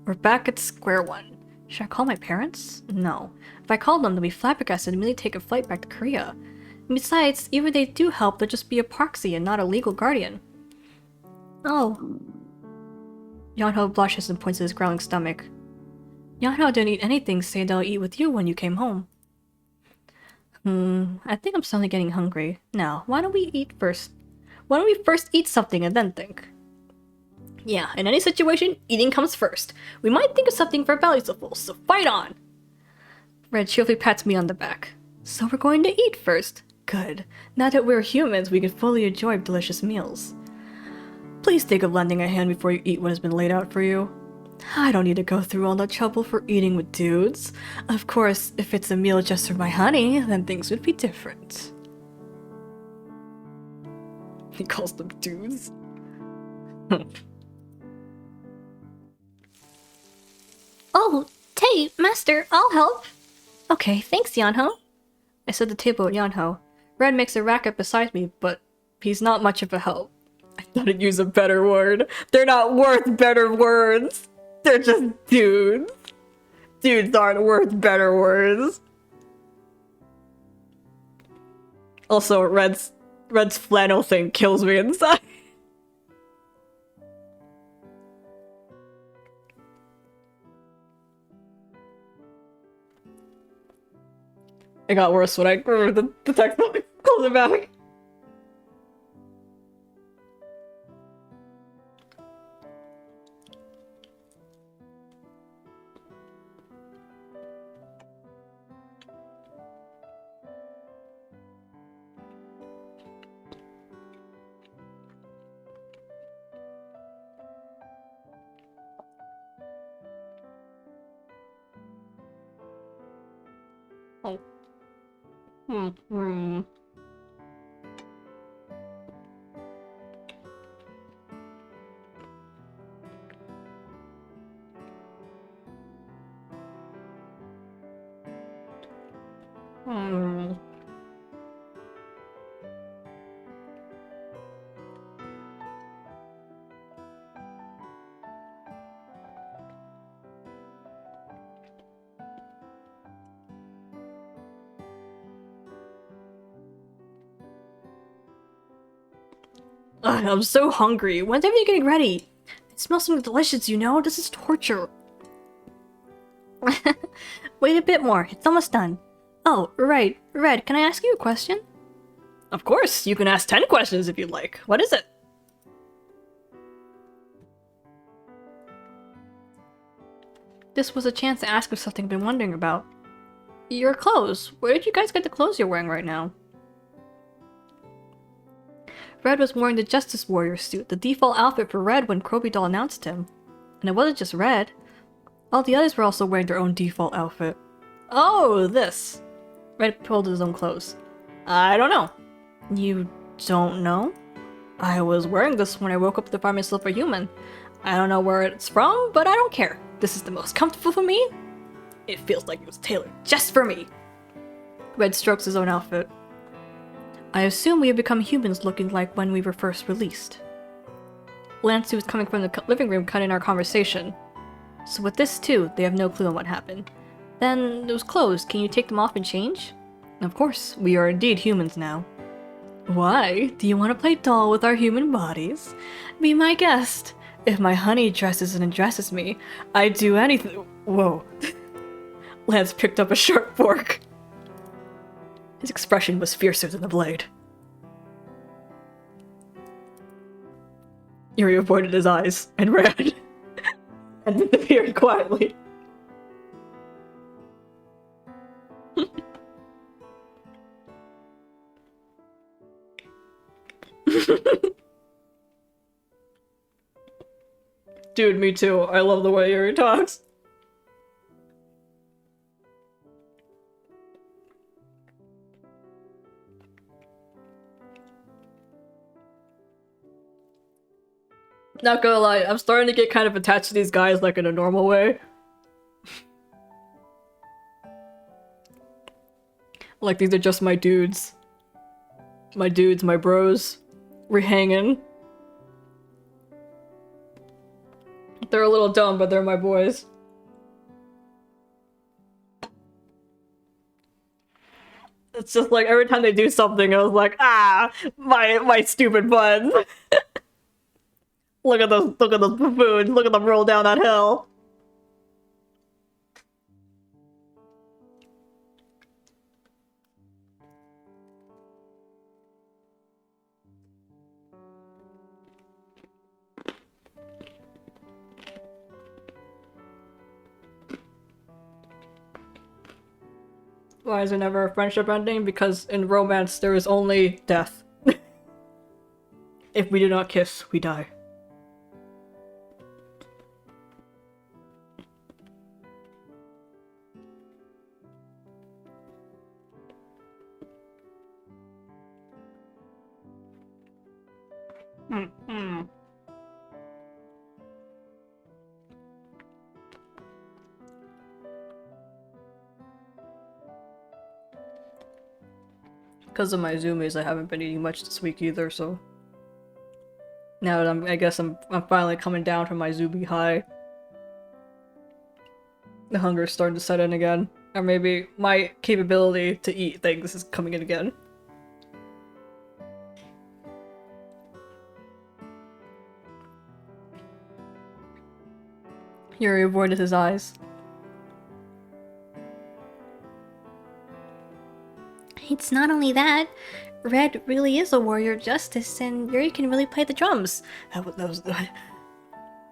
We're back at square one. Should I call my parents? No. If I call them, they'll be flabbergasted and immediately take a flight back to Korea. And besides, even if they do help, they'll just be a proxy and not a legal guardian. Oh. Yanho blushes and points at his growling stomach. Yanho didn't eat anything, saying they'll eat with you when you came home. I think I'm suddenly getting hungry. Now, why don't we eat first? Why don't we first eat something and then think? Yeah, in any situation, eating comes first. We might think of something for bellies to full, so fight on! Red cheerfully pats me on the back. So we're going to eat first. Good. Now that we're humans, we can fully enjoy delicious meals. Please think of lending a hand before you eat what has been laid out for you. I don't need to go through all the trouble for eating with dudes. Of course, if it's a meal just for my honey, then things would be different. He calls them dudes. Oh, Tay, Master, I'll help. Okay, thanks, Yanho. I set the table at Yanho. Red makes a racket beside me, but he's not much of a help. I thought I'd use a better word. They're not worth better words. They're just dudes. Dudes aren't worth better words. Also, Red's flannel thing kills me inside. It got worse when I remembered the text. Close it back. Hmm. Hmm. Ugh, I'm so hungry. When's everything getting ready? It smells something delicious, you know? This is torture. Wait a bit more. It's almost done. Oh, right. Red, can I ask you a question? Of course, you can ask 10 questions if you'd like. What is it? This was a chance to ask her something I've been wondering about. Your clothes. Where did you guys get the clothes you're wearing right now? Red was wearing the Justice Warrior suit, the default outfit for Red when Kroby Doll announced him. And it wasn't just Red. All the others were also wearing their own default outfit. Oh, this. Red pulled his own clothes. I don't know. You don't know? I was wearing this when I woke up to find myself a human. I don't know where it's from, but I don't care. This is the most comfortable for me. It feels like it was tailored just for me. Red strokes his own outfit. I assume we have become humans looking like when we were first released. Lance, who was coming from the living room, cut in our conversation. So with this too, they have no clue on what happened. Then, those clothes, can you take them off and change? Of course, we are indeed humans now. Why? Do you want to play doll with our human bodies? Be my guest. If my honey dresses and undresses me, I'd do anything. Whoa. Lance picked up a sharp fork. His expression was fiercer than the blade. Yuri avoided his eyes and ran, and disappeared quietly. Dude, me too. I love the way Yuri talks. Not gonna lie, I'm starting to get kind of attached to these guys like in a normal way. Like these are just my dudes. My dudes, my bros. We're hanging. They're a little dumb, but they're my boys. It's just like every time they do something, I was like, ah, my stupid buns. Look at those buffoons. Look at them roll down that hill. Why is there never a friendship ending? Because in romance there is only death. If we do not kiss, we die. Because of my zoomies, I haven't been eating much this week either, so... Now that I guess I'm finally coming down from my zoomie high. The hunger is starting to set in again. Or maybe my capability to eat things is coming in again. Yuri avoided his eyes. It's not only that. Red really is a warrior of justice, and Yuri can really play the drums.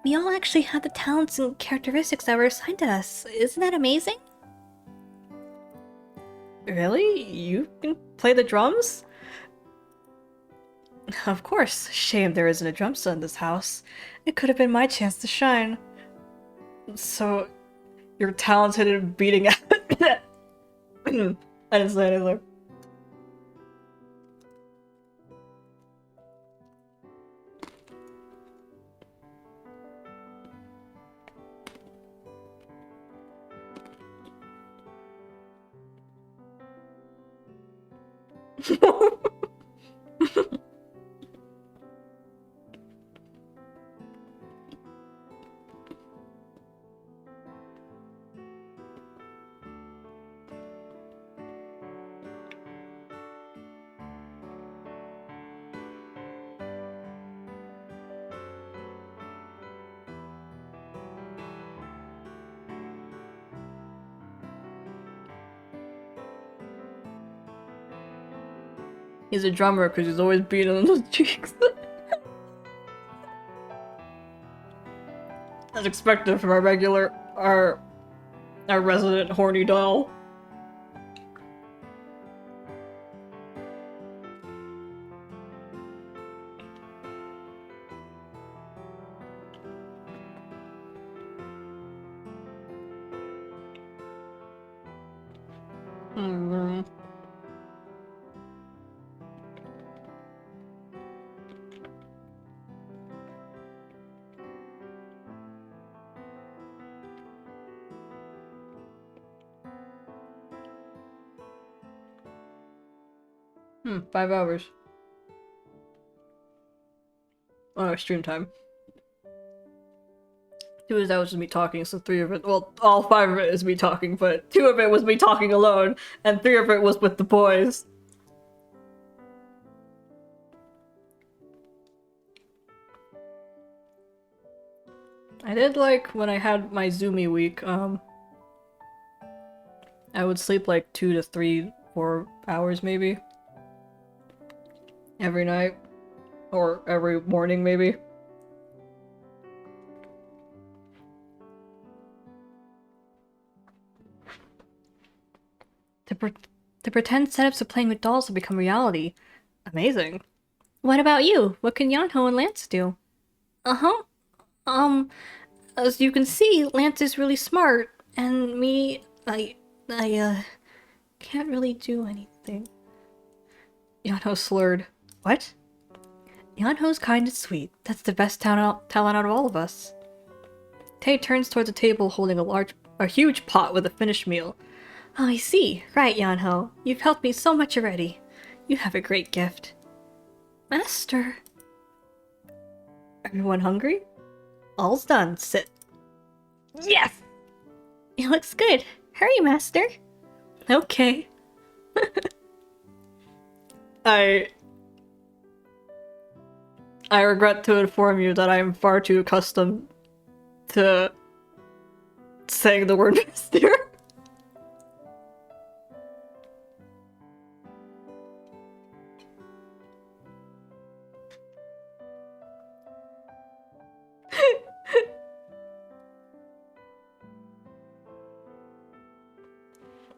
We all actually have the talents and characteristics that were assigned to us. Isn't that amazing? Really? You can play the drums? Of course. Shame there isn't a drum set in this house. It could have been my chance to shine. So, you're talented at beating out. I didn't say anything. He's a drummer because he's always beating on those cheeks. As expected from our resident horny doll. Hmm. 5 hours. Oh, stream time. 2 of that was just me talking, so 3 of it, well, all 5 of it is me talking, but 2 of it was me talking alone, and 3 of it was with the boys. I did like when I had my Zoomy week, I would sleep like 2 to 3, 4 hours maybe. Every night. Or every morning maybe. The pretend setups of playing with dolls will become reality. Amazing. What about you? What can Yanho and Lance do? Uh-huh. As you can see, Lance is really smart, and me, I can't really do anything. Yanho slurred. What? Yanho's kind and sweet. That's the best talent out of all of us. Tay turns towards the table holding a huge pot with a finished meal. Oh, I see. Right, Yanho. You've helped me so much already. You have a great gift. Master. Everyone hungry? All's done. Sit. Yes! It looks good. Hurry, Master. Okay. I regret to inform you that I am far too accustomed to saying the word master.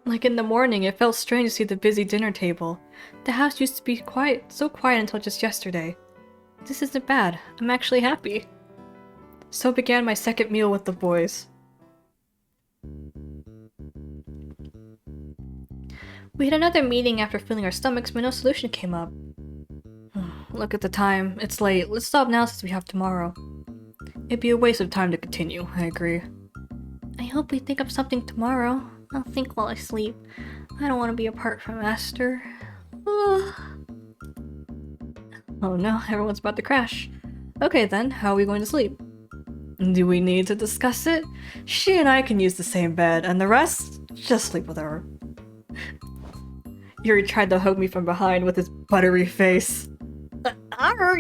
Like in the morning, it felt strange to see the busy dinner table. The house used to be quiet, so quiet until just yesterday. This isn't bad. I'm actually happy. So began my second meal with the boys. We had another meeting after filling our stomachs, but no solution came up. Look at the time. It's late. Let's stop now since we have tomorrow. It'd be a waste of time to continue. I agree. I hope we think of something tomorrow. I'll think while I sleep. I don't want to be apart from Master. Oh no, everyone's about to crash. Okay then, how are we going to sleep? Do we need to discuss it? She and I can use the same bed, and the rest, just sleep with her. Yuri tried to hug me from behind with his buttery face.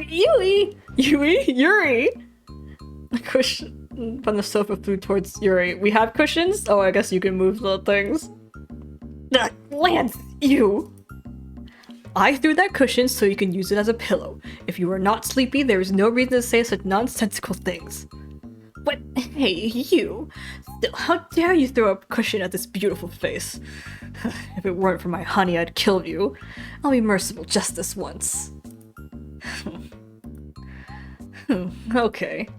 Yui! Yuri! The cushion from the sofa flew towards Yuri. We have cushions? Oh, I guess you can move the things. Lance, you! I threw that cushion so you can use it as a pillow. If you are not sleepy, there is no reason to say such nonsensical things. But hey, you! Still, how dare you throw a cushion at this beautiful face? If it weren't for my honey, I'd kill you. I'll be merciful just this once. Okay.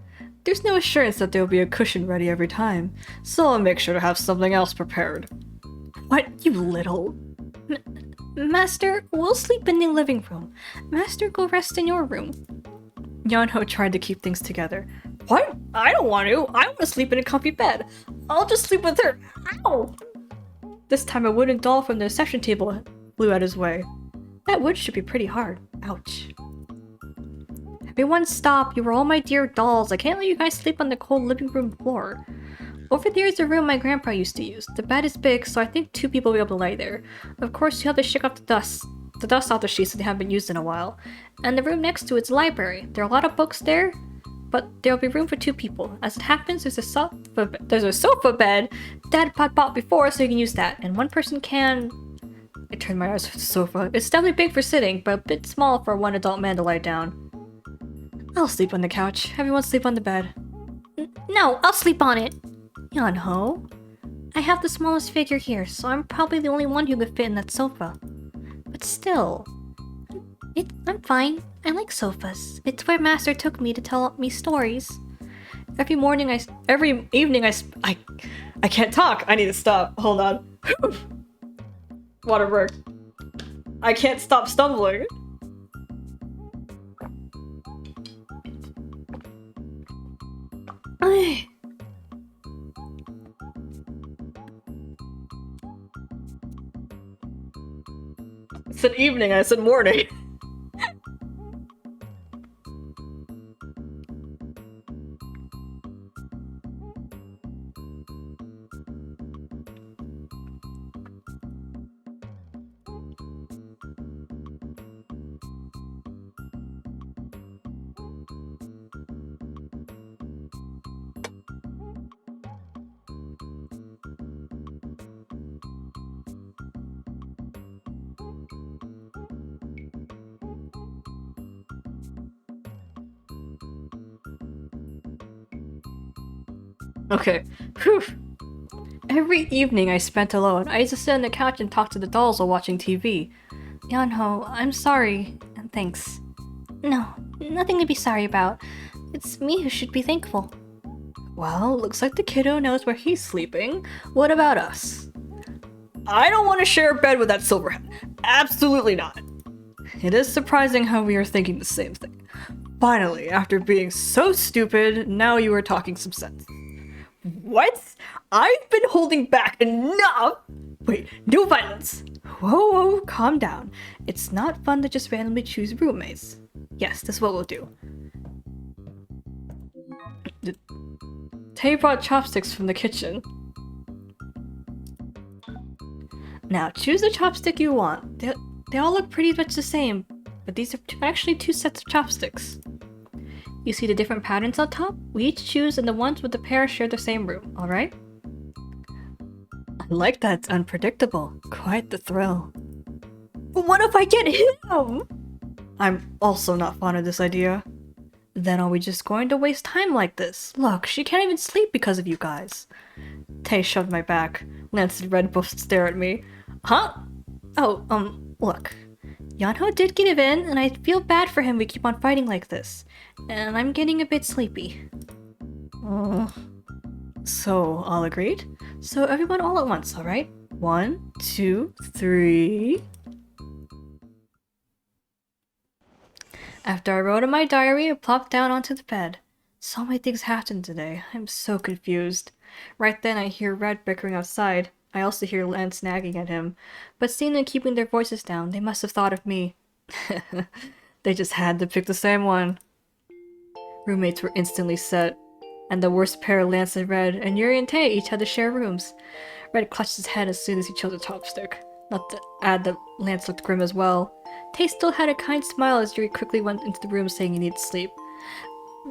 There's no assurance that there will be a cushion ready every time, so I'll make sure to have something else prepared. What, you little... Master, we'll sleep in the living room. Master, go rest in your room. Yanho tried to keep things together. What? I don't want to. I want to sleep in a comfy bed. I'll just sleep with her. Ow! This time a wooden doll from the reception table flew out his way. That wood should be pretty hard. Ouch. Everyone stop. You are all my dear dolls. I can't let you guys sleep on the cold living room floor. Over there is a room my grandpa used to use. The bed is big, so I think 2 people will be able to lay there. Of course, you have to shake off the dust off the sheets that they haven't been used in a while. And the room next to it's a library. There are a lot of books there, but there'll be room for 2 people. As it happens, there's a sofa bed Dad bought before, so you can use that. And one person can... I turned my eyes to the sofa. It's definitely big for sitting, but a bit small for one adult man to lie down. I'll sleep on the couch. Everyone sleep on the bed. No, I'll sleep on it. Yanho? I have the smallest figure here, so I'm probably the only one who could fit in that sofa. But still, I'm fine. I like sofas. It's where Master took me to tell me stories. Every evening I can't talk. I need to stop. Hold on. Water break. I can't stop stumbling. I said evening, I said morning. Okay. Whew. Every evening I spent alone, I used to sit on the couch and talk to the dolls while watching TV. Yanho, I'm sorry, and thanks. No, nothing to be sorry about. It's me who should be thankful. Well, looks like the kiddo knows where he's sleeping. What about us? I don't want to share a bed with that silverhead. Absolutely not. It is surprising how we are thinking the same thing. Finally, after being so stupid, now you are talking some sense. What? I've been holding back enough! Wait, no violence! Whoa, calm down. It's not fun to just randomly choose roommates. Yes, this is what we'll do. Tay brought chopsticks from the kitchen. Now, choose the chopstick you want. They all look pretty much the same, but these are actually two sets of chopsticks. You see the different patterns on top? We each choose and the ones with the pair share the same room, alright? I like that, it's unpredictable. Quite the thrill. But what if I get him? I'm also not fond of this idea. Then are we just going to waste time like this? Look, she can't even sleep because of you guys. Tay shoved my back. Lance and Red both stare at me. Huh? Oh, look. Yanho did give in, and I feel bad for him we keep on fighting like this. And I'm getting a bit sleepy. So, all agreed? So everyone all at once, alright? 1, 2, 3... After I wrote in my diary, I plopped down onto the bed. So many things happened today. I'm so confused. Right then I hear Red bickering outside. I also hear Lance nagging at him. But seeing them keeping their voices down, they must have thought of me. They just had to pick the same one. Roommates were instantly set. And the worst pair, Lance and Red, and Yuri and Tay each had to share rooms. Red clutched his head as soon as he chose a chopstick. Not to add that Lance looked grim as well. Tay still had a kind smile as Yuri quickly went into the room saying he needed sleep.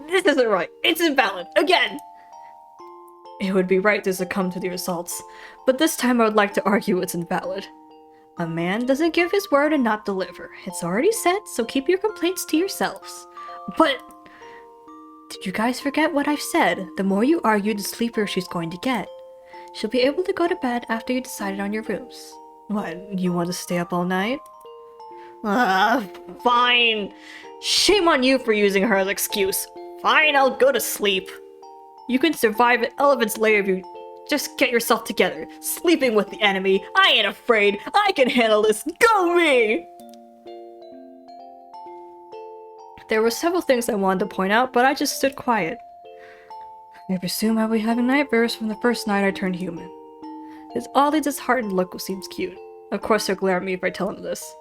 This isn't right. It's invalid. Again! It would be right to succumb to the assaults, but this time I would like to argue it's invalid. A man doesn't give his word and not deliver. It's already said, so keep your complaints to yourselves. But... did you guys forget what I've said? The more you argue, the sleepier she's going to get. She'll be able to go to bed after you decided on your rooms. What, you want to stay up all night? Fine. Shame on you for using her as an excuse. Fine, I'll go to sleep. You can survive an elephant's lair if you just get yourself together. Sleeping with the enemy. I ain't afraid. I can handle this. Go me! There were several things I wanted to point out, but I just stood quiet. I presume I'll be having nightmares from the first night I turned human. His oddly disheartened look seems cute. Of course he'll glare at me if I tell him this.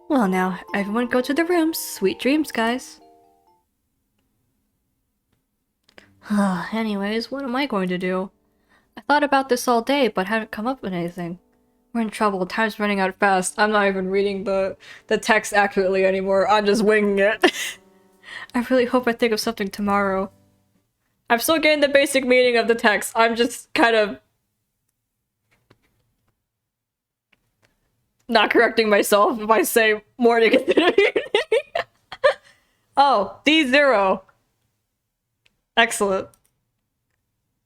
Well now, everyone go to their rooms. Sweet dreams, guys. Anyways, what am I going to do? I thought about this all day, but haven't come up with anything. We're in trouble. Time's running out fast. I'm not even reading the text accurately anymore. I'm just winging it. I really hope I think of something tomorrow. I'm still getting the basic meaning of the text. I'm just kind of... not correcting myself if I say morning instead of evening. Oh, D0. Excellent.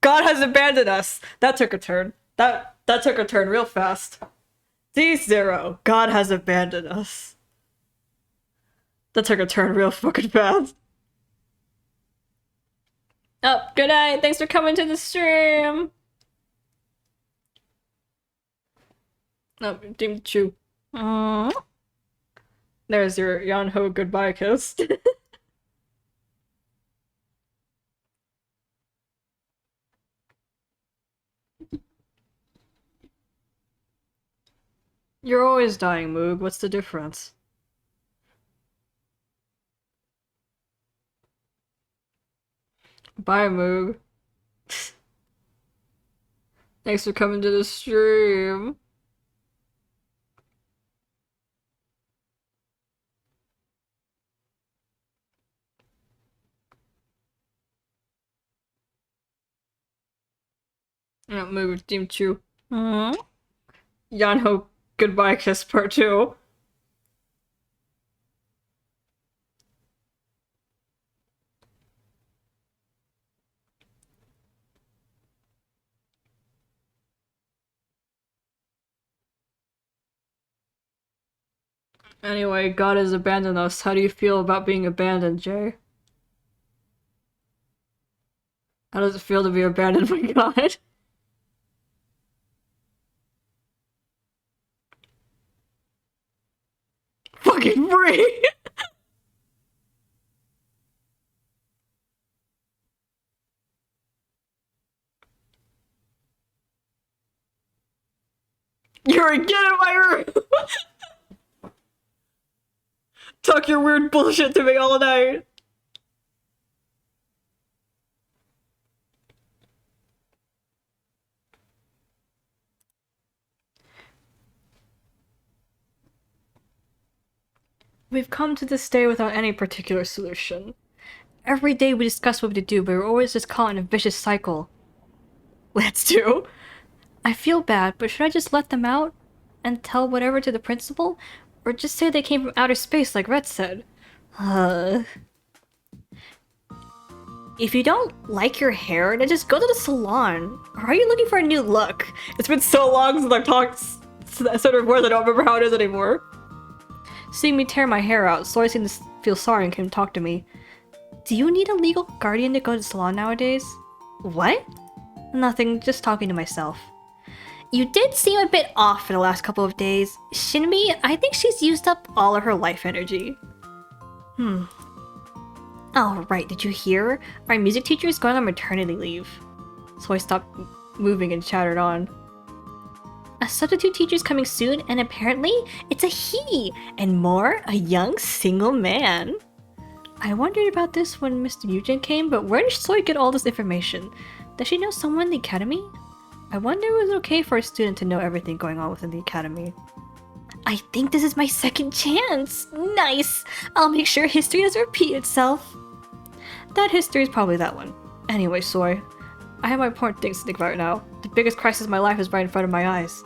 God has abandoned us. That took a turn. That took a turn real fast. D0. God has abandoned us. That took a turn real fucking fast. Oh, good night. Thanks for coming to the stream. Oh, Deem Chu. There's your Yanho goodbye kiss. You're always dying, Moog. What's the difference? Bye, Moog. Thanks for coming to the stream. Yeah, Moog, Deem Chu. Yanho goodbye kiss part 2. Anyway, God has abandoned us. How do you feel about being abandoned, Jay? How does it feel to be abandoned by God? Fucking free! Yuri, get in my room! Talk your weird bullshit to me all night. We've come to this day without any particular solution. Every day we discuss what to do, but we're always just caught in a vicious cycle. Let's do. I feel bad, but should I just let them out? And tell whatever to the principal? Or just say they came from outer space like Red said? If you don't like your hair, then just go to the salon. Or are you looking for a new look? It's been so long since I've talked sort of words I don't remember how it is anymore. Seeing me tear my hair out, Soy seemed to feel sorry and came to talk to me. Do you need a legal guardian to go to the salon nowadays? What? Nothing, just talking to myself. You did seem a bit off for the last couple of days. Shinbi, I think she's used up all of her life energy. Oh, right, did you hear? Our music teacher is going on maternity leave. So I stopped moving and chattered on. A substitute teacher's coming soon, and apparently, it's a he! And more, a young single man. I wondered about this when Mr. Eugen came, but where did Soy get all this information? Does she know someone in the academy? I wonder if it was okay for a student to know everything going on within the academy. I think this is my second chance! Nice! I'll make sure history doesn't repeat itself. That history is probably that one. Anyway, Soy, I have my important things to think about now. The biggest crisis of my life is right in front of my eyes.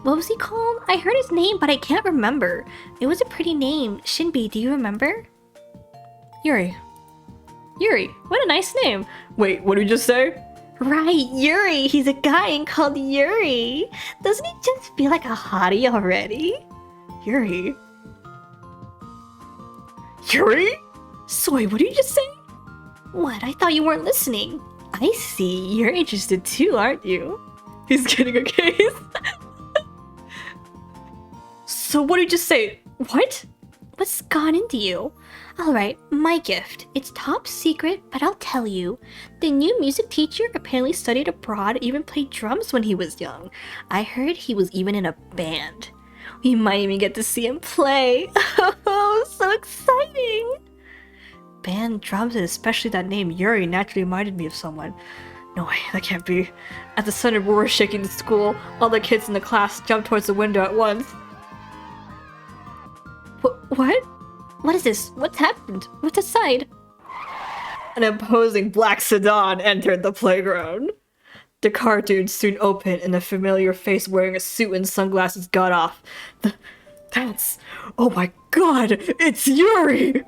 What was he called? I heard his name, but I can't remember. It was a pretty name. Shinbi, do you remember? Yuri. Yuri, what a nice name. Wait, what did you just say? Right, Yuri. He's a guy called Yuri. Doesn't he just feel like a hottie already? Yuri. Yuri? Soy, what did you just say? What? I thought you weren't listening. I see. You're interested too, aren't you? He's getting a case. So what did you just say? What? What's gone into you? Alright, my gift. It's top secret, but I'll tell you. The new music teacher apparently studied abroad and even played drums when he was young. I heard he was even in a band. We might even get to see him play. Oh, so exciting! Band drums, and especially that name Yuri, naturally reminded me of someone. No way, that can't be. At the sudden roar shaking the school, all the kids in the class jumped towards the window at once. What? What is this? What's happened? What's aside? An imposing black sedan entered the playground. The car dude soon opened and a familiar face wearing a suit and sunglasses got off. That's... Oh my god! It's Yuri!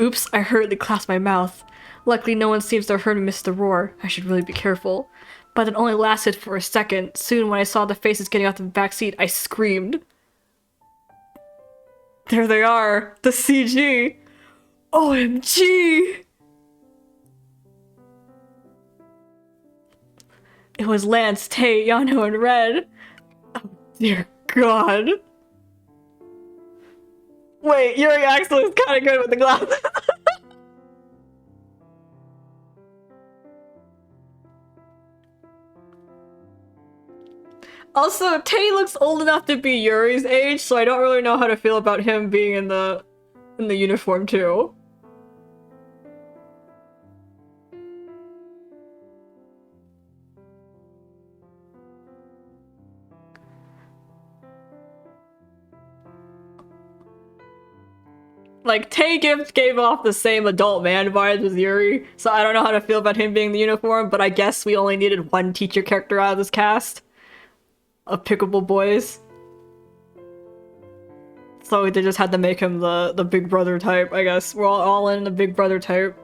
Oops, I hurriedly clasped my mouth. Luckily no one seems to have heard me miss the roar. I should really be careful. But it only lasted for a second. Soon when I saw the faces getting off the back seat, I screamed. There they are! The CG! OMG! It was Lance, Tay, Yano, and Red. Oh, dear God. Wait, Yuri actually is kind of good with the glasses. Also, Tay looks old enough to be Yuri's age, so I don't really know how to feel about him being in the uniform too. Like, Tay gave off the same adult man vibes as Yuri, so I don't know how to feel about him being in the uniform, but I guess we only needed one teacher character out of this cast of pickable boys. So they just had to make him the big brother type, I guess. We're all in the big brother type.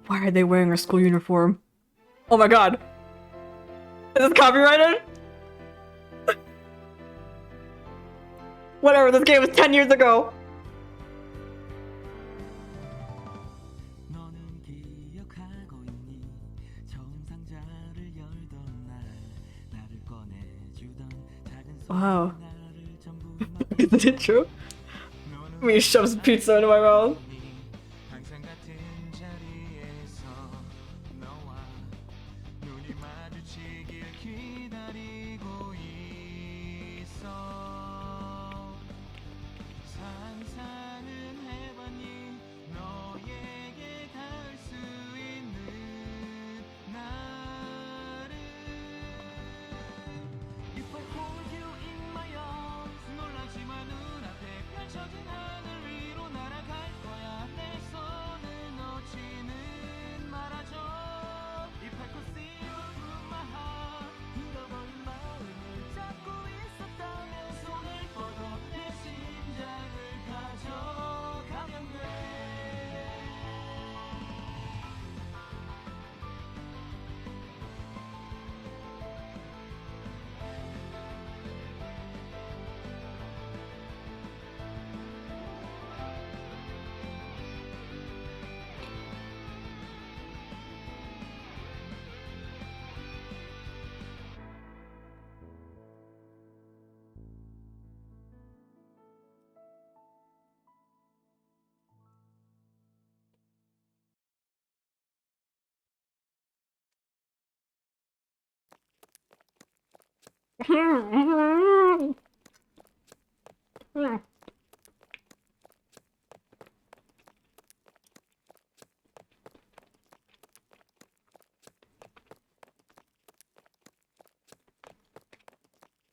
Why are they wearing our school uniform? Oh my god. Is this copyrighted? Whatever, this game was 10 years ago. Wow. Is it true? Me shoves pizza into my mouth.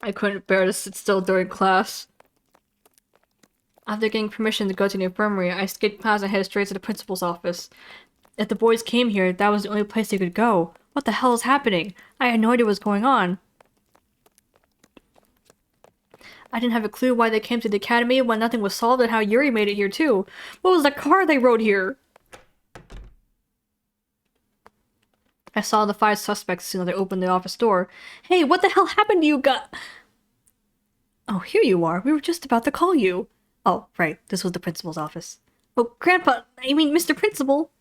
I couldn't bear to sit still during class. After getting permission to go to the infirmary, I skipped class and headed straight to the principal's office. If the boys came here, that was the only place they could go. What the hell is happening? I had no idea what was going on. I didn't have a clue why they came to the academy when nothing was solved and how Yuri made it here too. What was the car they rode here? I saw the 5 suspects as soon as they opened the office door. Hey, what the hell happened to you Oh, here you are. We were just about to call you. Oh, right. This was the principal's office. Oh, Grandpa, I mean Mr. Principal.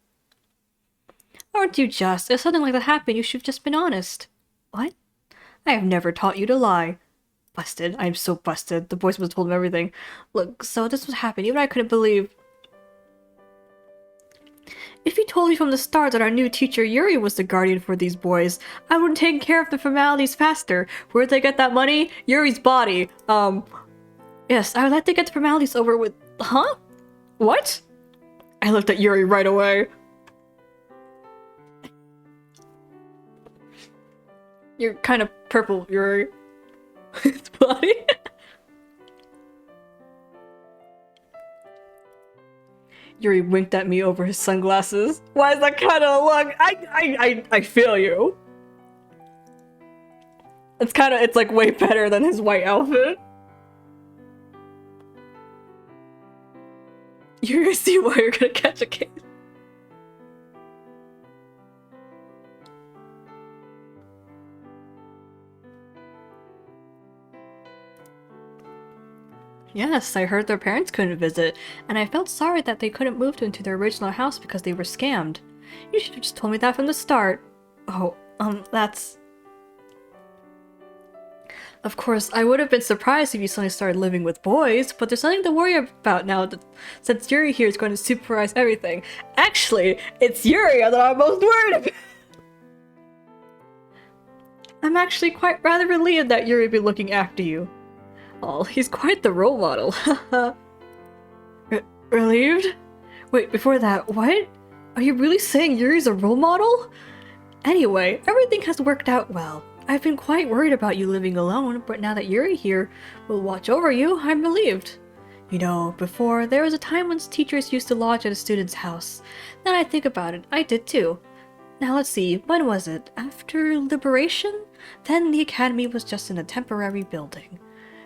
Aren't you just? If something like that happened, you should have just been honest. What? I have never taught you to lie. Busted. I am so busted. The boys must have told him everything. Look, so this was happening. Even I couldn't believe. If you told me from the start that our new teacher Yuri was the guardian for these boys, I would have taken care of the formalities faster. Where'd they get that money? Yuri's body. Yes, I would like to get the formalities over with. Huh? What? I looked at Yuri right away. You're kind of purple, Yuri. His body. Yuri winked at me over his sunglasses. Why is that kind of look? I feel you. It's like way better than his white outfit. You're gonna see why you're gonna catch a case. Yes, I heard their parents couldn't visit, and I felt sorry that they couldn't move into their original house because they were scammed. You should have just told me that from the start. Oh, that's... Of course, I would have been surprised if you suddenly started living with boys, but there's nothing to worry about now since Yuri here is going to supervise everything. Actually, it's Yuri that I'm most worried about. I'm actually quite rather relieved that Yuri will be looking after you. Oh, he's quite the role model. Relieved? Wait, before that, what? Are you really saying Yuri's a role model? Anyway, everything has worked out well. I've been quite worried about you living alone, but now that Yuri here will watch over you, I'm relieved. You know, before, there was a time when teachers used to lodge at a student's house. Now I think about it, I did too. Now let's see, when was it? After Liberation? Then the academy was just in a temporary building.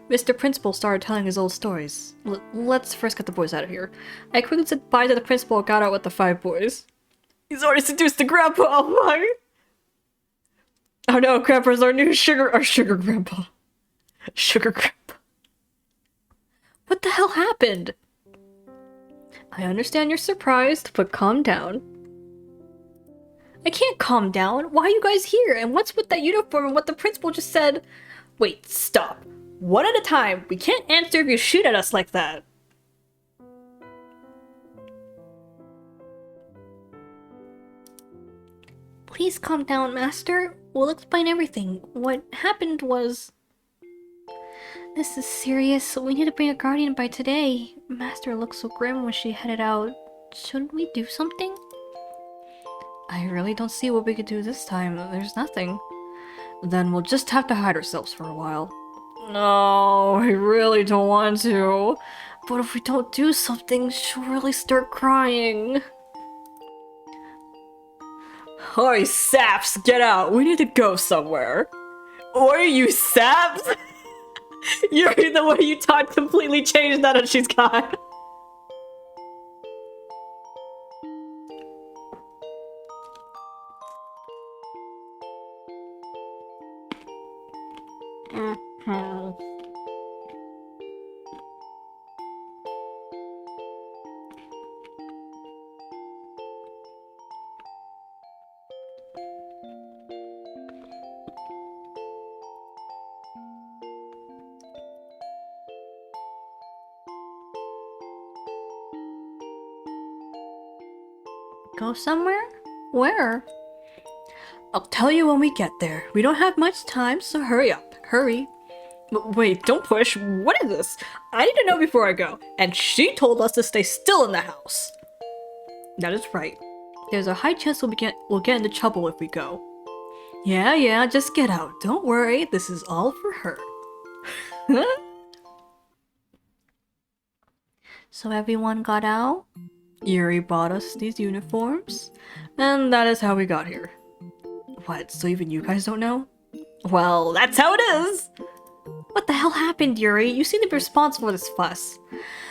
Mr. Principal started telling his old stories. Let's first get the boys out of here. I quickly said bye to the principal and got out with the 5 boys. He's already seduced the grandpa, oh my! Oh no, Grandpa's our new sugar grandpa. Sugar grandpa. What the hell happened? I understand you're surprised, but calm down. I can't calm down. Why are you guys here? And what's with that uniform and what the principal just said? Wait, stop. One at a time. We can't answer if you shoot at us like that. Please calm down, Master. We'll explain everything. What happened was... This is serious. We need to bring a guardian by today. Master looked so grim when she headed out. Shouldn't we do something? I really don't see what we could do this time. There's nothing. Then we'll just have to hide ourselves for a while. No, I really don't want to. But if we don't do something, she'll really start crying. Oi, saps, get out! We need to go somewhere. Oi, you saps! Yuri, the way you talk completely changed now that she's gone. Go somewhere? Where? I'll tell you when we get there. We don't have much time, so hurry up. Hurry. Wait, don't push. What is this? I need to know before I go. And she told us to stay still in the house. That is right. There's a high chance we'll get into trouble if we go. Yeah, just get out. Don't worry, this is all for her. So everyone got out? Yuri bought us these uniforms, and that is how we got here. What, so even you guys don't know? Well, that's how it is! What the hell happened, Yuri? You seem to be responsible for this fuss.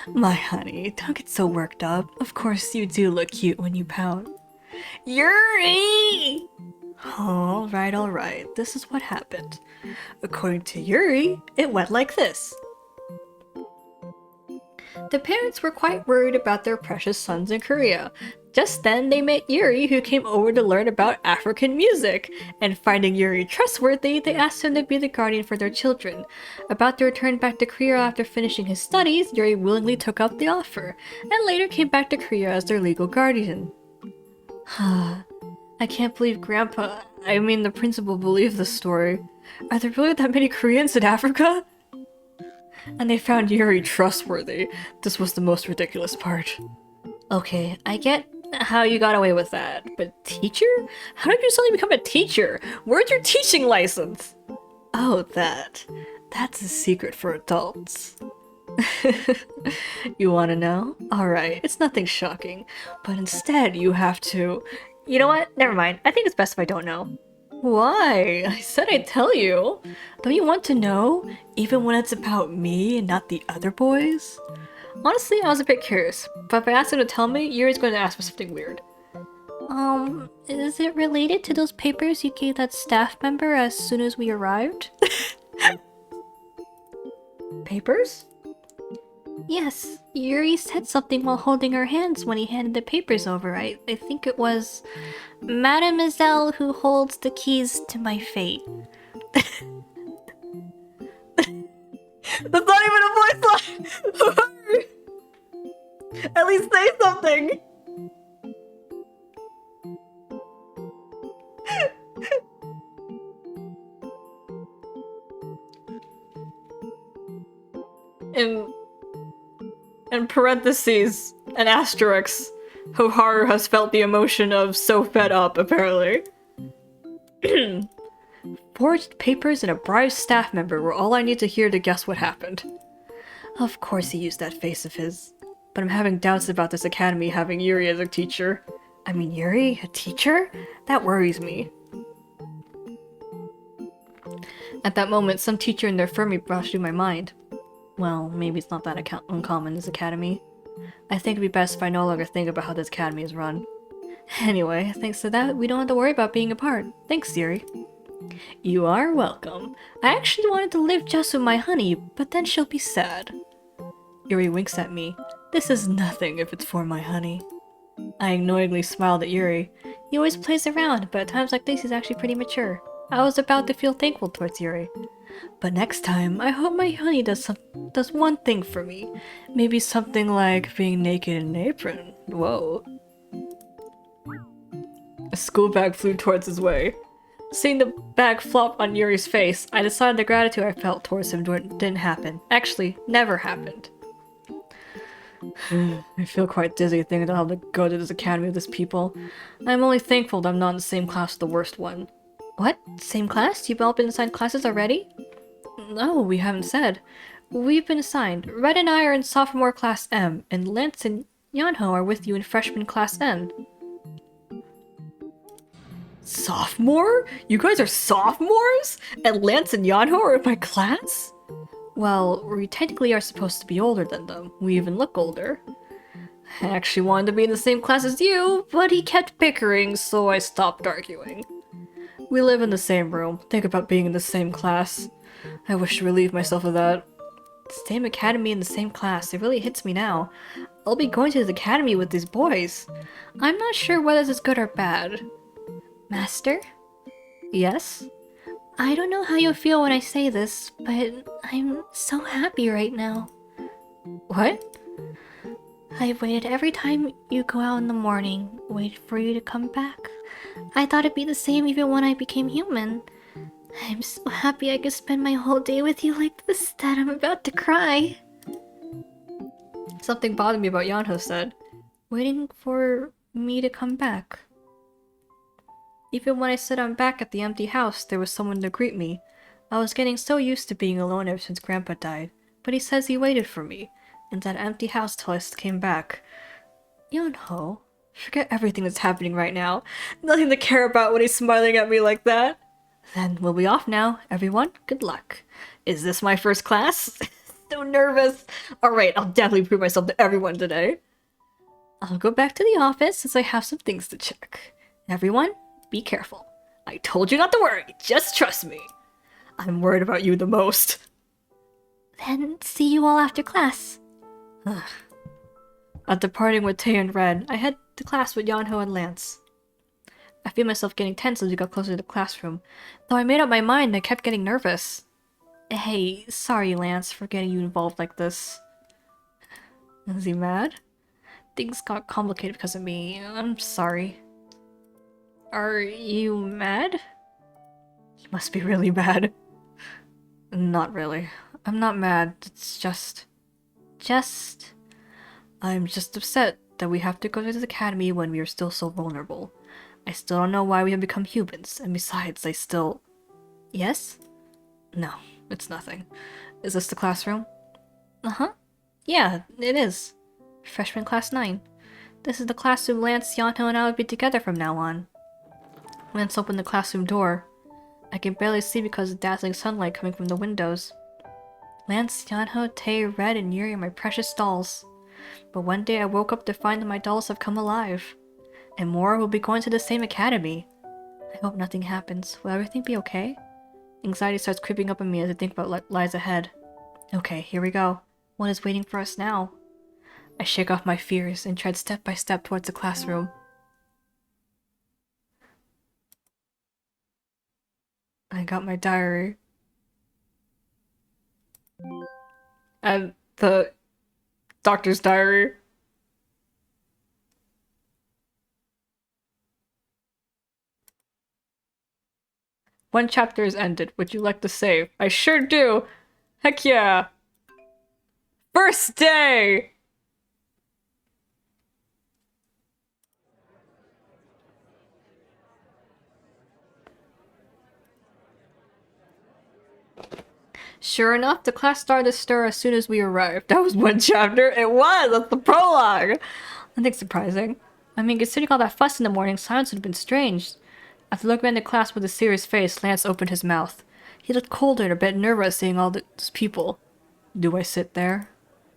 My honey, don't get so worked up. Of course you do look cute when you pout. Yuri! Oh, alright. This is what happened. According to Yuri, it went like this. The parents were quite worried about their precious sons in Korea. Just then, they met Yuri, who came over to learn about African music, and finding Yuri trustworthy, they asked him to be the guardian for their children. About to return back to Korea after finishing his studies, Yuri willingly took up the offer, and later came back to Korea as their legal guardian. I can't believe the principal believed this story. Are there really that many Koreans in Africa? And they found Yuri trustworthy. This was the most ridiculous part. Okay, I get how you got away with that, but teacher? How did you suddenly become a teacher? Where's your teaching license? Oh, that's a secret for adults. You want to know? Alright, it's nothing shocking. But instead, you have to. You know what? Never mind. I think it's best if I don't know. Why? I said I'd tell you. Don't you want to know? Even when it's about me and not the other boys? Honestly, I was a bit curious. But if I asked him to tell me, Yuri's going to ask for something weird. Is it related to those papers you gave that staff member as soon as we arrived? Papers? Yes, Yuri said something while holding her hands when he handed the papers over. I think it was Mademoiselle who holds the keys to my fate. That's not even a voice line! At least say something! In parentheses, an asterisk, Hoharu has felt the emotion of so fed up, apparently. Forged papers and a bribed staff member were all I need to hear to guess what happened. Of course he used that face of his. But I'm having doubts about this academy having Yuri as a teacher. I mean, Yuri? A teacher? That worries me. At that moment, some teacher in their firm brushed through my mind. Well, maybe it's not that uncommon in this academy. I think it'd be best if I no longer think about how this academy is run. Anyway, thanks to that, we don't have to worry about being apart. Thanks, Yuri. You are welcome. I actually wanted to live just with my honey, but then she'll be sad. Yuri winks at me. This is nothing if it's for my honey. I annoyingly smiled at Yuri. He always plays around, but at times like this he's actually pretty mature. I was about to feel thankful towards Yuri. But next time, I hope my honey does one thing for me. Maybe something like being naked in an apron. Whoa. A school bag flew towards his way. Seeing the bag flop on Yuri's face, I decided the gratitude I felt towards him didn't happen. Actually, never happened. I feel quite dizzy thinking I'll have to go to this academy with these people. I'm only thankful that I'm not in the same class as the worst one. What? Same class? You've all been assigned classes already? No, we haven't said. We've been assigned. Red and I are in sophomore class M, and Lance and Yanho are with you in freshman class N. Sophomore? You guys are sophomores? And Lance and Yanho are in my class? Well, we technically are supposed to be older than them. We even look older. I actually wanted to be in the same class as you, but he kept bickering, so I stopped arguing. We live in the same room. Think about being in the same class. I wish to relieve myself of that. Same academy in the same class. It really hits me now. I'll be going to this academy with these boys. I'm not sure whether this is good or bad. Master? Yes? I don't know how you'll feel when I say this, but I'm so happy right now. What? I've waited every time you go out in the morning, waited for you to come back. I thought it'd be the same even when I became human. I'm so happy I could spend my whole day with you like this that I'm about to cry. Something bothered me about Yanho said. Waiting for me to come back. Even when I sat on back at the empty house, there was someone to greet me. I was getting so used to being alone ever since Grandpa died, but he says he waited for me in that empty house till I came back. Yanho, forget everything that's happening right now. Nothing to care about when he's smiling at me like that. Then we'll be off now, everyone. Good luck. Is this my first class? So nervous. Alright, I'll definitely prove myself to everyone today. I'll go back to the office since I have some things to check. Everyone, be careful. I told you not to worry. Just trust me. I'm worried about you the most. Then see you all after class. After parting with Tay and Red, I head to class with Yanho and Lance. I feel myself getting tense as we got closer to the classroom. Though I made up my mind, I kept getting nervous. Hey, sorry Lance for getting you involved like this. Is he mad? Things got complicated because of me. I'm sorry. Are you mad? You must be really mad. Not really. I'm not mad. It's just... I'm just upset that we have to go to this academy when we are still so vulnerable. I still don't know why we have become humans, and besides, I still... Yes? No, it's nothing. Is this the classroom? Uh-huh. Yeah, it is. Freshman class 9. This is the classroom Lance, Yanto, and I would be together from now on. Lance opened the classroom door. I can barely see because of dazzling sunlight coming from the windows. Lance, Yanho, Tay, Red, and Yuri are my precious dolls. But one day I woke up to find that my dolls have come alive. And more will be going to the same academy. I hope nothing happens. Will everything be okay? Anxiety starts creeping up on me as I think about what lies ahead. Okay, here we go. What is waiting for us now? I shake off my fears and tread step by step towards the classroom. I got my diary. And the doctor's diary. One chapter is ended. Would you like to save? I sure do! Heck yeah! First day! Sure enough, the class started to stir as soon as we arrived. That was one chapter. It was! That's the prologue! Nothing surprising. I mean, considering all that fuss in the morning, silence would have been strange. After looking at the class with a serious face, Lance opened his mouth. He looked colder and a bit nervous seeing all those people. Do I sit there?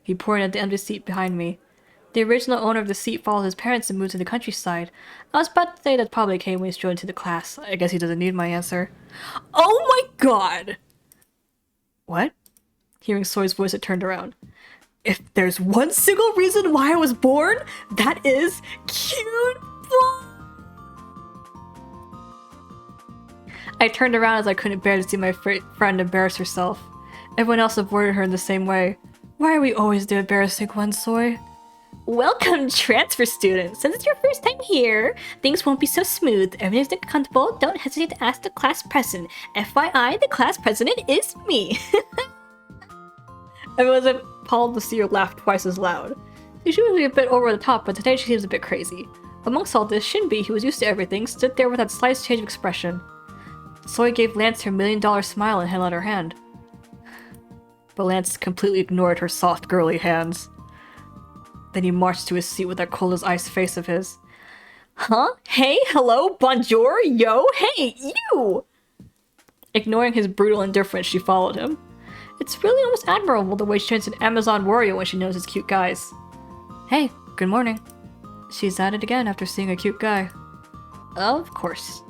He pointed at the empty seat behind me. The original owner of the seat followed his parents and moved to the countryside. I was about to say that probably came when he strode into the class. I guess he doesn't need my answer. Oh my god! What? Hearing Soy's voice, it turned around. If there's one single reason why I was born, that is cute blood! I turned around as I couldn't bear to see my friend embarrass herself. Everyone else avoided her in the same way. Why are we always the embarrassing ones, Soy? Welcome, transfer students. Since it's your first time here, things won't be so smooth. Everything's uncomfortable. Don't hesitate to ask the class president. FYI, the class president is me. Everyone's appalled to see her laugh twice as loud. She's usually a bit over the top, but today she seems a bit crazy. Amongst all this, Shinbi, who was used to everything, stood there with that slight change of expression. Soy gave Lance her $1 million smile and held out her hand. But Lance completely ignored her soft, girly hands. Then he marched to his seat with that cold as ice face of his. Huh? Hey, hello, bonjour, yo, hey, you! Ignoring his brutal indifference, she followed him. It's really almost admirable the way she turns an Amazon warrior when she knows it's cute guys. Hey, good morning. She's at it again after seeing a cute guy. Of course.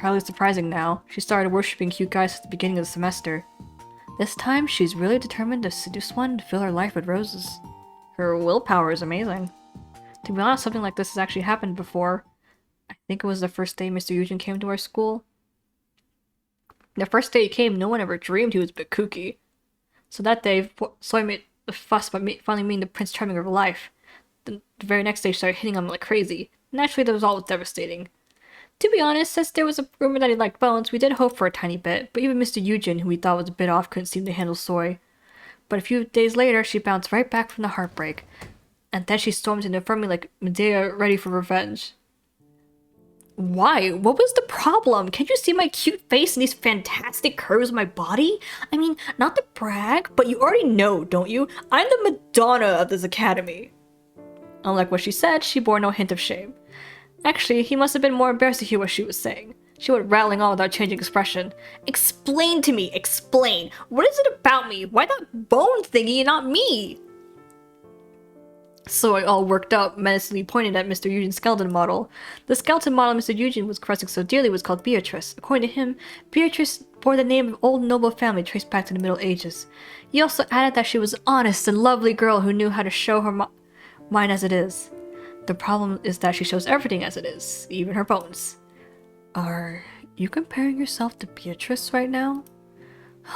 Hardly surprising now, she started worshipping cute guys at the beginning of the semester. This time, she's really determined to seduce one to fill her life with roses. Her willpower is amazing. To be honest, something like this has actually happened before. I think it was the first day Mr. Eugen came to our school. The first day he came, no one ever dreamed he was a bit kooky. So that day, Soy made a fuss about finally meeting the Prince Charming of her life. The very next day, she started hitting on him like crazy. Naturally, the result was devastating. To be honest, since there was a rumor that he liked Bones, we did hope for a tiny bit, but even Mr. Eugen, who we thought was a bit off, couldn't seem to handle Soy. But a few days later, she bounced right back from the heartbreak. And then she stormed into front of me like Medea ready for revenge. Why? What was the problem? Can't you see my cute face and these fantastic curves of my body? I mean, not to brag, but you already know, don't you? I'm the Madonna of this academy. Unlike what she said, she bore no hint of shame. Actually, he must have been more embarrassed to hear what she was saying. She went rattling on without changing expression. Explain to me, explain. What is it about me? Why that bone thingy and not me? Soy, all worked up, menacingly pointed at Mr. Eugen's skeleton model. The skeleton model Mr. Eugen was caressing so dearly was called Beatrice. According to him, Beatrice bore the name of an old noble family traced back to the Middle Ages. He also added that she was an honest and lovely girl who knew how to show her mind as it is. The problem is that she shows everything as it is, even her bones. Are you comparing yourself to Beatrice right now?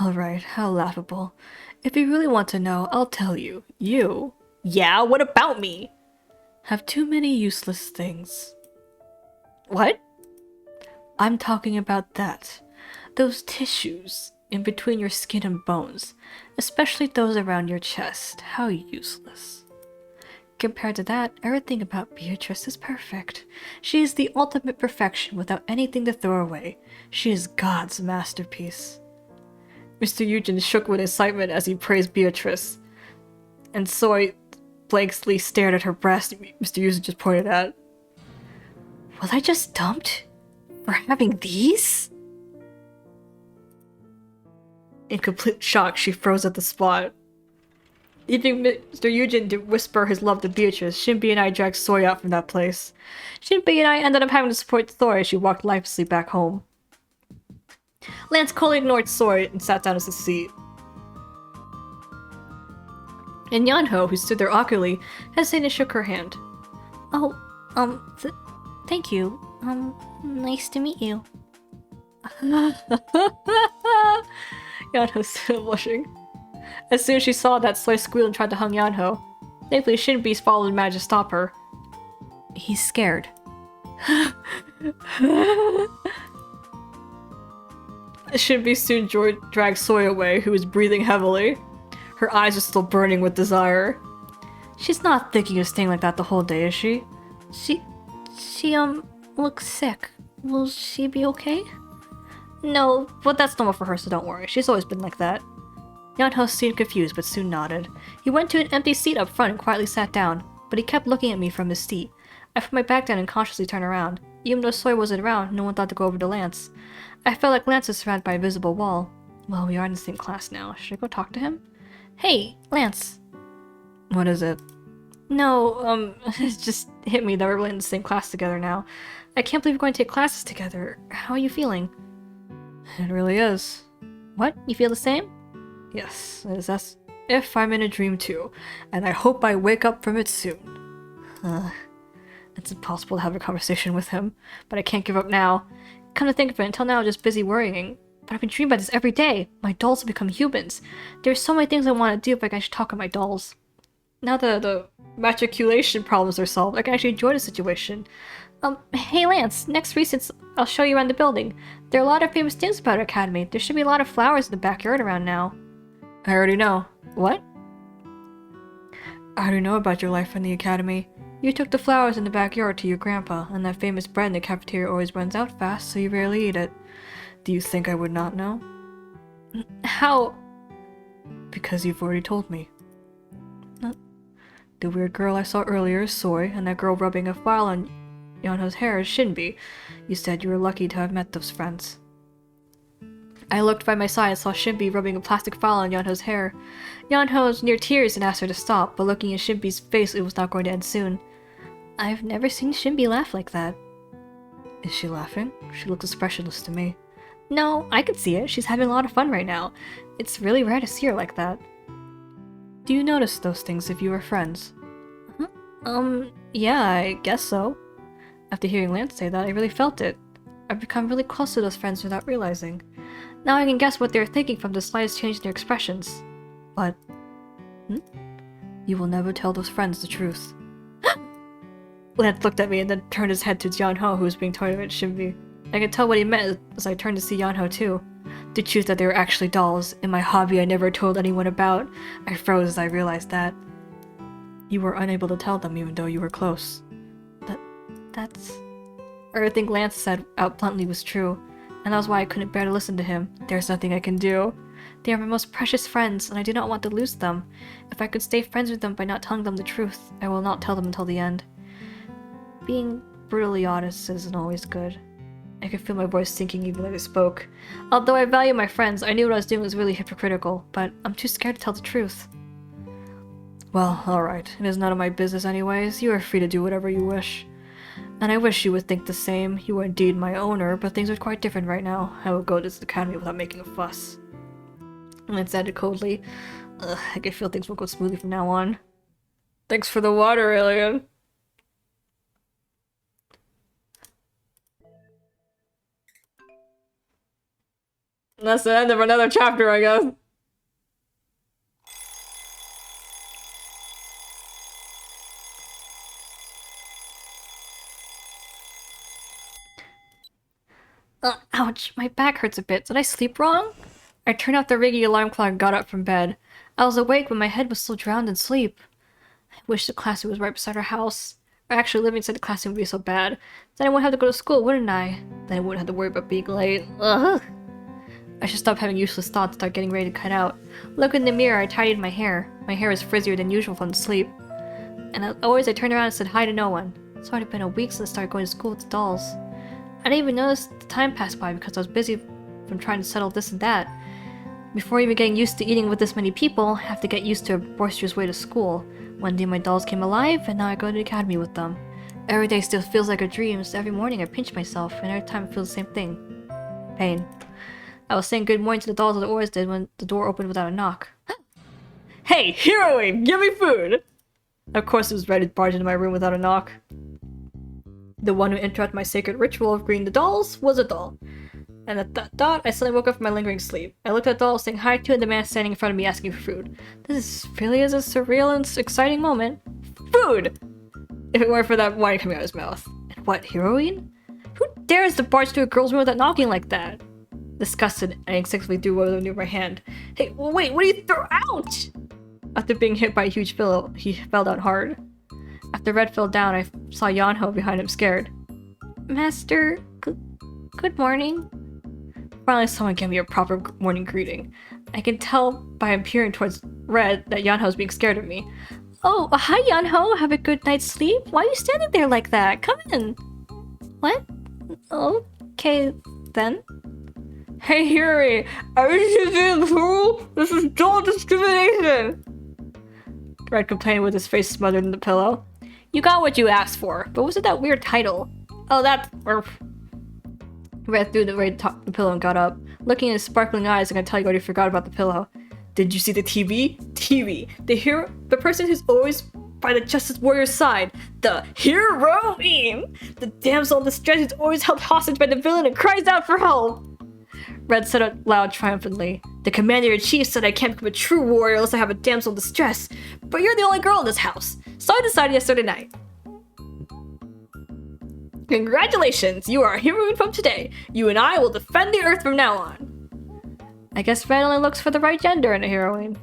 Alright, how laughable. If you really want to know, I'll tell you. You... Yeah, what about me? Have too many useless things. What? I'm talking about that. Those tissues in between your skin and bones, especially those around your chest. How useless. Compared to that, everything about Beatrice is perfect. She is the ultimate perfection without anything to throw away. She is God's masterpiece. Mr. Eugen shook with excitement as he praised Beatrice. And Soy blankly stared at her breast Mr. Yuzu just pointed at. Was I just dumped? For having these? In complete shock, she froze at the spot. Leaving Mr. Yujin to whisper his love to Beatrice, Shinbi and I dragged Soy out from that place. Shinbi and I ended up having to support Soy as she walked lifelessly back home. Lance coldly ignored Soy and sat down in his seat. And Yanho, who stood there awkwardly, hesitated and shook her hand. Oh, thank you. Nice to meet you. Yanho still blushing. As soon as she saw that, Soy squealed and tried to hug Yanho. Thankfully, Shinbi followed and managed to stop her. He's scared. Shinbi soon dragged Soy away, who was breathing heavily. Her eyes are still burning with desire. She's not thinking of staying like that the whole day, is she? She looks sick. Will she be okay? No, but that's normal for her, so don't worry. She's always been like that. Yanho seemed confused, but soon nodded. He went to an empty seat up front and quietly sat down, but he kept looking at me from his seat. I put my back down and cautiously turned around. Even though Soy wasn't around, no one thought to go over to Lance. I felt like Lance was surrounded by a visible wall. Well, we are in the same class now. Should I go talk to him? Hey, Lance. What is it? No, it just hit me that we're really in the same class together now. I can't believe we're going to take classes together. How are you feeling? It really is. What? You feel the same? Yes, it is as if I'm in a dream too, and I hope I wake up from it soon. It's impossible to have a conversation with him, but I can't give up now. Come to think of it, until now I'm just busy worrying. But I've been dreaming about this every day. My dolls have become humans. There's so many things I want to do, but I should talk to my dolls. Now the matriculation problems are solved, I can actually enjoy the situation. Hey Lance, next recess I'll show you around the building. There are a lot of famous things about our academy. There should be a lot of flowers in the backyard around now. I already know. What? I already know about your life in the academy. You took the flowers in the backyard to your grandpa, and that famous bread in the cafeteria always runs out fast, so you rarely eat it. Do you think I would not know? How? Because you've already told me. The weird girl I saw earlier is Soy, and that girl rubbing a file on Yanho's hair is Shinbi. You said you were lucky to have met those friends. I looked by my side and saw Shinbi rubbing a plastic file on Yanho's hair. Yanho was near tears and asked her to stop, but looking at Shinbi's face, it was not going to end soon. I've never seen Shinbi laugh like that. Is she laughing? She looks expressionless to me. No, I can see it. She's having a lot of fun right now. It's really rare to see her like that. Do you notice those things if you were friends? Yeah, I guess so. After hearing Lance say that, I really felt it. I've become really close to those friends without realizing. Now I can guess what they're thinking from the slightest change in their expressions. But... You will never tell those friends the truth. Lance looked at me and then turned his head to Yanho, who was being toyed with Shinbi. I could tell what he meant as I turned to see Yanho too. The truth that they were actually dolls, in my hobby I never told anyone about. I froze as I realized that. You were unable to tell them even though you were close. That's... Everything Lance said out bluntly was true, and that was why I couldn't bear to listen to him. There's nothing I can do. They are my most precious friends, and I do not want to lose them. If I could stay friends with them by not telling them the truth, I will not tell them until the end. Being brutally honest isn't always good. I could feel my voice sinking even as I spoke. Although I value my friends, I knew what I was doing was really hypocritical, but I'm too scared to tell the truth. Well, alright. It is none of my business anyways. You are free to do whatever you wish. And I wish you would think the same. You are indeed my owner, but things are quite different right now. I will go to this academy without making a fuss. Lance added coldly. I can feel things will go smoothly from now on. Thanks for the water, alien. That's the end of another chapter, I guess. Ouch, my back hurts a bit. Did I sleep wrong? I turned off the ringing alarm clock and got up from bed. I was awake, but my head was still drowned in sleep. I wish the classroom was right beside our house. Or actually, living inside the classroom would be so bad. Then I wouldn't have to go to school, wouldn't I? Then I wouldn't have to worry about being late. Ugh. I should stop having useless thoughts, start getting ready to cut out. Look in the mirror, I tidied my hair. My hair was frizzier than usual from sleep. And I turned around and said hi to no one. It's already been a week since I started going to school with the dolls. I didn't even notice the time passed by because I was busy from trying to settle this and that. Before even getting used to eating with this many people, I have to get used to a boisterous way to school. One day my dolls came alive, and now I go to the academy with them. Every day still feels like a dream, so every morning I pinch myself, and every time I feel the same thing. Pain. I was saying good morning to the dolls as I always did when the door opened without a knock. Hey, heroine, give me food! Of course it was Red who barged into my room without a knock. The one who interrupted my sacred ritual of greeting the dolls was a doll. And at that thought, I suddenly woke up from my lingering sleep. I looked at the doll, saying hi to, and the man standing in front of me asking for food. This really is a surreal and exciting moment. Food! If it weren't for that wine coming out of his mouth. And what, heroine? Who dares to barge to a girl's room without knocking like that? Disgusted, I instinctively threw what was near my hand. Hey, wait, what do you throw out? After being hit by a huge pillow, he fell down hard. After Red fell down, I saw Yanho behind him, scared. Master, good morning. Finally, someone gave me a proper morning greeting. I can tell by him peering towards Red that Yanho's being scared of me. Oh, hi Yanho, have a good night's sleep? Why are you standing there like that? Come in. What? Okay, then. Hey, Yuri, are you being cruel? This is dual discrimination! Red complained with his face smothered in the pillow. You got what you asked for, but what's that weird title? Oh, that's... Red threw the pillow and got up. Looking in his sparkling eyes, I can tell you already forgot about the pillow. Did you see the TV? TV. The person who's always by the Justice Warrior's side. The heroine! The damsel in distress who's always held hostage by the villain and cries out for help! Red said out loud triumphantly. The commander-in-chief said I can't become a true warrior unless I have a damsel in distress. But you're the only girl in this house. So I decided yesterday night. Congratulations! You are a heroine from today. You and I will defend the Earth from now on. I guess Red only looks for the right gender in a heroine.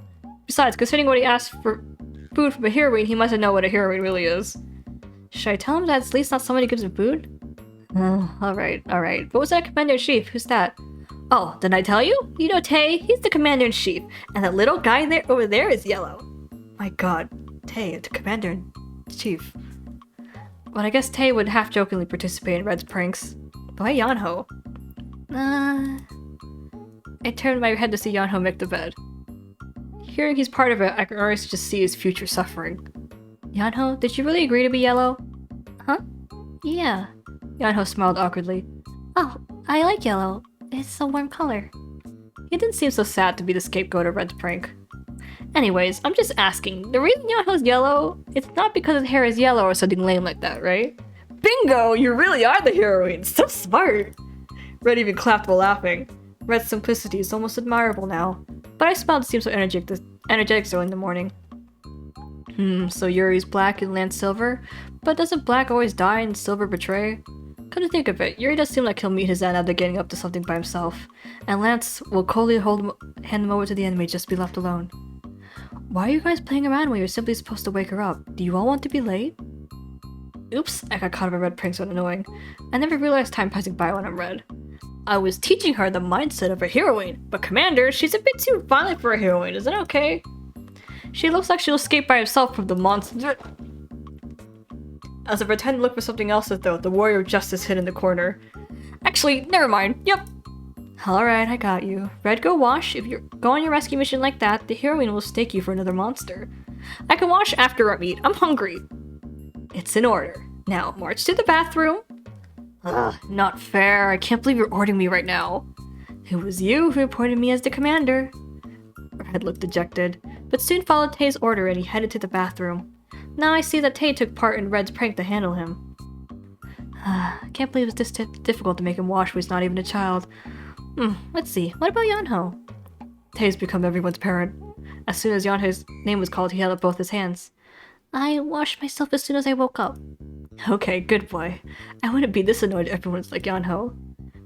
Besides, considering what he asked for food from a heroine, he must know what a heroine really is. Should I tell him that at least not someone who gives him food? Alright. But what's that commander-in-chief? Who's that? Oh, didn't I tell you? You know Tay, he's the commander-in-chief, and that little guy over there is yellow. My god, Tay, the commander-in-chief. But I guess Tay would half-jokingly participate in Red's pranks. Why Yanho? I turned my head to see Yanho make the bed. Hearing he's part of it, I can already just see his future suffering. Yanho, did you really agree to be yellow? Huh? Yeah. Yanho smiled awkwardly. Oh, I like yellow. It's a warm color. He didn't seem so sad to be the scapegoat of Red's prank. Anyways, I'm just asking, the reason Yanho's yellow, it's not because his hair is yellow or something lame like that, right? Bingo! You really are the heroine! So smart! Red even clapped while laughing. Red's simplicity is almost admirable now, but I smiled to seem so energetic so in the morning. So Yuri's black and Lance silver, but doesn't black always die and silver betray? Come to think of it, Yuri does seem like he'll meet his end after getting up to something by himself, and Lance will coldly hand him over to the enemy just to be left alone. Why are you guys playing around when you're simply supposed to wake her up? Do you all want to be late? Oops, I got caught up in Red prank so annoying. I never realized time passing by when I'm Red. I was teaching her the mindset of a heroine, but Commander, she's a bit too violent for a heroine, is that okay? She looks like she'll escape by herself from the monster. As I pretend to look for something else to throw, the warrior of justice hid in the corner. Actually, never mind. Yep. Alright, I got you. Red, go wash. If you go on your rescue mission like that, the heroine will stake you for another monster. I can wash after our meet. I'm hungry. It's in order. Now, march to the bathroom. Ugh, not fair. I can't believe you're ordering me right now. It was you who reported me as the commander. Red looked dejected, but soon followed Tay's order and he headed to the bathroom. Now I see that Tay took part in Red's prank to handle him. I can't believe it's this difficult to make him wash when he's not even a child. Let's see. What about Yanho? Tay's become everyone's parent. As soon as Yanho's name was called, he held up both his hands. I washed myself as soon as I woke up. Okay, good boy. I wouldn't be this annoyed if everyone's like Yanho.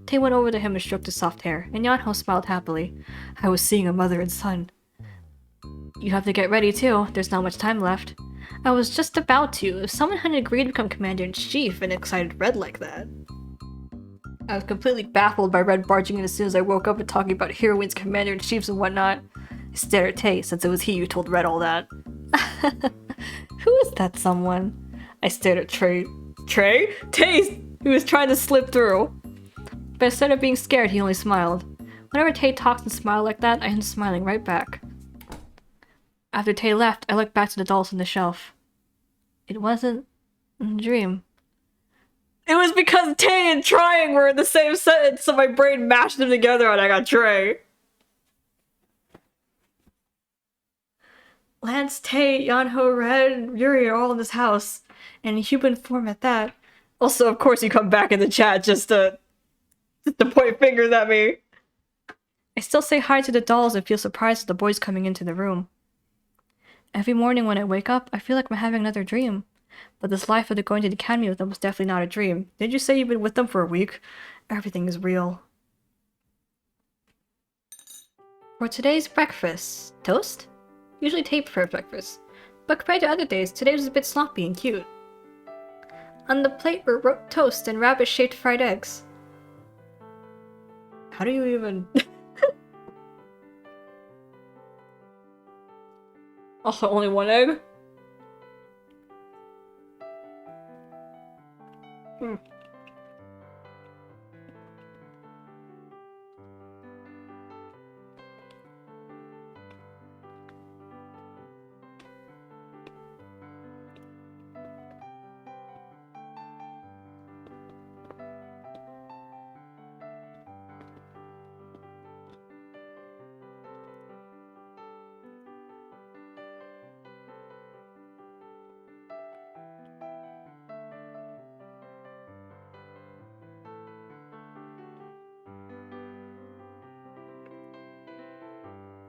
Tay went over to him and stroked his soft hair, and Yanho smiled happily. I was seeing a mother and son. You have to get ready too. There's not much time left. I was just about to, if someone hadn't agreed to become Commander-in-Chief and excited Red like that. I was completely baffled by Red barging in as soon as I woke up and talking about heroines, commander-in-chiefs, and whatnot. I stared at Tay, since it was he who told Red all that. Who is that someone? I stared at Trey. Trey? Tay! He was trying to slip through. But instead of being scared, he only smiled. Whenever Tay talks and smiled like that, I am smiling right back. After Tay left, I looked back to the dolls on the shelf. It wasn't a dream. It was because Tay and trying were in the same sentence, so my brain mashed them together and I got Trey. Lance, Tay, Yanho, Red, and Yuri are all in this house. And in human form at that. Also, of course, you come back in the chat just to point fingers at me. I still say hi to the dolls and feel surprised at the boys coming into the room. Every morning when I wake up, I feel like I'm having another dream. But this life of going to the academy with them was definitely not a dream. Did you say you've been with them for a week? Everything is real. For today's breakfast, toast? Usually Tay prefers breakfast. But compared to other days, today was a bit sloppy and cute. On the plate were toast and rabbit-shaped fried eggs. How do you even... Also, only one egg?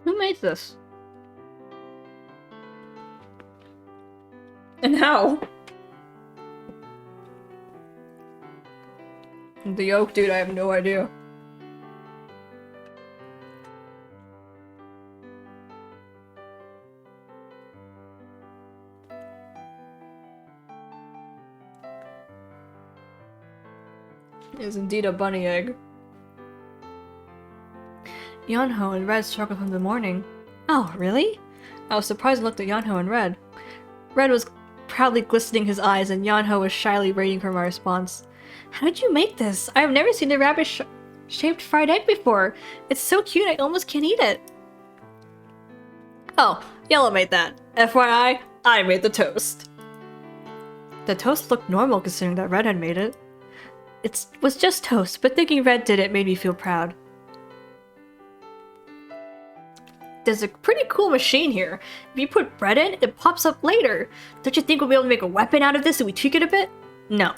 Who made this? And how? The yolk, dude, I have no idea. It is indeed a bunny egg. Yanho and Red struggled from the morning. Oh, really? I was surprised and looked at Yanho and Red. Red was proudly glistening his eyes and Yanho was shyly waiting for my response. How did you make this? I have never seen a rabbit-shaped fried egg before. It's so cute I almost can't eat it. Oh, Yellow made that. FYI, I made the toast. The toast looked normal considering that Red had made it. It was just toast, but thinking Red did it made me feel proud. There's a pretty cool machine here. If you put bread in, it pops up later. Don't you think we'll be able to make a weapon out of this if we tweak it a bit? No.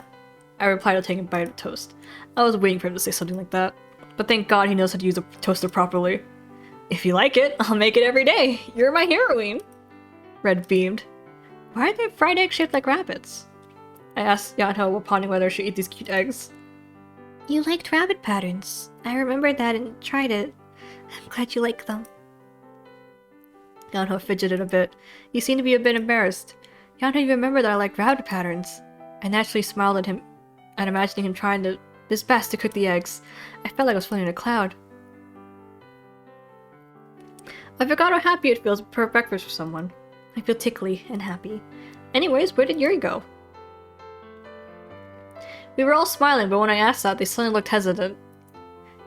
I replied while taking a bite of toast. I was waiting for him to say something like that. But thank God he knows how to use a toaster properly. If you like it, I'll make it every day. You're my heroine. Red beamed. Why are there fried eggs shaped like rabbits? I asked Yanho while pondering whether I should eat these cute eggs. You liked rabbit patterns. I remembered that and tried it. I'm glad you like them. Yanho fidgeted a bit. He seemed to be a bit embarrassed. Yanho even remembered that I liked rabbit patterns. I naturally smiled at him and imagining him trying his best to cook the eggs. I felt like I was floating in a cloud. I forgot how happy it feels to prepare breakfast for someone. I feel tickly and happy. Anyways, where did Yuri go? We were all smiling, but when I asked that, they suddenly looked hesitant.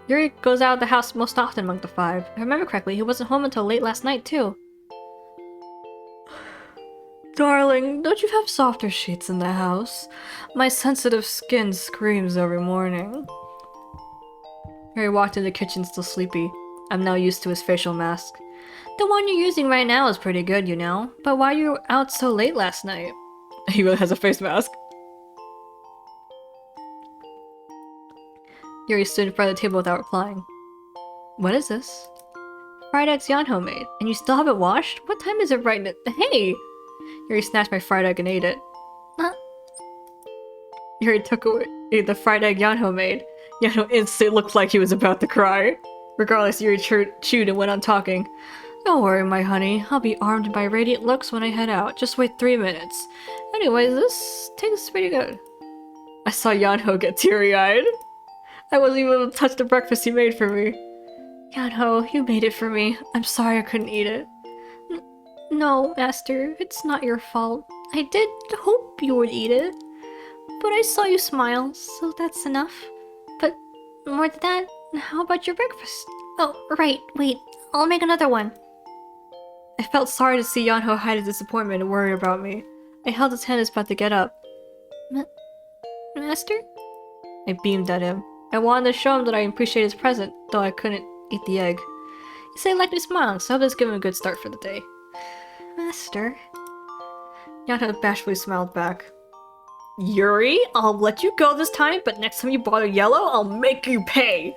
Yuri goes out of the house most often among the five. If I remember correctly, he wasn't home until late last night, too. Darling, don't you have softer sheets in the house? My sensitive skin screams every morning. Yuri walked into the kitchen still sleepy. I'm now used to his facial mask. The one you're using right now is pretty good, you know. But why you were out so late last night? He really has a face mask. Yuri stood in front of the table without replying. What is this? Fried eggs Yanho made. And you still have it washed? What time is it right now? Hey! Yuri snatched my fried egg and ate it. Yuri took away the fried egg Yanho made. Yanho instantly looked like he was about to cry. Regardless, Yuri chewed and went on talking. Don't worry, my honey. I'll be armed by radiant looks when I head out. Just wait 3 minutes. Anyways, this tastes pretty good. I saw Yanho get teary-eyed. I wasn't even able to touch the breakfast you made for me. Yanho, you made it for me. I'm sorry I couldn't eat it. No, Master, it's not your fault. I did hope you would eat it. But I saw you smile, so that's enough. But more than that, how about your breakfast? Oh, right, wait, I'll make another one. I felt sorry to see Yanho hide his disappointment and worry about me. I held his hand as about to get up. Master? I beamed at him. I wanted to show him that I appreciate his present, though I couldn't eat the egg. He said he liked me smiling, so I hope this gave him a good start for the day. Master? Yanho bashfully smiled back. Yuri, I'll let you go this time, but next time you bother Yellow, I'll make you pay!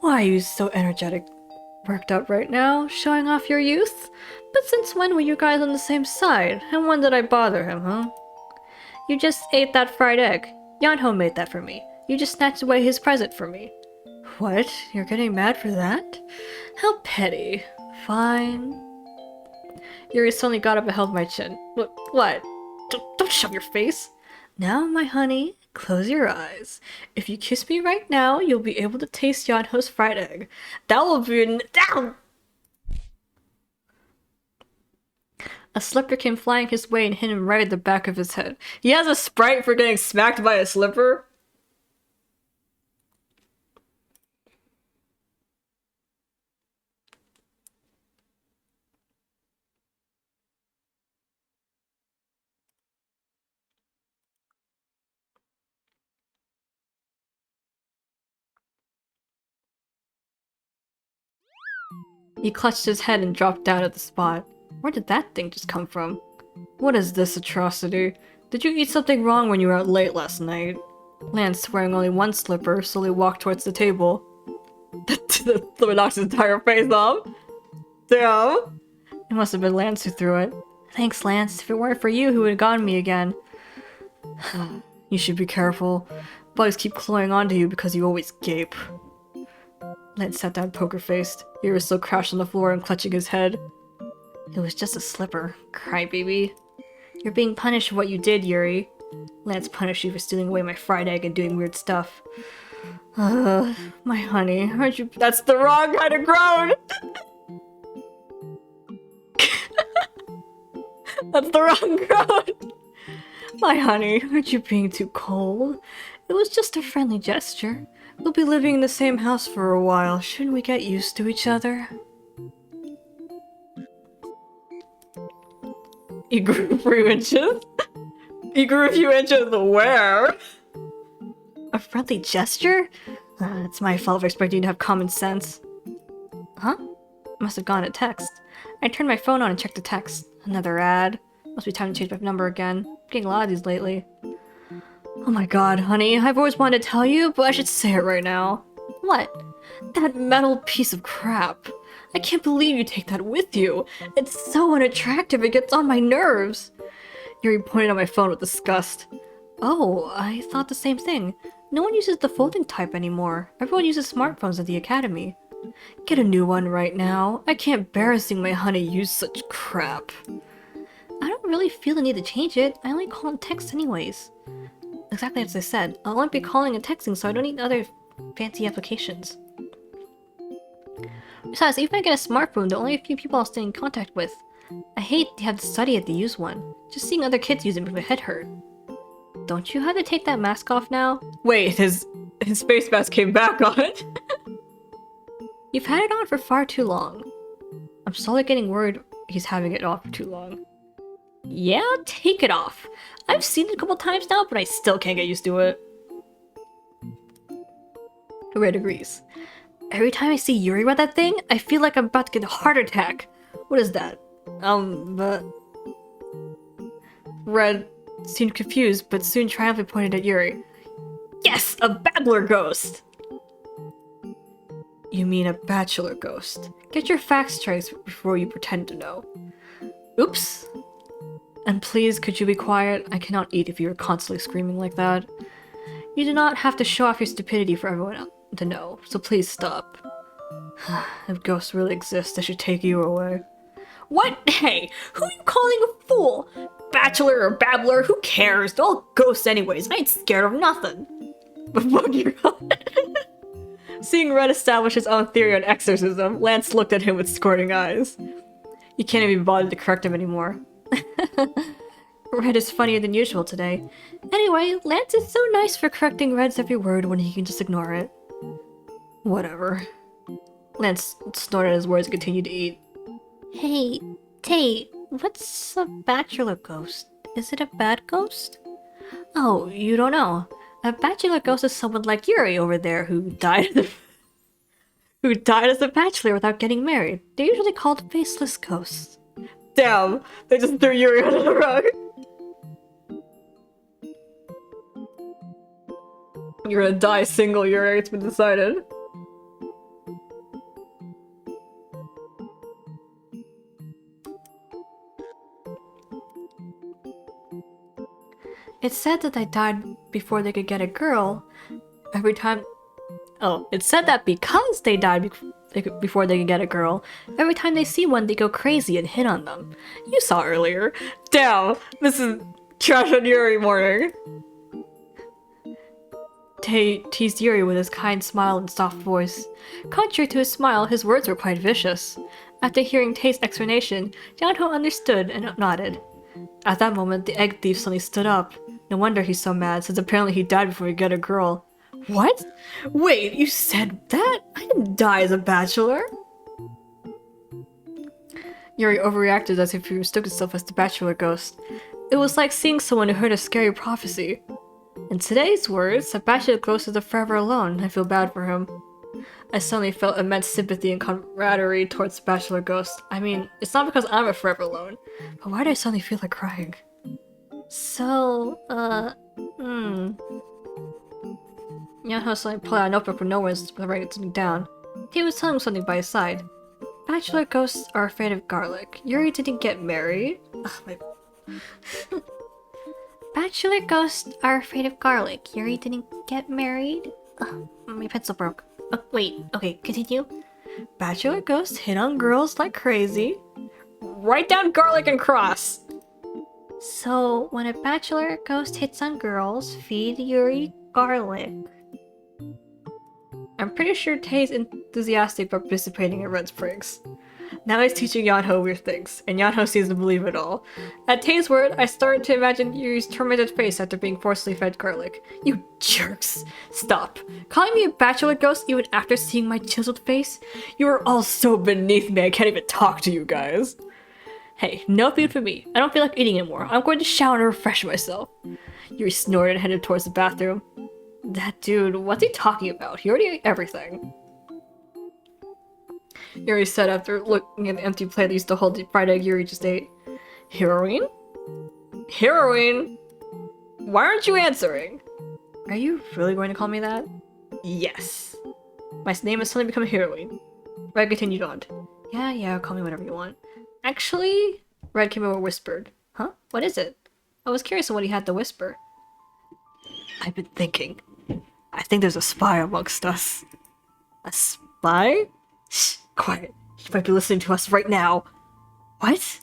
Why are you so energetic? Worked up right now, showing off your youth? But since when were you guys on the same side? And when did I bother him, huh? You just ate that fried egg. Yanho made that for me. You just snatched away his present from me. What? You're getting mad for that? How petty. Fine. Yuri suddenly got up and held my chin. What? Don't shove your face. Now, my honey, close your eyes. If you kiss me right now, you'll be able to taste Yanho's fried egg. That will be down. A slipper came flying his way and hit him right at the back of his head. He has a sprite for getting smacked by a slipper? He clutched his head and dropped down at the spot. Where did that thing just come from? What is this atrocity? Did you eat something wrong when you were out late last night? Lance, wearing only one slipper, slowly walked towards the table. The slipper knocked his entire face off. Damn! It must have been Lance who threw it. Thanks, Lance. If it weren't for you, he would have gotten me again. You should be careful. Bugs keep clawing onto you because you always gape. Lance sat down poker-faced. He was still crouched on the floor and clutching his head. It was just a slipper. Crybaby. You're being punished for what you did, Yuri. Lance punished you for stealing away my fried egg and doing weird stuff. My honey, aren't you— That's the wrong kind of groan! That's the wrong groan! My honey, aren't you being too cold? It was just a friendly gesture. We'll be living in the same house for a while. Shouldn't we get used to each other? You grew a few inches? You grew a few inches where? A friendly gesture? It's my fault for expecting you to have common sense. Huh? Must have gone to text. I turned my phone on and checked the text. Another ad. Must be time to change my number again. I'm getting a lot of these lately. Oh my god, honey, I've always wanted to tell you, but I should say it right now. What? That metal piece of crap. I can't believe you take that with you. It's so unattractive, it gets on my nerves. Yuri pointed at my phone with disgust. Oh, I thought the same thing. No one uses the folding type anymore. Everyone uses smartphones at the academy. Get a new one right now. I can't bear seeing my honey use such crap. I don't really feel the need to change it. I only call and text anyways. Exactly as I said. I'll only be calling and texting, so I don't need other fancy applications. Besides, even if I get a smartphone, there are only a few people I'll stay in contact with. I hate to have to study it to use one. Just seeing other kids use it makes my head hurt. Don't you have to take that mask off now? Wait, his space mask came back on. You've had it on for far too long. I'm slowly getting worried he's having it off for too long. Yeah, take it off. I've seen it a couple times now, but I still can't get used to it. Red agrees. Every time I see Yuri with that thing, I feel like I'm about to get a heart attack. What is that? Red seemed confused, but soon triumphantly pointed at Yuri. Yes, a babbler ghost! You mean a bachelor ghost. Get your facts straight before you pretend to know. Oops. And please, could you be quiet? I cannot eat if you are constantly screaming like that. You do not have to show off your stupidity for everyone else to know, so please stop. If ghosts really exist, they should take you away. What? Hey, who are you calling a fool? Bachelor or babbler, who cares? They're all ghosts anyways, I ain't scared of nothing. before you Seeing Red establish his own theory on exorcism, Lance looked at him with squirting eyes. You can't even be bothered to correct him anymore. Red is funnier than usual today. Anyway, Lance is so nice for correcting Red's every word when he can just ignore it. Whatever. Lance snorted his words and continued to eat. Hey, Tate, what's a bachelor ghost? Is it a bad ghost? Oh, you don't know. A bachelor ghost is someone like Yuri over there who died as a bachelor without getting married. They're usually called faceless ghosts. Damn! They just threw Yuri under the rug! You're gonna die single, Yuri, it's been decided. It's said that they died before they could get a girl. Every time... Oh, it's said that because they died before they could get a girl, every time they see one, they go crazy and hit on them. You saw earlier. Damn! This is trash on Yuri morning. Tate teased Yuri with his kind smile and soft voice. Contrary to his smile, his words were quite vicious. After hearing Tate's explanation, Yanho understood and nodded. At that moment, the egg thief suddenly stood up. No wonder he's so mad, since apparently he died before he got a girl. What? Wait, you said that? I didn't die as a bachelor. Yuri overreacted as if he mistook himself as the bachelor ghost. It was like seeing someone who heard a scary prophecy. In today's words, a bachelor ghost is forever alone. I feel bad for him. I suddenly felt immense sympathy and camaraderie towards the bachelor ghost. I mean, it's not because I'm a forever alone, but why do I suddenly feel like crying? So, Yanho suddenly pulled out a notebook from nowhere and was writing something down. He was telling him something by his side. Bachelor ghosts are afraid of garlic. Yuri didn't get married. Ugh, my... Bachelor ghosts are afraid of garlic. Yuri didn't get married. Ugh, my pencil broke. Oh, wait, okay, continue. Bachelor ghosts hit on girls like crazy. Write down garlic and cross. So, when a bachelor ghost hits on girls, feed Yuri garlic. I'm pretty sure Tae's enthusiastic about participating in Red's pranks. Now he's teaching Yanho weird things, and Yanho seems to believe it all. At Tae's word, I started to imagine Yuri's tormented face after being forcibly fed garlic. You jerks! Stop. Calling me a bachelor ghost even after seeing my chiseled face? You are all so beneath me, I can't even talk to you guys. Hey, no food for me. I don't feel like eating anymore. I'm going to shower and refresh myself. Yuri snorted and headed towards the bathroom. That dude, what's he talking about? He already ate everything. Yuri said after looking at the empty plate that used to hold the fried egg Yuri just ate. Heroine? Heroine? Why aren't you answering? Are you really going to call me that? Yes. My name has suddenly become Heroine. Red continued on. Yeah, call me whatever you want. Actually, Red came over and whispered. Huh? What is it? I was curious on what he had to whisper. I've been thinking. I think there's a spy amongst us. A spy? Shh, quiet. He might be listening to us right now. What?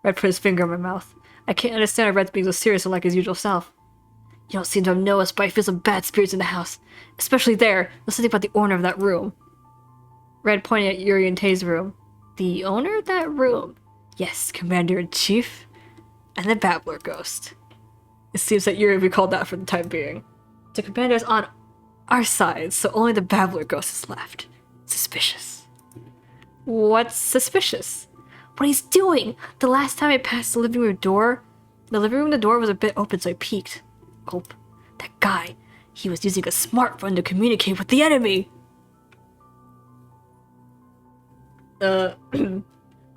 Red put his finger in my mouth. I can't understand why Red's being so serious and like his usual self. You don't seem to know us, but I feel some bad spirits in the house. Especially there. Let's think about the owner of that room. Red pointed at Yuri and Tae's room. The owner of that room? Yes, Commander-in-Chief. And the Babbler Ghost. It seems that Yuri recalled that for the time being. The commander is on our side, so only the Babbler Ghost is left. Suspicious. What's suspicious? What he's doing! The last time I passed the living room door was a bit open, so I peeked. Gulp. That guy, he was using a smartphone to communicate with the enemy!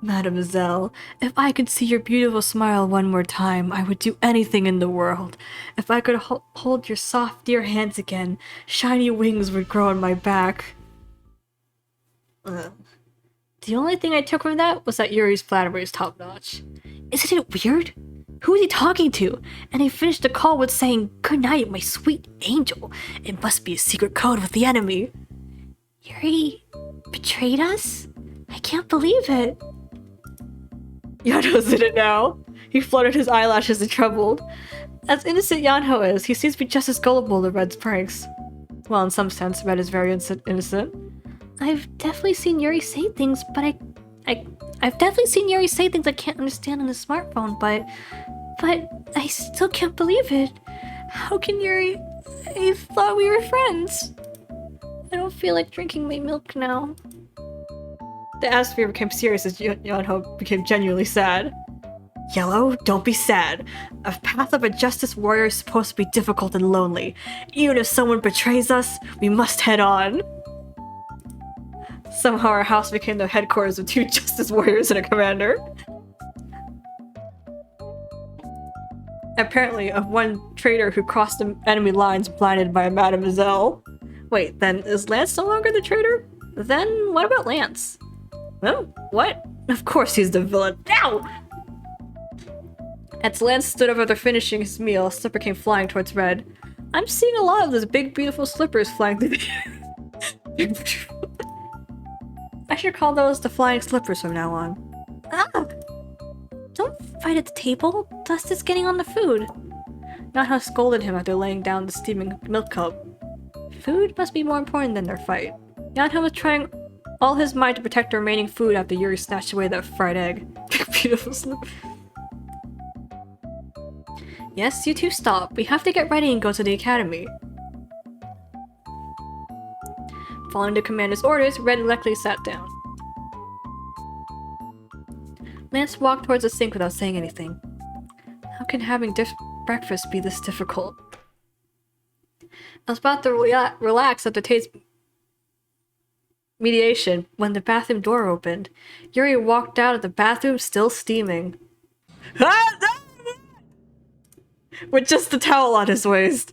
Mademoiselle, if I could see your beautiful smile one more time, I would do anything in the world. If I could hold your soft, dear hands again, shiny wings would grow on my back. The only thing I took from that was that Yuri's flattery is top-notch. Isn't it weird? Who is he talking to? And he finished the call with saying, "Good night, my sweet angel." It must be a secret code with the enemy. Yuri betrayed us? I can't believe it. Yanho's in it now. He fluttered his eyelashes and trembled. As innocent Yanho is, he seems to be just as gullible to Red's pranks. Well, in some sense, Red is very innocent. I've definitely seen Yuri say things, but I've definitely seen Yuri say things I can't understand on the smartphone, but I still can't believe it. How can Yuri? I thought we were friends. I don't feel like drinking my milk now. The atmosphere became serious as Yonho became genuinely sad. Yellow, don't be sad. A path of a justice warrior is supposed to be difficult and lonely. Even if someone betrays us, we must head on. Somehow our house became the headquarters of 2 justice warriors and a commander. Apparently, of one traitor who crossed the enemy lines blinded by a mademoiselle. Wait, then is Lance no longer the traitor? Then what about Lance? Oh, what? Of course he's the villain. Ow! As Lance stood up after finishing his meal, a slipper came flying towards Red. I'm seeing a lot of those big, beautiful slippers flying through the air. I should call those the flying slippers from now on. Ah! Don't fight at the table. Dust is getting on the food. Naha scolded him after laying down the steaming milk cup. Food must be more important than their fight. Yanha was trying all his might to protect the remaining food after Yuri snatched away that fried egg. Beautiful slipper. Yes, you two stop. We have to get ready and go to the academy. Following the commander's orders, Red and Leckley sat down. Lance walked towards the sink without saying anything. How can having breakfast be this difficult? I was about to relax after Tate's mediation when the bathroom door opened. Yuri walked out of the bathroom still steaming. With just the towel on his waist.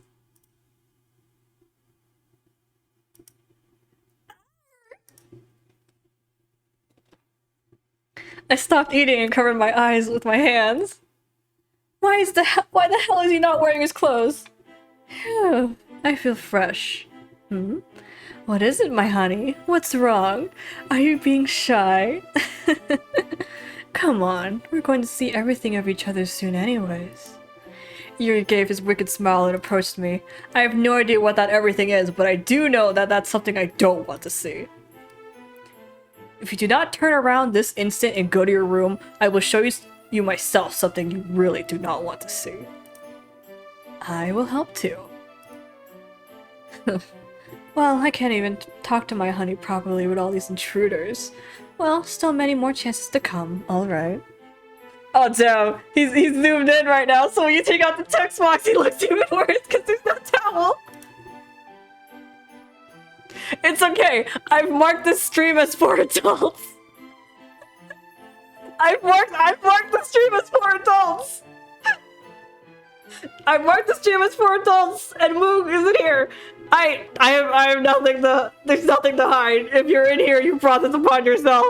I stopped eating and covered my eyes with my hands. Why the hell is he not wearing his clothes? Phew, I feel fresh. What is it, my honey? What's wrong? Are you being shy? Come on, we're going to see everything of each other soon anyways. Yuri gave his wicked smile and approached me. I have no idea what that everything is, but I do know that that's something I don't want to see. If you do not turn around this instant and go to your room, I will show you myself something you really do not want to see. I will help too. Well, I can't even talk to my honey properly with all these intruders. Well, still many more chances to come, alright. Oh damn, he's zoomed in right now, so when you take out the text box, he looks even worse because there's no towel. It's okay, I've marked this stream as for adults. I've marked the stream as for adults. I've marked the stream as for adults, and Moog isn't here. I have nothing to. There's nothing to hide. If you're in here, you brought this upon yourself.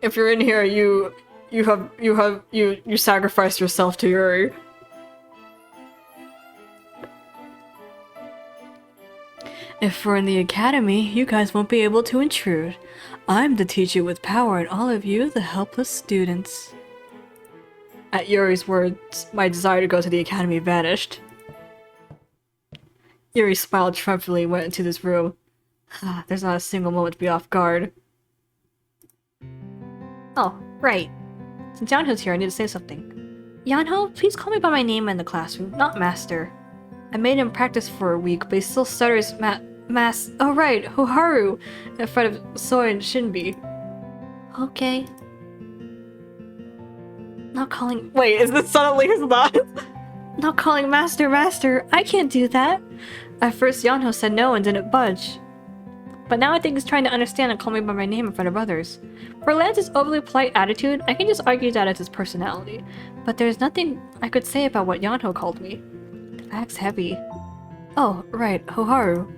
If you're in here, you sacrificed yourself to Yuri. If we're in the academy, you guys won't be able to intrude. I'm the teacher with power and all of you, the helpless students. At Yuri's words, my desire to go to the academy vanished. Yuri smiled triumphantly and went into this room. There's not a single moment to be off guard. Oh, right. Since Yanho's here, I need to say something. Yanho, please call me by my name in the classroom, not Master. I made him practice for a week, but he still stutters oh right, Hoharu, in front of Soi and Shinbi. Okay. Not calling- Wait, is this suddenly his thought? Not calling Master, I can't do that. At first, Yanho said no and didn't budge. But now I think he's trying to understand and call me by my name in front of others. For Lance's overly polite attitude, I can just argue that it's his personality. But there's nothing I could say about what Yanho called me. The bag's heavy. Oh, right, Hoharu.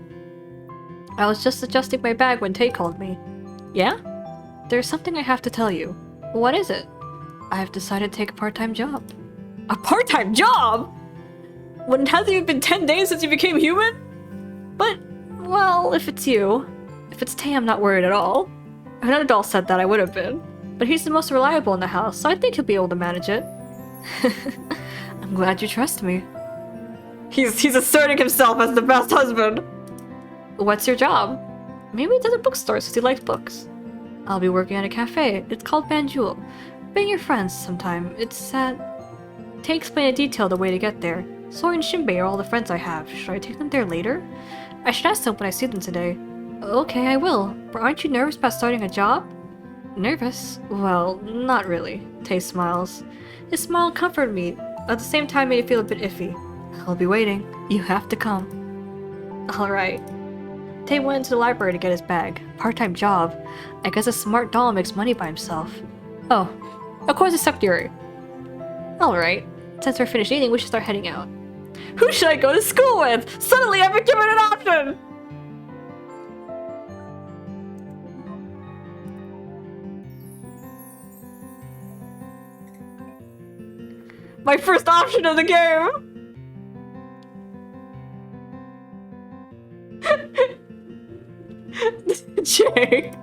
I was just adjusting my bag when Tay called me. Yeah? There's something I have to tell you. What is it? I've decided to take a part-time job. A part-time job?! When it hasn't even been 10 days since you became human? But, well, if it's you. If it's Tay, I'm not worried at all. If another doll said that, I would have been. But he's the most reliable in the house, so I think he'll be able to manage it. I'm glad you trust me. He's asserting himself as the best husband. What's your job? Maybe it's at a bookstore since he likes books. I'll be working at a cafe. It's called Banjul. Bring your friends sometime. It's at... Tay explained in detail the way to get there. Soi and Shinbei are all the friends I have. Should I take them there later? I should ask them when I see them today. Okay, I will. But aren't you nervous about starting a job? Nervous? Well, not really. Tay smiles. His smile comforted me. At the same time made me feel a bit iffy. I'll be waiting. You have to come. Alright. Tay went into the library to get his bag. Part-time job. I guess a smart doll makes money by himself. Oh, of course except Yuri. Alright. Since we're finished eating, we should start heading out. Who should I go to school with? Suddenly I've been given an option! My first option of the game! Jay.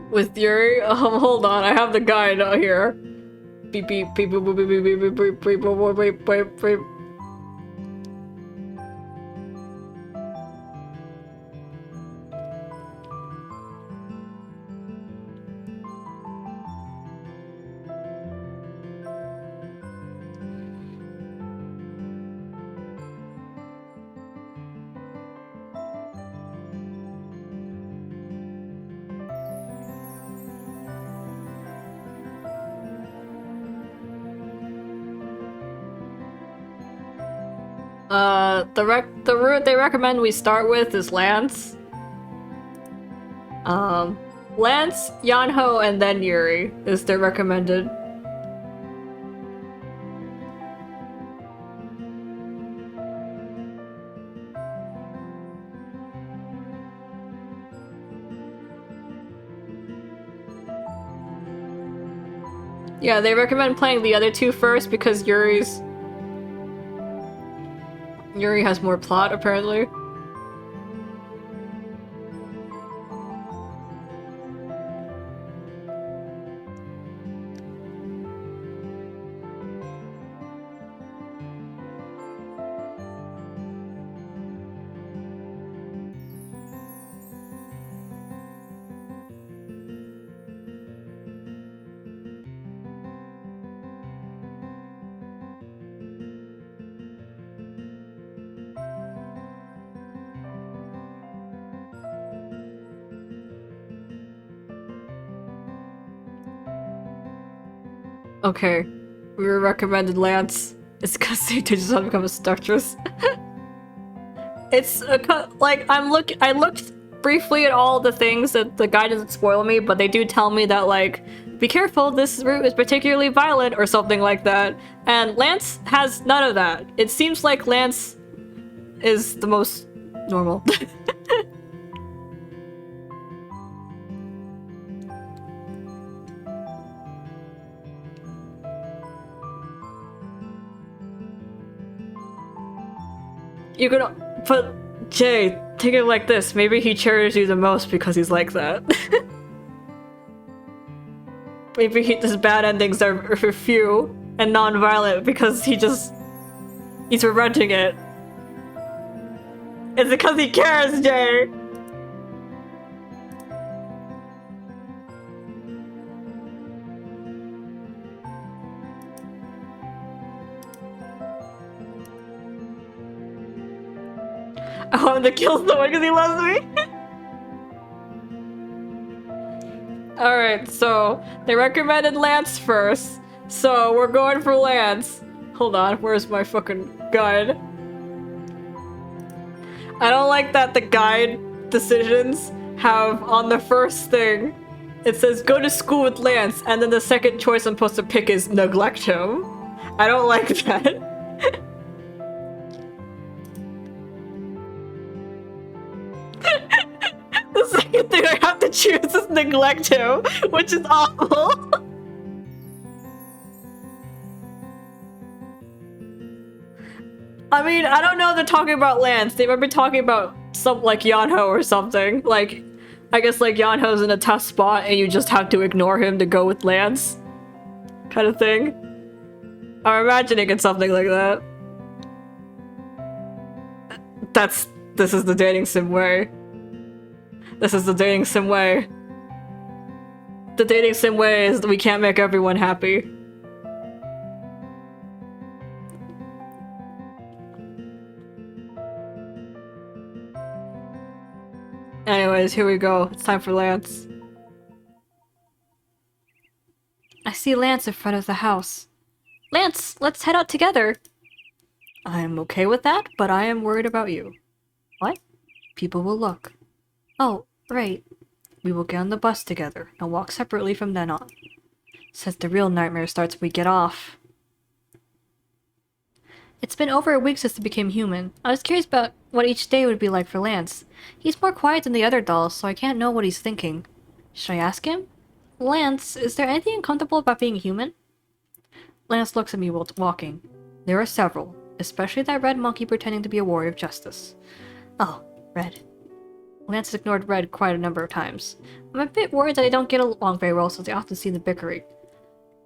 With Yuri? Hold on, I have the guide out here. Beep beep beep beep beep beep beep beep beep beep beep beep beep beep. The route they recommend we start with is Lance. Lance, Yanho, and then Yuri is their recommended. Yeah, they recommend playing the other two first because Yuri has more plot, apparently. Okay, we were recommended Lance. It's because they just want to become a structurist. It's like I looked briefly at all the things that the guide doesn't spoil me, but they do tell me that like, be careful, this route is particularly violent or something like that. And Lance has none of that. It seems like Lance is the most normal. You can put Jay, take it like this. Maybe he cherishes you the most because he's like that. Maybe his bad endings are few and non-violent because he's resenting it. It's because he cares, Jay! I want him to kill someone because he loves me. Alright, so they recommended Lance first. So we're going for Lance. Hold on, where's my fucking guide? I don't like that the guide decisions have on the first thing It says go to school with Lance, and then the second choice I'm supposed to pick is neglect him. I don't like that. The second thing I have to choose is neglect him, which is awful. I mean, I don't know if they're talking about Lance. They might be talking about some, like, Yanho or something. Like, I guess, like, Yanho's in a tough spot and you just have to ignore him to go with Lance. Kind of thing. I'm imagining it's something like that. This is the dating sim way. This is the dating sim way. The dating sim way is that we can't make everyone happy. Anyways, here we go. It's time for Lance. I see Lance in front of the house. Lance, let's head out together. I'm okay with that, but I am worried about you. What? People will look. Oh, right. We will get on the bus together and walk separately from then on. Since the real nightmare starts when we get off. It's been over a week since he became human. I was curious about what each day would be like for Lance. He's more quiet than the other dolls, so I can't know what he's thinking. Should I ask him? Lance, is there anything uncomfortable about being human? Lance looks at me while walking. There are several, especially that red monkey pretending to be a warrior of justice. Oh, Red. Lance has ignored Red quite a number of times. I'm a bit worried that they don't get along very well, so they often see the bickering.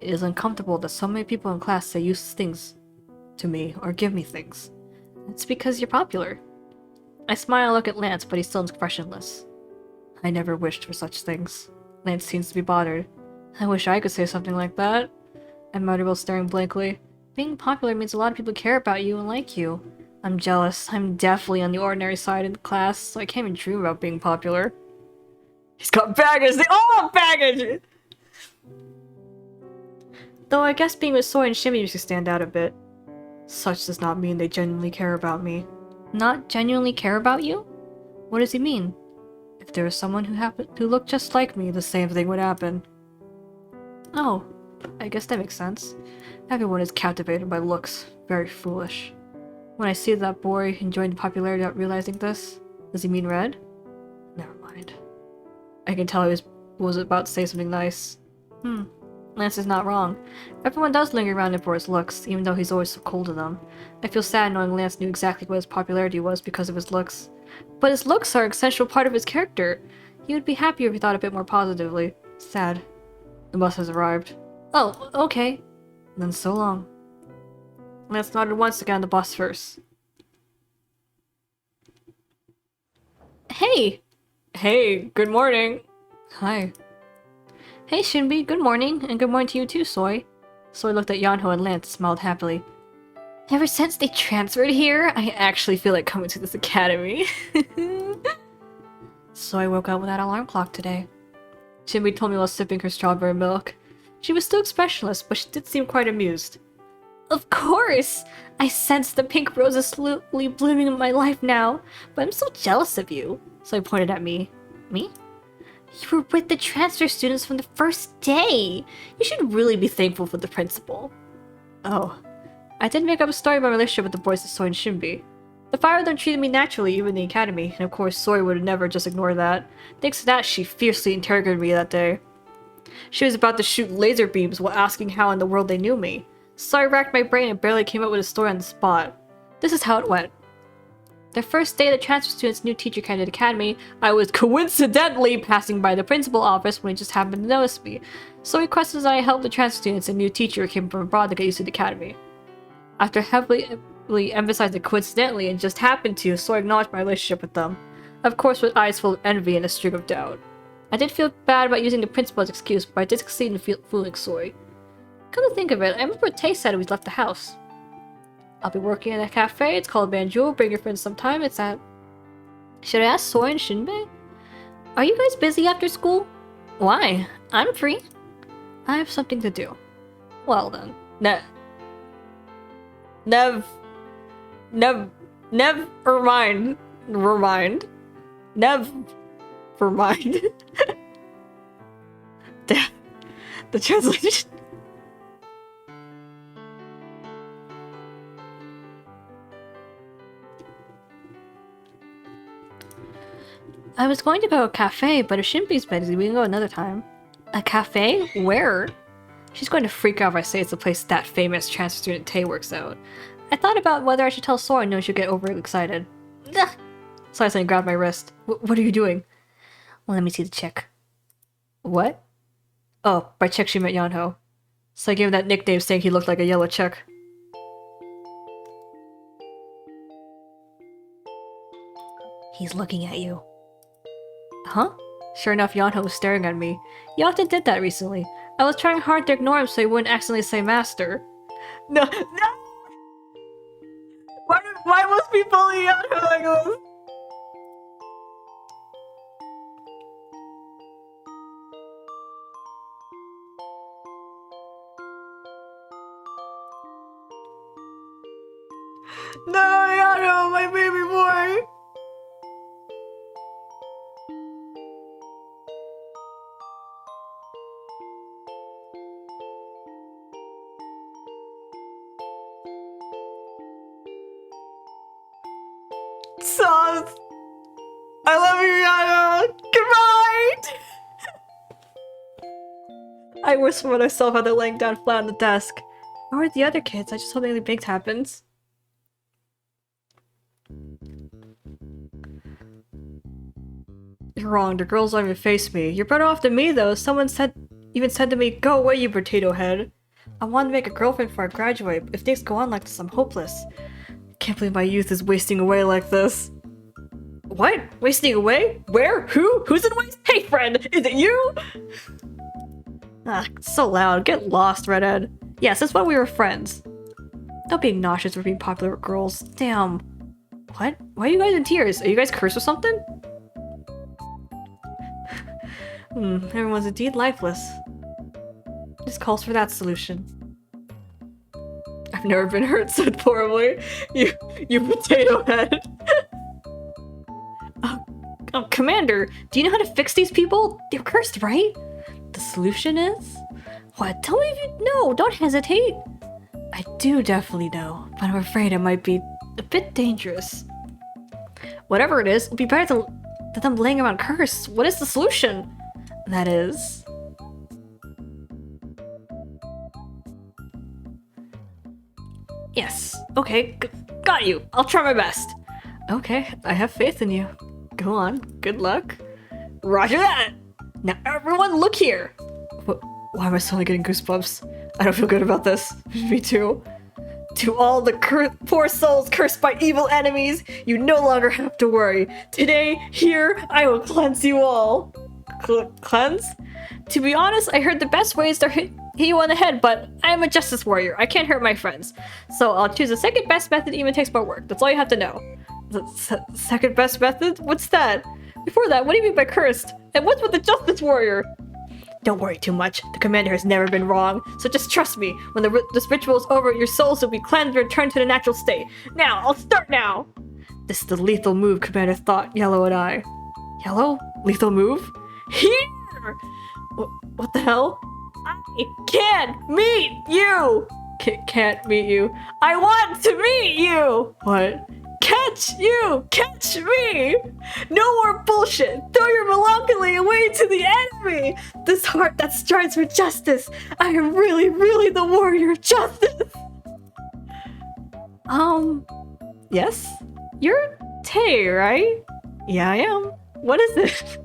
It is uncomfortable that so many people in class say useless things to me or give me things. It's because you're popular. I smile and look at Lance, but he's still expressionless. I never wished for such things. Lance seems to be bothered. I wish I could say something like that. I muttered while staring blankly. Being popular means a lot of people care about you and like you. I'm jealous. I'm definitely on the ordinary side in the class, so I can't even dream about being popular. He's got baggage! They all have baggage! Though I guess being with Soy and Shimmy used to stand out a bit. Such does not mean they genuinely care about me. Not genuinely care about you? What does he mean? If there was someone who looked just like me, the same thing would happen. Oh, I guess that makes sense. Everyone is captivated by looks. Very foolish. When I see that boy enjoying the popularity without realizing this, does he mean Red? Never mind. I can tell he was about to say something nice. Lance is not wrong. Everyone does linger around him for his looks, even though he's always so cold to them. I feel sad knowing Lance knew exactly what his popularity was because of his looks. But his looks are an essential part of his character. He would be happier if he thought a bit more positively. Sad. The bus has arrived. Oh, okay. Then so long. Lance nodded once to get on the bus first. Hey! Hey, good morning. Hi. Hey Shinbi, good morning, and good morning to you too, Soy. Soy looked at Yanho and Lance and smiled happily. Ever since they transferred here, I actually feel like coming to this academy. Soy woke up without an alarm clock today. Shinbi told me while sipping her strawberry milk. She was still expressionless, but she did seem quite amused. Of course! I sense the pink roses slowly blooming in my life now, but I'm so jealous of you. Soy pointed at me. Me? You were with the transfer students from the first day! You should really be thankful for the principal. Oh. I did make up a story about my relationship with the boys of Soy and Shinbi. The five of them treated me naturally, even in the academy, and of course Soy would never just ignore that. Thanks to that, she fiercely interrogated me that day. She was about to shoot laser beams while asking how in the world they knew me. So I racked my brain and barely came up with a story on the spot. This is how it went. The first day the transfer student's new teacher came to the academy, I was coincidentally passing by the principal office when he just happened to notice me, so he requested that I help the transfer students and new teacher who came from abroad to get used to the academy. After heavily emphasizing coincidentally and just happened to, so I acknowledged my relationship with them. Of course with eyes full of envy and a streak of doubt. I did feel bad about using the principal as excuse, but I did succeed in fooling Soy. Come to think of it, I remember what Tay said when we left the house. I'll be working in a cafe, it's called Banjo, bring your friends sometime, it's at... Should I ask Soy and Shinbei? Are you guys busy after school? Why? I'm free. I have something to do. Well then. Never mind. Never mind. The translation. I was going to go to a cafe, but if Shinbi's busy, we can go another time. A cafe? Where? She's going to freak out if I say it's the place that famous transfer student Tay works out. I thought about whether I should tell Sora, and she'll get overly excited. Ugh. So I suddenly grabbed my wrist. What are you doing? Well, let me see the chick. What? Oh, by chick she meant Yanho. So I gave him that nickname saying he looked like a yellow chick. He's looking at you. Huh? Sure enough, Yanho was staring at me. He often did that recently. I was trying hard to ignore him so he wouldn't accidentally say master. No! Why must we bully Yanho like this? No, Yanho, my baby boy! Sauce! I love you, Yanho! Goodbye! I whispered to myself as I laying down flat on the desk. How are the other kids? I just hope anything big happens. You're wrong, the girls don't even face me. You're better off than me though. Someone even said to me, "Go away, you potato head." I want to make a girlfriend before I graduate, but if things go on like this, I'm hopeless. Can't believe my youth is wasting away like this. What? Wasting away? Where? Who? Who's in waste? Hey friend, is it you? Ah, it's so loud. Get lost, redhead. Yes, that's why we were friends. Don't be nauseous for being popular with girls. Damn. What? Why are you guys in tears? Are you guys cursed or something? Everyone's indeed lifeless. This calls for that solution. I've never been hurt so horribly. You potato head. Oh, Commander, do you know how to fix these people? They're cursed, right? The solution is? What? Tell me if you know. Don't hesitate. I do definitely know, but I'm afraid it might be a bit dangerous. Whatever it is, it'll be better than them laying around cursed. What is the solution? That is... Yes. Okay, got you. I'll try my best. Okay, I have faith in you. Go on. Good luck. Roger that! Now everyone look here! Why am I suddenly getting goosebumps? I don't feel good about this. Me too. To all the poor souls cursed by evil enemies, you no longer have to worry. Today, here, I will cleanse you all. Cleanse? To be honest, I heard the best way is to hit you on the head, but I am a justice warrior. I can't hurt my friends. So I'll choose the second best method, even takes more work. That's all you have to know. The second best method? What's that? Before that, what do you mean by cursed? And what's with the justice warrior? Don't worry too much. The commander has never been wrong, so just trust me. When this ritual is over, your souls will be cleansed and returned to the natural state. Now, I'll start now! This is the lethal move, Commander thought, Yellow and I. Yellow? Lethal move? Here! What the hell? I can't meet you! Can't meet you. I want to meet you! What? Catch you! Catch me! No more bullshit! Throw your melancholy away to the enemy! This heart that strives for justice! I am really, really the warrior of justice! Yes? You're Tay, right? Yeah, I am. What is it?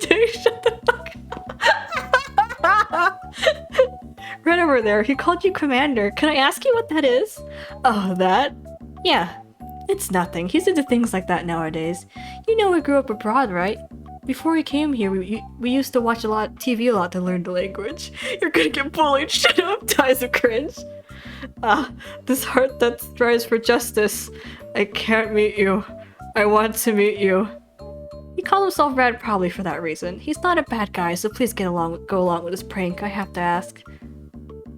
Tay, shut the fuck up. Right over there, he called you Commander. Can I ask you what that is? Oh, that? Yeah. It's nothing. He's into things like that nowadays. You know we grew up abroad, right? Before we came here, we used to watch TV a lot to learn the language. You're gonna get bullied. Shut up, dies of cringe. This heart that strives for justice. I can't meet you. I want to meet you. He called himself Red probably for that reason. He's not a bad guy, so please go along with his prank. I have to ask.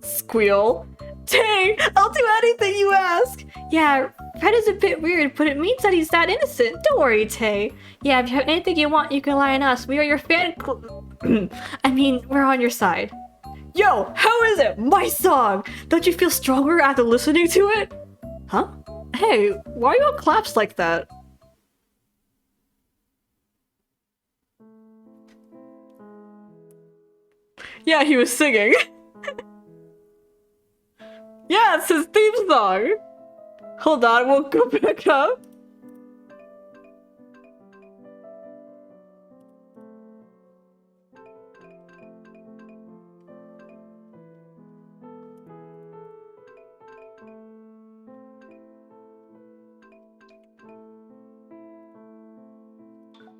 Squeal. Tay, I'll do anything you ask. Yeah, Red is a bit weird, but it means that he's that innocent. Don't worry, Tay. Yeah, if you have anything you want, you can rely on us. We are your fan I mean, we're on your side. Yo, how is it? My song! Don't you feel stronger after listening to it? Huh? Hey, why are you all claps like that? Yeah, he was singing. Yeah, it's his theme song. Hold on, we'll go back up.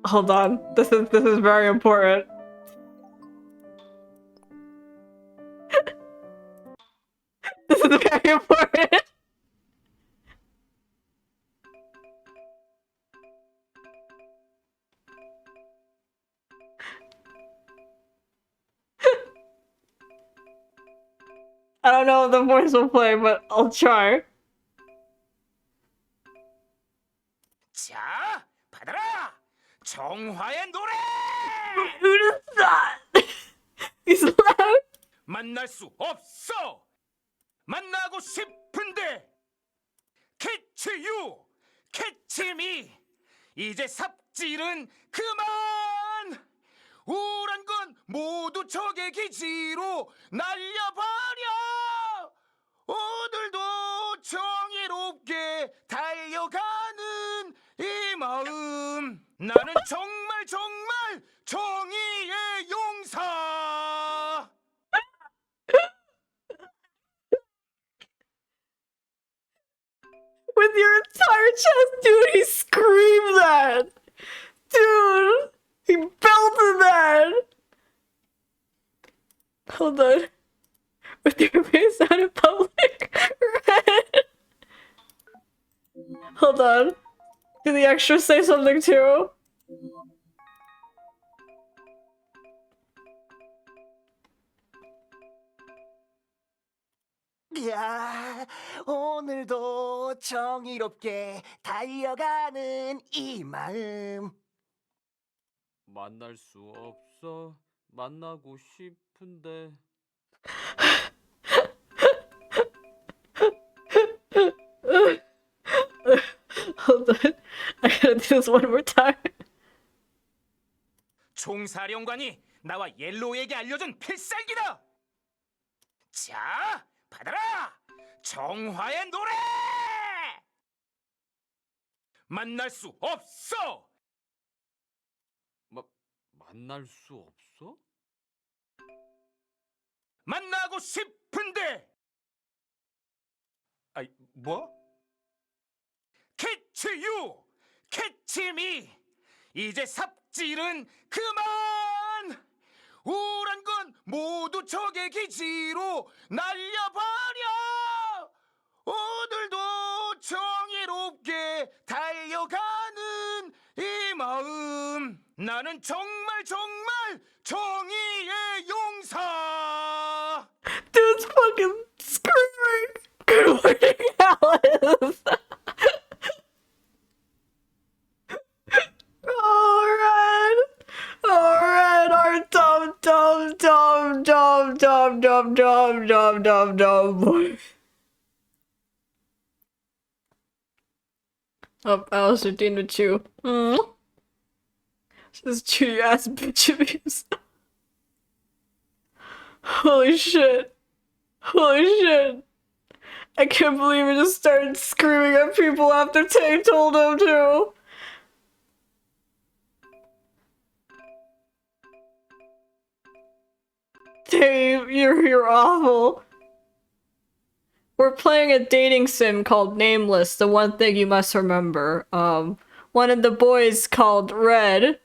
Hold on, this is very important. This is very important. I don't know if the voice will play, but I'll try. 자, 받아라! 정화의 노래! Who does that? He's loud. 만날 수 없어! 만나고 싶은데! Catch you! Catch me! 이제 삽질은 그만! 우울한 건 모두 적의 기지로 날려버려! 오늘도 정의롭게 달려가는 이 마음 나는 정말 정말 정의의 용사 With your entire chest, dude, he screamed that! Dude! He belted that! Hold on. With your face out in public? Red! Hold on. Did the extras say something too? 야, 오늘도 정의롭게 달려가는 이 마음. 만날 수 없어. 만나고 싶은데. Hold on. I gotta do this one more time. 총사령관이 나와 옐로우에게 알려준 필살기다 자 받아라 정화의 노래 만날 수 없어 만날 수 없어? 만나고 싶은데 아이 뭐? Catch you, catch me 이제 삽질은 그만 우울한 건 모두 적의 기지로 날려버려 오늘도 정의롭게 달려가는 이 마음 나는 정말 정말 정의의 용사 Dude's fucking screaming! Good morning, Alice! Alright! Alright, our dumb, dumb, dumb, dumb, dumb, dumb, dumb, dumb, dumb, dumb boy. Oh, Alice, you're dealing with Chew. This chewy ass bitch abuse. Holy shit. Holy shit. I can't believe he just started screaming at people after Tay told him to. Dave, you're awful. We're playing a dating sim called Nameless, the one thing you must remember. One of the boys called Red.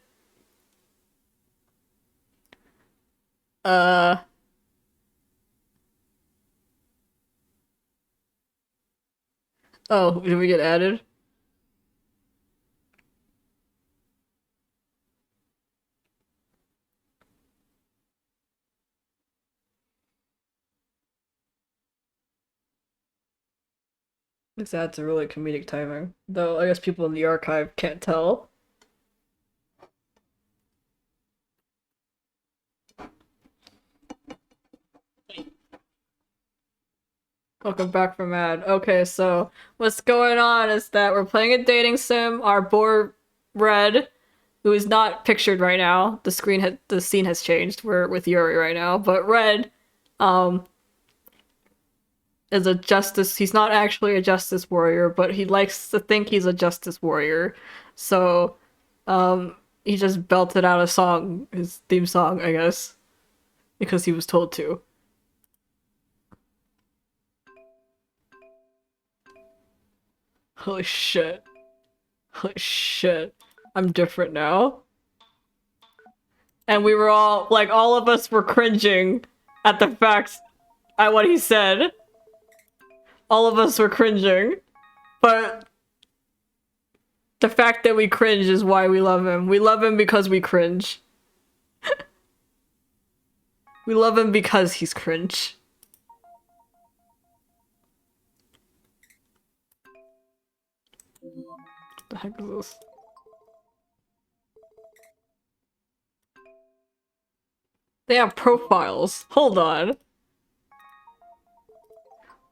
Oh, did we get added? This adds a really comedic timing. Though I guess people in the archive can't tell. Welcome back from ad. Okay, so what's going on is that we're playing a dating sim. Our boy Red, who is not pictured right now. The scene has changed. We're with Yuri right now, but Red, um, is a justice. He's not actually a justice warrior, but he likes to think he's a justice warrior. So, he just belted out a song, his theme song, I guess, because he was told to. Holy shit. Holy shit. I'm different now. And we were all of us were cringing at the fact, at what he said. All of us were cringing. But the fact that we cringe is why we love him. We love him because we cringe. We love him because he's cringe. What the heck is this? They have profiles. Hold on.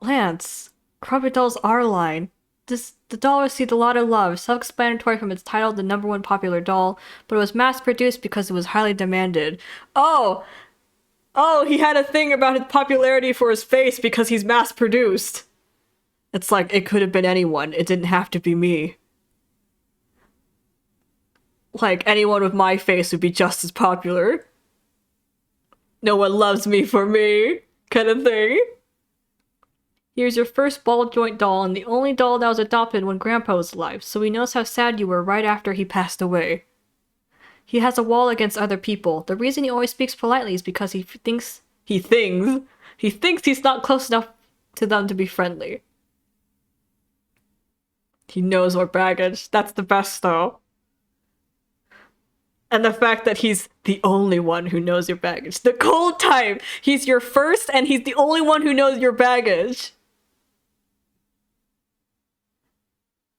Lance. Krabby Doll's R-line. The doll received a lot of love, self-explanatory from its title, the #1 popular doll, but it was mass-produced because it was highly demanded. Oh! Oh, he had a thing about his popularity for his face because he's mass-produced. It's like, it could have been anyone. It didn't have to be me. Like, anyone with my face would be just as popular. No one loves me for me, kind of thing. Here's your first ball joint doll and the only doll that was adopted when Grandpa was alive, so he knows how sad you were right after he passed away. He has a wall against other people. The reason he always speaks politely is because he thinks he's not close enough to them to be friendly. He knows our baggage. That's the best, though. And the fact that he's the only one who knows your baggage. The whole time, he's your first and he's the only one who knows your baggage.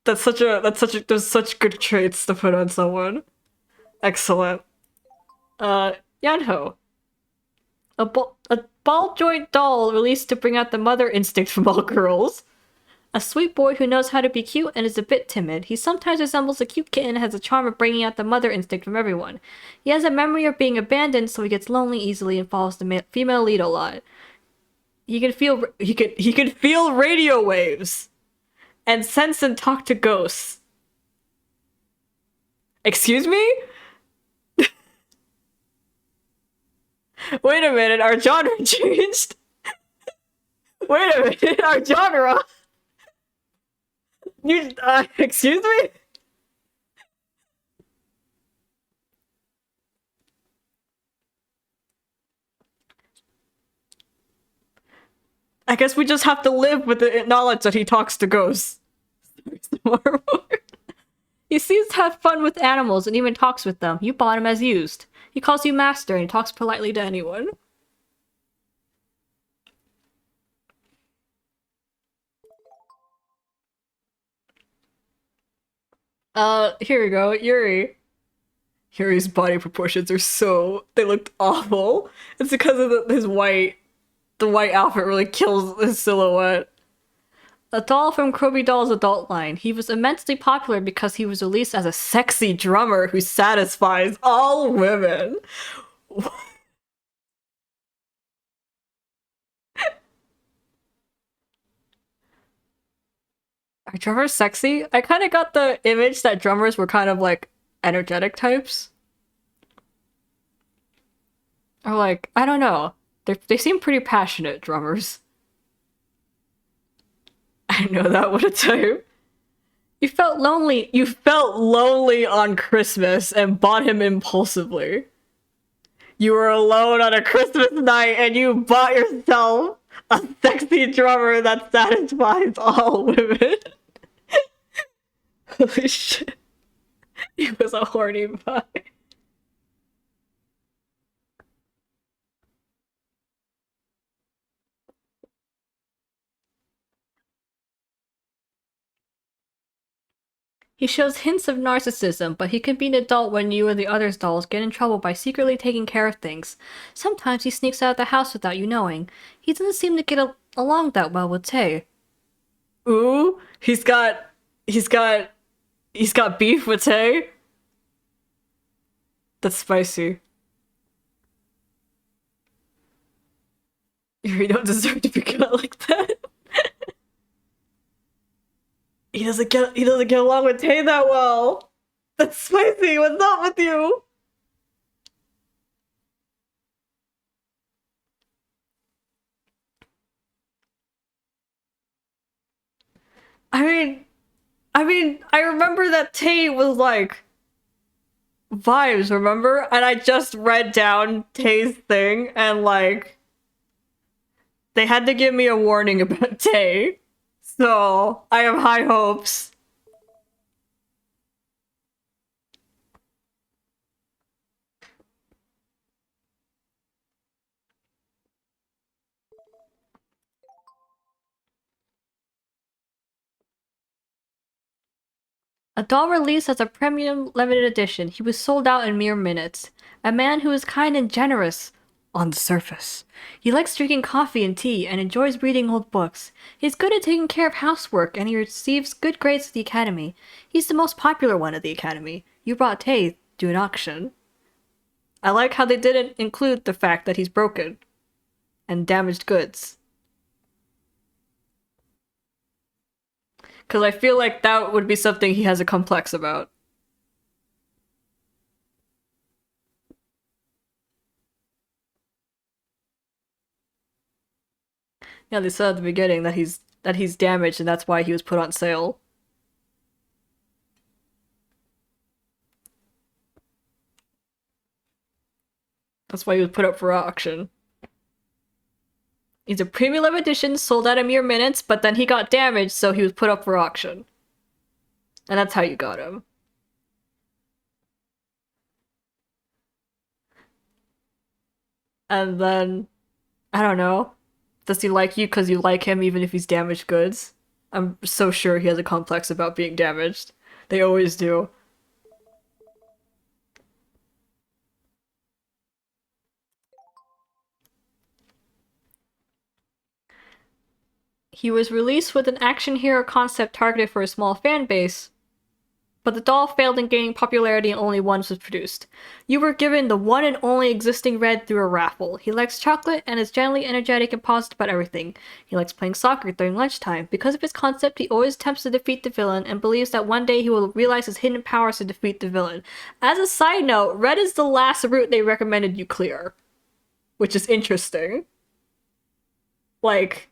Those such good traits to put on someone. Excellent. Yanho. A ball joint doll released to bring out the mother instinct from all girls. A sweet boy who knows how to be cute and is a bit timid. He sometimes resembles a cute kitten and has a charm of bringing out the mother instinct from everyone. He has a memory of being abandoned, so he gets lonely easily and follows the female lead a lot. He can feel radio waves and sense and talk to ghosts. Excuse me? Wait a minute, our genre changed. Wait a minute, our genre. Excuse me? I guess we just have to live with the knowledge that he talks to ghosts. He seems to have fun with animals and even talks with them. You bought him as used. He calls you master and he talks politely to anyone. Here we go, Yuri. Yuri's body proportions are they looked awful. It's because of the white outfit really kills his silhouette. A doll from Krabby Doll's adult line. He was immensely popular because he was released as a sexy drummer who satisfies all women. Are drummers sexy? I kind of got the image that drummers were kind of like energetic types. Or like, I don't know. They seem pretty passionate, drummers. I know that what a type. You felt lonely on Christmas and bought him impulsively. You were alone on a Christmas night and you bought yourself a sexy drummer that satisfies all women. Holy shit. He was a horny buy. He shows hints of narcissism, but he can be an adult when you or the other dolls get in trouble by secretly taking care of things. Sometimes he sneaks out of the house without you knowing. He doesn't seem to get along that well with Tay. Ooh, he's got beef with Tay. That's spicy. You don't deserve to be cut like that. He doesn't get along with Tay that well. That's spicy. What's up with you? I remember that Tay was like vibes, remember? And I just read down Tay's thing and like they had to give me a warning about Tay. So I have high hopes. A doll released as a premium limited edition. He was sold out in mere minutes. A man who is kind and generous on the surface. He likes drinking coffee and tea and enjoys reading old books. He's good at taking care of housework and he receives good grades at the academy. He's the most popular one at the academy. You brought Tay to an auction. I like how they didn't include the fact that he's broken and damaged goods. Because I feel like that would be something he has a complex about. Yeah, they said at the beginning that he's damaged and that's why he was put on sale. That's why he was put up for auction. He's a premium edition, sold out in mere minutes, but then he got damaged, so he was put up for auction. And that's how you got him. And then, I don't know. Does he like you because you like him even if he's damaged goods? I'm so sure he has a complex about being damaged. They always do. He was released with an action hero concept targeted for a small fan base, but the doll failed in gaining popularity and only once was produced. You were given the one and only existing red through a raffle. He likes chocolate and is generally energetic and positive about everything. He likes playing soccer during lunchtime. Because of his concept, he always attempts to defeat the villain and believes that one day he will realize his hidden powers to defeat the villain. As a side note, red is the last route they recommended you clear, which is interesting. Like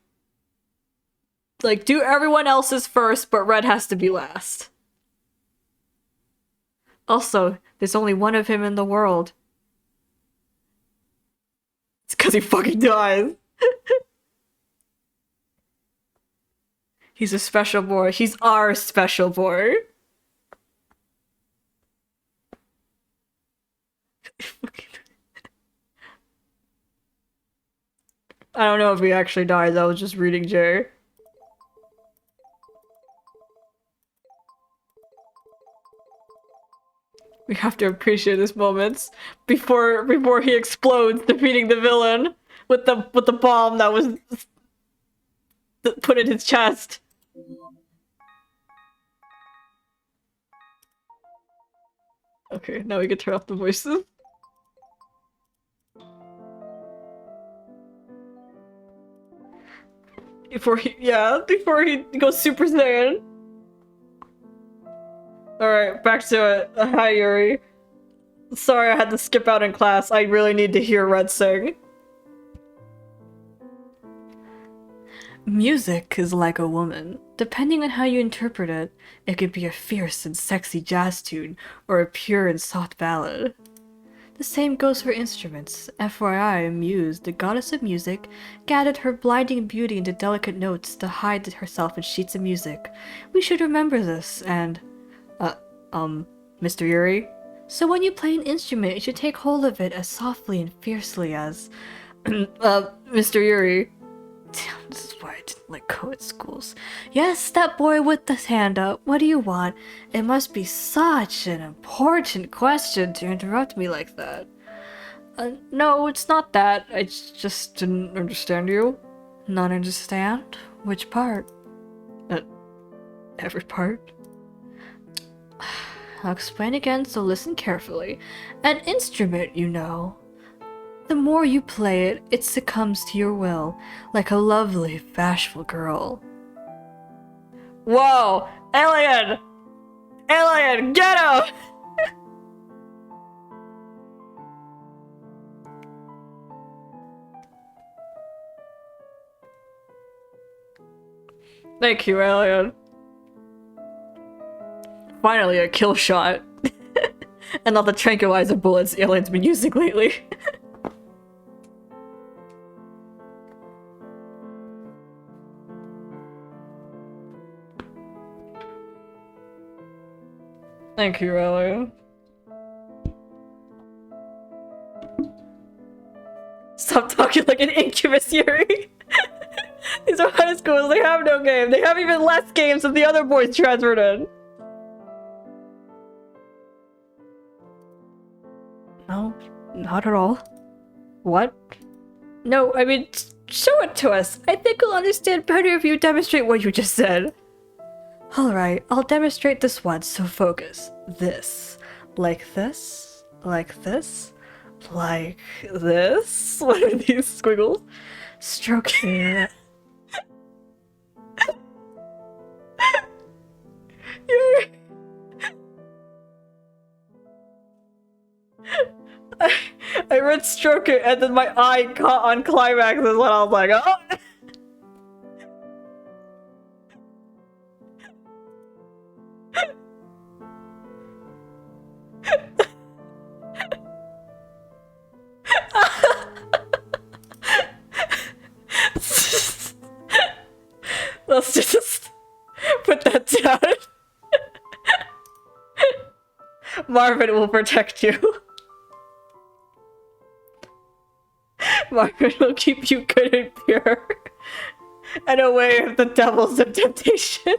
do everyone else's first, but red has to be last. Also, there's only one of him in the world. It's because he fucking dies. He's a special boy. He's our special boy. I don't know if he actually dies. I was just reading Jay. We have to appreciate his moments before he explodes, defeating the villain with the bomb that was put in his chest. Okay, now we can turn off the voices. Before he goes Super Saiyan. Alright, back to it. Hi, Yuri. Sorry I had to skip out in class. I really need to hear Red sing. Music is like a woman. Depending on how you interpret it, it could be a fierce and sexy jazz tune or a pure and soft ballad. The same goes for instruments. FYI, Muse, the goddess of music, gathered her blinding beauty into delicate notes to hide herself in sheets of music. We should remember this, and... Mr. Yuri? So when you play an instrument, you should take hold of it as softly and fiercely as... Mr. Yuri. Damn, this is why I didn't like co-ed schools. Yes, that boy with the hand up. What do you want? It must be such an important question to interrupt me like that. No, it's not that. I just didn't understand you. Not understand? Which part? Every part? I'll explain again, so listen carefully. An instrument, you know. The more you play it, it succumbs to your will, like a lovely, bashful girl. Whoa! Alien! Alien, get him! Thank you, Alien. Finally, a kill shot. And not the tranquilizer bullets Alien's been using lately. Thank you, Alien. Stop talking like an incubus, Yuri! These are high schools, they have no game. They have even less games than the other boys transferred in. No, not at all. What? No, I mean, show it to us. I think we'll understand better if you demonstrate what you just said. Alright, I'll demonstrate this once, so focus. This. Like this. Like this. Like this. What are these squiggles? Stroking. I read stroke it and then my eye caught on climax is when I was like, oh! Let's just put that down. Marvin will protect you. Marvin will keep you good and pure and away of the devils of temptation.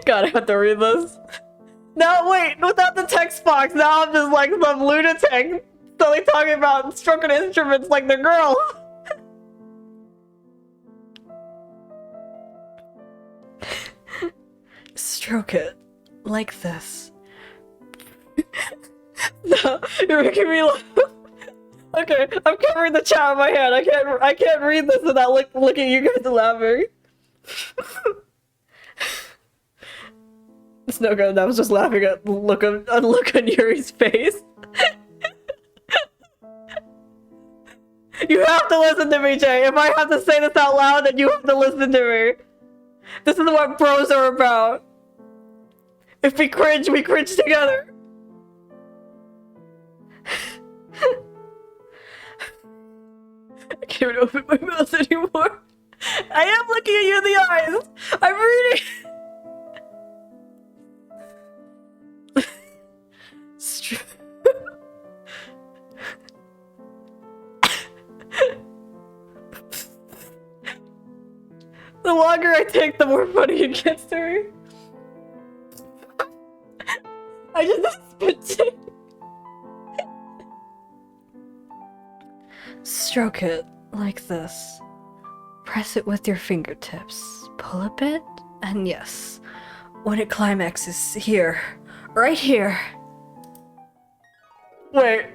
God, I have to read this. No, wait, without the text box, now I'm just like some lunatic suddenly talking about stroking instruments like the girl. Stroke it. Like this. No, you're making me laugh. Okay, I'm covering the chat with my hand. I can't read this without looking at you guys laughing. It's no good. I was just laughing at the look on Yuri's face. You have to listen to me, Jay. If I have to say this out loud, then you have to listen to me. This is what bros are about. If we cringe together. I can't even open my mouth anymore. I am looking at you in the eyes. I'm reading. The longer I take, the more funny it gets to me. I just spit. Stroke it like this. Press it with your fingertips. Pull a bit, and yes. When it climaxes here. Right here. Wait.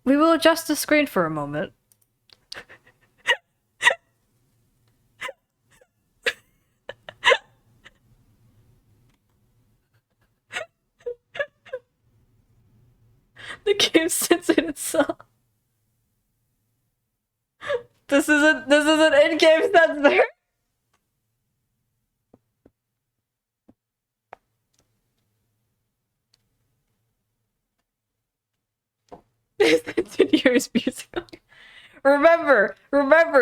We will adjust the screen for a moment. The game censored itself. This is an in-game censor. Years music. Remember,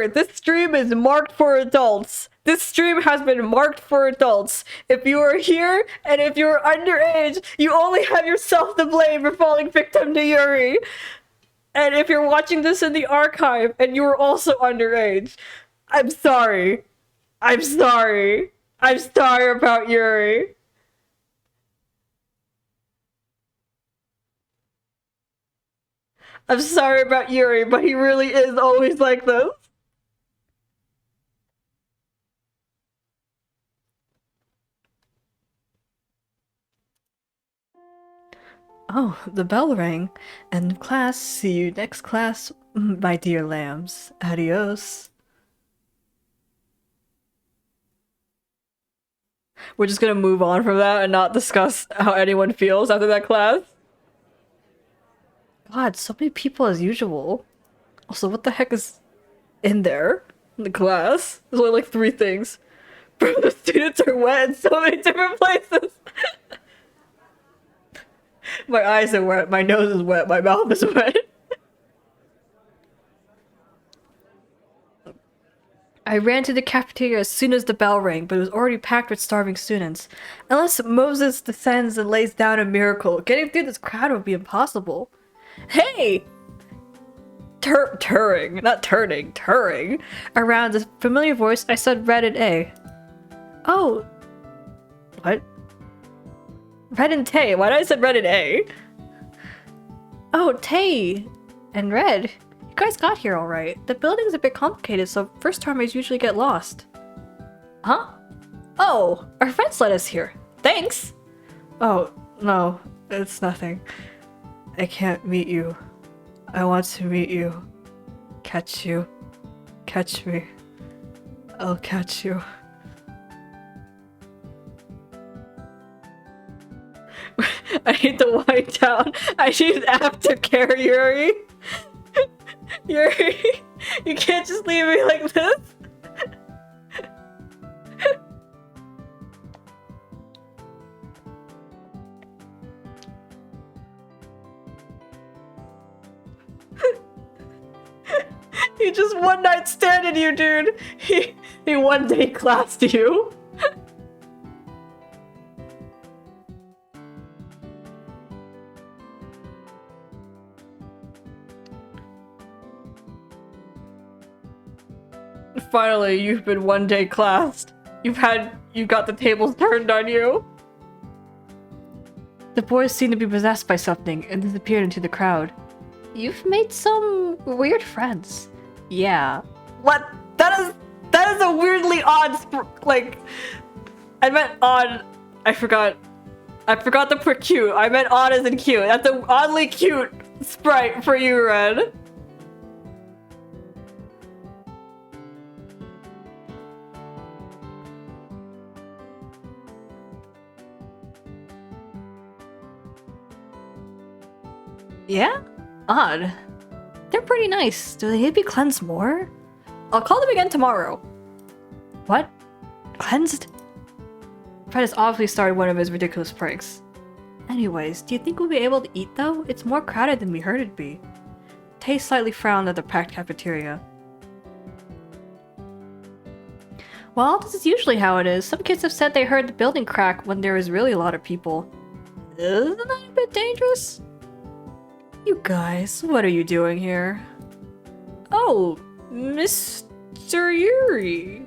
this stream is marked for adults. This stream has been marked for adults. If you are here and if you're underage, you only have yourself to blame for falling victim to Yuri. And if you're watching this in the archive and you are also underage, I'm sorry. I'm sorry. I'm sorry about Yuri. I'm sorry about Yuri, but he really is always like this. Oh, the bell rang. End of class. See you next class, my dear lambs. Adios. We're just gonna move on from that and not discuss how anyone feels after that class. God, so many people as usual. Also, what the heck is in there? In the class, there's only like 3 things. Bro, the students are wet in so many different places. My eyes are wet, my nose is wet, my mouth is wet. I ran to the cafeteria as soon as the bell rang, but it was already packed with starving students. Unless Moses descends and lays down a miracle, getting through this crowd would be impossible. Hey! Turing, not turning, Turing. Around a familiar voice, I said red and A. Oh. What? Red and Tay. Why did I say red and A? Oh, Tay. And red. You guys got here alright. The building's a bit complicated, so first timers usually get lost. Huh? Oh, our friends let us here. Thanks. Oh, no. It's nothing. I can't meet you. I want to meet you. Catch you. Catch me. I'll catch you. I need to wind down. I need aftercare, Yuri. Yuri, you can't just leave me like this. He just one night standed you, dude. He one day classed you. Finally, you've been one day classed. You got the tables turned on you. The boys seemed to be possessed by something and disappeared into the crowd. You've made some weird friends. Yeah. What? That is a weirdly odd like. I meant odd. I forgot to put cute. I meant odd as in cute. That's an oddly cute sprite for you, Red. Yeah? Odd. They're pretty nice. Do they need to be cleansed more? I'll call them again tomorrow. What? Cleansed? Fred has obviously started one of his ridiculous pranks. Anyways, do you think we'll be able to eat though? It's more crowded than we heard it'd be. Tay slightly frowned at the packed cafeteria. Well, this is usually how it is. Some kids have said they heard the building crack when there was really a lot of people. Isn't that a bit dangerous? You guys, what are you doing here? Oh, Mr. Yuri.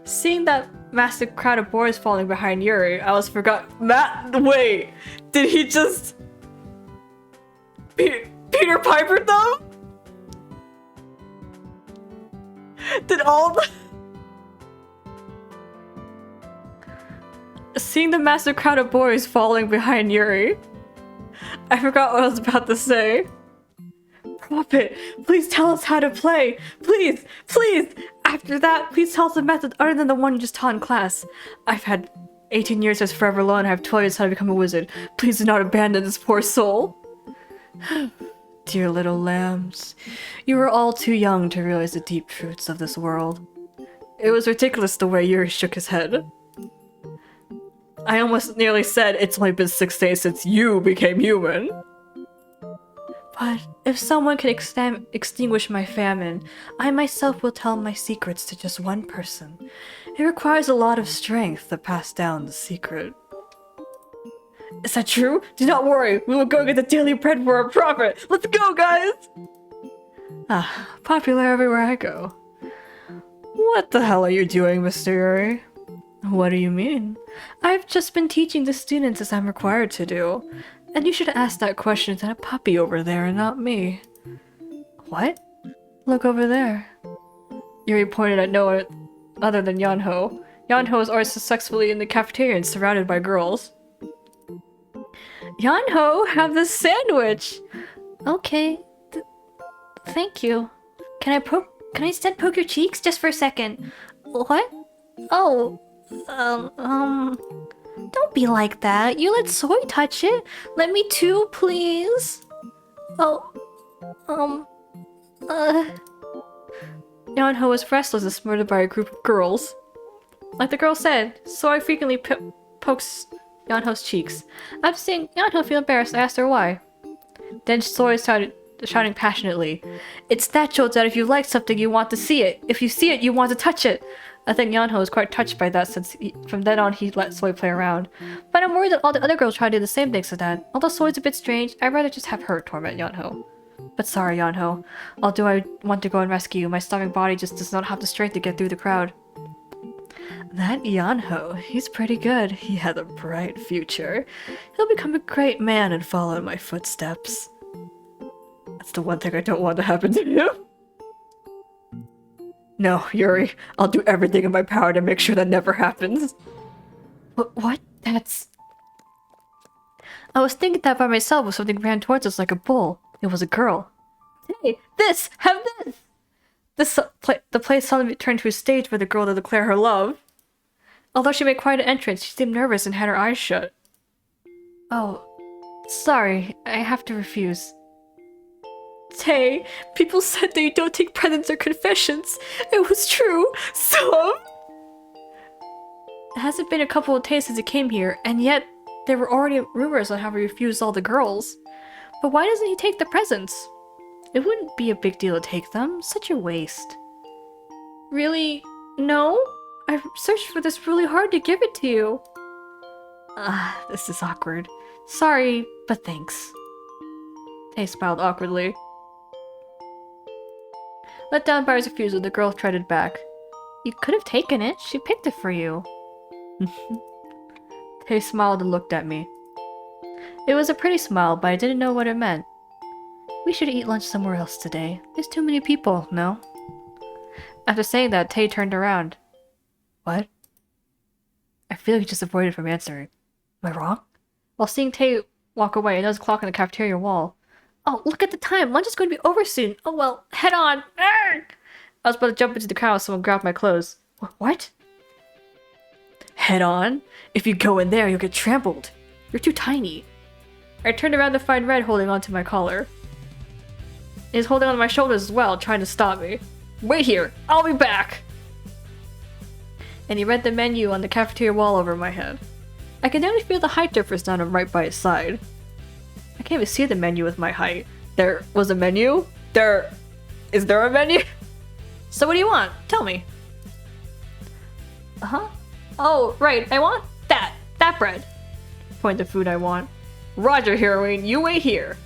Seeing that massive crowd of boys falling behind Yuri, I was Wait, did he just Peter Piper though? Did all the Seeing the massive crowd of boys falling behind Yuri, I forgot what I was about to say. Puppet, please tell us how to play. Please, please. After that, please tell us a method other than the one you just taught in class. I've had 18 years as forever alone. I have 12 years how to become a wizard. Please do not abandon this poor soul. Dear little lambs, you were all too young to realize the deep truths of this world. It was ridiculous the way Yuri shook his head. I almost nearly said it's only been 6 days since you became human. But if someone can extinguish my famine, I myself will tell my secrets to just one person. It requires a lot of strength to pass down the secret. Is that true? Do not worry, we will go get the daily bread for our profit. Let's go, guys! Popular everywhere I go. What the hell are you doing, Mr. Yuri? What do you mean? I've just been teaching the students as I'm required to do. And you should ask that question to that puppy over there and not me. What? Look over there. Yuri pointed at no one other than Yanho. Yanho is always successfully in the cafeteria and surrounded by girls. Yanho, have this sandwich! Okay. Thank you. Can I instead poke your cheeks just for a second? What? Oh. Don't be like that. You let Soy touch it. Let me too, please. Oh. Yanho was restless and smirted by a group of girls. Like the girl said, Soy frequently pokes Yanho's cheeks. After seeing Yanho feel embarrassed, I asked her why. Then Soy started shouting passionately, "It's natural that if you like something, you want to see it. If you see it, you want to touch it." I think Yanho was quite touched by that since from then on he let Soy play around. But I'm worried that all the other girls try to do the same things to that. Although Soy's a bit strange, I'd rather just have her torment Yanho. But sorry, Yanho. Although I want to go and rescue you, my starving body just does not have the strength to get through the crowd. That Yanho, he's pretty good. He had a bright future. He'll become a great man and follow in my footsteps. That's the one thing I don't want to happen to him. No, Yuri, I'll do everything in my power to make sure that never happens. What? That's... I was thinking that by myself when something ran towards us like a bull. It was a girl. Hey, this! Have this! The place suddenly turned to a stage where the girl to declare her love. Although she made quite an entrance, she seemed nervous and had her eyes shut. Oh, sorry, I have to refuse. Tay, people said that you don't take presents or confessions. It was true. So... It hasn't been a couple of days since he came here, and yet there were already rumors on how he refused all the girls. But why doesn't he take the presents? It wouldn't be a big deal to take them. Such a waste. Really? No? I've searched for this really hard to give it to you. This is awkward. Sorry, but thanks. Tay smiled awkwardly. Let down by his refusal, the girl treaded back. You could have taken it. She picked it for you. Tay smiled and looked at me. It was a pretty smile, but I didn't know what it meant. We should eat lunch somewhere else today. There's too many people, no? After saying that, Tay turned around. What? I feel like he just avoided from answering. Am I wrong? While seeing Tay walk away, I noticed a clock on the cafeteria wall. Oh, look at the time! Lunch is going to be over soon! Oh well, head on! Arrgh! I was about to jump into the crowd when someone grabbed my clothes. What? Head on? If you go in there, you'll get trampled. You're too tiny. I turned around to find Red holding onto my collar. He's holding on to my shoulders as well, trying to stop me. Wait here! I'll be back! And he read the menu on the cafeteria wall over my head. I could only feel the height difference now I'm right by his side. I can't even see the menu with my height. There was a menu? Is there a menu? So what do you want? Tell me. Uh-huh. Oh, right, I want that bread. Point the food I want. Roger, heroine, you wait here.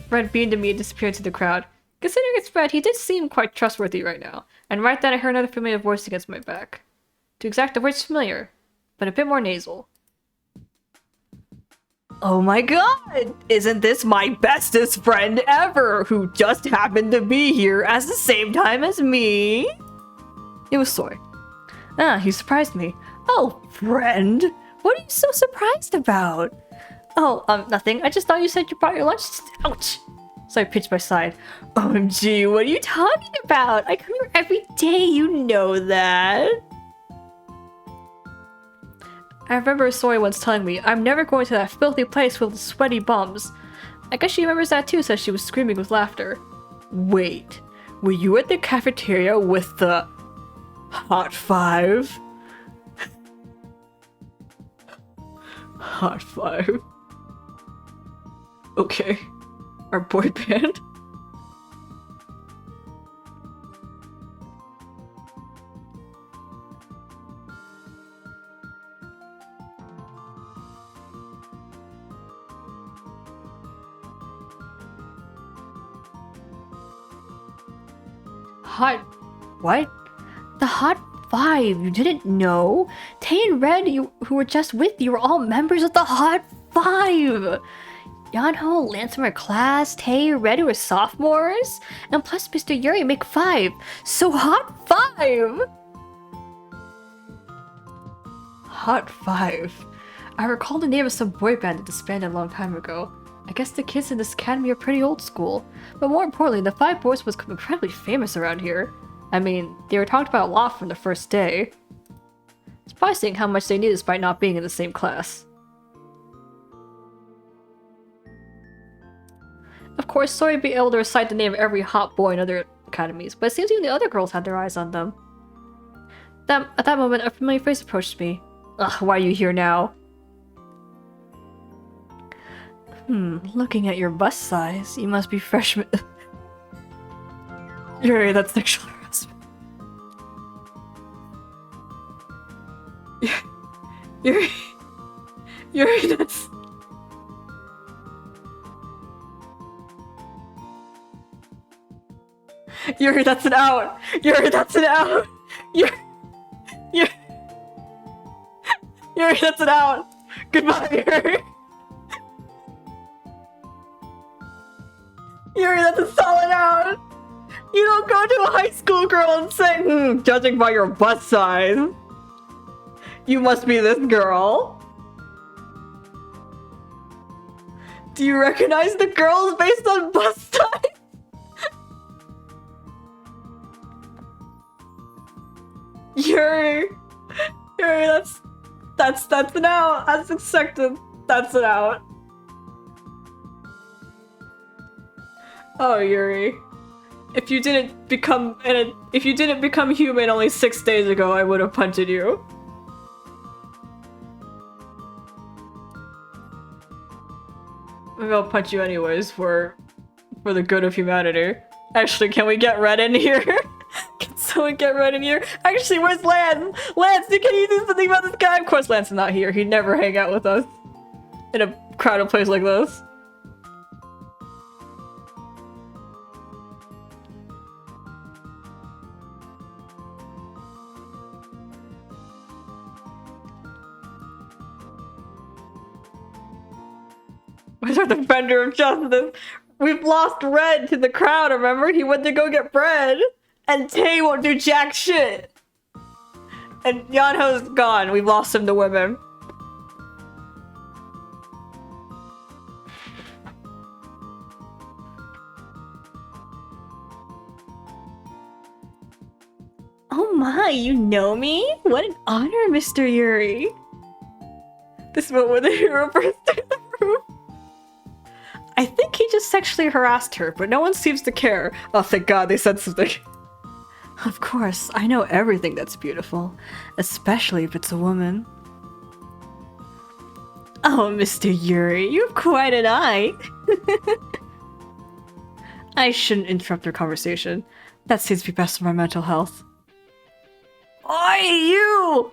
Red beamed at me and disappeared to the crowd. Considering it's Red, he did seem quite trustworthy right now. And right then I heard another familiar voice against my back. To exact the words familiar, but a bit more nasal. Oh my god! Isn't this my bestest friend ever, who just happened to be here at the same time as me? It was Soy. He surprised me. Oh, friend! What are you so surprised about? Oh, nothing. I just thought you said you brought your lunch. Ouch! So I pitched my side. OMG, what are you talking about? I come here every day, you know that. I remember Soy once telling me, I'm never going to that filthy place filled with sweaty bums. I guess she remembers that too, says she was screaming with laughter. Wait, were you at the cafeteria with the Hot Five? Hot Five. Okay. Our boy band? Hot... What? The Hot 5. You didn't know? Tay and Red, who were just with you, were all members of the Hot 5. Yanho, Lance from our class, Tay, Red, who are sophomores, and plus Mr. Yuri make 5. So Hot 5! Hot 5. I recall the name of some boy band that disbanded a long time ago. I guess the kids in this academy are pretty old school. But more importantly, the 5 boys was incredibly famous around here. I mean, they were talked about a lot from the first day. Surprising how much they knew despite not being in the same class. Of course, sorry to be able to recite the name of every hot boy in other academies, but it seems even the other girls had their eyes on them. At that moment, a familiar face approached me. Ugh, why are you here now? Looking at your bust size, you must be freshman. Yuri, that's sexual harassment. Yuri, that's... Yuri, that's an out! Yuri, that's an out! Yuri, that's an out! Goodbye, Yuri! Yuri, that's a solid out! You don't go to a high school girl and say, judging by your butt size, you must be this girl. Do you recognize the girls based on butt size? Yuri, that's an out. That's expected. That's an out. Oh, Yuri. If you didn't become human only 6 days ago, I would have punted you. Maybe I'll punch you anyways for the good of humanity. Actually, can we get Red in here? Can someone get Red in here? Actually, where's Lance? Lance, can you do something about this guy? Of course, Lance is not here. He'd never hang out with us in a crowded place like this. Where's our defender of justice? We've lost Red to the crowd, remember? He went to go get bread. And Tay won't do jack shit. And Yanho's gone. We've lost him to women. Oh my, you know me? What an honor, Mr. Yuri. This moment where the hero burst through the roof. I think he just sexually harassed her, but no one seems to care. Oh, thank God they said something. Of course, I know everything that's beautiful, especially if it's a woman. Oh, Mr. Yuri, you have quite an eye. I shouldn't interrupt their conversation. That seems to be best for my mental health. Oi, you!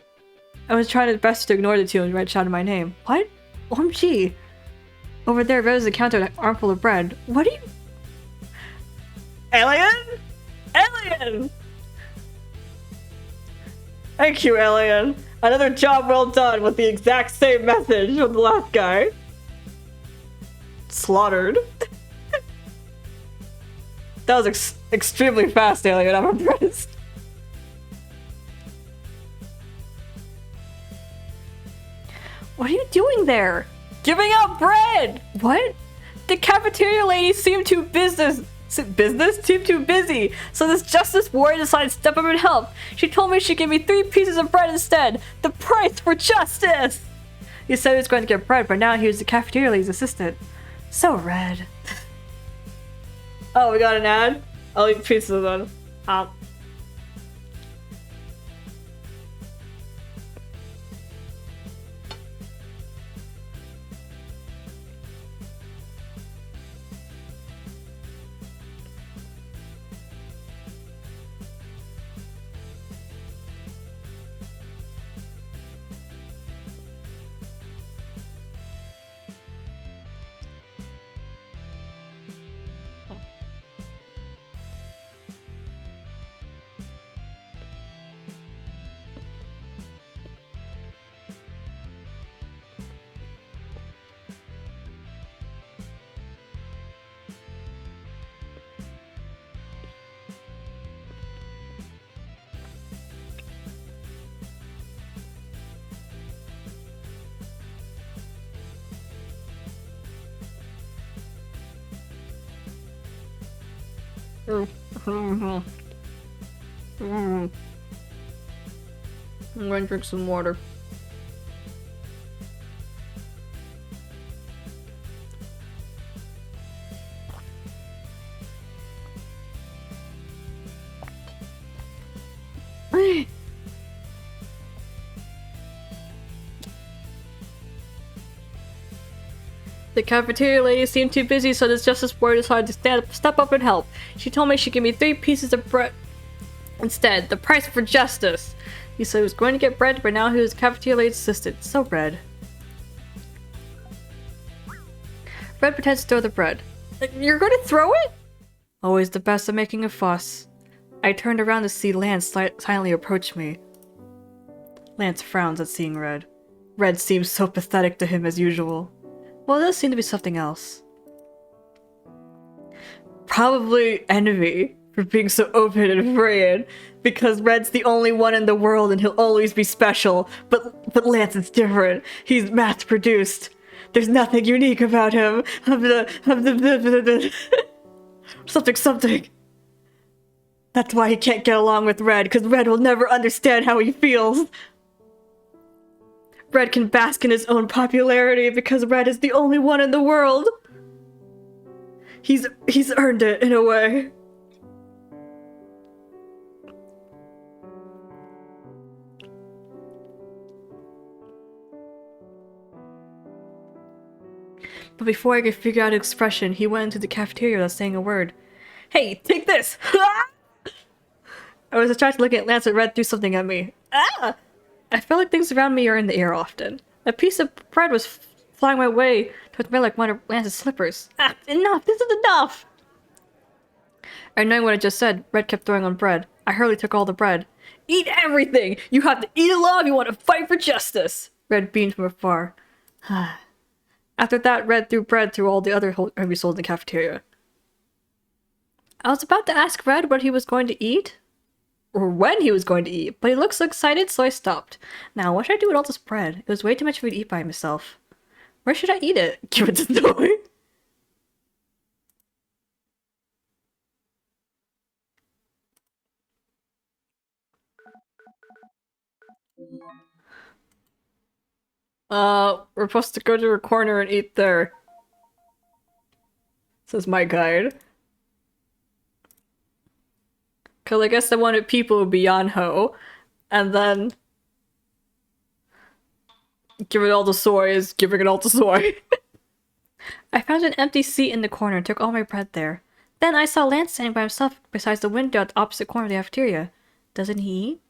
I was trying my best to ignore the two and Red shouted my name. What? OMG. Over there, Red is a counter with an armful of bread. What are you... Alien? Alien! Thank you, Alien. Another job well done with the exact same message from the last guy. Slaughtered. That was extremely fast, Alien. I'm impressed. What are you doing there? Giving out bread! What? The cafeteria lady seemed too busy, so this justice warrior decided to step up and help. She told me she'd give me 3 pieces of bread instead. The price for justice! He said he was going to get bread, but now he was the cafeteria lady's assistant. So Red. Oh, we got an ad? I'll eat pieces then. I'm gonna drink some water. The cafeteria lady seemed too busy, so the justice board decided to step up and help. She told me she'd give me 3 pieces of bread instead. The price for justice. He said he was going to get bread, but now he was cafeteria lady's assistant. So Red. Red pretends to throw the bread. You're going to throw it? Always the best at making a fuss. I turned around to see Lance silently approach me. Lance frowns at seeing Red. Red seems so pathetic to him as usual. Well, there does seem to be something else. Probably envy for being so open and free, because Red's the only one in the world and he'll always be special. But Lance is different. He's mass-produced. There's nothing unique about him. Something. That's why he can't get along with Red, because Red will never understand how he feels. Red can bask in his own popularity because Red is the only one in the world. He's earned it in a way. But before I could figure out his expression, he went into the cafeteria without saying a word. Hey, take this! I was distracted looking at Lance and Red threw something at me. Ah! I feel like things around me are in the air often. A piece of bread was flying my way towards me like one of Lance's slippers. Ah, enough! This is enough! And knowing what I just said, Red kept throwing on bread. I hurriedly took all the bread. Eat everything! You have to eat it all if you want to fight for justice! Red beamed from afar. After that, Red threw bread through all the other hungry souls in the cafeteria. I was about to ask Red what he was going to eat. Or when he was going to eat, but he looked so excited, so I stopped. Now, what should I do with all this bread? It was way too much for me to eat by myself. Where should I eat it? Give it to Zoe. We're supposed to go to a corner and eat there. Says my guide. Cause I guess I wanted people beyond Ho, and then giving it all to Soy. I found an empty seat in the corner and took all my bread there. Then I saw Lance standing by himself beside the window at the opposite corner of the cafeteria. Doesn't he eat?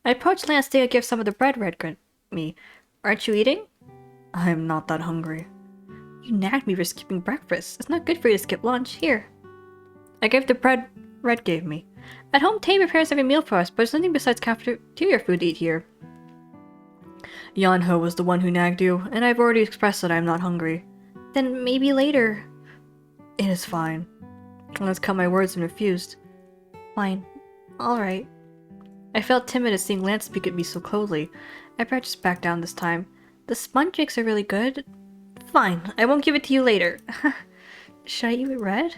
I approached Lance to give some of the bread Red got me. Aren't you eating? I'm not that hungry. You nagged me for skipping breakfast. It's not good for you to skip lunch. Here. I gave the bread Red gave me. At home, Tay prepares every meal for us, but there's nothing besides cafeteria food to eat here. Yanho was the one who nagged you, and I've already expressed that I'm not hungry. Then maybe later. It is fine. Lance cut my words and refused. Fine. Alright. I felt timid at seeing Lance speak at me so coldly. I better just back down this time. The sponge cakes are really good. Fine, I won't give it to you later. Should I eat with Red?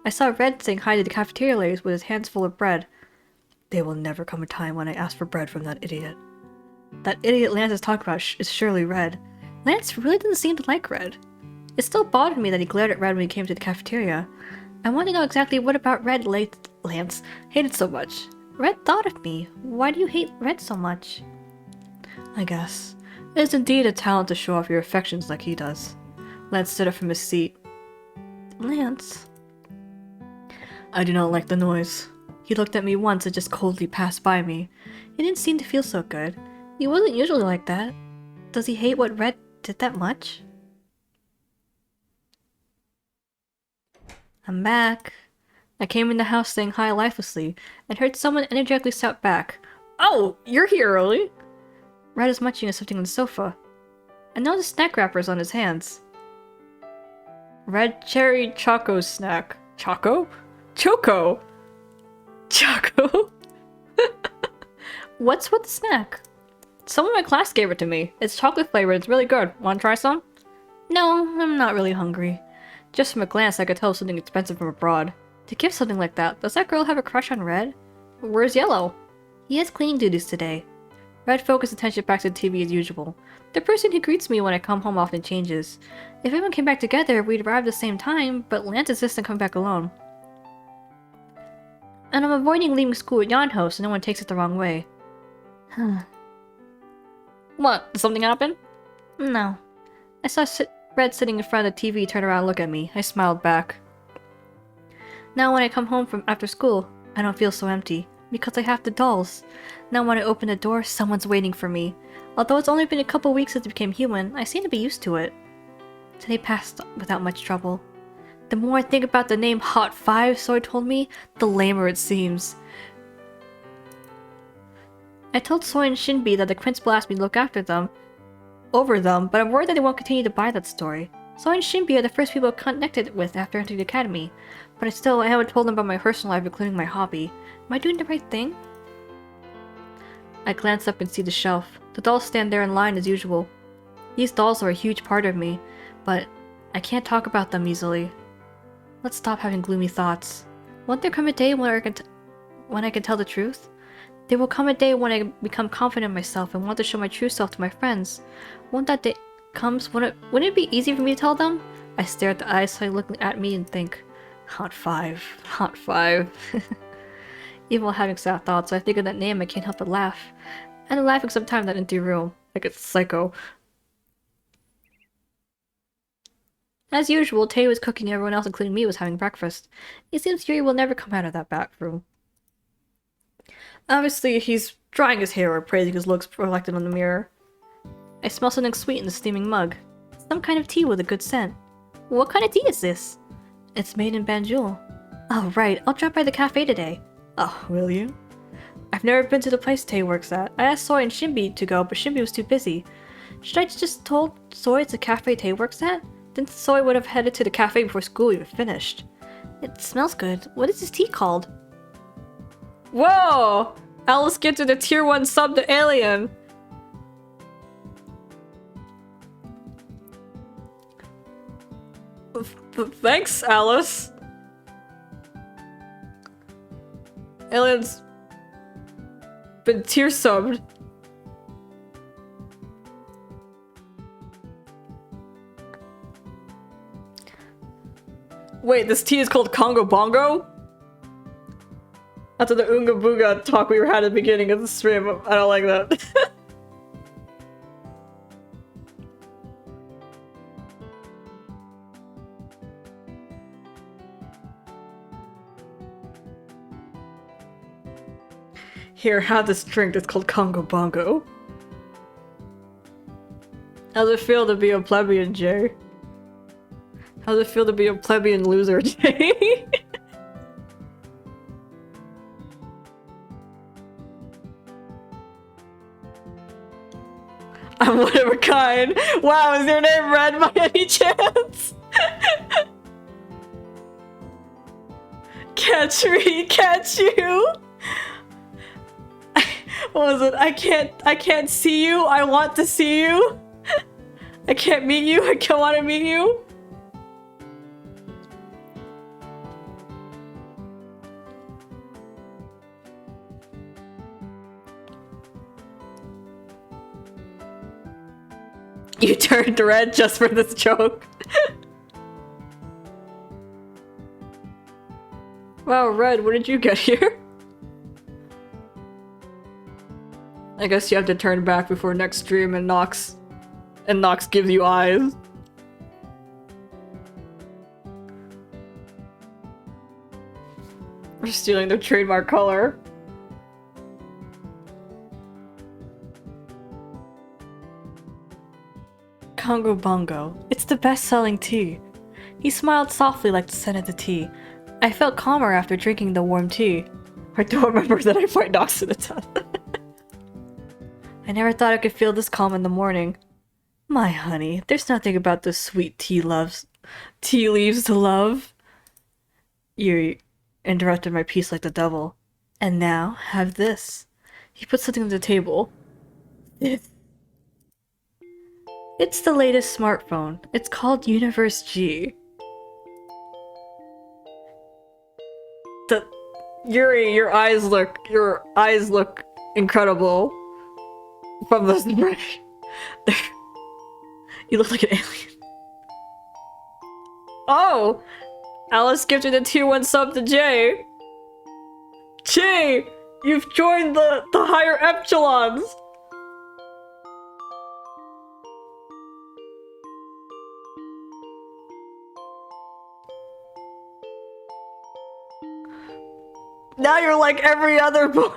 I saw Red saying hi to the cafeteria ladies with his hands full of bread. There will never come a time when I ask for bread from that idiot. That idiot Lance is talking about is surely Red. Lance really didn't seem to like Red. It still bothered me that he glared at Red when he came to the cafeteria. I want to know exactly what about Red Lance hated so much. Red thought of me. Why do you hate Red so much? I guess. It is indeed a talent to show off your affections like he does. Lance stood up from his seat. Lance? I do not like the noise. He looked at me once and just coldly passed by me. He didn't seem to feel so good. He wasn't usually like that. Does he hate what Red did that much? I'm back. I came in the house saying hi lifelessly and heard someone energetically shout back. Oh, you're here early. Red is munching on something on the sofa. I noticed snack wrappers on his hands. Red cherry choco snack. Choco? Choco! Choco? What's with the snack? Someone in my class gave it to me. It's chocolate flavored. It's really good. Want to try some? No, I'm not really hungry. Just from a glance, I could tell something expensive from abroad. To give something like that, does that girl have a crush on Red? Where's Yellow? He has cleaning duties today. Red focused attention back to the TV as usual. The person who greets me when I come home often changes. If everyone came back together, we'd arrive at the same time, but Lance insists on coming back alone. And I'm avoiding leaving school at Yanho so no one takes it the wrong way. What? Did something happen? No. I saw Red sitting in front of the TV turn around and look at me. I smiled back. Now when I come home from after school, I don't feel so empty, because I have the dolls. Now when I open the door, someone's waiting for me. Although it's only been a couple weeks since I became human, I seem to be used to it. Today passed without much trouble. The more I think about the name Hot 5 Soy told me, the lamer it seems. I told Soy and Shinbi that the principal asked me to look after them, but I'm worried that they won't continue to buy that story. Soy and Shinbi are the first people I connected with after entering the academy, but I haven't told them about my personal life, including my hobby. Am I doing the right thing? I glance up and see the shelf. The dolls stand there in line as usual. These dolls are a huge part of me, but I can't talk about them easily. Let's stop having gloomy thoughts. Won't there come a day when I can tell the truth? There will come a day when I become confident in myself and want to show my true self to my friends. Won't that day comes? Wouldn't it be easy for me to tell them? I stare at the eyes so they look at me and think, Hot 5, Hot 5. Even while having sad thoughts, I think of that name, I can't help but laugh. And I'm laughing sometime in that empty room, like a psycho. As usual, Tay was cooking and everyone else, including me, was having breakfast. It seems Yuri will never come out of that back room. Obviously, he's drying his hair or praising his looks reflected in the mirror. I smell something sweet in the steaming mug. Some kind of tea with a good scent. What kind of tea is this? It's made in Banjul. Oh, right. I'll drop by the cafe today. Oh, will you? I've never been to the place Tay works at. I asked Soy and Shinbi to go, but Shinbi was too busy. Should I just told Soy it's the cafe Tay works at? Then Soy would have headed to the cafe before school even finished. It smells good. What is this tea called? Whoa! Alice gets to the tier 1 sub to Alien! Thanks, Alice! Alien's been tier subbed. Wait, this tea is called Congo Bongo? After the Oonga Booga talk we had at the beginning of the stream, I don't like that. Here, have this drink that's called Congo Bongo. How's it feel to be a plebeian, Jay? How's it feel to be a plebeian loser, Jay? I'm one of a kind. Wow, is your name Red by any chance? Catch me, catch you. What was it? I can't see you. I want to see you. I can't meet you. I can't want to meet you. You turned red just for this joke. Wow, Red, what did you get here? I guess you have to turn back before next stream and Nox gives you eyes. We're stealing their trademark color. Congo Bongo. It's the best-selling tea. He smiled softly like the scent of the tea. I felt calmer after drinking the warm tea. I don't remember that I fight Nox to the death. I never thought I could feel this calm in the morning. My honey, there's nothing about this sweet tea leaves to love. Yuri interrupted my peace like the devil. And now, have this. He put something on the table. It's the latest smartphone. It's called Universe G. Yuri, your eyes look incredible from this break. You look like an alien. Oh! Alice gifted a tier 1 sub to Jay. Jay! You've joined the higher echelons! Now you're like every other boy.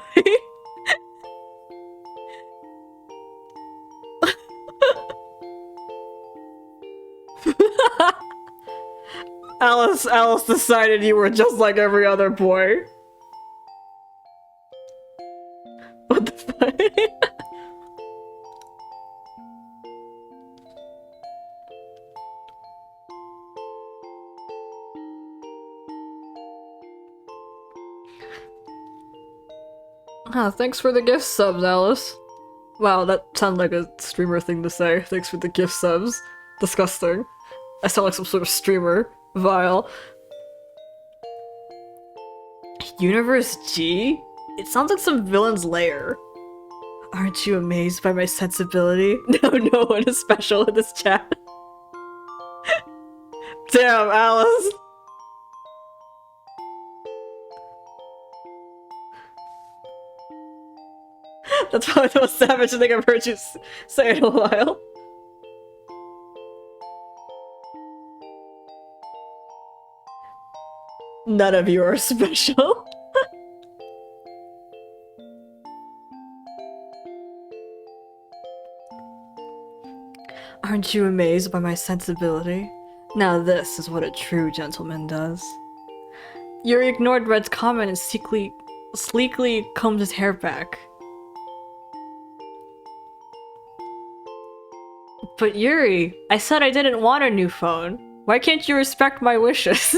Alice decided you were just like every other boy. What the fuck? Thanks for the gift subs, Alice. Wow, that sounded like a streamer thing to say. Thanks for the gift subs. Disgusting. I sound like some sort of streamer. Vile. Universe G? It sounds like some villain's lair. Aren't you amazed by my sensibility? No one is special in this chat. Damn, Alice. That's probably the most savage thing I've heard you say in a while. None of you are special. Aren't you amazed by my sensibility? Now this is what a true gentleman does. Yuri ignored Red's comment and sleekly combed his hair back. But Yuri, I said I didn't want a new phone. Why can't you respect my wishes?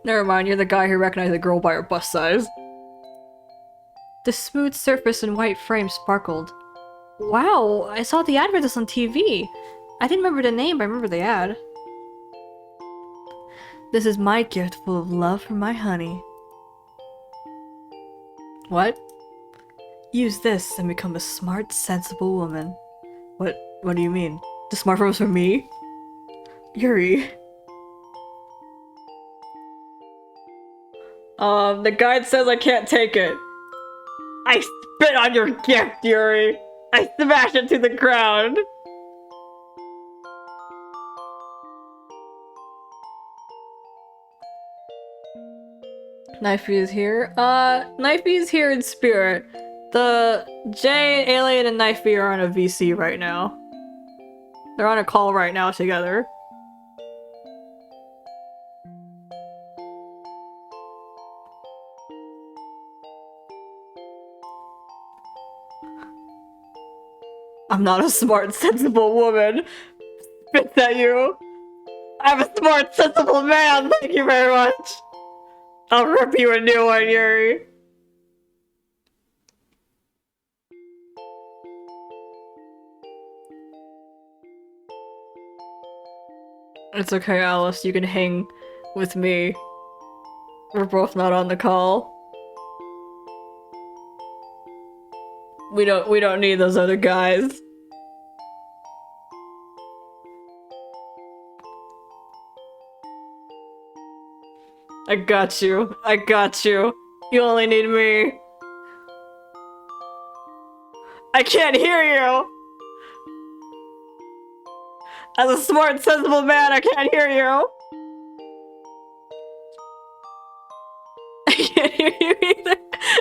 Never mind, you're the guy who recognized the girl by her bust size. The smooth surface and white frame sparkled. Wow, I saw the adverts on TV. I didn't remember the name, but I remember the ad. This is my gift full of love for my honey. What? Use this and become a smart, sensible woman. What do you mean? The smartphone's for me? Yuri. The guide says I can't take it. I spit on your gift, Yuri! I smash it to the ground! Knifey is here. Knifey is here in spirit. The Jay, Alien, and Knifey are on a VC right now. They're on a call right now together. I'm not a smart, sensible woman. Spits at you. I'm a smart, sensible man. Thank you very much. I'll rip you a new one, Yuri. It's okay, Alice. You can hang with me. We're both not on the call. We don't need those other guys. I got you. I got you. You only need me. I can't hear you! As a smart, sensible man, I can't hear you! I can't hear you either!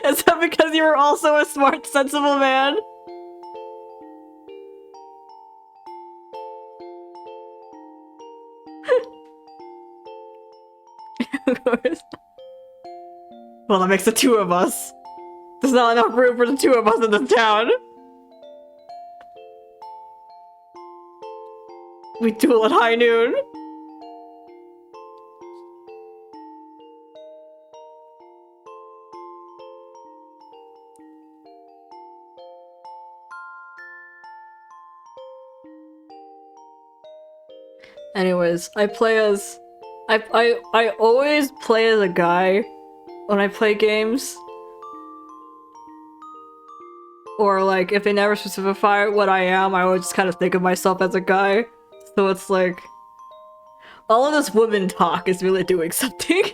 Is that because you were also a smart, sensible man? Of course. Well, that makes the two of us. There's not enough room for the two of us in this town. We duel at high noon. Anyways, I play as I always play as a guy when I play games. Or like if they never specify what I am, I always just kind of think of myself as a guy. So it's like all of this woman talk is really doing something.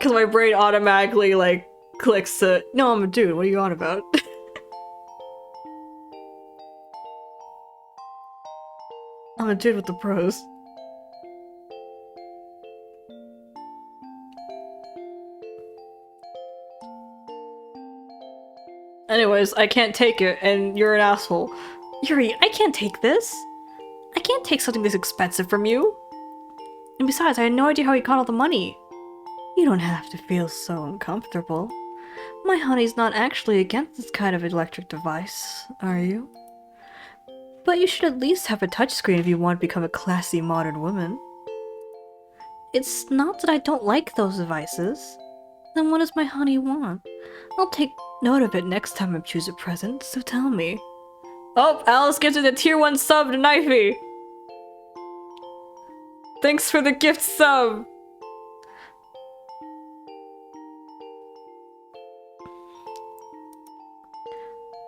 Cause my brain automatically like clicks to no, I'm a dude, what are you on about? I'm a dude with the pros. Anyways, I can't take it, and you're an asshole. Yuri, I can't take this. I can't take something this expensive from you. And besides, I had no idea how he got all the money. You don't have to feel so uncomfortable. My honey's not actually against this kind of electric device, are you? But you should at least have a touchscreen if you want to become a classy modern woman. It's not that I don't like those devices. Then what does my honey want? I'll take note of it next time I choose a present, so tell me. Oh, Alice gives it a tier 1 sub to Knifey! Thanks for the gift sub!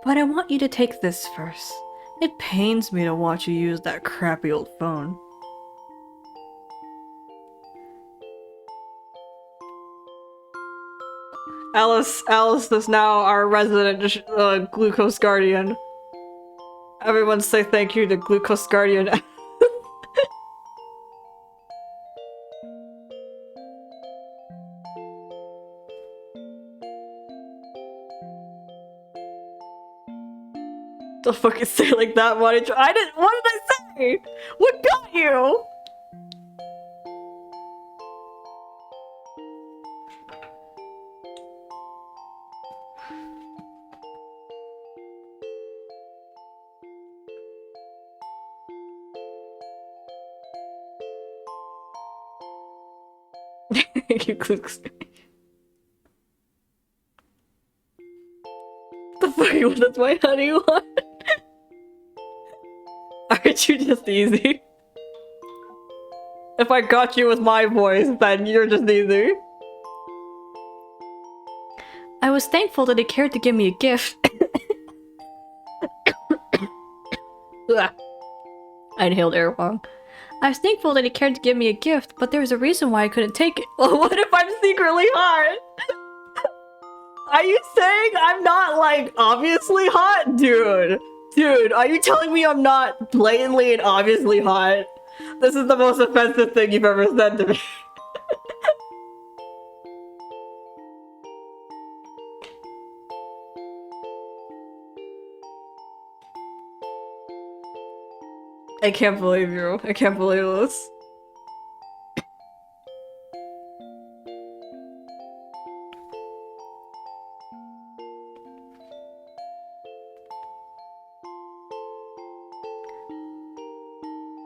But I want you to take this first. It pains me to watch you use that crappy old phone. Alice is now our resident glucose guardian. Everyone say thank you to glucose guardian. Don't fucking say it like that, Monty. What did I say? What got you? You clicks. The fuck does my honey want? Aren't you just easy? If I got you with my voice, then you're just easy. I was thankful that he cared to give me a gift. I inhaled air wrong. I was thankful that he cared to give me a gift, but there was a reason why I couldn't take it. Well, what if I'm secretly hot? Are you saying I'm not, like, obviously hot? Dude, are you telling me I'm not blatantly and obviously hot? This is the most offensive thing you've ever said to me. I can't believe you. I can't believe this.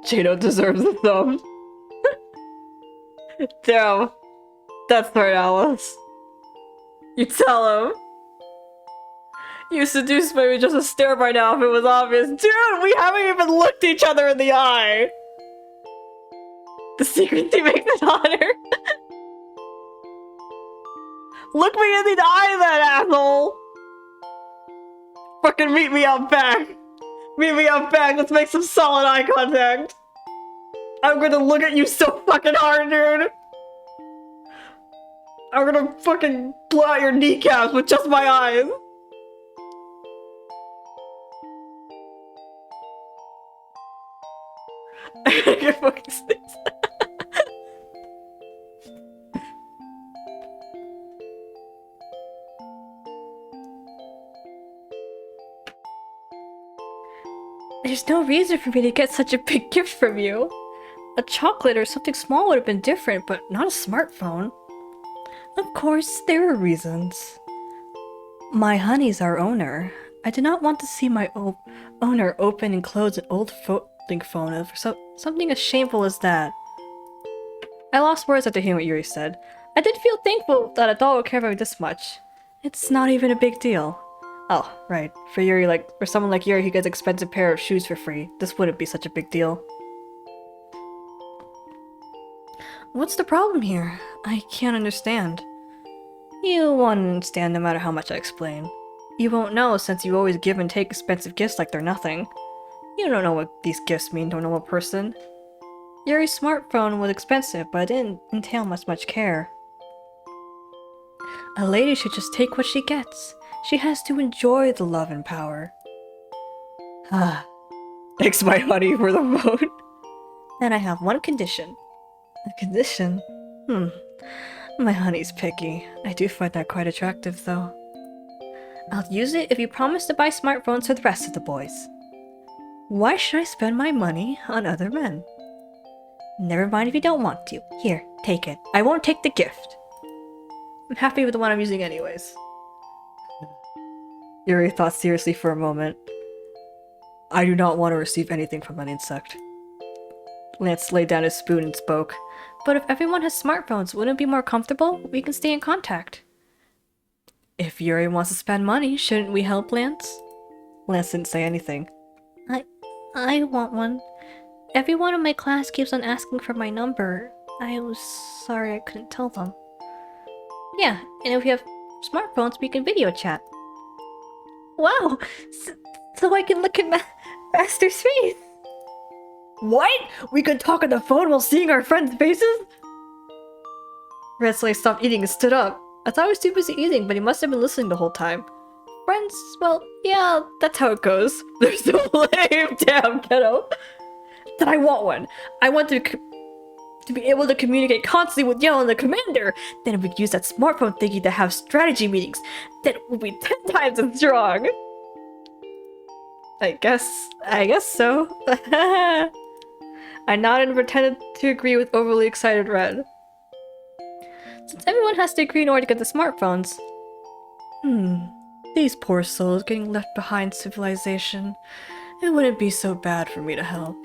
Jado deserves a thumb. Damn. That's right, Alice. You tell him. You seduced me with just a stare by now if it was obvious. Dude, we haven't even looked each other in the eye! The secrecy makes it hotter. Look me in the eye then, asshole! Fucking meet me out back. Meet me out back, let's make some solid eye contact. I'm gonna look at you so fucking hard, dude. I'm gonna fucking blow out your kneecaps with just my eyes. I gotta get fucking sneeze. There's no reason for me to get such a big gift from you. A chocolate or something small would have been different, but not a smartphone. Of course, there are reasons. My honey's our owner. I did not want to see my owner open and close an old folding phone over something as shameful as that. I lost words after hearing what Yuri said. I did feel thankful that a doll would care about me this much. It's not even a big deal. Oh, right. For someone like Yuri who gets an expensive pair of shoes for free, this wouldn't be such a big deal. What's the problem here? I can't understand. You won't understand no matter how much I explain. You won't know since you always give and take expensive gifts like they're nothing. You don't know what these gifts mean to a normal person. Yuri's smartphone was expensive, but it didn't entail much care. A lady should just take what she gets. She has to enjoy the love and power. Ah. Thanks, my honey, for the vote. Then I have one condition. A condition? My honey's picky. I do find that quite attractive, though. I'll use it if you promise to buy smartphones for the rest of the boys. Why should I spend my money on other men? Never mind if you don't want to. Here, take it. I won't take the gift. I'm happy with the one I'm using anyways. Yuri thought seriously for a moment. I do not want to receive anything from an insect. Lance laid down his spoon and spoke. But if everyone has smartphones, wouldn't it be more comfortable? We can stay in contact. If Yuri wants to spend money, shouldn't we help Lance? Lance didn't say anything. I want one. Everyone in my class keeps on asking for my number. I was sorry I couldn't tell them. Yeah, and if we have smartphones, we can video chat. Wow! So I can look at Master's face! What? We could talk on the phone while seeing our friends' faces? Red suddenly stopped eating and stood up. I thought he was too busy eating, but he must have been listening the whole time. Friends, well, yeah, that's how it goes. They're so lame, damn kiddo. Then I want one. I want to be able to communicate constantly with Yell and the commander. Then we could use that smartphone thingy to have strategy meetings. Then it will be 10 times as strong. I guess so. I nodded and pretended to agree with overly excited Red. Since everyone has to agree in order to get the smartphones. These poor souls getting left behind civilization. It wouldn't be so bad for me to help.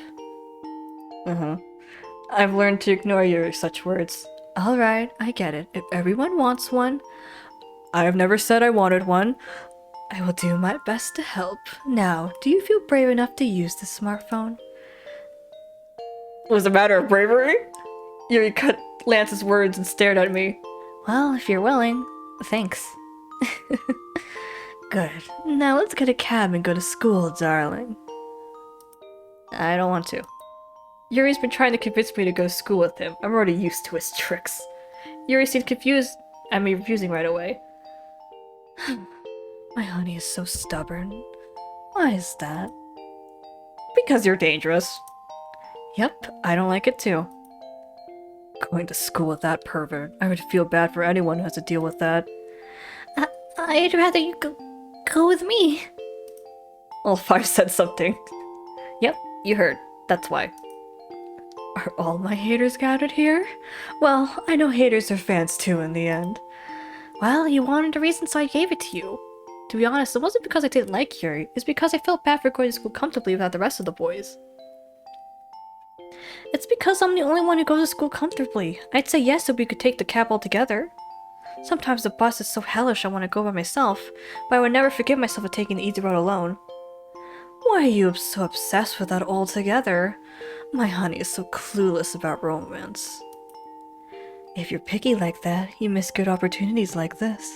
I've learned to ignore your such words. Alright, I get it. If everyone wants one, I have never said I wanted one. I will do my best to help. Now, do you feel brave enough to use the smartphone? Was it a matter of bravery? Yuri cut Lance's words and stared at me. Well, if you're willing. Thanks. Good. Now let's get a cab and go to school, darling. I don't want to. Yuri's been trying to convince me to go to school with him. I'm already used to his tricks. Yuri seemed confused at me refusing right away. My honey is so stubborn. Why is that? Because you're dangerous. Yep, I don't like it too. Going to school with that pervert. I would feel bad for anyone who has to deal with that. I'd rather you go with me. All five said something. Yep, you heard. That's why. Are all my haters gathered here? Well, I know haters are fans too in the end. Well, you wanted a reason, so I gave it to you. To be honest, it wasn't because I didn't like Yuri. It's because I felt bad for going to school comfortably without the rest of the boys. It's because I'm the only one who goes to school comfortably. I'd say yes if we could take the cab all together. Sometimes the bus is so hellish I want to go by myself, but I would never forgive myself for taking the easy road alone. Why are you so obsessed with that altogether? My honey is so clueless about romance. If you're picky like that, you miss good opportunities like this.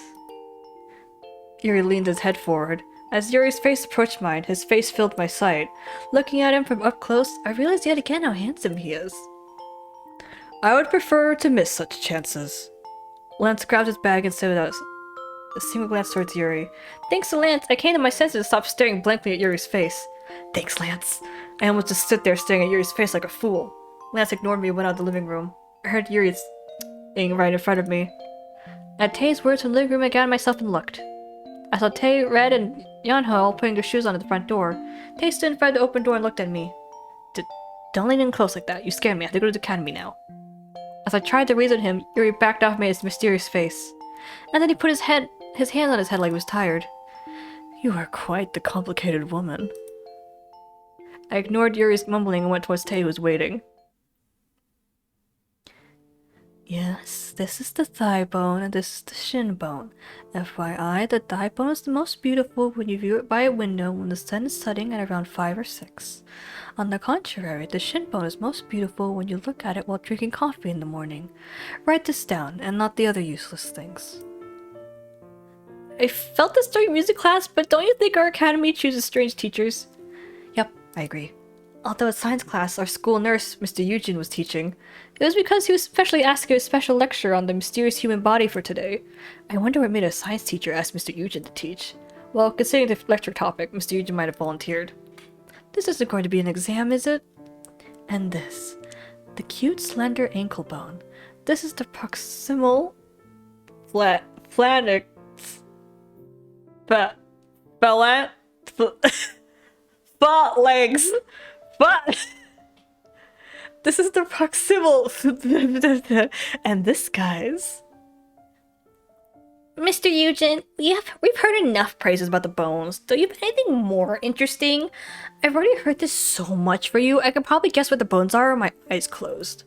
Yuri leaned his head forward. As Yuri's face approached mine, his face filled my sight. Looking at him from up close, I realized yet again how handsome he is. I would prefer to miss such chances. Lance grabbed his bag and said without a single glance towards Yuri. Thanks to Lance, I came to my senses to stop staring blankly at Yuri's face. Thanks, Lance. I almost just stood there staring at Yuri's face like a fool. Lance ignored me and went out of the living room. I heard Yuri sitting right in front of me. At Tae's words from the living room, I gathered myself and looked. I saw Tae, Red, and Yeonho all putting their shoes on at the front door. Tae stood in front of the open door and looked at me. Don't lean in close like that. You scared me. I have to go to the academy now. As I tried to reason him, Yuri backed off me his mysterious face. And then he put his hand on his head like he was tired. You are quite the complicated woman. I ignored Yuri's mumbling and went towards Tae, who was waiting. Yes, this is the thigh bone and this is the shin bone. FYI, the thigh bone is the most beautiful when you view it by a window when the sun is setting at around 5 or 6. On the contrary, the shin bone is most beautiful when you look at it while drinking coffee in the morning. Write this down, and not the other useless things. I felt this during music class, but don't you think our academy chooses strange teachers? Yep, I agree. Although at science class, our school nurse, Mr. Eugene, was teaching, it was because he was specially asked a special lecture on the mysterious human body for today. I wonder what made a science teacher ask Mr. Eugene to teach. Well, considering the lecture topic, Mr. Eugene might have volunteered. This isn't going to be an exam, is it? And this. The cute, slender ankle bone. This is the proximal phalanx. Legs. But this is the proximal. And this, guys. Mr. Eugene, we've heard enough praises about the bones. Do you have anything more interesting? I've already heard this so much for you, I could probably guess what the bones are with my eyes closed.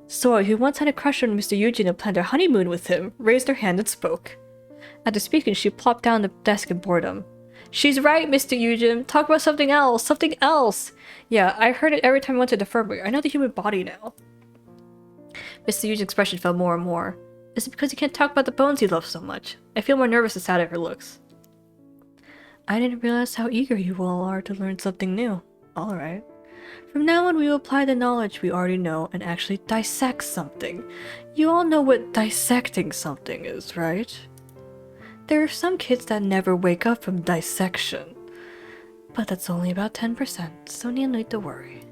Soy, who once had a crush on Mr. Eugene and planned a honeymoon with him, raised her hand and spoke. After speaking, she plopped down the desk in boredom. She's right, Mr. Eugene. Talk about something else. Something else. Yeah, I heard it every time I went to the infirmary. I know the human body now. Mr. Eugene's expression fell more and more. Is it because you can't talk about the bones you love so much? I feel more nervous and sad at her looks. I didn't realize how eager you all are to learn something new. Alright. From now on, we will apply the knowledge we already know and actually dissect something. You all know what dissecting something is, right? There are some kids that never wake up from dissection. But that's only about 10%, so no need to worry.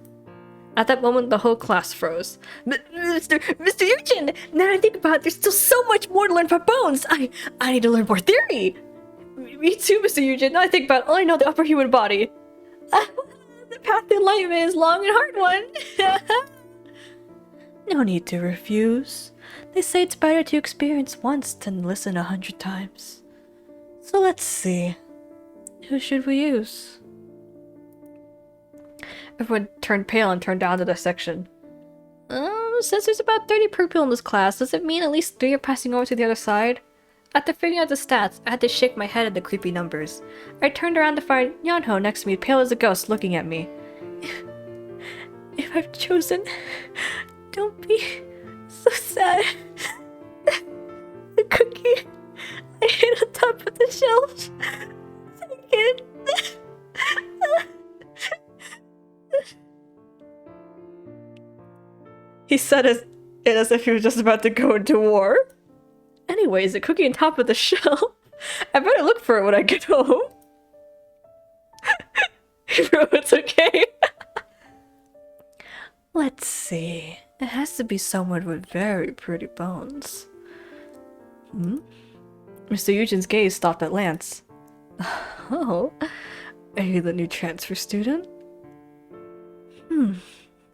At that moment, the whole class froze. Mr. Eugene, now that I think about it, there's still so much more to learn about bones. I need to learn more theory. Me too, Mr. Eugene. Now I think about it, all I know the upper human body. The path to enlightenment is long and hard one. No need to refuse. They say it's better to experience once than listen 100 times. So let's see. Who should we use? Everyone turned pale and turned down to dissection. Since there's about 30 people in this class, does it mean at least 3 are passing over to the other side? After figuring out the stats, I had to shake my head at the creepy numbers. I turned around to find Yonho next to me, pale as a ghost, looking at me. If I've chosen, don't be so sad. The cookie I hid on top of the shelf. Take it. He said it as if he was just about to go into war. Anyways, the cookie on top of the shelf. I better look for it when I get home. Bro, it's okay. Let's see. It has to be someone with very pretty bones. Mr. Eugene's gaze stopped at Lance. Oh, are you the new transfer student?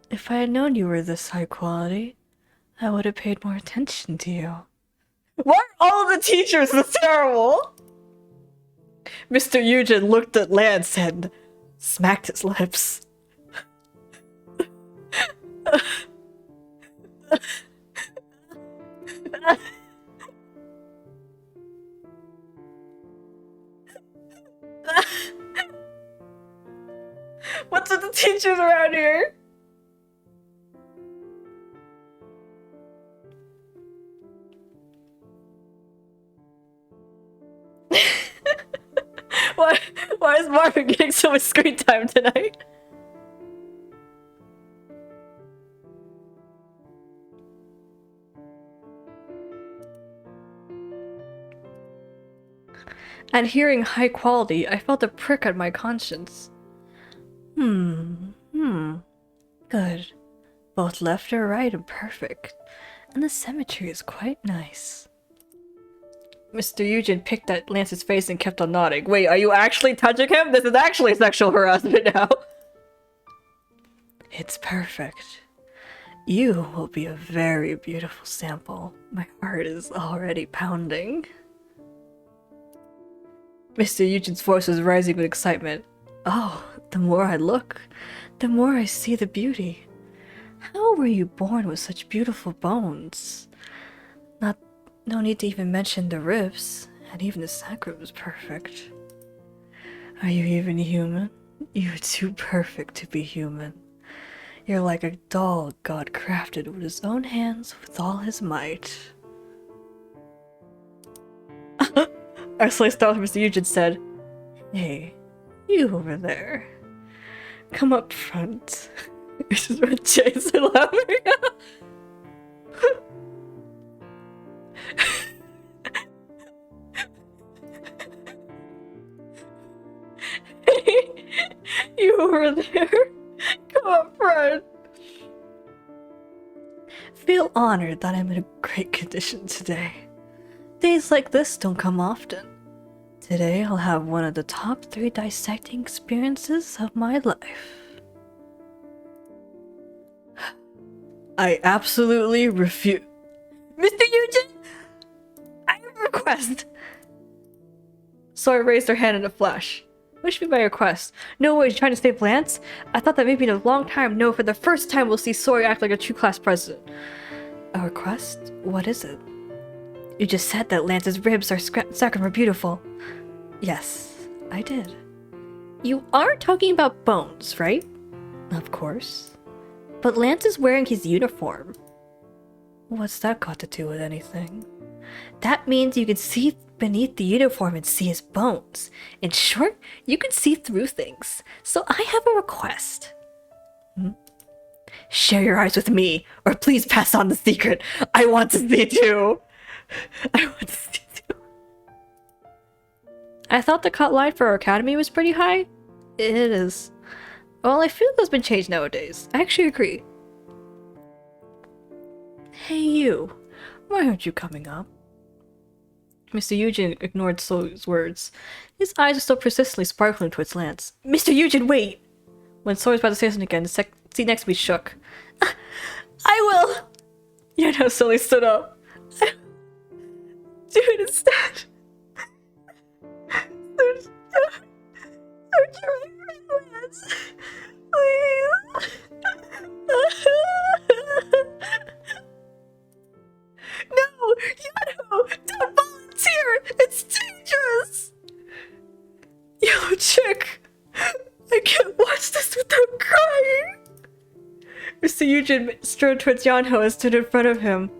If I had known you were this high quality, I would have paid more attention to you. Why are all of the teachers this terrible? Mr. Eugene looked at Lance and smacked his lips. What's with the teachers around here? Why is Marvin getting so much screen time tonight? And hearing high quality, I felt a prick at my conscience. Good. Both left or right and perfect. And the symmetry is quite nice. Mr. Eugene picked at Lance's face and kept on nodding. Wait, are you actually touching him? This is actually sexual harassment now. It's perfect. You will be a very beautiful sample. My heart is already pounding. Mr. Eugene's voice was rising with excitement. Oh, the more I look, the more I see the beauty. How were you born with such beautiful bones? No need to even mention the ribs, and even the sacrum was perfect. Are you even human? You're too perfect to be human. You're like a doll God crafted with his own hands with all his might. Our slave style Mr. Eugen said, "Hey, you over there. Come up front." This is what Jason laughing. Hey, you over there. Come up front. Feel honored that I'm in a great condition today. Days like this don't come often. Today I'll have one of the top 3 dissecting experiences of my life. I absolutely refuse. Mr. Eugen! I have a request! Sora raised her hand in a flash. What should be my request? No way, you're trying to save Lance? I thought that maybe in a long time, no, for the first time we'll see Sora act like a true class president. A request? What is it? You just said that Lance's ribs are sacrum are beautiful. Yes, I did. You are talking about bones, right? Of course. But Lance is wearing his uniform. What's that got to do with anything? That means you can see beneath the uniform and see his bones. In short, you can see through things. So I have a request. Share your eyes with me, or please pass on the secret. I want to see too. I want to see too. I thought the cut line for our academy was pretty high. It is. Well, I feel that's been changed nowadays. I actually agree. Hey you, why aren't you coming up? Mr. Eugen ignored Sora's words. His eyes were still persistently sparkling towards Lance. Mr. Eugen, wait! When Sora was about to say something again, the seat next to me shook. I will! Yano slowly stood up. Do it instead. Don't you make Lance? Please. No! Yano! Don't volunteer! It's dangerous! Yellow chick! I can't watch this without crying! Mr. Eugen strode towards Yanho and stood in front of him.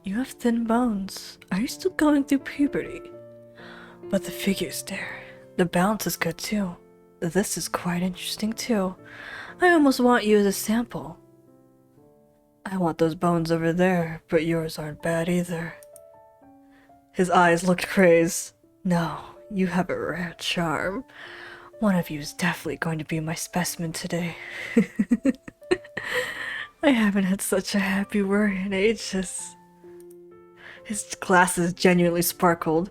You have thin bones. Are you still going through puberty? But the figure's there. The balance is good too. This is quite interesting too. I almost want you as a sample. I want those bones over there, but yours aren't bad either. His eyes looked crazed. No, you have a rare charm. One of you is definitely going to be my specimen today. I haven't had such a happy word in ages. His glasses genuinely sparkled.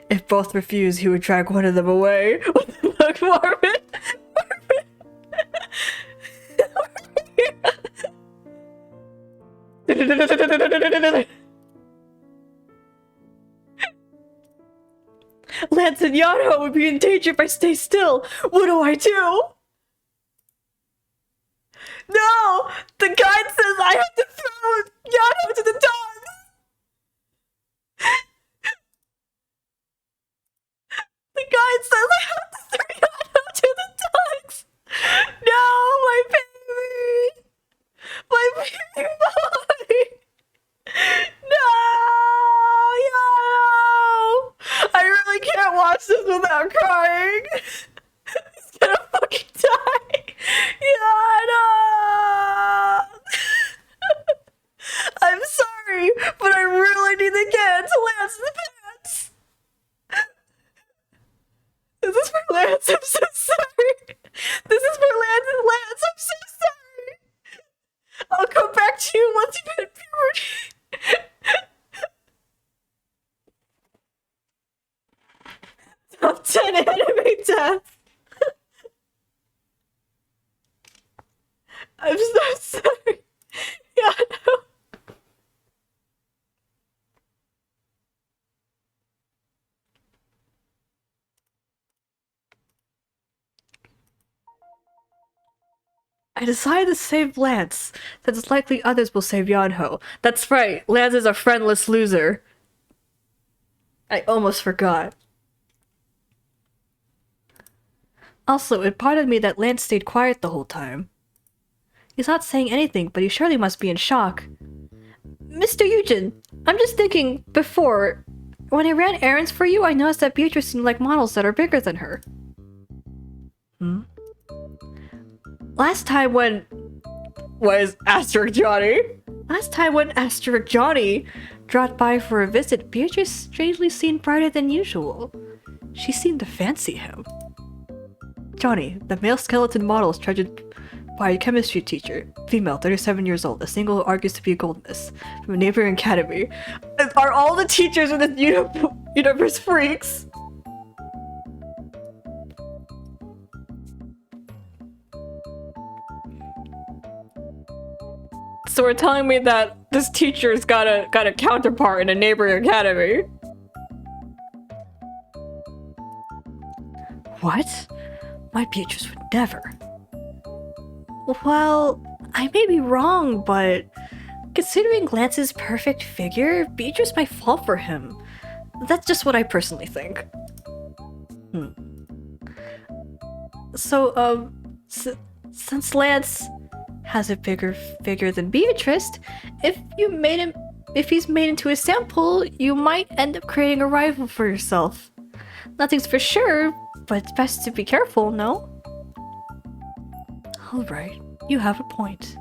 If both refused, he would drag one of them away. What the fuck, Marvin? Lance and Yano would be in danger if I stay still. What do I do? No! The guide says I have to throw Yano to the dogs! The guide says I have to throw Yano to the dogs! No, my baby! My baby boy! No! Yano! I really can't watch this without crying! He's gonna fucking die! Yano! I'm sorry, but I really need to get into Lance's pants! This is for Lance, I'm so sorry! This is for Lance, I'm so sorry! I'll come back to you once you've hit puberty! Top 10 anime deaths! I'm so sorry! Yeah, no. I decided to save Lance, since it's likely others will save Yanho. That's right, Lance is a friendless loser. I almost forgot. Also, it bothered me that Lance stayed quiet the whole time. He's not saying anything, but he surely must be in shock. Mr. Eugen, I'm just thinking, before, when I ran errands for you, I noticed that Beatrice seemed like models that are bigger than her. Last time when... Was Asterisk Johnny? Last time when Asterisk Johnny dropped by for a visit, Beatrice strangely seemed brighter than usual. She seemed to fancy him. Johnny, the male skeleton model is treasured by a chemistry teacher, female, 37 years old, a single who argues to be a gold miss, from a neighboring academy. Are all the teachers in this universe freaks? So we're telling me that this teacher's got a counterpart in a neighboring academy. What? My Beatrice would never. Well, I may be wrong, but considering Lance's perfect figure, Beatrice might fall for him. That's just what I personally think. So, since Lance has a bigger figure than Beatrice, if he's made into a sample, you might end up creating a rival for yourself. Nothing's for sure, but it's best to be careful, no? Alright, you have a point.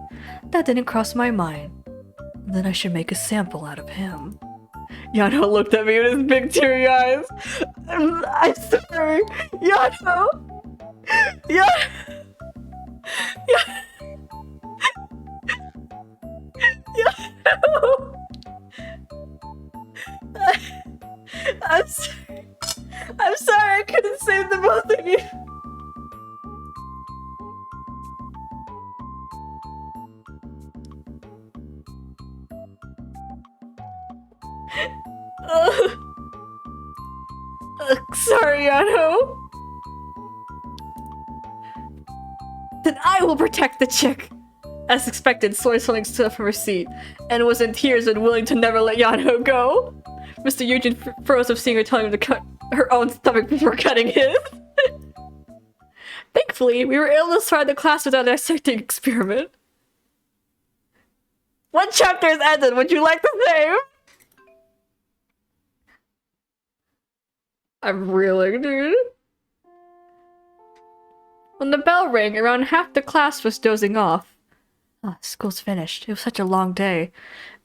That didn't cross my mind. Then I should make a sample out of him. Yano looked at me with his big teary eyes. I'm sorry, Yano! I'm sorry I couldn't save the both of you. Sorry, Yano. Then I will protect the chick. As expected, Soy suddenly stood up from her seat and was in tears and willing to never let Yano go. Mr. Eugen froze of seeing her telling him to cut her own stomach before cutting his. Thankfully, we were able to start the class without a dissecting experiment. One chapter is ended. Would you like the same? I'm reeling, dude. When the bell rang, around half the class was dozing off. School's finished. It was such a long day.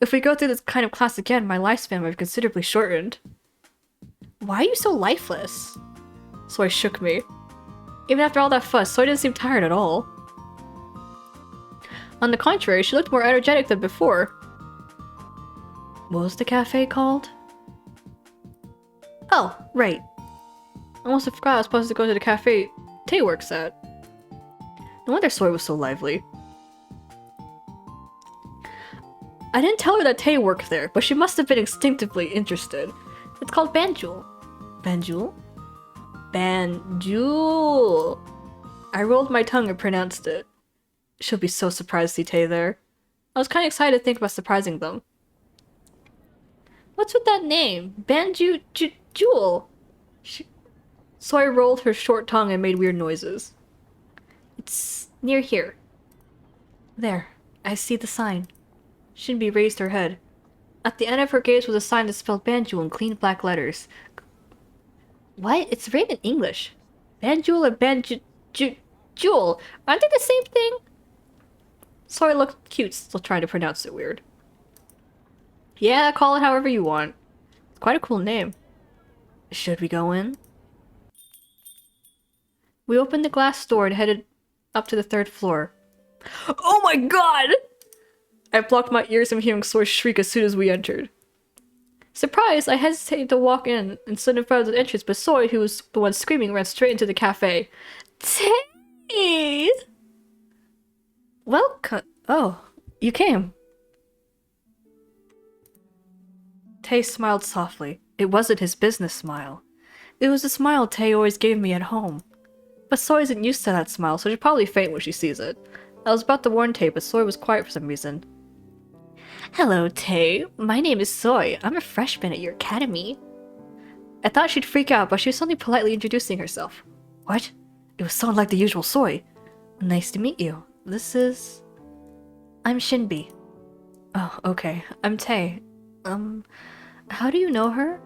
If we go through this kind of class again, my lifespan would have considerably shortened. Why are you so lifeless? Soy shook me. Even after all that fuss, Soy didn't seem tired at all. On the contrary, she looked more energetic than before. What was the cafe called? Oh, right. I almost forgot I was supposed to go to the cafe Tay works at. No wonder Soy was so lively. I didn't tell her that Tay worked there, but she must have been instinctively interested. It's called Banjul. Banjul? Banjul. I rolled my tongue and pronounced it. She'll be so surprised to see Tay there. I was kind of excited to think about surprising them. What's with that name? Banjul. Soy rolled her short tongue and made weird noises. It's near here. There, I see the sign. Shinbi raised her head. At the end of her gaze was a sign that spelled Banjul in clean black letters. What? It's written in English. Banjul and Banjul. Aren't they the same thing? Soy looked cute, still trying to pronounce it weird. Yeah, call it however you want. It's quite a cool name. Should we go in? We opened the glass door and headed up to the 3rd floor. Oh my god! I blocked my ears from hearing Soy shriek as soon as we entered. Surprised, I hesitated to walk in and stood in front of the entrance, but Soy, who was the one screaming, ran straight into the cafe. Tay! Welcome. Oh, you came. Tay smiled softly. It wasn't his business smile. It was the smile Tay always gave me at home. But Soy isn't used to that smile, so she'll probably faint when she sees it. I was about to warn Tay, but Soy was quiet for some reason. Hello, Tay. My name is Soy. I'm a freshman at your academy. I thought she'd freak out, but she was suddenly politely introducing herself. What? It was so unlike the usual Soy. Nice to meet you. This is... I'm Shinbi. Oh, okay. I'm Tay. How do you know her?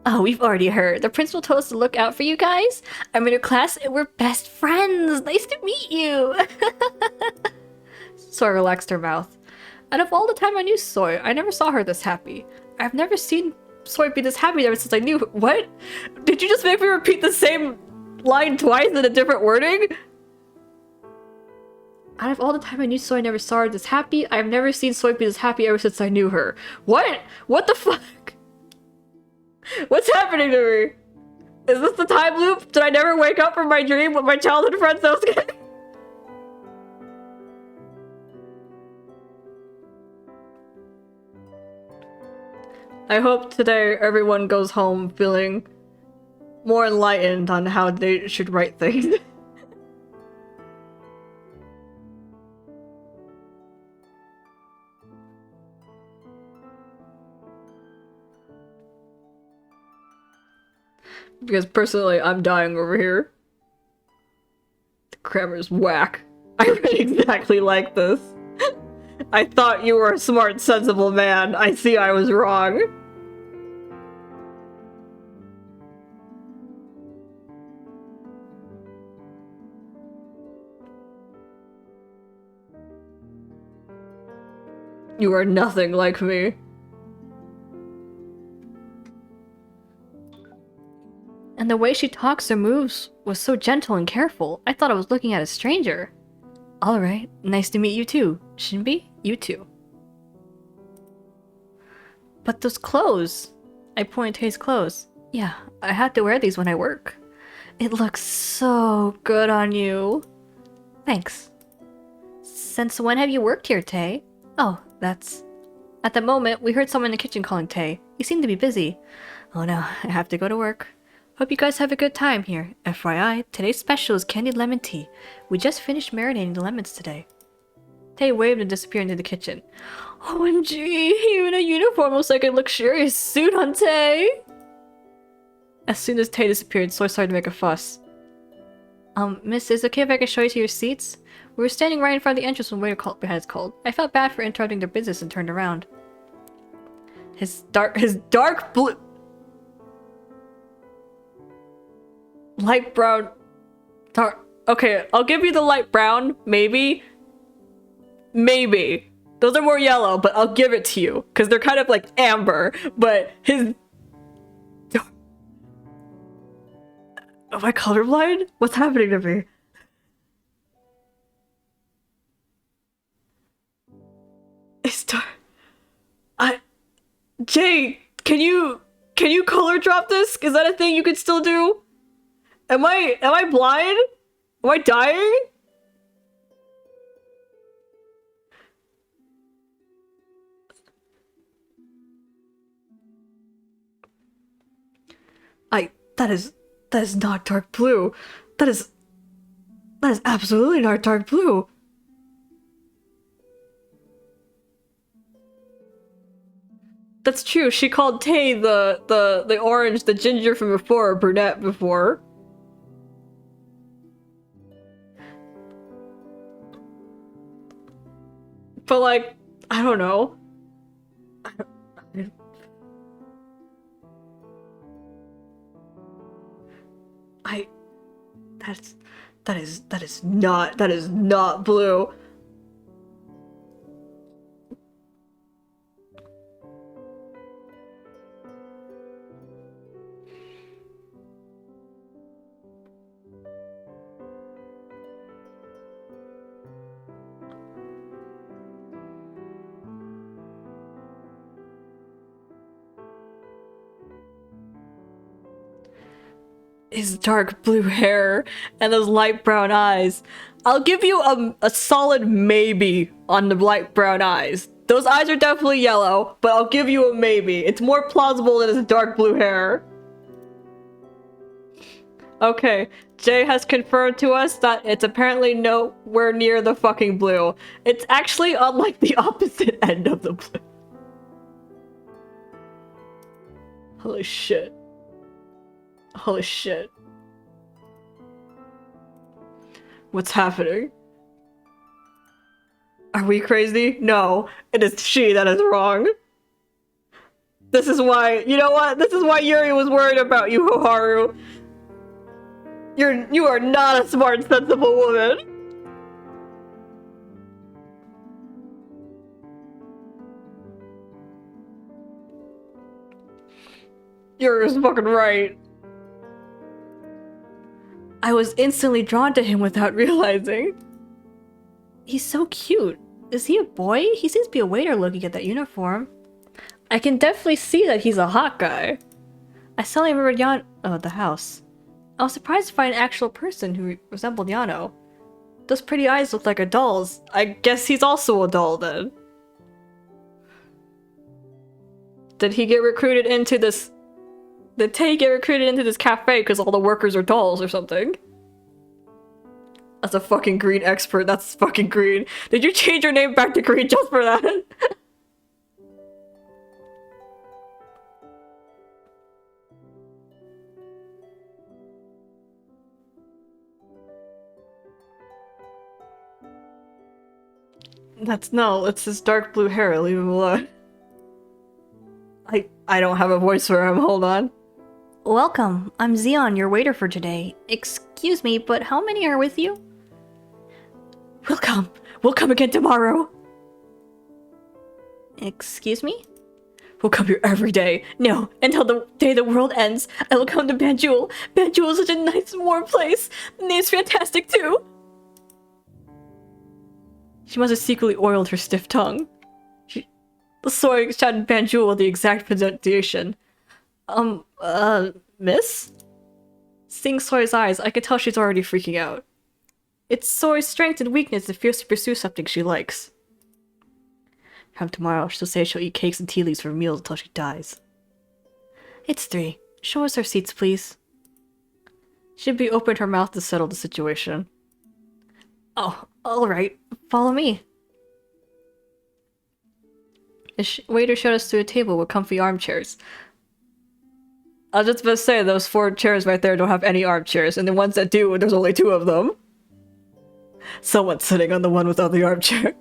Oh, we've already heard. The principal told us to look out for you guys. I'm in her class and we're best friends. Nice to meet you. Soy relaxed her mouth. Out of all the time I knew Soy, I never saw her this happy. I've never seen Soy be this happy ever since I knew. What? Did you just make me repeat the same line twice in a different wording? Out of all the time I knew Soy, I never saw her this happy. I've never seen Soy be this happy ever since I knew her. What? What the fuck? What's happening to me? Is this the time loop? Did I never wake up from my dream with my childhood friend Sosuke? I hope today everyone goes home feeling more enlightened on how they should write things. Because personally, I'm dying over here. The grammar's whack. I read exactly like this. I thought you were a smart, sensible man. I see I was wrong. You are nothing like me. And the way she talks or moves was so gentle and careful. I thought I was looking at a stranger. Alright, nice to meet you too. Shinbi, you too. But those clothes! I pointed to his clothes. Yeah, I have to wear these when I work. It looks so good on you. Thanks. Since when have you worked here, Tay? Oh, that's... At the moment, we heard someone in the kitchen calling Tay. You seem to be busy. Oh no, I have to go to work. Hope you guys have a good time here. FYI, today's special is candied lemon tea. We just finished marinating the lemons today. Tay waved and disappeared into the kitchen. OMG, even a uniform looks like a luxurious suit on Tay. As soon as Tay disappeared, Soy started to make a fuss. Miss, is it okay if I can show you to your seats? We were standing right in front of the entrance when waiter called behind us called. I felt bad for interrupting their business and turned around. His dark blue... Light brown... Dark... Okay, I'll give you the light brown, maybe. Maybe. Those are more yellow, but I'll give it to you. Because they're kind of like amber, but his... Am I colorblind? What's happening to me? It's dark. Jay, can you color drop this? Is that a thing you could still do? Am I blind? Am I dying? That is not dark blue. That is absolutely not dark blue. That's true. She called Tay the orange, the ginger from before, brunette before. But like, I don't know. That is not blue. His dark blue hair and those light brown eyes. I'll give you a solid maybe on the light brown eyes. Those eyes are definitely yellow, but I'll give you a maybe. It's more plausible than his dark blue hair. Okay, Jay has confirmed to us that it's apparently nowhere near the fucking blue. It's actually on like the opposite end of the blue. Holy shit. Holy shit. What's happening? Are we crazy? No, it is she that is wrong. This is why, you know what? This is why Yuri was worried about you, Hoharu. You are not a smart, sensible woman. You're fucking right. I was instantly drawn to him without realizing. He's so cute. Is he a boy? He seems to be a waiter looking at that uniform. I can definitely see that he's a hot guy. I suddenly remembered the house. I was surprised to find an actual person who resembled Yano. Those pretty eyes look like a doll's. I guess he's also a doll then. Did he get recruited into this? Did Tay get recruited into this cafe because all the workers are dolls or something? That's a fucking green expert. That's fucking green. Did you change your name back to green just for that? It's his dark blue hair. Leave him alone. I don't have a voice for him. Hold on. Welcome. I'm Xeon, your waiter for today. Excuse me, but how many are with you? We'll come. We'll come again tomorrow. Excuse me? We'll come here every day. No, until the day the world ends. I will come to Banjul. Banjul is such a nice, warm place. The name's fantastic too. She must have secretly oiled her stiff tongue. The Soy shouted Banjul with the exact pronunciation. Miss? Seeing Soy's eyes, I could tell she's already freaking out. It's Soy's strength and weakness that fears to pursue something she likes. Come tomorrow, she'll say she'll eat cakes and tea leaves for meals until she dies. It's 3. Show us our seats, please. Shinbi opened her mouth to settle the situation. Oh, alright. Follow me. The waiter showed us to a table with comfy armchairs. I was just about to say, those 4 chairs right there don't have any armchairs, and the ones that do, there's only 2 of them. Someone's sitting on the one without the armchair.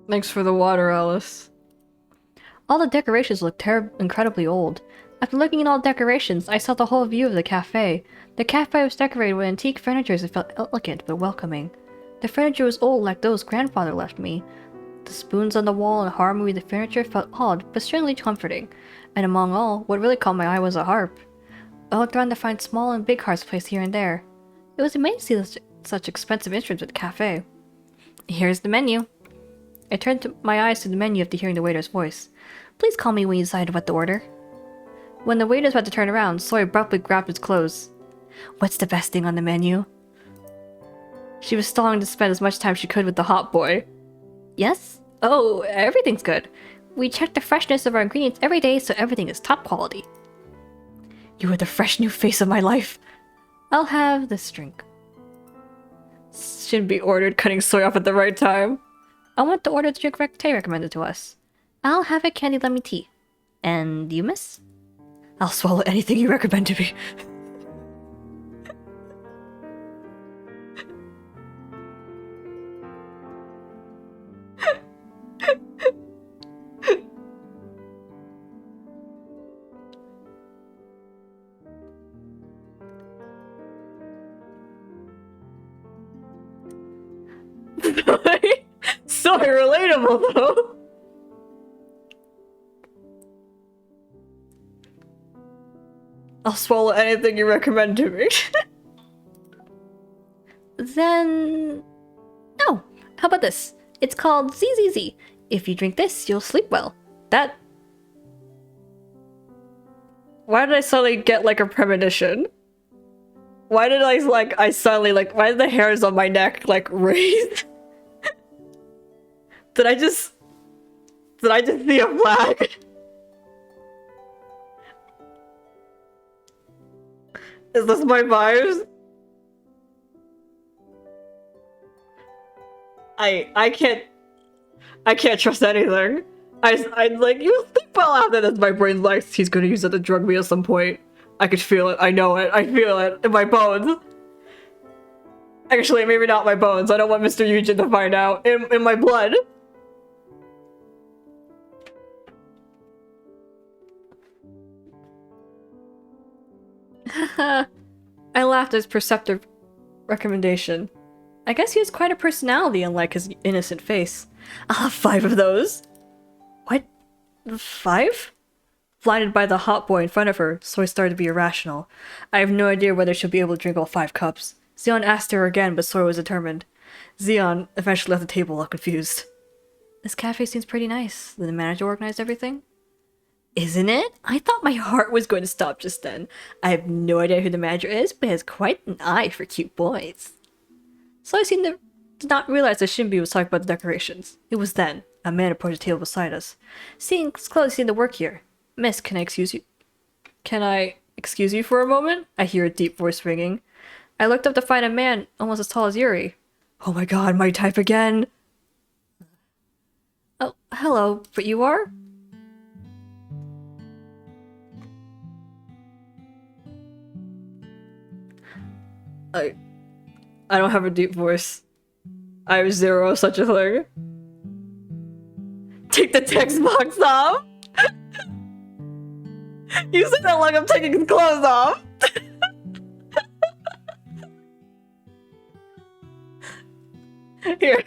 Thanks for the water, Alice. All the decorations look incredibly old. After looking at all the decorations, I saw the whole view of the cafe. The cafe was decorated with antique furniture that felt elegant but welcoming. The furniture was old like those grandfather left me. The spoons on the wall and harmony with the furniture felt odd but certainly comforting. And among all, what really caught my eye was a harp. I looked around to find small and big harps placed here and there. It was amazing to see such expensive instruments at the cafe. Here's the menu. I turned my eyes to the menu after hearing the waiter's voice. Please call me when you decide what to order. When the waiter was about to turn around, Soy abruptly grabbed his clothes. What's the best thing on the menu? She was stalling to spend as much time as she could with the hot boy. Yes? Oh, everything's good. We check the freshness of our ingredients every day, so everything is top quality. You are the fresh new face of my life. I'll have this drink. Shinbi ordered, cutting Soy off at the right time. I want to order the drink Tay recommended to us. I'll have a candy lemon tea. And you, miss? I'll swallow anything you recommend to me. So relatable though. I'll swallow anything you recommend to me. Then... Oh, how about this? It's called ZZZ. If you drink this, you'll sleep well. that... Why did I suddenly get like a premonition? Why did I suddenly like, why did the hairs on my neck like raise? Did I just see a flag? Is this my vibes? I can't trust anything. I like, you think well after this, my brain's like, he's gonna use it to drug me at some point. I could feel it, I know it, I feel it in my bones. Actually, maybe not my bones, I don't want Mr. Yujin to find out. In my blood. I laughed at his perceptive recommendation. I guess he has quite a personality, unlike his innocent face. I'll have 5 of those. What? 5? Blinded by the hot boy in front of her, Soy started to be irrational. I have no idea whether she'll be able to drink all 5 cups. Zeon asked her again, but Soy was determined. Zeon eventually left the table all confused. This cafe seems pretty nice. Did the manager organize everything? Isn't it? I thought my heart was going to stop just then. I have no idea who the manager is, but has quite an eye for cute boys. Soy did not realize that Shinbi was talking about the decorations. It was then. A man approached the table beside us. Seems close to the work here. Miss, can I excuse you? Can I excuse you for a moment? I hear a deep voice ringing. I looked up to find a man almost as tall as Yuri. Oh my god, my type again. Oh, hello, but you are? I don't have a deep voice. I have 0 such a thing. Take the text box off! You said that like I'm taking his clothes off! Here.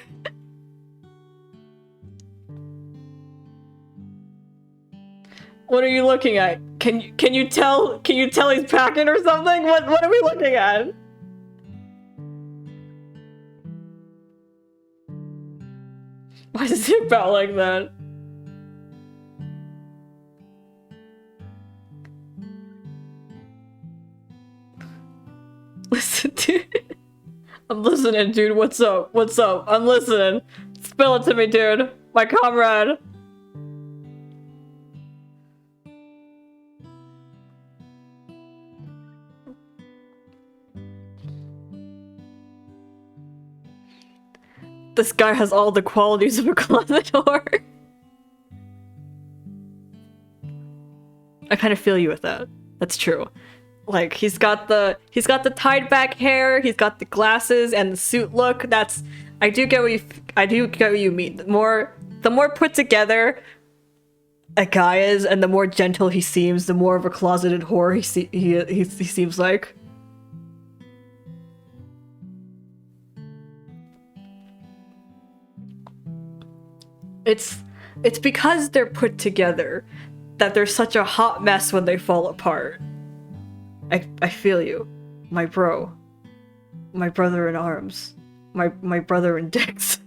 What are you looking at? Can you tell he's packing or something? What are we looking at? Why does it bow like that? Listen, dude. I'm listening, dude. What's up? What's up? I'm listening. Spill it to me, dude. My comrade. This guy has all the qualities of a closet whore. I kind of feel you with that. That's true. Like he's got the tied back hair, he's got the glasses and the suit look. I do get what you mean. The more put together a guy is, and the more gentle he seems, the more of a closeted whore he seems like. It's because they're put together that they're such a hot mess when they fall apart. I feel you. My bro. My brother in arms. My brother in dicks.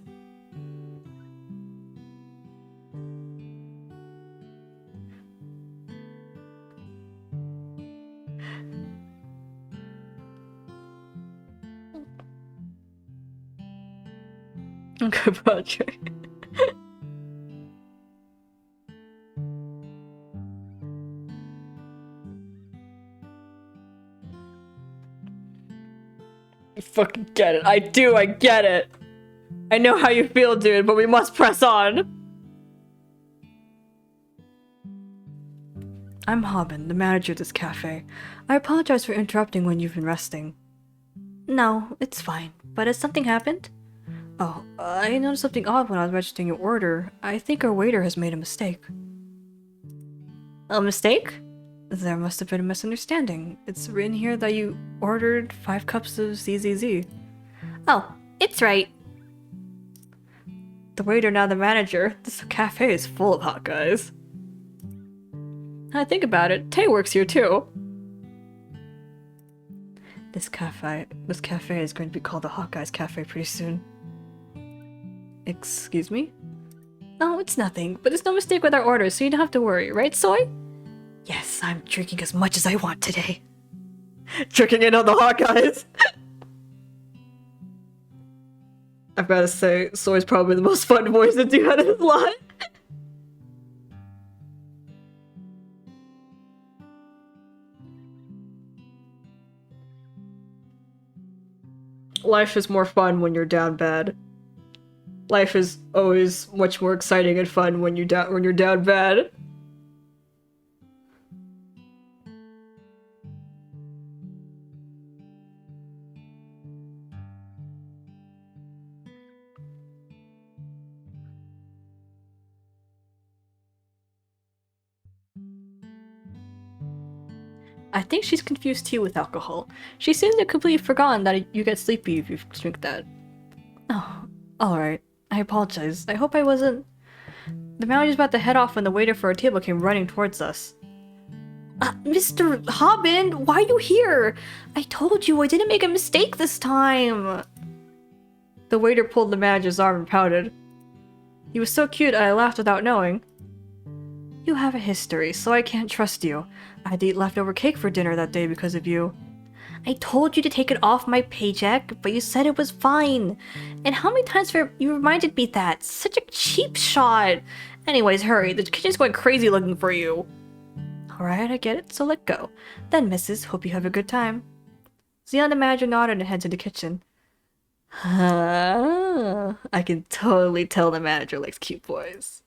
Okay, Patrick. I fucking get it. I get it. I know how you feel, dude, but we must press on. I'm Haben, the manager of this cafe. I apologize for interrupting when you've been resting. No, it's fine. But has something happened? Oh, I noticed something odd when I was registering your order. I think our waiter has made a mistake. A mistake? There must have been a misunderstanding. It's written here that you ordered 5 cups of ZZZ. Oh, it's right. The waiter, now the manager. This cafe is full of hot guys. I think about it, Tay works here too. This cafe is going to be called the Hot Guys Cafe pretty soon. Excuse me? Oh, it's nothing, but there's no mistake with our orders, so you don't have to worry, right, Soy? Yes, I'm drinking as much as I want today. Tricking in on the hot guys. I've gotta say, Soy's probably the most fun voice to do out of his lot. Life is more fun when you're down bad. Life is always much more exciting and fun when you're down bad. I think she's confused tea with alcohol. She seems to have completely forgotten that you get sleepy if you drink that. Oh, alright. I apologize. I hope I wasn't... The manager's about to head off when the waiter for our table came running towards us. Mr. Hobbin, why are you here? I told you I didn't make a mistake this time. The waiter pulled the manager's arm and pouted. He was so cute I laughed without knowing. You have a history, so I can't trust you. I had to eat leftover cake for dinner that day because of you. I told you to take it off my paycheck, but you said it was fine. And how many times you reminded me that? Such a cheap shot. Anyways, hurry. The kitchen's going crazy looking for you. Alright, I get it, so let go. Then, missus, hope you have a good time. Zion the manager nodded and heads to the kitchen. I can totally tell the manager likes cute boys.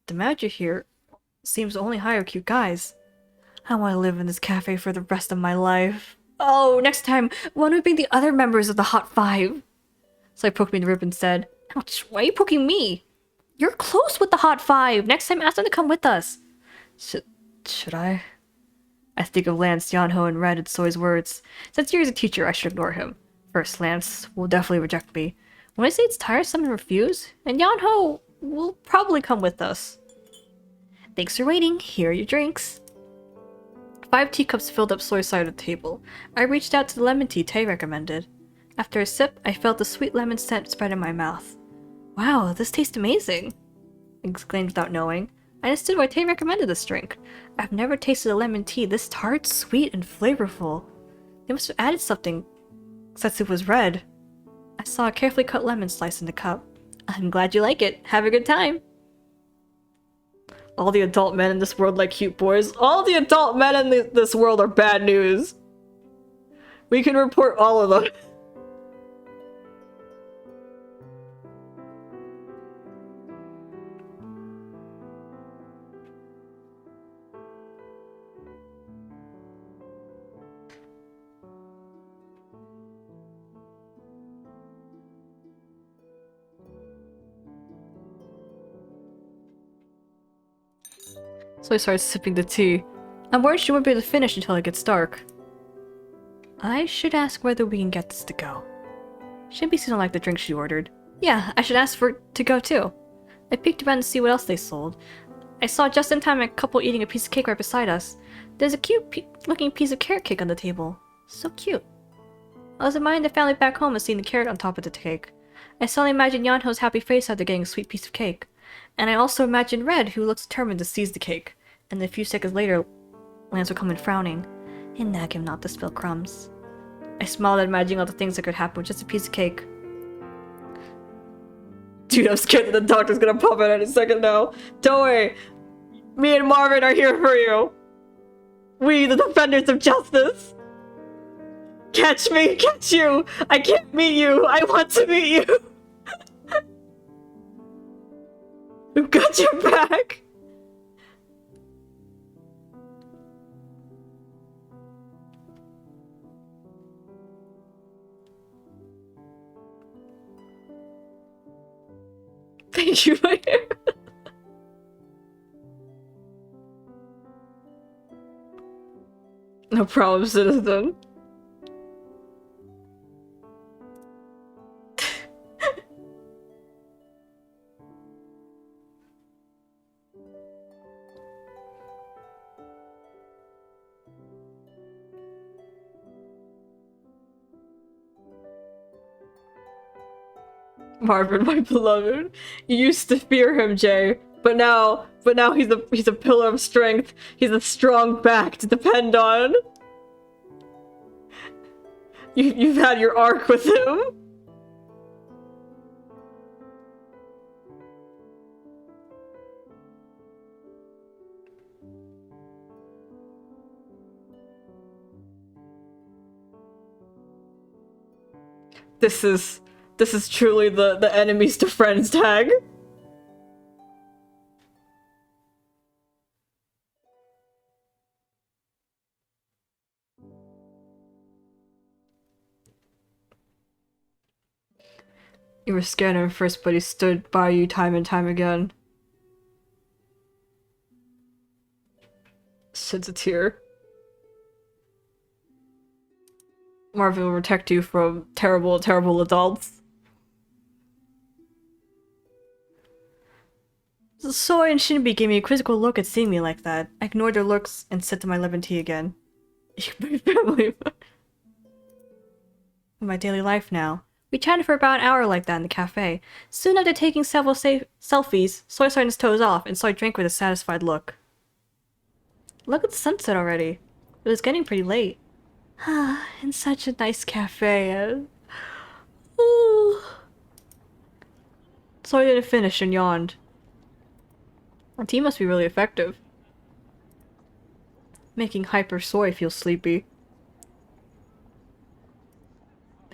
The manager here seems to only hire cute guys. I want to live in this cafe for the rest of my life. Oh, next time, why don't we bring the other members of the Hot Five? So I poked me in the rib and said, ouch, why are you poking me? You're close with the Hot Five. Next time, ask them to come with us. Should I? I think of Lance, Yanho, and Red at Soy's words. Since Yuri's a teacher, I should ignore him. First, Lance will definitely reject me. When I say it's tiresome and refuse, and Yanho will probably come with us. Thanks for waiting. Here are your drinks. 5 teacups filled up Soy's side of the table. I reached out to the lemon tea Tay recommended. After a sip, I felt the sweet lemon scent spread in my mouth. Wow, this tastes amazing! I exclaimed without knowing. I understood why Tay recommended this drink. I've never tasted a lemon tea this tart, sweet, and flavorful. They must have added something, since it was red. I saw a carefully cut lemon slice in the cup. I'm glad you like it. Have a good time! All the adult men in this world like cute boys. All the adult men in this world are bad news. We can report all of them. So I started sipping the tea. I'm worried she won't be able to finish until it gets dark. I should ask whether we can get this to go. Shinbi seemed to like the drink she ordered. Yeah, I should ask for it to go too. I peeked around to see what else they sold. I saw just in time a couple eating a piece of cake right beside us. There's a cute looking piece of carrot cake on the table. So cute. I was admiring the family back home and seeing the carrot on top of the cake. I suddenly imagined Yanho's happy face after getting a sweet piece of cake. And I also imagined Red, who looks determined to seize the cake. And a few seconds later, Lance would come in frowning, and nag him not to spill crumbs. I smiled at imagining all the things that could happen with just a piece of cake. Dude, I'm scared that the doctor's gonna pop out any second now. Don't worry. Me and Marvin are here for you. We, the defenders of justice. Catch me, catch you. I can't meet you. I want to meet you. We've got your back. Thank you, my hair. No problem, citizen. Marvin, my beloved. You used to fear him, Jay, but now he's a pillar of strength. He's a strong back to depend on. You've had your arc with him. This is truly the enemies to friends tag. You were scared at first, but he stood by you time and time again. Sheds a tear. Marvin will protect you from terrible, terrible adults. Soy and Shinbi gave me a quizzical look at seeing me like that. I ignored their looks and sipped my lemon tea again. My family. My daily life now. We chatted for about an hour like that in the cafe. Soon after taking several selfies, Soy started his toes off, and Soy drank with a satisfied look. Look at the sunset already. It was getting pretty late. In such a nice cafe. Soy didn't finish and yawned. The tea must be really effective. Making Hyper Soy feel sleepy.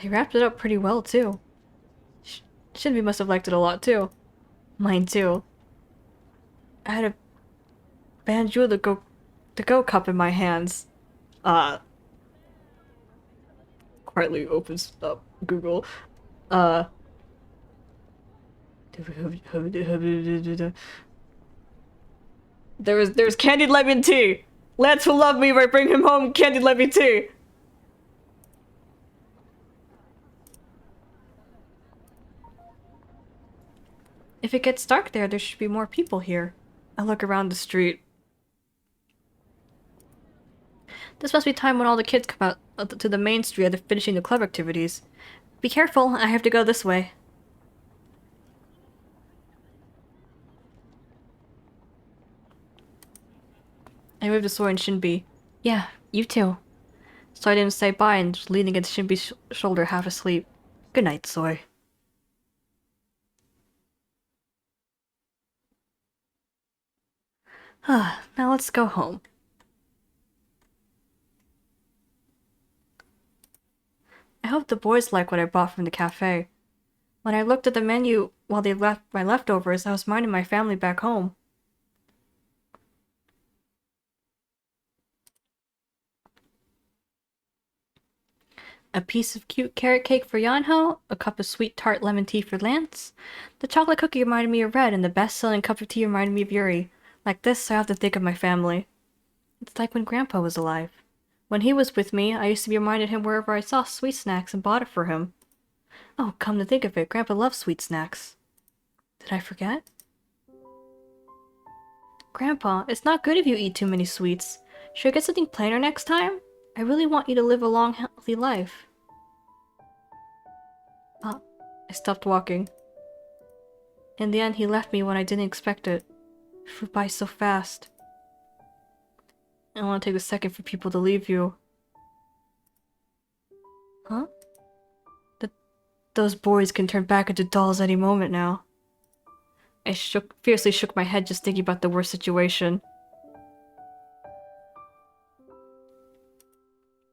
They wrapped it up pretty well, too. Shinbi must have liked it a lot, too. Mine, too. I had a Banjo the go cup in my hands. Quietly opens up Google. There's candied lemon tea. Lance will love me if I bring him home candied lemon tea. If it gets dark there should be more people here. I look around the street. This must be time when all the kids come out to the main street after finishing the club activities. Be careful, I have to go this way. I moved to Soy and Shinbi. Yeah, you too. So I didn't say bye and was leaning against Shinbi's shoulder half asleep. Good night, Soy. Now let's go home. I hope the boys like what I bought from the cafe. When I looked at the menu while they left my leftovers, I was minding my family back home. A piece of cute carrot cake for Yanho, a cup of sweet tart lemon tea for Lance. The chocolate cookie reminded me of Red, and the best-selling cup of tea reminded me of Yuri. Like this, I have to think of my family. It's like when Grandpa was alive. When he was with me, I used to be reminded him wherever I saw sweet snacks and bought it for him. Oh, come to think of it, Grandpa loves sweet snacks. Did I forget? Grandpa, it's not good if you eat too many sweets. Should I get something plainer next time? I really want you to live a long, healthy life. I stopped walking. In the end, he left me when I didn't expect it. It flew by so fast. I don't want to take a second for people to leave you. Huh? Those boys can turn back into dolls any moment now. I fiercely shook my head just thinking about the worst situation.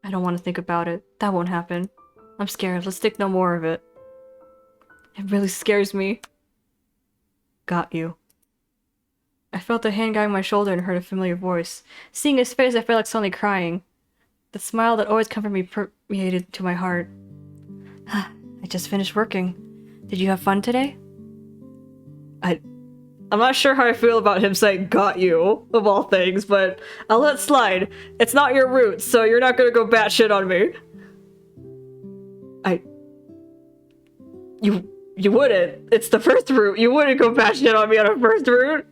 I don't want to think about it. That won't happen. I'm scared. Let's think no more of it. It really scares me. Got you. I felt a hand guiding my shoulder and heard a familiar voice. Seeing his face, I felt like suddenly crying. The smile that always comforted me permeated to my heart. I just finished working. Did you have fun today? I'm not sure how I feel about him saying got you, of all things, but I'll let it slide. It's not your roots, so you're not gonna go batshit on me. You wouldn't. It's the first route. You wouldn't go batshit on me on a first route.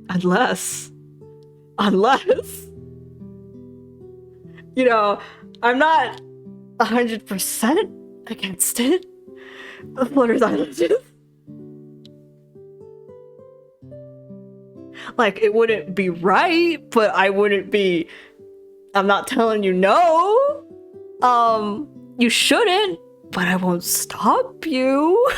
Unless... You know, I'm not 100% against it. Flutter's eyelashes. Like, it wouldn't be right, but I wouldn't be. I'm not telling you no. You shouldn't, but I won't stop you.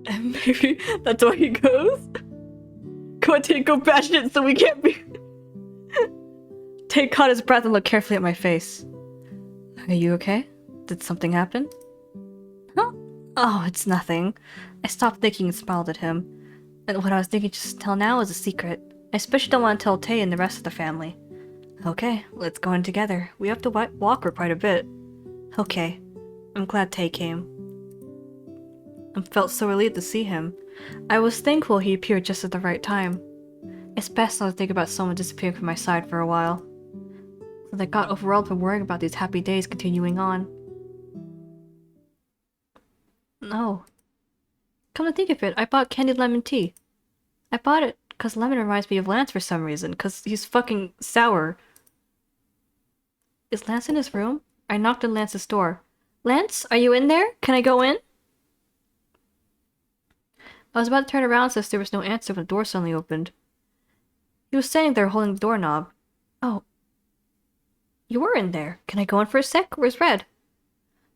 And maybe that's why he goes. Go take compassion so we can't be. Tate caught his breath and looked carefully at my face. Are you okay? Did something happen? Huh? Oh, it's nothing. I stopped thinking and smiled at him. And what I was thinking just till now is a secret. I especially don't want to tell Tay and the rest of the family. Okay, let's go in together. We have to walk her quite a bit. Okay. I'm glad Tay came. I felt so relieved to see him. I was thankful he appeared just at the right time. It's best not to think about someone disappearing from my side for a while. So I got overwhelmed from worrying about these happy days continuing on. No. Come to think of it, I bought candied lemon tea. I bought it because lemon reminds me of Lance for some reason, because he's fucking sour. Is Lance in his room? I knocked on Lance's door. Lance, are you in there? Can I go in? I was about to turn around since there was no answer when the door suddenly opened. He was standing there holding the doorknob. Oh. You were in there. Can I go in for a sec? Where's Red?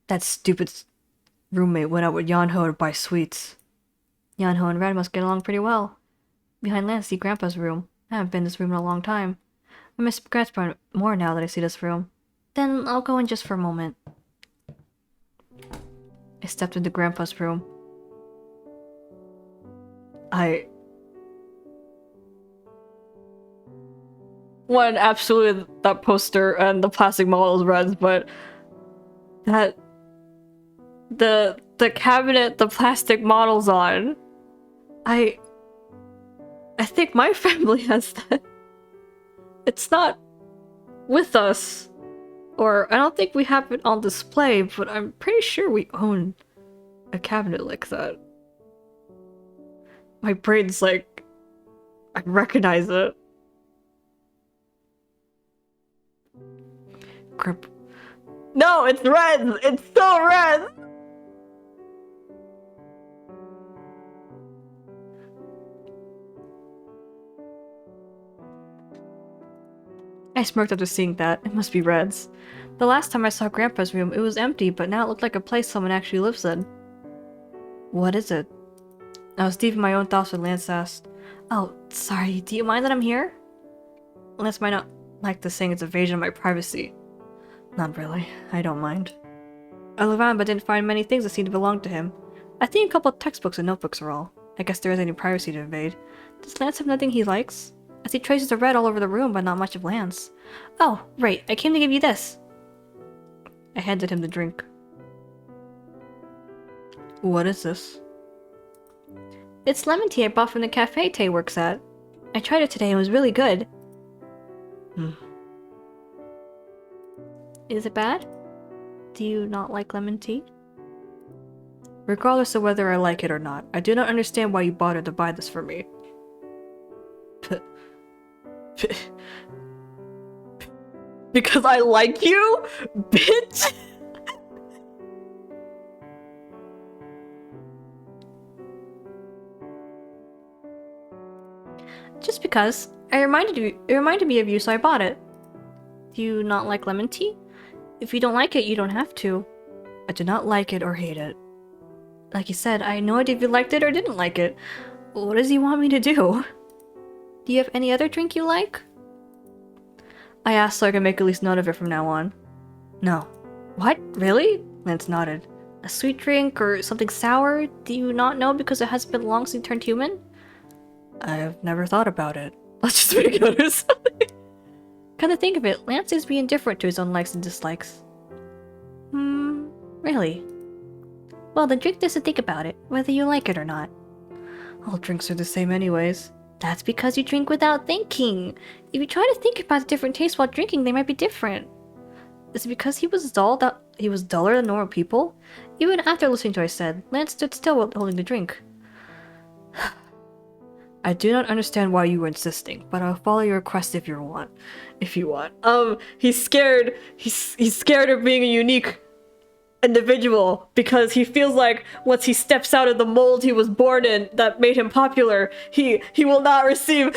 That stupid roommate went out with Yanho to buy sweets. Yanho and Red must get along pretty well. Behind Lance, see Grandpa's room. I haven't been in this room in a long time. I miss Grandpa more now that I see this room. Then I'll go in just for a moment. I stepped into Grandpa's room. One, absolutely that poster and the plastic models Reds, but that the cabinet the plastic models on. I think my family has that. It's not with us. Or I don't think we have it on display, but I'm pretty sure we own a cabinet like that. My brain's like, I recognize it. Grip. No, it's red! It's so red! I smirked after seeing that. It must be Red's. The last time I saw Grandpa's room, it was empty, but now it looked like a place someone actually lives in. What is it? I was deep in my own thoughts when Lance asked. Oh, sorry, do you mind that I'm here? Lance might not like this saying it's invasion of my privacy. Not really, I don't mind. I looked around but didn't find many things that seemed to belong to him. I think a couple of textbooks and notebooks are all. I guess there isn't any privacy to invade. Does Lance have nothing he likes? I see traces of red all over the room, but not much of Lance. Oh, right, I came to give you this. I handed him the drink. What is this? It's lemon tea I bought from the cafe Tay works at. I tried it today and it was really good. Is it bad? Do you not like lemon tea? Regardless of whether I like it or not, I do not understand why you bothered to buy this for me. Because I like you, bitch! Just because. It reminded me of you, so I bought it. Do you not like lemon tea? If you don't like it, you don't have to. I do not like it or hate it. Like you said, I had no idea if you liked it or didn't like it. What does he want me to do? Do you have any other drink you like? I asked so I could make at least note of it from now on. No. What? Really? Lance nodded. A sweet drink or something sour? Do you not know because it hasn't been long since you turned human? I've never thought about it. Let's just make it or something. Come to think of it, Lance seems to be indifferent to his own likes and dislikes. Really? Well, then drink this and think about it, whether you like it or not. All drinks are the same anyways. That's because you drink without thinking. If you try to think about the different tastes while drinking, they might be different. Is it because he was dull that he was duller than normal people? Even after listening to what I said, Lance stood still while holding the drink. I do not understand why you were insisting, but I'll follow your request if you want. He's scared. He's scared of being a unique individual because he feels like once he steps out of the mold he was born in that made him popular, he will not receive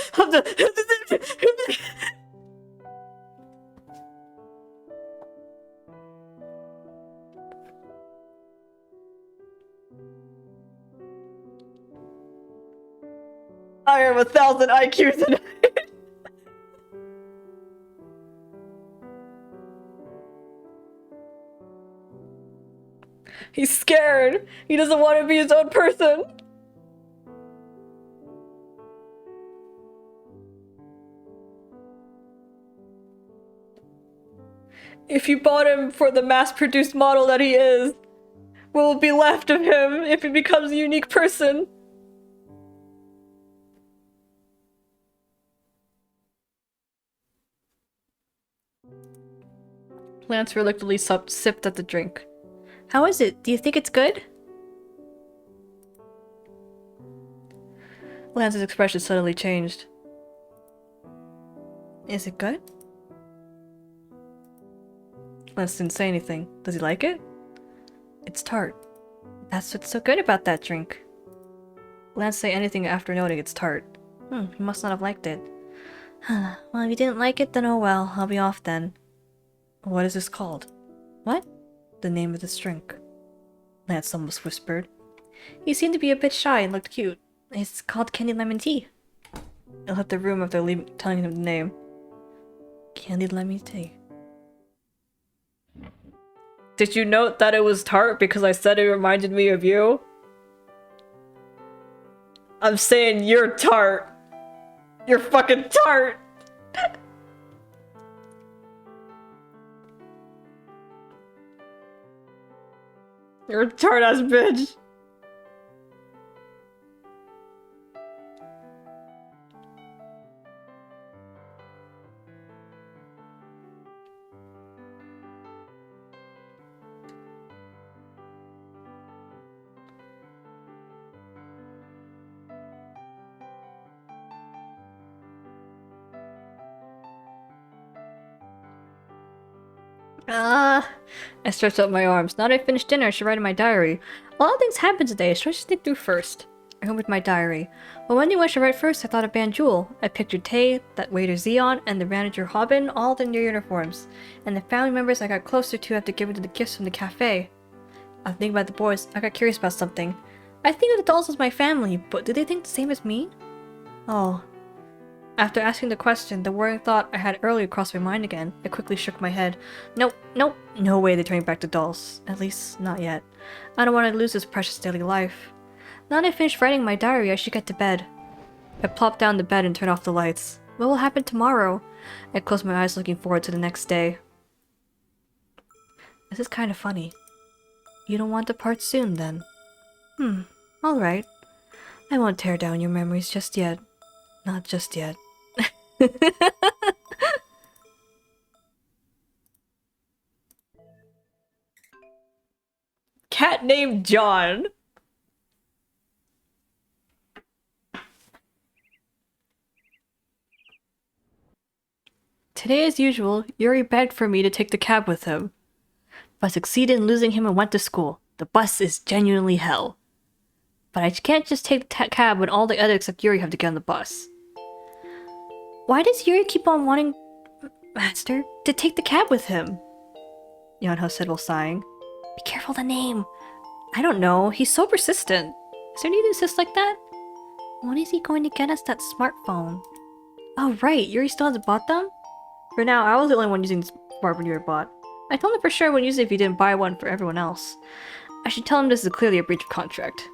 I am 1,000 IQs and he's scared. He doesn't want to be his own person. If you bought him for the mass-produced model that he is, what will be left of him if he becomes a unique person? Lance reluctantly sipped at the drink. How is it? Do you think it's good? Lance's expression suddenly changed. Is it good? Lance didn't say anything. Does he like it? It's tart. That's what's so good about that drink. Lance say anything after noting it's tart. He must not have liked it. Well, if you didn't like it, then oh well. I'll be off then. What is this called? What? The name of this drink. Lance almost whispered. You seem to be a bit shy and looked cute. It's called candied lemon tea. I left the room after telling him the name. Candied lemon tea. Did you note that it was tart because I said it reminded me of you? I'm saying you're tart. You're fucking tart. You're a tart ass bitch. I stretched out my arms. Now that I finished dinner, I should write in my diary. A lot of things happened today, so I should think through first. I opened my diary. When wondering what I should write first, I thought of Banjul. I pictured Tay, that waiter Zeon, and the manager Hobin, all in their uniforms, and the family members I got closer to after giving them the gifts from the cafe. After thinking about the boys, I got curious about something. I think of the dolls as my family, but do they think the same as me? Oh. After asking the question, the worrying thought I had earlier crossed my mind again. I quickly shook my head. Nope, no way they're turning back to dolls. At least, not yet. I don't want to lose this precious daily life. Now that I finished writing my diary, I should get to bed. I plopped down the bed and turned off the lights. What will happen tomorrow? I closed my eyes looking forward to the next day. This is kind of funny. You don't want to part soon, then? Alright. I won't tear down your memories just yet. Not just yet. Cat named John. Today, as usual, Yuri begged for me to take the cab with him. But I succeeded in losing him and went to school. The bus is genuinely hell. But I can't just take the cab when all the others except Yuri have to get on the bus. Why does Yuri keep on wanting Master to take the cab with him? Yonho said while sighing. Be careful of the name. I don't know. He's so persistent. Is there need to insist like that? When is he going to get us that smartphone? Oh right, Yuri still hasn't bought them? For now, I was the only one using the smartphone Yuri bought. I told him for sure I wouldn't use it if he didn't buy one for everyone else. I should tell him this is clearly a breach of contract.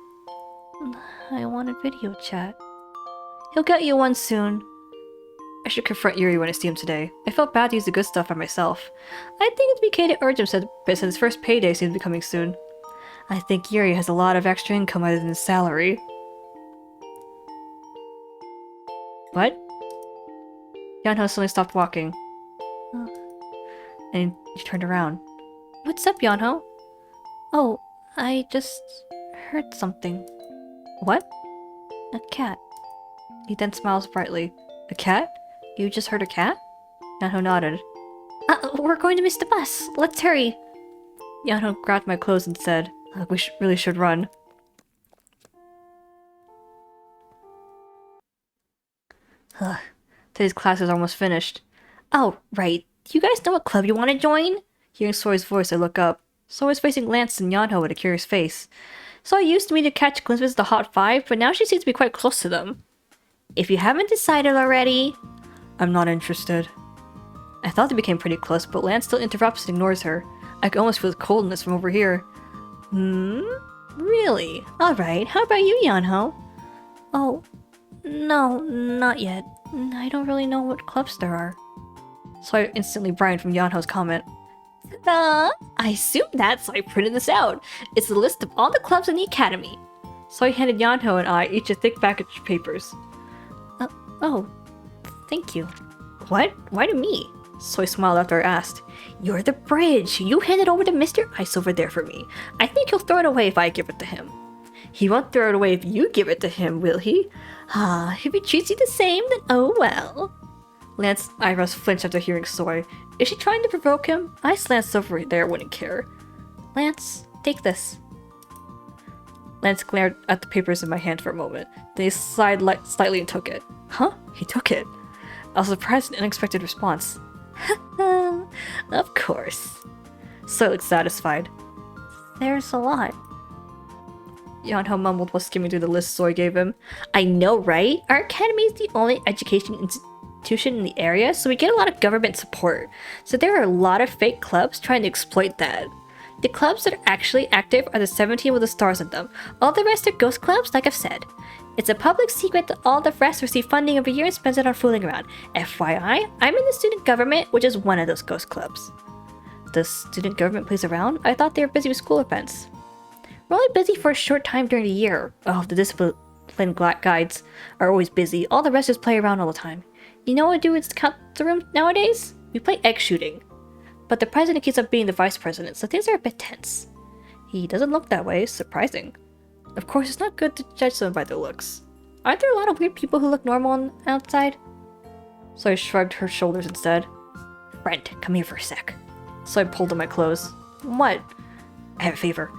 I wanted video chat. He'll get you one soon. I should confront Yuri when I see him today. I felt bad to use the good stuff by myself. I think it's BK to urge him since his first payday seems to be coming soon. I think Yuri has a lot of extra income other than his salary. What? Yanho suddenly stopped walking. And he turned around. What's up, Yanho? Oh, I just heard something. What? A cat. He then smiles brightly. A cat? You just heard a cat? Yanho nodded. We're going to miss the bus. Let's hurry. Yanho grabbed my clothes and said, we really should run. Today's class is almost finished. Oh, right. Do you guys know what club you want to join? Hearing Soy's voice, I look up. Soy is facing Lance and Yanho with a curious face. Soy used me to catch glimpses of the Hot Five, but now she seems to be quite close to them. If you haven't decided already... I'm not interested. I thought they became pretty close, but Lance still interrupts and ignores her. I can almost feel the coldness from over here. Really? Alright, how about you, Yanho? Oh, no, not yet. I don't really know what clubs there are. So I instantly brined from Yanho's comment. I assumed that, so I printed this out. It's a list of all the clubs in the academy. So I handed Yanho and I each a thick package of papers. Oh, thank you. What? Why to me? Soy smiled after I asked. You're the bridge. You hand it over to Mr. Ice over there for me. I think he'll throw it away if I give it to him. He won't throw it away if you give it to him, will he? If he treats you the same, then oh well. Lance's eyebrows flinched after hearing Soy. Is she trying to provoke him? I glanced over there, wouldn't care. Lance, take this. Lance glared at the papers in my hand for a moment. Then he sighed slightly and took it. Huh? He took it. I was surprised at an unexpected response. Of course. Soy looked satisfied. There's a lot. Yanho mumbled while skimming through the list Soy gave him. I know, right? Our academy is the only education institution in the area, so we get a lot of government support. So there are a lot of fake clubs trying to exploit that. The clubs that are actually active are the 17 with the stars in them. All the rest are ghost clubs, like I've said. It's a public secret that all the rest receive funding every year and spends it on fooling around. FYI, I'm in the student government, which is one of those ghost clubs. The student government plays around? I thought they were busy with school events. We're only busy for a short time during the year. Oh, the discipline guides are always busy. All the rest just play around all the time. You know what we do in the room nowadays? We play egg shooting. But the president keeps up being the vice president, so things are a bit tense. He doesn't look that way. Surprising. Of course, it's not good to judge someone by their looks. Aren't there a lot of weird people who look normal on the outside? So I shrugged her shoulders instead. Friend, come here for a sec. So I pulled on my clothes. What? I have a favor.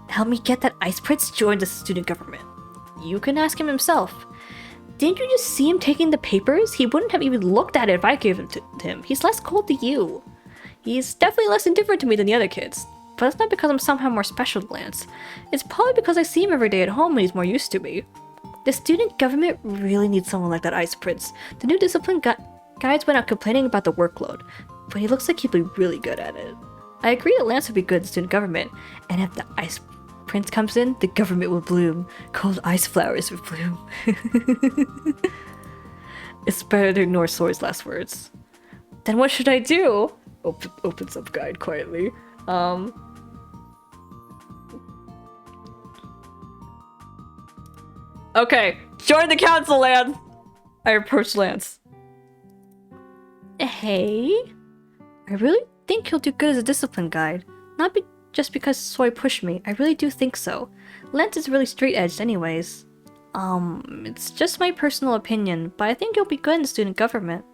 Help me get that Ice Prince joined the student government. You can ask him himself. Didn't you just see him taking the papers? He wouldn't have even looked at it if I gave them to him. He's less cold to you. He's definitely less indifferent to me than the other kids. But it's not because I'm somehow more special to Lance. It's probably because I see him every day at home and he's more used to me. The student government really needs someone like that Ice Prince. The new discipline guides went out complaining about the workload, but he looks like he'd be really good at it. I agree that Lance would be good in student government, and if the Ice Prince comes in, the government will bloom. Cold ice flowers will bloom. It's better to ignore Soy's last words. Then what should I do? Opens up guide quietly. Okay, join the council, Lance! I approached Lance. Hey? I really think he'll do good as a discipline guide. Not just because Soy pushed me. I really do think so. Lance is really straight-edged anyways. It's just my personal opinion, but I think he'll be good in student government.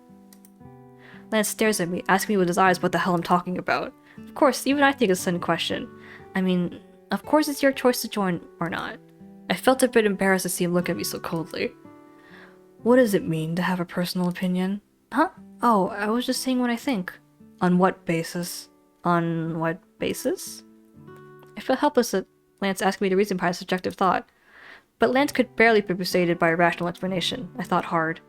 Lance stares at me, asking me with his eyes what the hell I'm talking about. Of course, even I think it's a sudden question. I mean, of course it's your choice to join or not. I felt a bit embarrassed to see him look at me so coldly. What does it mean to have a personal opinion? Huh? Oh, I was just saying what I think. On what basis? On what basis? I felt helpless that Lance asked me to reason behind subjective thought. But Lance could barely be persuaded by a rational explanation. I thought hard.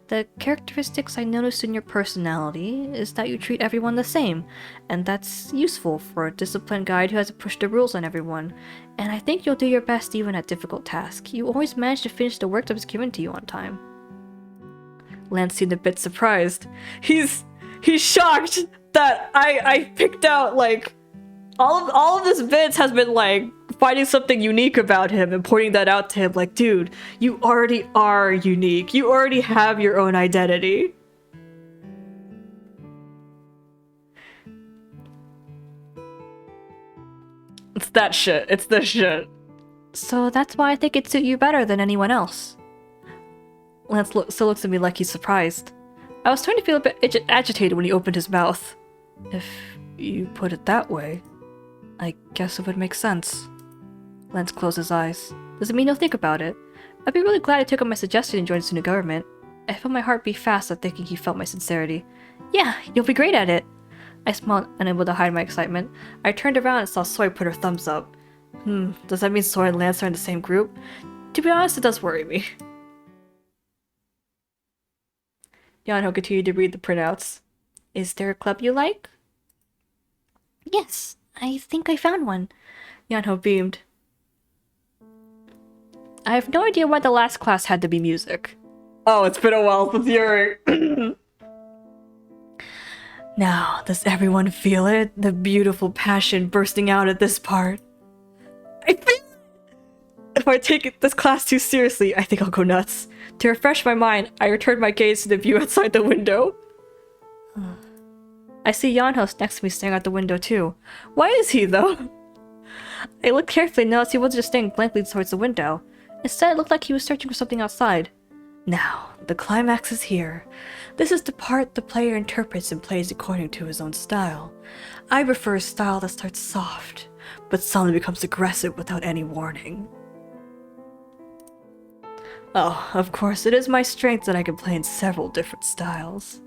The characteristics I noticed in your personality is that you treat everyone the same, and that's useful for a disciplined guide who has to push the rules on everyone. And I think you'll do your best even at difficult tasks. You always manage to finish the work that was given to you on time. Lance seemed a bit surprised. He's shocked that I picked out, like, all of this bits has been, like, finding something unique about him and pointing that out to him, like, dude, you already are unique. You already have your own identity. that shit. It's this shit. So that's why I think it'd suit you better than anyone else. Lance still looks at me like he's surprised. I was starting to feel a bit agitated when he opened his mouth. If you put it that way, I guess it would make sense. Lance closed his eyes. Doesn't mean he'll think about it. I'd be really glad he took up my suggestion and joined the new government. I felt my heart beat fast at thinking he felt my sincerity. Yeah, you'll be great at it. I smiled, unable to hide my excitement. I turned around and saw Soy put her thumbs up. Does that mean Soy and Lance are in the same group? To be honest, it does worry me. Yanho continued to read the printouts. Is there a club you like? Yes, I think I found one. Yanho beamed. I have no idea why the last class had to be music. Oh, it's been a while since Yuri. Now, does everyone feel it? The beautiful passion bursting out at this part. I feel it! If I take this class too seriously, I think I'll go nuts. To refresh my mind, I returned my gaze to the view outside the window. I see Yanho next to me staring out the window too. Why is he, though? I looked carefully and noticed he wasn't just staring blankly towards the window. Instead, it looked like he was searching for something outside. Now, the climax is here. This is the part the player interprets and plays according to his own style. I prefer a style that starts soft, but suddenly becomes aggressive without any warning. Oh, of course, it is my strength that I can play in several different styles.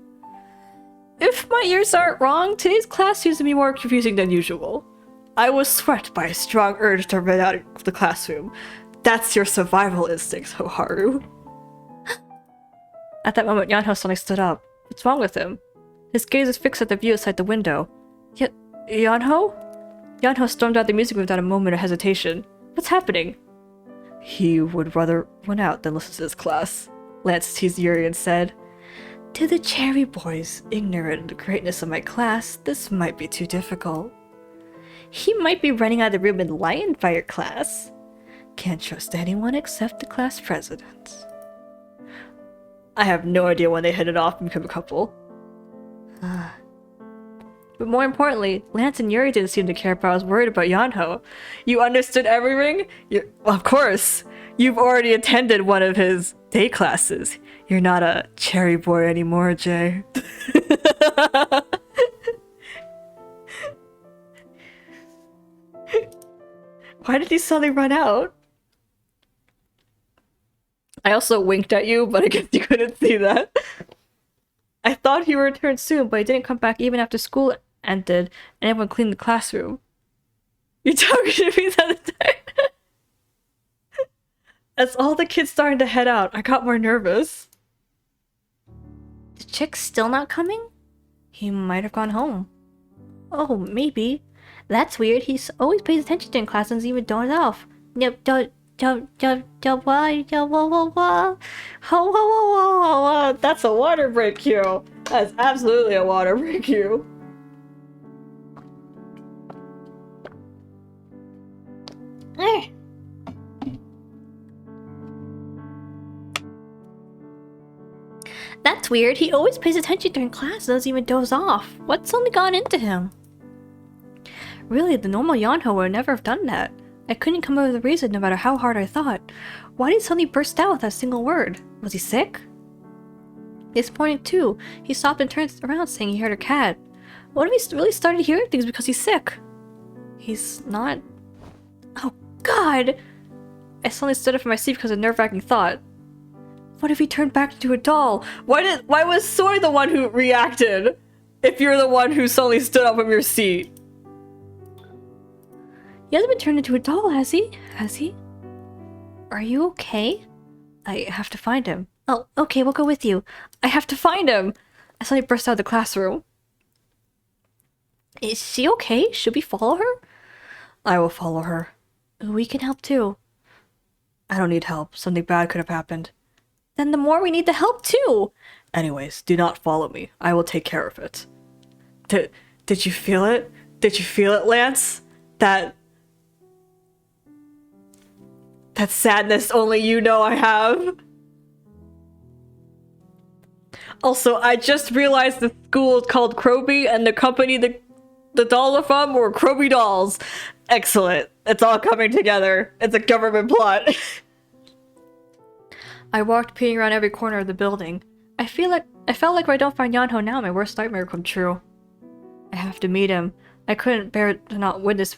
If my ears aren't wrong, today's class seems to be more confusing than usual. I was swept by a strong urge to run out of the classroom. That's your survival instinct, Hoharu. At that moment, Yanho suddenly stood up. What's wrong with him? His gaze is fixed at the view outside the window. Yet, Yanho? Yanho stormed out the music room without a moment of hesitation. What's happening? He would rather run out than listen to this class, Lance teased Yuri and said. To the cherry boys, ignorant of the greatness of my class, this might be too difficult. He might be running out of the room enlightened by your class. Can't trust anyone except the class president. I have no idea when they hit it off and become a couple. But more importantly, Lance and Yuri didn't seem to care if I was worried about Yanho. You understood everything? Well, of course. You've already attended one of his day classes. You're not a cherry boy anymore, Jay. Why did he suddenly run out? I also winked at you, but I guess you couldn't see that. I thought he would return soon, but he didn't come back even after school ended and everyone cleaned the classroom. You talking to me the other day? As all the kids started to head out, I got more nervous. The chick's still not coming? He might have gone home. Oh, maybe. That's weird. He always pays attention during class and even dozes off. That's a water break cue. That's absolutely a water break cue. That's weird. He always pays attention during class, doesn't even doze off. What's only gone into him? Really, the normal Yanho would never have done that. I couldn't come up with a reason no matter how hard I thought. Why did he suddenly burst out without a single word? Was he sick? This morning too, he stopped and turned around saying he heard a cat. What if he really started hearing things because he's sick? He's not... Oh god! I suddenly stood up from my seat because of a nerve-wracking thought. What if he turned back into a doll? Why was Soy the one who reacted? If you're the one who suddenly stood up from your seat. He hasn't been turned into a doll, has he? Has he? Are you okay? I have to find him. Oh, okay, we'll go with you. I have to find him! I suddenly burst out of the classroom. Is she okay? Should we follow her? I will follow her. We can help too. I don't need help. Something bad could have happened. Then the more we need the help too! Anyways, do not follow me. I will take care of it. Did you feel it? Did you feel it, Lance? That sadness only you know I have. Also, I just realized the school is called Kroby and the company the dolls are from were Kroby dolls. Excellent. It's all coming together. It's a government plot. I walked peeing around every corner of the building. I felt like if I don't find Yanho now, my worst nightmare will come true. I have to meet him. I couldn't bear to not witness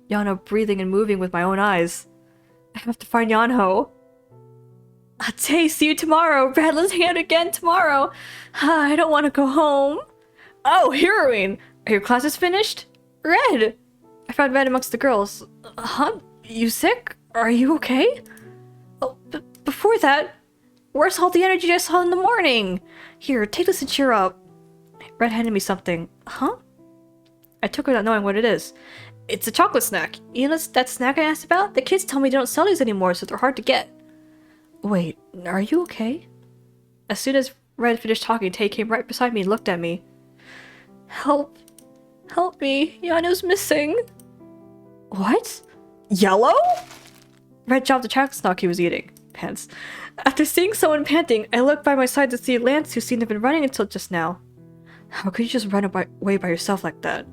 Yanho breathing and moving with my own eyes. I have to find Yanho. Tay, see you tomorrow. Red, let's hang out again tomorrow. I don't want to go home. Oh, Heroine! Are your classes finished? Red! I found Red amongst the girls. Huh? You sick? Are you okay? Oh, before that, where's all the energy I saw in the morning? Here, take this and cheer up. Red handed me something. Huh? I took it not knowing what it is. It's a chocolate snack. You know that snack I asked about? The kids tell me they don't sell these anymore, so they're hard to get. Wait, are you okay? As soon as Red finished talking, Tay came right beside me and looked at me. Help. Help me. Yano's missing. What? Yellow? Red dropped the chocolate snack he was eating. Pants. After seeing someone panting, I looked by my side to see Lance, who seemed to have been running until just now. How could you just run away by yourself like that?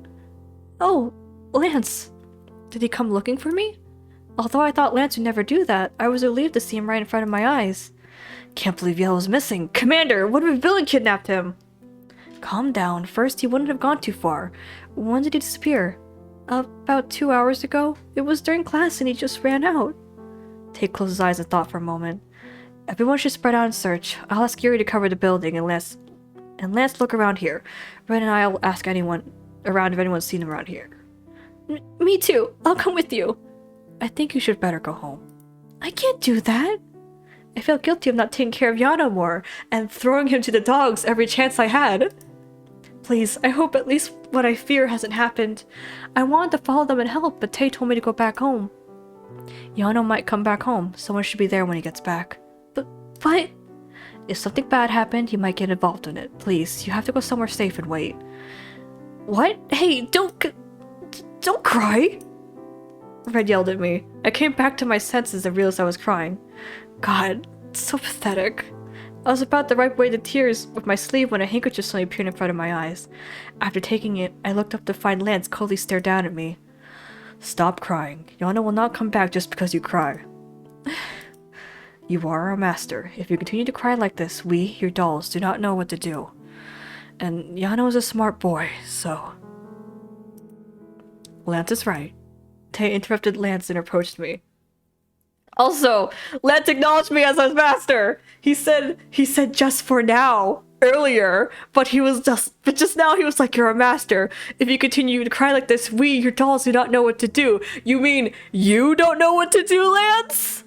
Oh, Lance. Did he come looking for me? Although I thought Lance would never do that, I was relieved to see him right in front of my eyes. Can't believe Yellow's missing. Commander, what if a villain kidnapped him? Calm down. First, he wouldn't have gone too far. When did he disappear? About 2 hours ago. It was during class and he just ran out. Tay closed his eyes and thought for a moment. Everyone should spread out and search. I'll ask Yuri to cover the building and Lance look around here. Red and I will ask anyone around if anyone's seen him around here. Me too. I'll come with you. I think you should better go home. I can't do that. I felt guilty of not taking care of Yano more and throwing him to the dogs every chance I had. Please, I hope at least what I fear hasn't happened. I wanted to follow them and help, but Tay told me to go back home. Yano might come back home. Someone should be there when he gets back. But if something bad happened, he might get involved in it. Please, you have to go somewhere safe and wait. What? Hey, don't cry! Red yelled at me. I came back to my senses and realized I was crying. God, it's so pathetic. I was about to wipe away the tears with my sleeve when a handkerchief suddenly appeared in front of my eyes. After taking it, I looked up to find Lance coldly stare down at me. Stop crying. Yana will not come back just because you cry. You are our master. If you continue to cry like this, we, your dolls, do not know what to do. And Yano is a smart boy, so... Lance is right. Tay interrupted Lance and approached me. Also, Lance acknowledged me as his master! He said just for now, earlier, but just now he was like, you're a master. If you continue to cry like this, we, your dolls, do not know what to do. You mean you don't know what to do, Lance?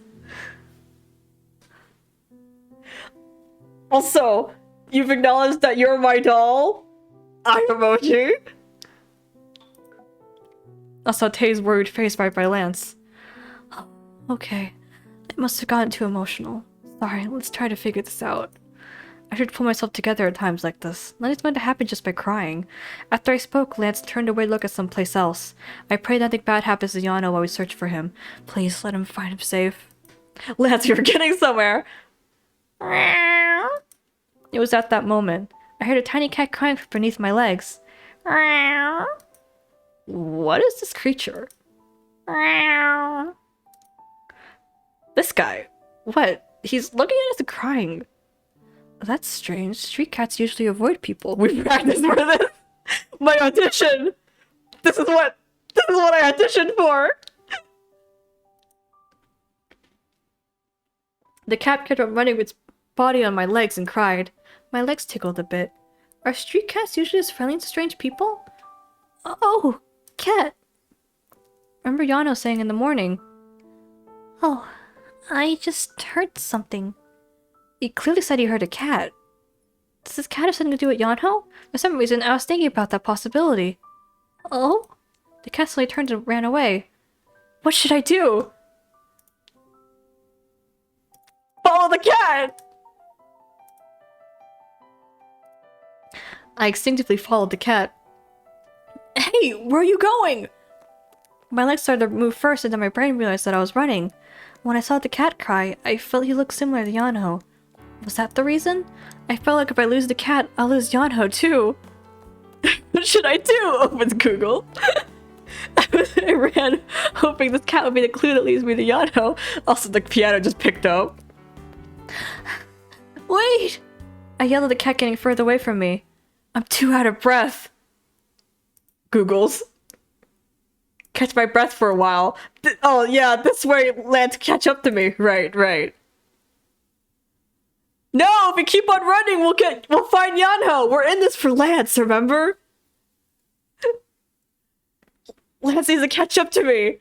Also, you've acknowledged that you're my doll? Eye emoji. I saw Tay's worried face right by Lance. Okay. I must have gotten too emotional. Sorry, let's try to figure this out. I should pull myself together at times like this. Nothing's going to happen just by crying. After I spoke, Lance turned away to look at someplace else. I pray nothing bad happens to Yano while we search for him. Please let him find him safe. Lance, you're getting somewhere! It was at that moment. I heard a tiny cat crying from beneath my legs. What is this creature? This guy. What? He's looking at us and crying. That's strange. Street cats usually avoid people. We practiced for this. My audition. This is what I auditioned for. The cat kept on running with its body on my legs and cried. My legs tickled a bit. Are street cats usually as friendly to strange people? Oh, cat. Remember Yano saying in the morning. Oh, I just heard something. He clearly said he heard a cat. Does this cat have something to do with Yonho? For some reason, I was thinking about that possibility. Oh? The cat suddenly turned and ran away. What should I do? Follow the cat! I instinctively followed the cat. Hey, where are you going? My legs started to move first, and then my brain realized that I was running. When I saw the cat cry, I felt he looked similar to Yonho. Was that the reason? I felt like if I lose the cat, I'll lose Yonho too. What should I do? Opens Google. I ran, hoping this cat would be the clue that leads me to Yano. Also, the piano just picked up. Wait! I yelled at the cat getting further away from me. I'm too out of breath. Googles. Catch my breath for a while. Oh yeah, this way Lance catch up to me. Right. No, if we keep on running, we'll find Yanho. We're in this for Lance, remember? Lance needs to catch up to me.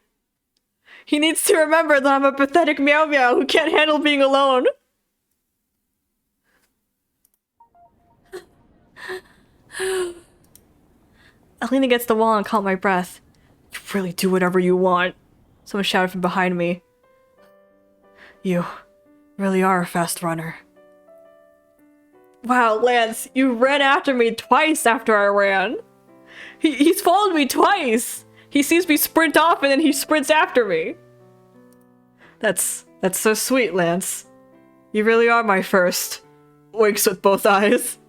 He needs to remember that I'm a pathetic meow meow who can't handle being alone. I leaned against the wall and caught my breath. You really do whatever you want. Someone shouted from behind me. You really are a fast runner. Wow, Lance, you ran after me twice after I ran. He's followed me twice. He sees me sprint off and then he sprints after me. That's so sweet, Lance. You really are my first. Winks with both eyes.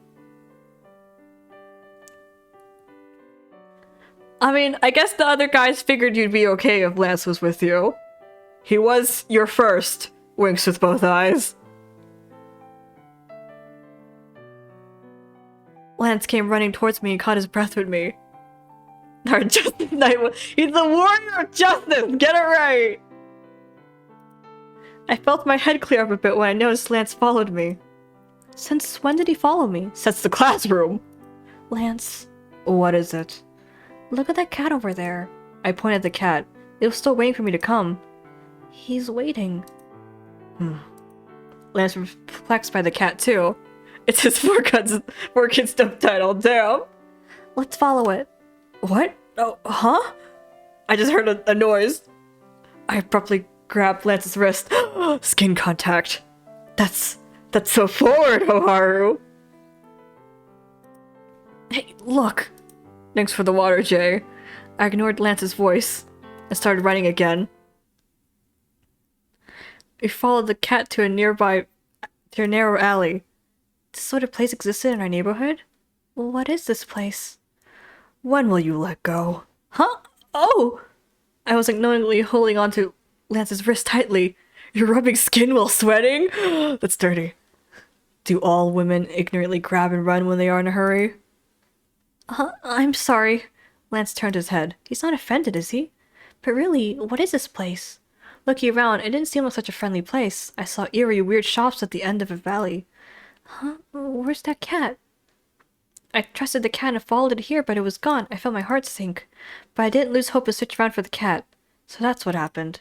I mean, I guess the other guys figured you'd be okay if Lance was with you. He was your first. Winks with both eyes. Lance came running towards me and caught his breath with me. Our Justice Knight, he's the warrior of justice! Get it right! I felt my head clear up a bit when I noticed Lance followed me. Since when did he follow me? Since the classroom! Lance. What is it? Look at that cat over there. I pointed at the cat. It was still waiting for me to come. He's waiting. Lance was perplexed by the cat too. It's his 4Kids subtitle, damn. Let's follow it. What? Oh, huh? I just heard a noise. I abruptly grabbed Lance's wrist. Skin contact. That's so forward, Oharu. Hey, look. Thanks for the water, Jay. I ignored Lance's voice and started running again. We followed the cat to a narrow alley. This sort of place existed in our neighborhood? Well, what is this place? When will you let go? Huh? Oh! I was unknowingly holding onto Lance's wrist tightly. You're rubbing skin while sweating? That's dirty. Do all women ignorantly grab and run when they are in a hurry? I'm sorry. Lance turned his head. He's not offended, is he? But really, what is this place? Looking around, it didn't seem like such a friendly place. I saw eerie, weird shops at the end of a valley. Huh? Where's that cat? I trusted the cat and followed it here, but it was gone. I felt my heart sink. But I didn't lose hope and switched around for the cat. So that's what happened.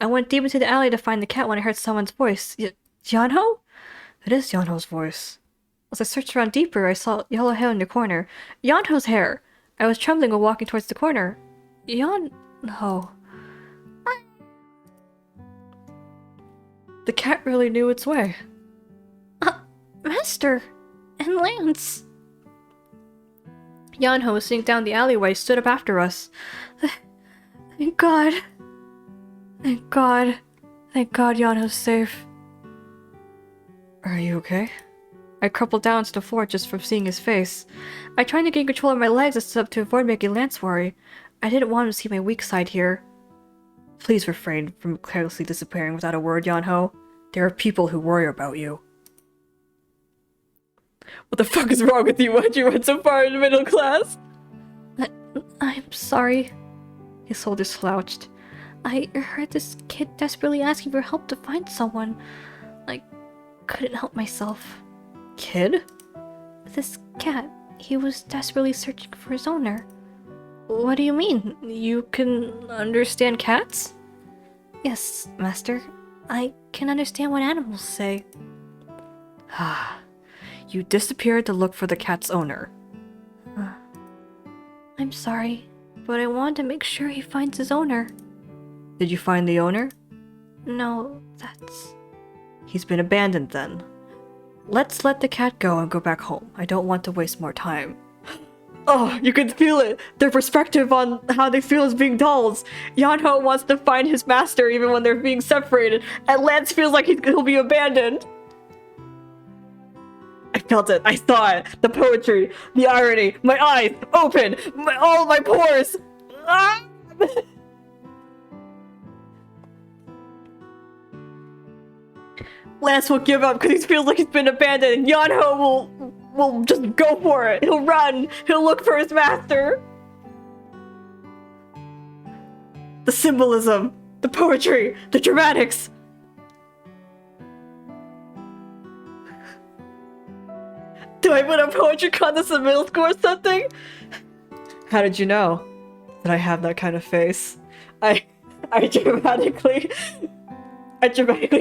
I went deep into the alley to find the cat when I heard someone's voice. Yanho? It is Yanho's voice. As I searched around deeper, I saw yellow hair in the corner. Yanho's hair! I was trembling while walking towards the corner. Yanho. The cat really knew its way. Master! And Lance! Yanho, sneaked down the alleyway, stood up after us. Thank God. Thank God. Thank God Yanho's safe. Are you okay? I crumpled down to the floor just from seeing his face. I tried to gain control of my legs and stood up to avoid making Lance worry. I didn't want him to see my weak side here. Please refrain from carelessly disappearing without a word, Yanho. There are people who worry about you. What the fuck is wrong with you? Why'd you run so far in middle class? I'm sorry. His shoulders slouched. I heard this kid desperately asking for help to find someone. I couldn't help myself. Kid? This cat. He was desperately searching for his owner. What do you mean? You can understand cats? Yes, Master. I can understand what animals say. Ah. You disappeared to look for the cat's owner. I'm sorry, but I wanted to make sure he finds his owner. Did you find the owner? No, that's... He's been abandoned then. Let's let the cat go and go back home. I don't want to waste more time. Oh, you can feel it! Their perspective on how they feel is being dolls. Yanho wants to find his master even when they're being separated, and Lance feels like he'll be abandoned. I felt it. I saw it. The poetry, the irony, my eyes open, all my pores. Ah! Lance will give up because he feels like he's been abandoned, and Yanho will just go for it. He'll run. He'll look for his master. The symbolism, the poetry, the dramatics. Do I win a poetry contest in middle school or something? How did you know that I have that kind of face? I dramatically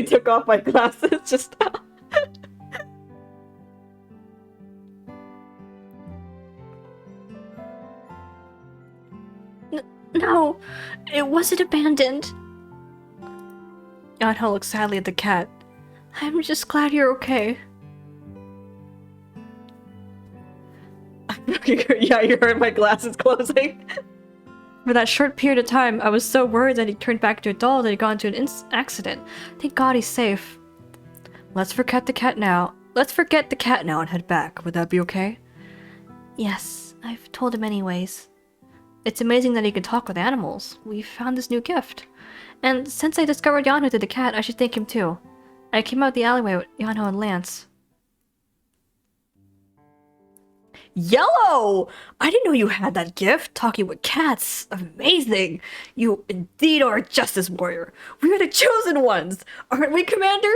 took off my glasses just now. No, it wasn't abandoned. Yanho looks sadly at the cat. I'm just glad you're okay. Yeah, you heard my glasses closing. For that short period of time, I was so worried that he turned back into a doll that he got into an accident. Thank God he's safe. Let's forget the cat now. Let's forget the cat now and head back. Would that be okay? Yes, I've told him anyways. It's amazing that he can talk with animals. We found this new gift. And since I discovered Yanho to the cat, I should thank him too. I came out the alleyway with Yanho and Lance. Yellow! I didn't know you had that gift, talking with cats. Amazing! You indeed are a justice warrior. We are the chosen ones, aren't we, Commander?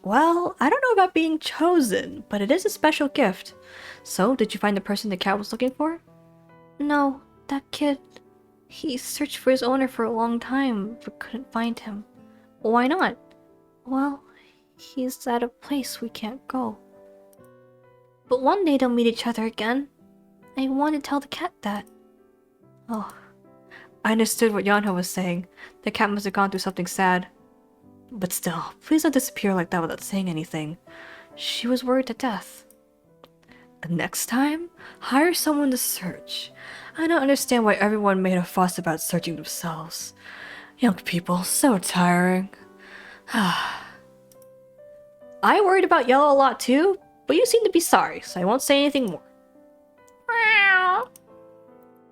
Well, I don't know about being chosen, but it is a special gift. So, did you find the person the cat was looking for? No, that kid... He searched for his owner for a long time, but couldn't find him. Why not? Well, he's at a place we can't go. But one day they'll meet each other again. I want to tell the cat that. Oh, I understood what Yanho was saying. The cat must have gone through something sad. But still, please don't disappear like that without saying anything. She was worried to death. Next time, hire someone to search. I don't understand why everyone made a fuss about searching themselves. Young people, so tiring. I worried about Yellow a lot too, but you seem to be sorry, so I won't say anything more.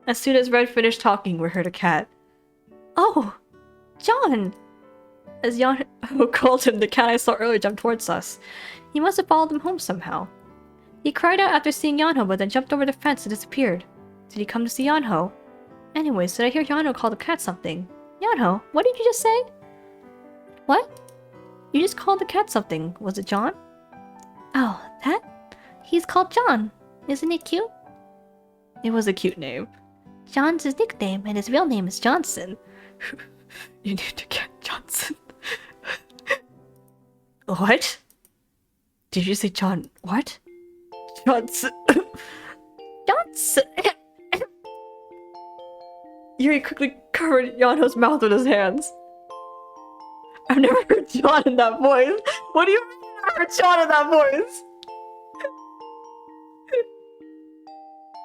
As soon as Red finished talking, we heard a cat. Oh, John! As Yanho called him, the cat I saw earlier jumped towards us. He must have followed him home somehow. He cried out after seeing Yanho, but then jumped over the fence and disappeared. Did he come to see Yanho? Anyways, did I hear Yanho call the cat something? Yanho, what did you just say? What? You just called the cat something. Was it John? Oh, that? He's called John. Isn't it cute? It was a cute name. John's his nickname, and his real name is Johnson. You need to get Johnson. What? Did you say John? What? Johnson. Johnson! Yuri quickly covered Yanho's mouth with his hands. I've never heard John in that voice. What do you mean you never heard John in that voice?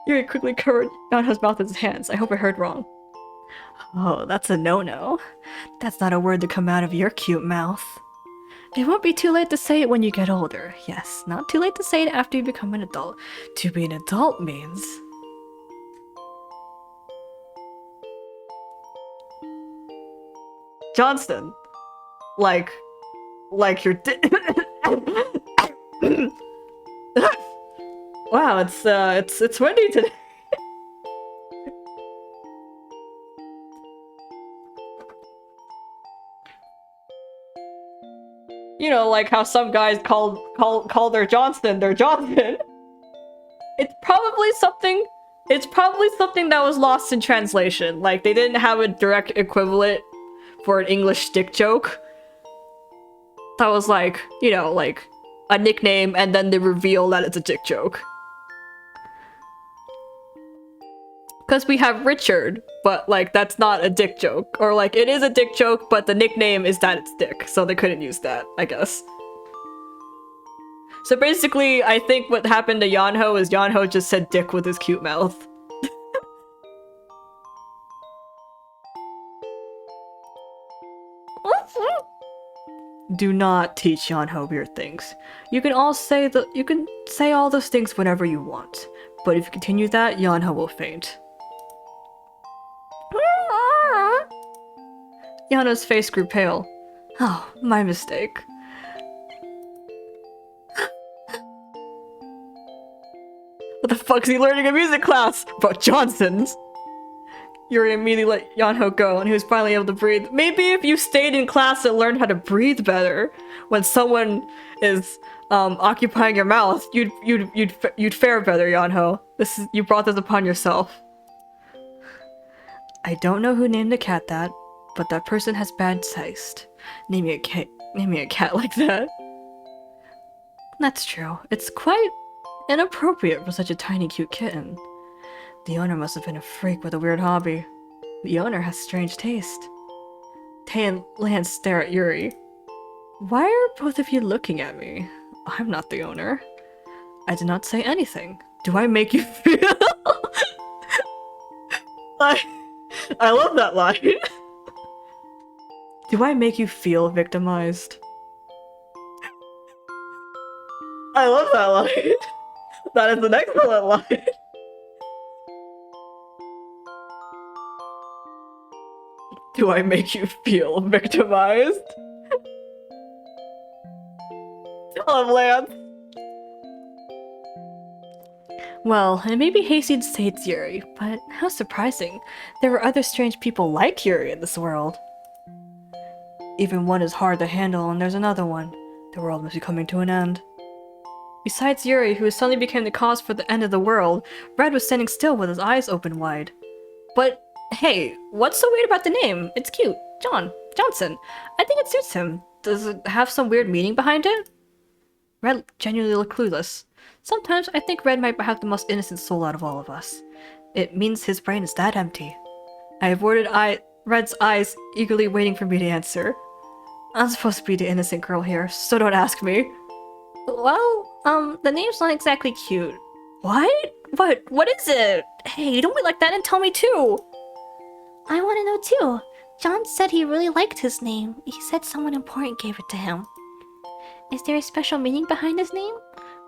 Yuri quickly covered Yanho's mouth with his hands. I hope I heard wrong. Oh, that's a no-no. That's not a word to come out of your cute mouth. It won't be too late to say it when you get older. Yes, not too late to say it after you become an adult. To be an adult means... Johnston. Like your Wow, it's windy today. You know, like how some guys call their Johnston their Johnson. It's probably something that was lost in translation. Like they didn't have a direct equivalent for an English dick joke. That was like, you know, like a nickname and then they reveal that it's a dick joke. Because we have Richard, but like that's not a dick joke. Or like it is a dick joke, but the nickname is that it's Dick, so they couldn't use that, I guess. So basically, I think what happened to Yanho is Yanho just said dick with his cute mouth. Do not teach Yanho weird things. You can say all those things whenever you want, but if you continue that, Yanho will faint. Yano's face grew pale. Oh, my mistake. What the fuck is he learning in music class? About Johnsons? Yuri immediately let Yanho go, and he was finally able to breathe. Maybe if you stayed in class and learned how to breathe better, when someone is occupying your mouth, you'd fare better, Yanho. You brought this upon yourself. I don't know who named the cat that, but that person has bad taste. Naming a cat like that. That's true. It's quite inappropriate for such a tiny, cute kitten. The owner must have been a freak with a weird hobby. The owner has strange taste. Tay and Lance stare at Yuri. Why are both of you looking at me? I'm not the owner. I did not say anything. Do I make you feel? I love that line. Do I make you feel victimized? I love that line. That is an excellent line. Do I make you feel victimized? Tell him, Lance. Well, it may be hasty to say it's Yuri, but how surprising. There were other strange people like Yuri in this world. Even one is hard to handle, and there's another one. The world must be coming to an end. Besides Yuri, who suddenly became the cause for the end of the world, Red was standing still with his eyes open wide. But hey, what's so weird about the name? It's cute. Johnson. I think it suits him. Does it have some weird meaning behind it? Red genuinely looked clueless. Sometimes I think Red might have the most innocent soul out of all of us. It means his brain is that empty. I avoided Red's eyes, eagerly waiting for me to answer. I'm supposed to be the innocent girl here, so don't ask me. Well, the name's not exactly cute. What? What is it? Hey, don't be like that and tell me too! I want to know too. John said he really liked his name. He said someone important gave it to him. Is there a special meaning behind his name?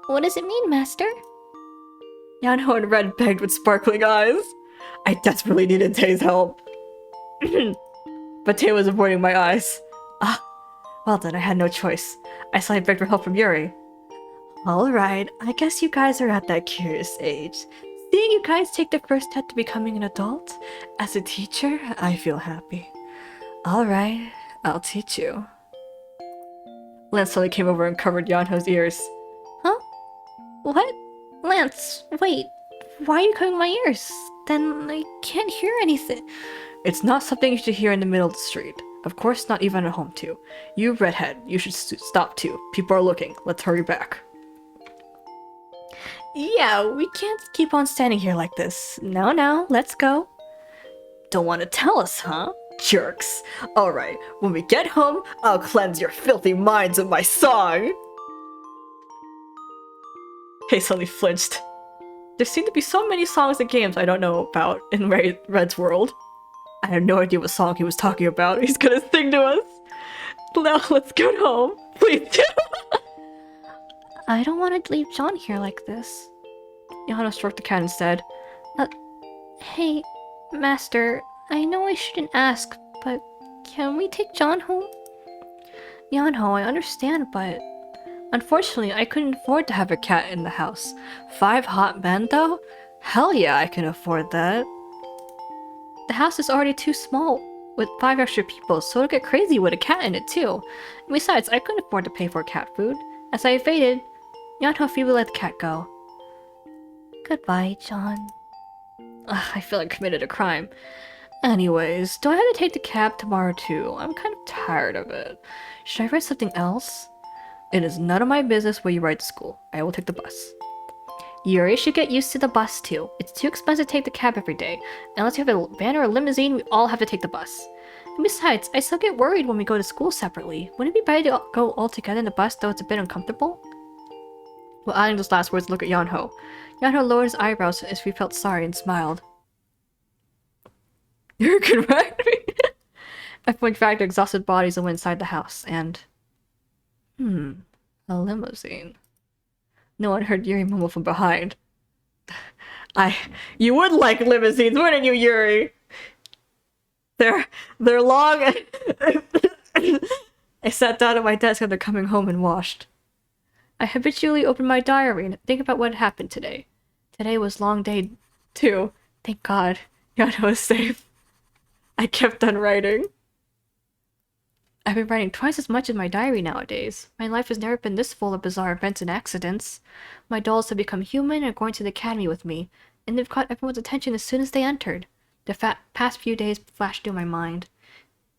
What does it mean, Master? Yanho and Red begged with sparkling eyes. I desperately needed Tay's help. But Tay was avoiding my eyes. Well then, I had no choice. I suddenly begged for help from Yuri. Alright, I guess you guys are at that curious age. Seeing you guys take the first step to becoming an adult, as a teacher, I feel happy. Alright, I'll teach you. Lance suddenly came over and covered Yanho's ears. Huh? What? Lance, wait. Why are you covering my ears? Then I can't hear anything. It's not something you should hear in the middle of the street. Of course, not even at home too. You redhead, you should stop too. People are looking. Let's hurry back. Yeah, we can't keep on standing here like this. No, let's go. Don't want to tell us, huh? Jerks. Alright, when we get home, I'll cleanse your filthy minds with my song! Hey suddenly flinched. There seem to be so many songs and games I don't know about in Red's world. I have no idea what song he was talking about. He's gonna sing to us. Now let's go home. Please do. I don't want to leave John here like this. Yano stroked the cat instead. Hey, Master, I know I shouldn't ask, but can we take John home? Yanho, I understand, but unfortunately, I couldn't afford to have a cat in the house. 5 hot men, though? Hell yeah, I can afford that. The house is already too small with 5 extra people, so it'll get crazy with a cat in it, too. And besides, I couldn't afford to pay for cat food. As I evaded, Yanho feebly let the cat go. Goodbye, John. I feel like I committed a crime. Anyways, do I have to take the cab tomorrow too? I'm kind of tired of it. Should I write something else? It is none of my business where you ride to school. I will take the bus. Yuri should get used to the bus too. It's too expensive to take the cab every day. Unless you have a van or a limousine, we all have to take the bus. And besides, I still get worried when we go to school separately. Wouldn't it be better to go all together in the bus, though it's a bit uncomfortable? While adding those last words, look at Yanho. Yanho lowered his eyebrows as if he felt sorry and smiled. You're correct. Everyone dragged their exhausted bodies and went inside the house, and... a limousine. No one heard Yuri mumble from behind. You would like limousines, wouldn't you, Yuri? They're long. I sat down at my desk after coming home and washed. I habitually open my diary and think about what happened today. Today was long day 2. Thank God. Yano was safe. I kept on writing. I've been writing twice as much in my diary nowadays. My life has never been this full of bizarre events and accidents. My dolls have become human and are going to the academy with me, and they've caught everyone's attention as soon as they entered. The past few days flashed through my mind,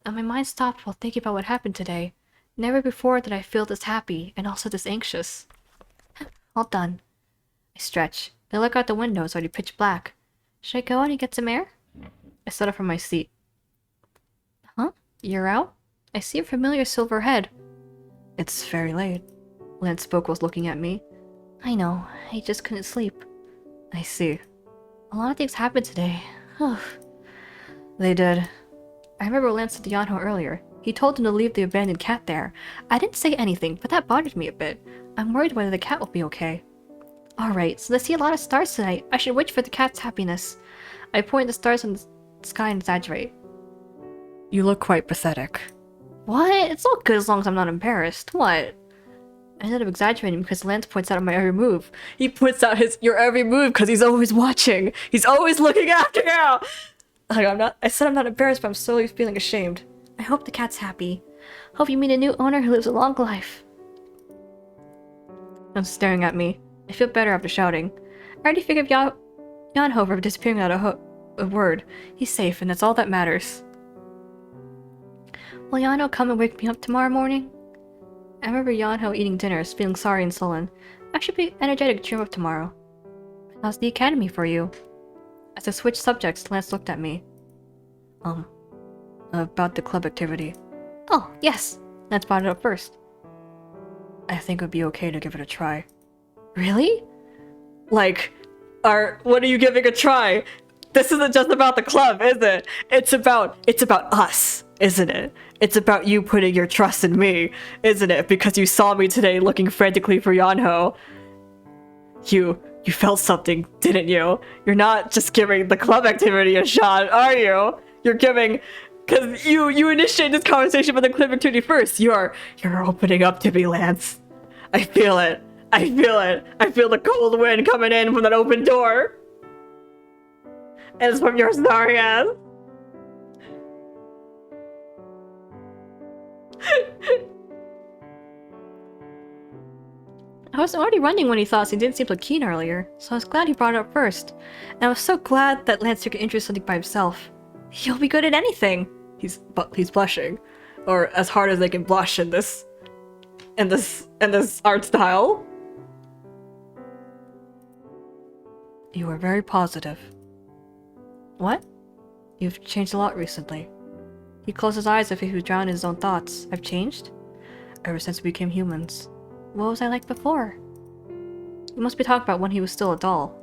and my mind stopped while thinking about what happened today. Never before did I feel this happy and also this anxious. All done. I stretch. I look out the window. It's already pitch black. Should I go out and get some air? I stood up from my seat. Huh? You're out? I see a familiar silver head. It's very late. Lance spoke while looking at me. I know. I just couldn't sleep. I see. A lot of things happened today. They did. I remember Lance said to Yanho earlier. He told him to leave the abandoned cat there. I didn't say anything, but that bothered me a bit. I'm worried whether the cat will be okay. Alright, so let's see a lot of stars tonight. I should wish for the cat's happiness. I point the stars in the sky and exaggerate. You look quite pathetic. What? It's all good as long as I'm not embarrassed. What? I ended up exaggerating because Lance points out my every move. He points out your every move because he's always watching. He's always looking after you! Like, I said I'm not embarrassed, but I'm slowly feeling ashamed. I hope the cat's happy. Hope you meet a new owner who lives a long life. I'm staring at me. I feel better after shouting. I already figured Yanho for disappearing without a word. He's safe, and that's all that matters. Will Yanho come and wake me up tomorrow morning? I remember Yanho eating dinner, feeling sorry and sullen. I should be energetic to cheer him up tomorrow. How's the academy for you? As I switched subjects, Lance looked at me. About the club activity. Oh, yes! Lance brought it up first. I think it would be okay to give it a try. Really? Like, what are you giving a try? This isn't just about the club, is it? It's about us, isn't it? It's about you putting your trust in me, isn't it? Because you saw me today looking frantically for Yanho. You felt something, didn't you? You're not just giving the club activity a shot, are you? You're giving... Because you initiated this conversation with the club activity first. You're opening up to me, Lance. I feel it. I feel the cold wind coming in from that open door. And it's from your starry ass. I was already running when he thought he didn't seem so keen earlier, so I was glad he brought it up first. And I was so glad that Lance took an interest in something by himself. He'll be good at anything. He's blushing, or as hard as they can blush in this art style. You are very positive. What? You've changed a lot recently. He closed his eyes as if he was drowning in his own thoughts. I've changed? Ever since we became humans. What was I like before? You must be talking about when he was still a doll.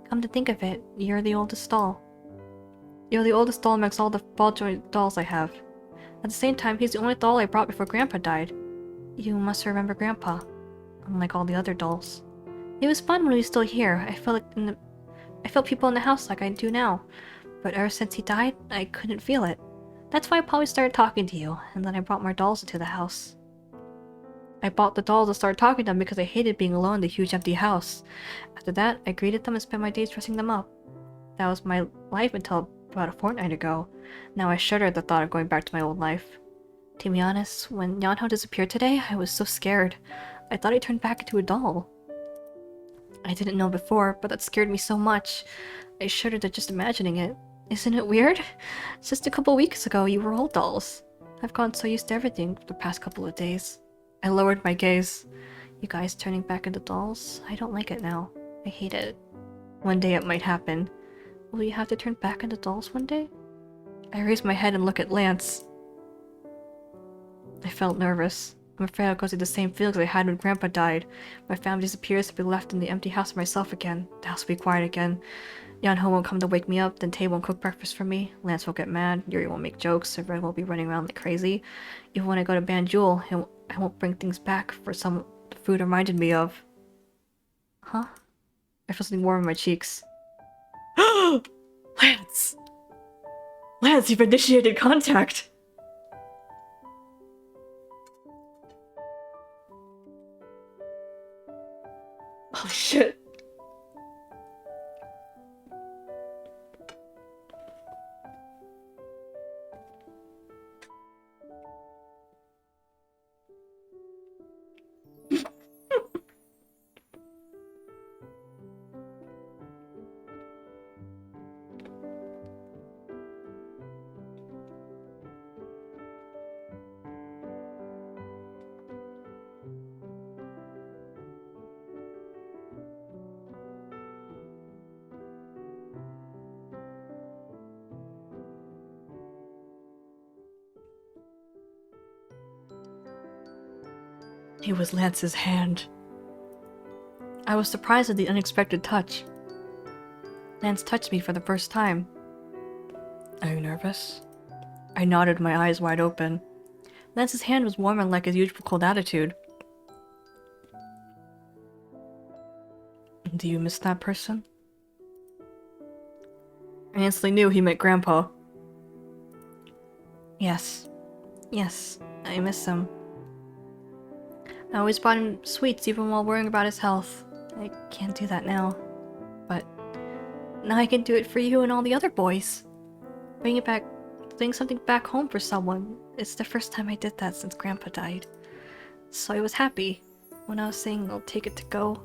Come to think of it, you're the oldest doll. You're the oldest doll amongst all the ball-jointed dolls I have. At the same time, he's the only doll I brought before Grandpa died. You must remember Grandpa, unlike all the other dolls. It was fun when he was still here. I felt people in the house like I do now. But ever since he died, I couldn't feel it. That's why I probably started talking to you, and then I brought more dolls into the house. I bought the dolls and started talking to them because I hated being alone in the huge empty house. After that, I greeted them and spent my days dressing them up. That was my life until about a fortnight ago. Now I shudder at the thought of going back to my old life. To be honest, when Yanho disappeared today, I was so scared. I thought he turned back into a doll. I didn't know before, but that scared me so much. I shuddered at just imagining it. Isn't it weird? Just a couple weeks ago, you were all dolls. I've gotten so used to everything for the past couple of days. I lowered my gaze. You guys turning back into dolls? I don't like it now. I hate it. One day it might happen. Will you have to turn back into dolls one day? I raised my head and looked at Lance. I felt nervous. I'm afraid I'll go through the same feelings I had when Grandpa died. My family disappears to be left in the empty house by myself again. The house will be quiet again. Yanho won't come to wake me up, then Tay won't cook breakfast for me. Lance will get mad, Yuri won't make jokes, and Red will be running around like crazy. Even when I go to Banjul, I won't bring things back for some the food reminded me of. Huh? I feel something warm in my cheeks. Lance! Lance, you've initiated contact! Oh shit. It was Lance's hand. I was surprised at the unexpected touch. Lance touched me for the first time. Are you nervous? I nodded, my eyes wide open. Lance's hand was warm and like his usual cold attitude. Do you miss that person? I instantly knew he meant Grandpa. Yes. Yes, I miss him. I always bought him sweets even while worrying about his health. I can't do that now. But now I can do it for you and all the other boys. Bring something back home for someone. It's the first time I did that since Grandpa died. So I was happy when I was saying I'll take it to go.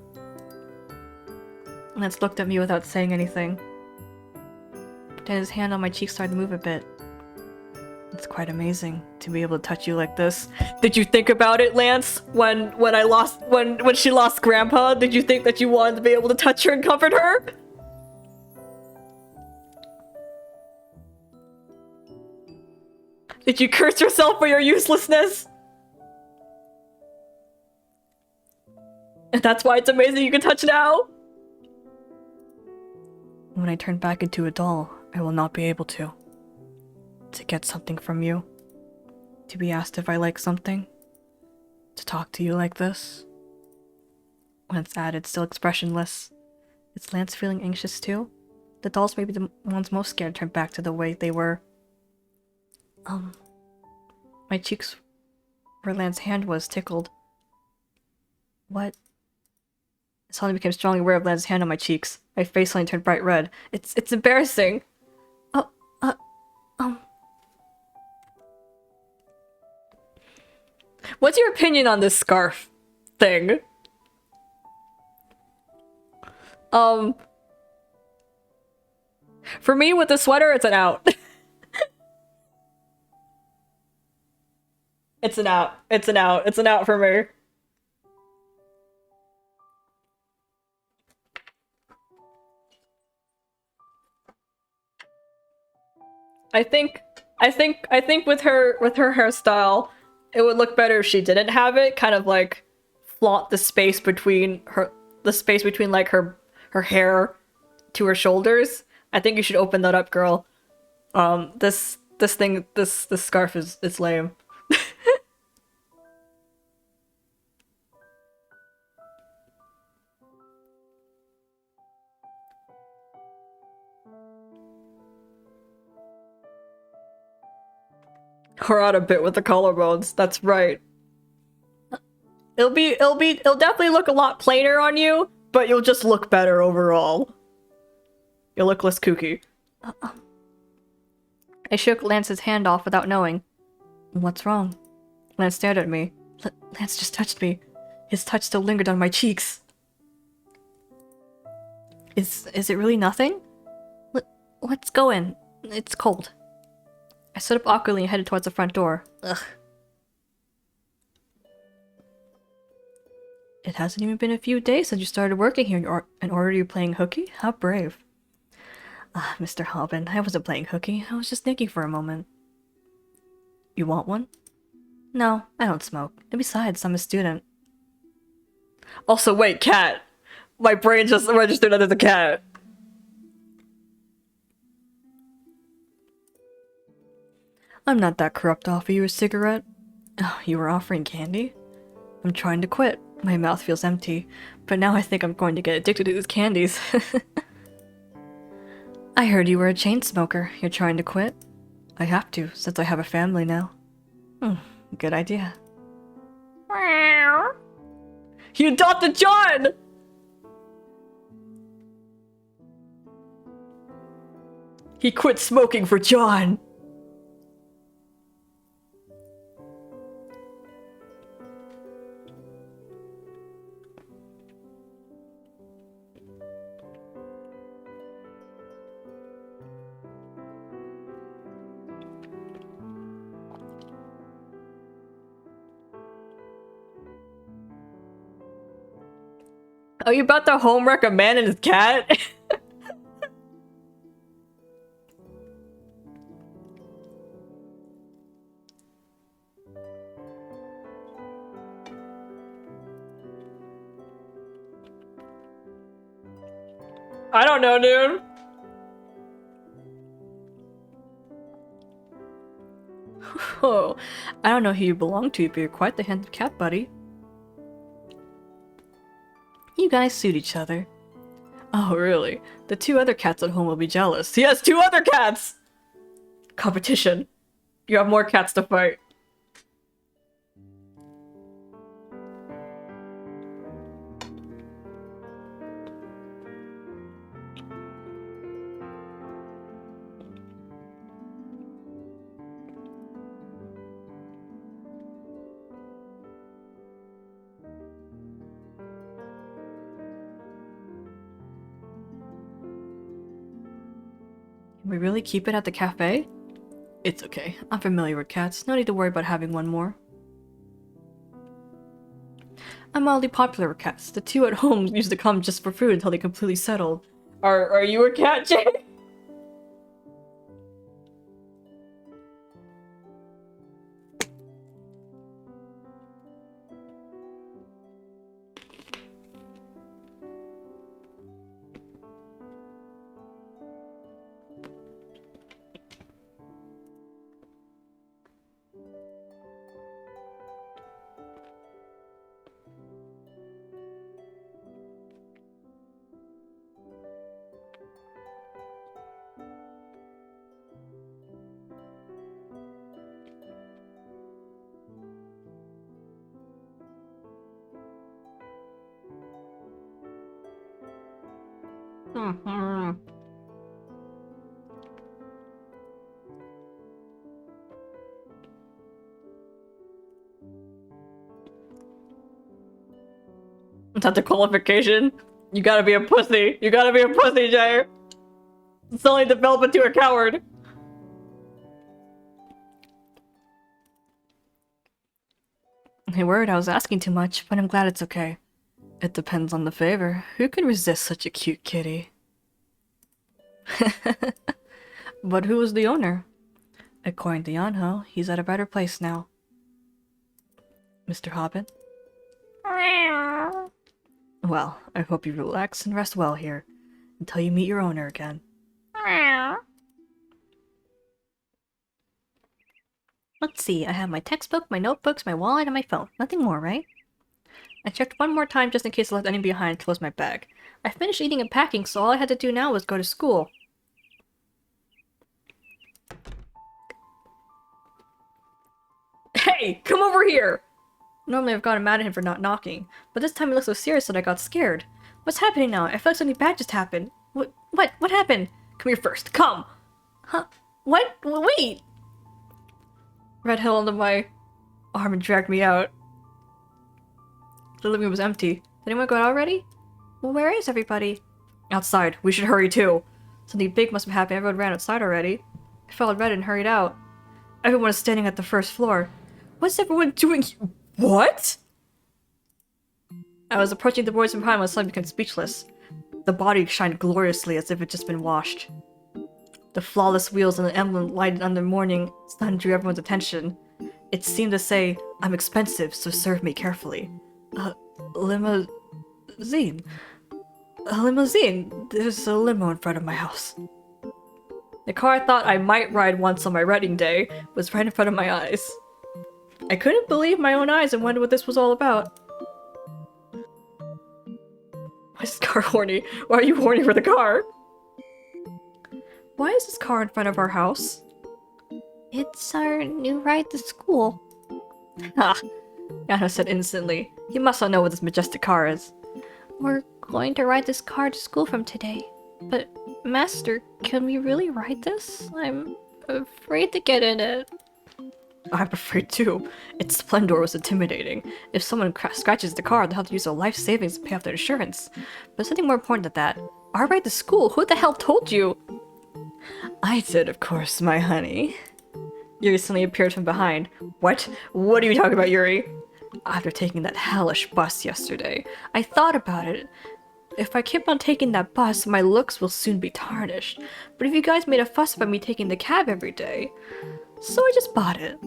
Lance looked at me without saying anything. Then his hand on my cheek started to move a bit. It's quite amazing to be able to touch you like this. Did you think about it, Lance? When she lost Grandpa, did you think that you wanted to be able to touch her and comfort her? Did you curse yourself for your uselessness? And that's why it's amazing you can touch now? When I turn back into a doll, I will not be able to. To get something from you. To be asked if I like something. To talk to you like this. Lance added, still expressionless. Is Lance feeling anxious too? The dolls may be the ones most scared turned back to the way they were. My cheeks, where Lance's hand was, tickled. What? I suddenly became strongly aware of Lance's hand on my cheeks. My face suddenly turned bright red. It's embarrassing. What's your opinion on this scarf thing? For me, with the sweater, it's an out. It's an out. It's an out. It's an out for me. I think with her hairstyle, it would look better if she didn't have it. Kind of like flaunt the space between like her hair to her shoulders. I think you should open that up, girl. This scarf is lame. We're out a bit with the collarbones. That's right. It'll definitely look a lot plainer on you, but you'll just look better overall. You'll look less kooky. I shook Lance's hand off without knowing. What's wrong? Lance stared at me. Lance just touched me. His touch still lingered on my cheeks. Is it really nothing? Let's go in. It's cold. I stood up awkwardly and headed towards the front door. Ugh. It hasn't even been a few days since you started working here and already you're playing hooky? How brave. Mr. Halbin, I wasn't playing hooky. I was just thinking for a moment. You want one? No, I don't smoke. And besides, I'm a student. Also, wait, cat. My brain just registered that as a cat. I'm not that corrupt to offer you a cigarette. Oh, you were offering candy? I'm trying to quit. My mouth feels empty, but now I think I'm going to get addicted to these candies. I heard you were a chain smoker. You're trying to quit? I have to, since I have a family now. Good idea. He adopted John! He quit smoking for John! Are you about to homewreck a man and his cat? I don't know, dude. Oh, I don't know who you belong to, but you're quite the handsome cat, buddy. You guys suit each other. Oh, really? The 2 other cats at home will be jealous. He has 2 other cats! Competition. You have more cats to fight. Can we really keep it at the cafe? It's okay. I'm familiar with cats. No need to worry about having one more. I'm mildly popular with cats. The 2 at home used to come just for food until they completely settled. Are you a cat, Jay? Is that the qualification? You gotta be a pussy. You gotta be a pussy, Jay. It's only develop into a coward. Hey, worried I was asking too much, but I'm glad it's okay. It depends on the favor. Who can resist such a cute kitty? But who was the owner? According to Yanho, he's at a better place now. Mr. Hobbit? Well, I hope you relax and rest well here, until you meet your owner again. Let's see, I have my textbook, my notebooks, my wallet, and my phone. Nothing more, right? I checked one more time just in case I left any behind and closed my bag. I finished eating and packing, so all I had to do now was go to school. Hey! Come over here! Normally I've gotten mad at him for not knocking, but this time he looked so serious that I got scared. What's happening now? I feel like something bad just happened. What happened? Come here first, come! Huh? What? Wait! Red held onto my arm and dragged me out. The living room was empty. Did anyone go out already? Well, where is everybody? Outside. We should hurry too. Something big must have happened. Everyone ran outside already. I followed Red and hurried out. Everyone is standing at the first floor. What's everyone doing? What? I was approaching the boys from behind when suddenly became speechless. The body shined gloriously as if it had just been washed. The flawless wheels and the emblem lighted under morning sun drew everyone's attention. It seemed to say, I'm expensive, so serve me carefully. Limousine. A limousine. There's a limo in front of my house. The car I thought I might ride once on my wedding day was right in front of my eyes. I couldn't believe my own eyes and wondered what this was all about. Why is this car horny? Why are you horny for the car? Why is this car in front of our house? It's our new ride to school. Ha! Yano said instantly. He must not know what this majestic car is. We're going to ride this car to school from today. But, Master, can we really ride this? I'm afraid to get in it. I'm afraid too. Its splendor was intimidating. If someone scratches the car, they'll have to use their life savings to pay off their insurance. But something more important than that. Our ride to school? Who the hell told you? I did, of course, my honey. Yuri suddenly appeared from behind. What? What are you talking about, Yuri? After taking that hellish bus yesterday, I thought about it. If I keep on taking that bus, my looks will soon be tarnished. But if you guys made a fuss about me taking the cab every day, so I just bought it.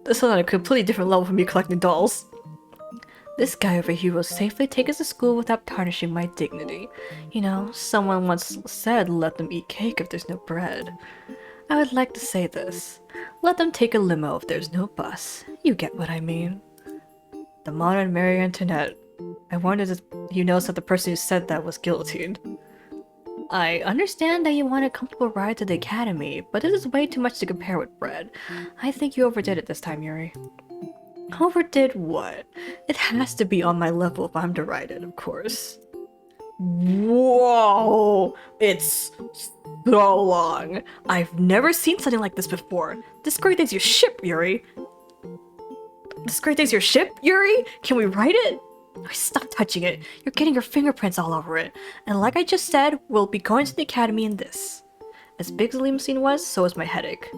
This is on a completely different level from me collecting dolls. This guy over here will safely take us to school without tarnishing my dignity. You know, someone once said, let them eat cake if there's no bread. I would like to say this. Let them take a limo if there's no bus. You get what I mean. The modern Marie Antoinette. I wondered if you noticed that the person who said that was guillotined. I understand that you want a comfortable ride to the academy, but this is way too much to compare with bread. I think you overdid it this time, Yuri. Overdid what? It has to be on my level if I'm to ride it, of course. Whoa! It's so long. I've never seen something like this before. This great thing's your ship, Yuri. This great thing's your ship, Yuri? Can we ride it? Stop touching it. You're getting your fingerprints all over it. And like I just said, we'll be going to the academy in this. As big as the limousine was, so was my headache.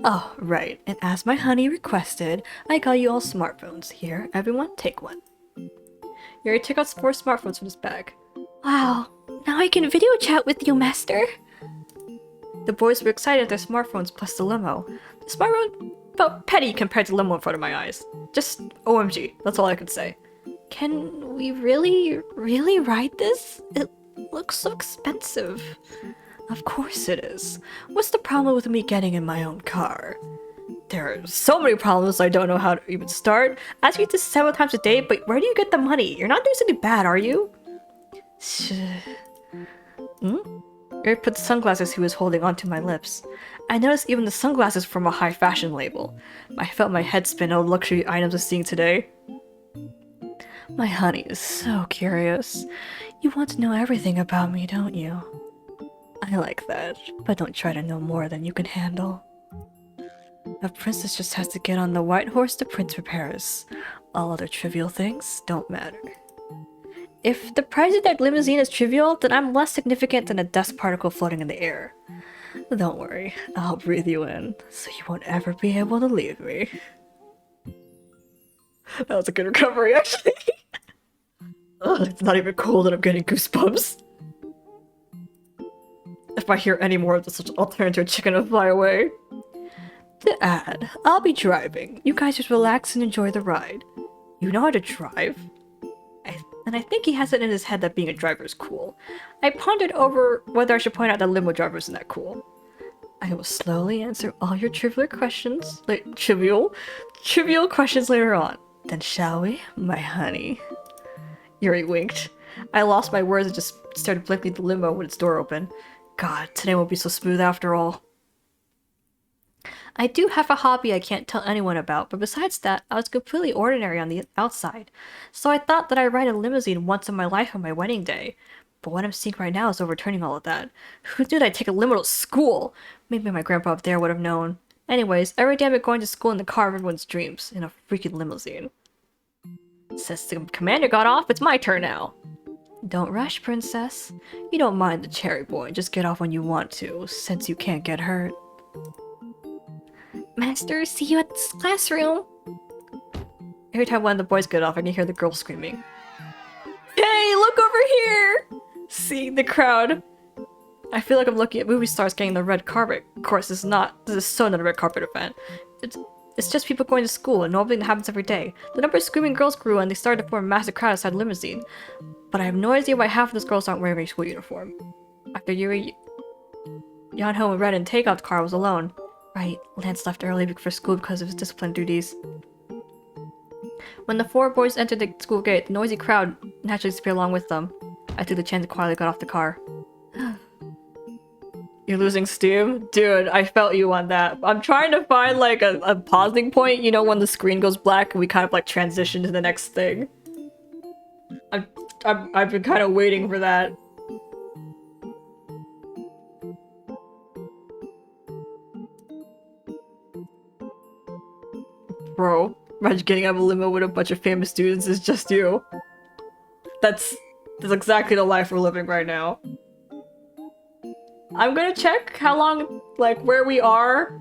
Oh, right. And as my honey requested, I got you all smartphones. Here, everyone, take one. Yuri took out 4 smartphones from his bag. Wow, now I can video chat with you, Master. The boys were excited at their smartphones plus the limo. The smartphone felt petty compared to the limo in front of my eyes. Just OMG, that's all I could say. Can we really ride this? It looks so expensive. Of course it is. What's the problem with me getting in my own car? There are so many problems I don't know how to even start. Ask you this 7 times a day, but where do you get the money? You're not doing something bad, are you? Eric put the sunglasses he was holding onto my lips. I noticed even the sunglasses from a high fashion label. I felt my head spin at the luxury items I'm seeing today. My honey is so curious. You want to know everything about me, don't you? I like that, but don't try to know more than you can handle. A princess just has to get on the white horse the prince prepares. All other trivial things don't matter. If the price of that limousine is trivial, then I'm less significant than a dust particle floating in the air. Don't worry, I'll breathe you in, so you won't ever be able to leave me. That was a good recovery, actually. Ugh, it's not even cold and I'm getting goosebumps. If I hear any more of this, I'll turn into a chicken and fly away. To add, I'll be driving. You guys just relax and enjoy the ride. You know how to drive? And I think he has it in his head that being a driver is cool. I pondered over whether I should point out that limo driver isn't that cool. I will slowly answer all your trivial questions, trivial questions later on. Then shall we, my honey? Yuri winked. I lost my words and just started blinking at the limo when its door opened. God, today won't be so smooth after all. I do have a hobby I can't tell anyone about, but besides that, I was completely ordinary on the outside. So I thought that I'd ride a limousine once in my life on my wedding day. But what I'm seeing right now is overturning all of that. Who knew that I'd take a limo to school? Maybe my grandpa up there would have known. Anyways, every day I've been going to school in the car of everyone's dreams, in a freaking limousine. Since the commander got off, it's my turn now. Don't rush, princess. You don't mind the cherry boy, just get off when you want to, since you can't get hurt. Master, see you at this classroom. Every time one of the boys get off, I can hear the girls screaming. Hey, look over here! Seeing the crowd. I feel like I'm looking at movie stars getting the red carpet. Of course, this is so not a red carpet event. It's just people going to school, a normal thing that happens every day. The number of screaming girls grew and they started to form a massive crowd outside the limousine. But I have no idea why half of those girls aren't wearing a school uniform. After Yuri, Yanho and Red and Takeout's car was alone. Right, Lance left early for school because of his discipline duties. When the 4 boys entered the school gate, the noisy crowd naturally disappeared along with them. I took the chance and quietly got off the car. You're losing steam? Dude, I felt you on that. I'm trying to find like a pausing point, you know, when the screen goes black and we kind of like transition to the next thing. I've been kind of waiting for that. Bro, imagine getting out of a limo with a bunch of famous students. It's just you. That's exactly the life we're living right now. I'm gonna check how long, like, where we are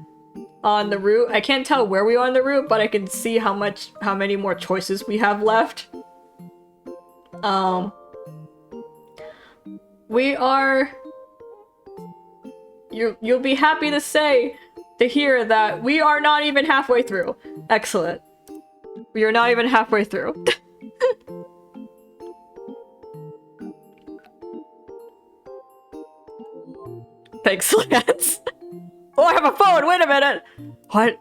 on the route. I can't tell where we are on the route, but I can see how many more choices we have left. We are... You'll be happy to hear that we are not even halfway through. Excellent. We are not even halfway through. Thanks, Lance. Oh, I have a phone! Wait a minute! What?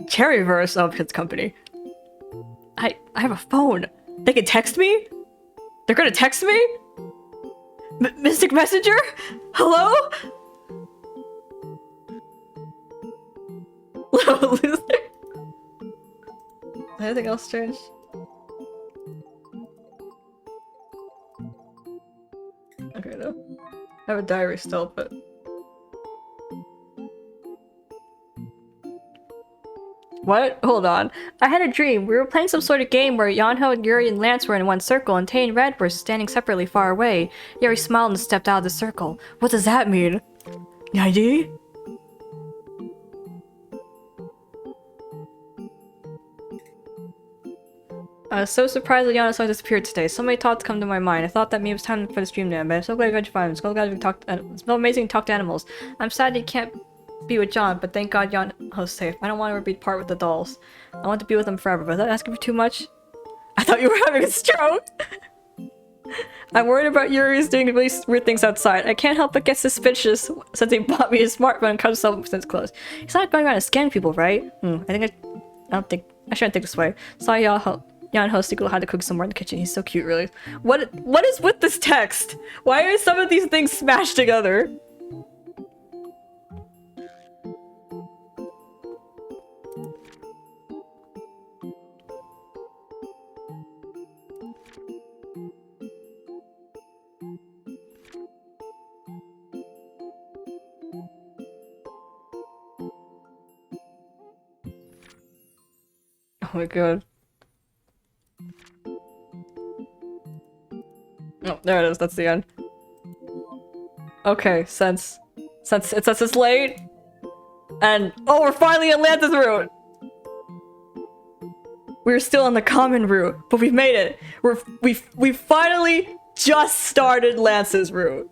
Cherryverse of his company. I have a phone. They can text me? They're gonna text me? Mystic Messenger? Hello? Little loser. Anything else strange? Okay, no. I have a diary still, but... What? Hold on. I had a dream. We were playing some sort of game where Yanho, Yuri, and Lance were in one circle, and Tay and Red were standing separately far away. Yuri smiled and stepped out of the circle. What does that mean? Yadi? I was so surprised that Yana's disappeared today. So many thoughts come to my mind. I thought that maybe it was time for the stream to end, but I'm so glad you got to find him. So glad we talked. It's so amazing to talk to animals. I'm sad he can't be with John, but thank God Yana's safe. I don't want to be part with the dolls. I want to be with him forever, but is that asking for too much? I thought you were having a stroke! I'm worried about Yuri's doing really weird things outside. I can't help but get suspicious since he bought me a smartphone and cut himself since clothes. He's not going around and scanning people, right? I shouldn't think this way. Sorry, Yanho secretly had to cook somewhere in the kitchen. He's so cute, really. What is with this text? Why are some of these things smashed together? Oh my god. Oh, there it is. That's the end. Okay, since it's late, and oh, we're finally in Lance's route. We're still on the common route, but we've made it. We finally just started Lance's route.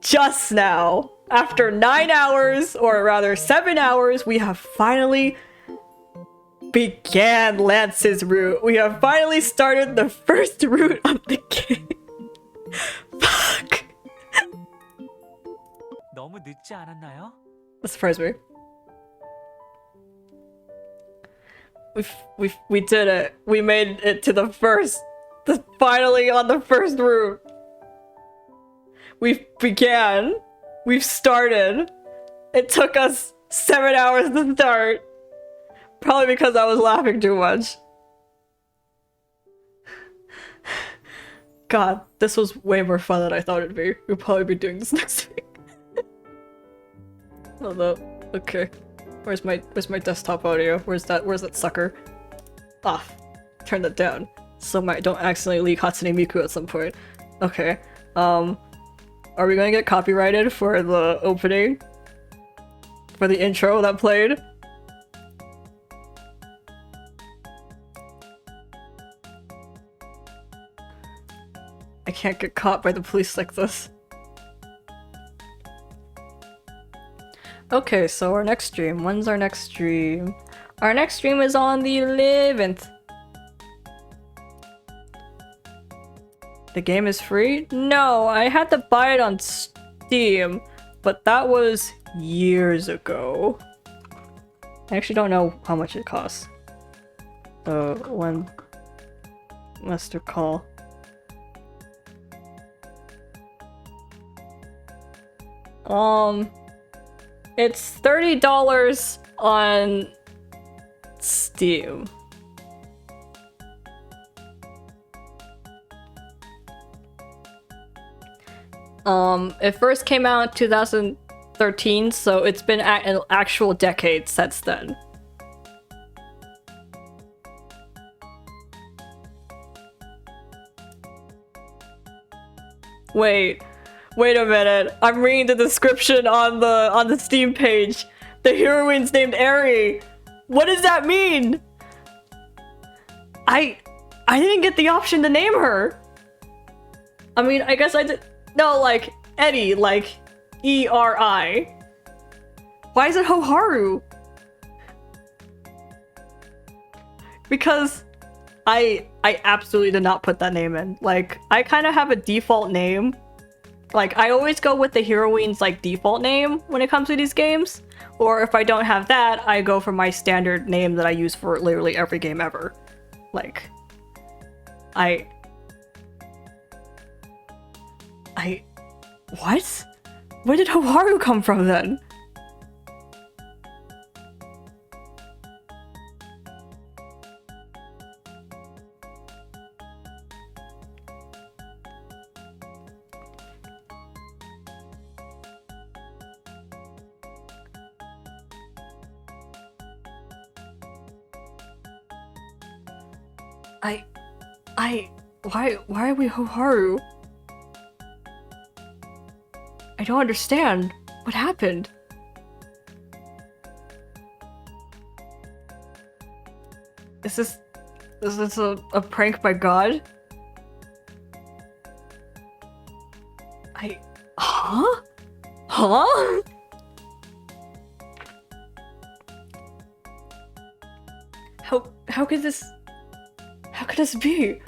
Just now, after 9 hours, or rather 7 hours, we have finally began Lance's route. We have finally started the first route of the game. Fuck. 너무 늦지 않았나요? That surprised me. We did it. We made it to finally on the first route. We've began. We've started. It took us 7 hours to start. Probably because I was laughing too much. God, this was way more fun than I thought it'd be. We'll probably be doing this next week. Although, okay. Where's my desktop audio? Where's that sucker? Off. Turn that down. So I don't accidentally leak Hatsune Miku at some point. Okay. Are we gonna get copyrighted for the opening? For the intro that played? I can't get caught by the police like this. Okay, so our next stream. When's our next stream? Our next stream is on the 11th. The game is free? No, I had to buy it on Steam, but that was years ago. I actually don't know how much it costs. So, when Lester call. It's $30 on Steam. It first came out in 2013, so it's been an actual decade since then. Wait a minute. I'm reading the description on the Steam page. The heroine's named Eri. What does that mean? I didn't get the option to name her. I mean, I guess I did. No, like Eddie, like E-R-I. Why is it Hoharu? Because I absolutely did not put that name in. Like, I kind of have a default name. Like, I always go with the heroine's, like, default name when it comes to these games. Or if I don't have that, I go for my standard name that I use for literally every game ever. Like, what? Where did Hoharu come from then? Why are we Hoharu? I don't understand. What happened? Is this a prank by God? Huh? Huh? How could this be?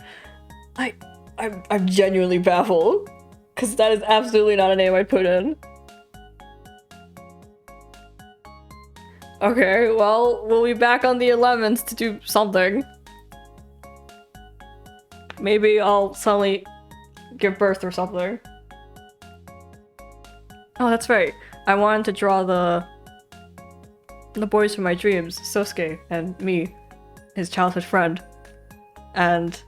I'm genuinely baffled. Because that is absolutely not a name I put in. Okay, well, we'll be back on the 11th to do something. Maybe I'll suddenly give birth or something. Oh, that's right. I wanted to draw the boys from my dreams, Sosuke and me, his childhood friend. And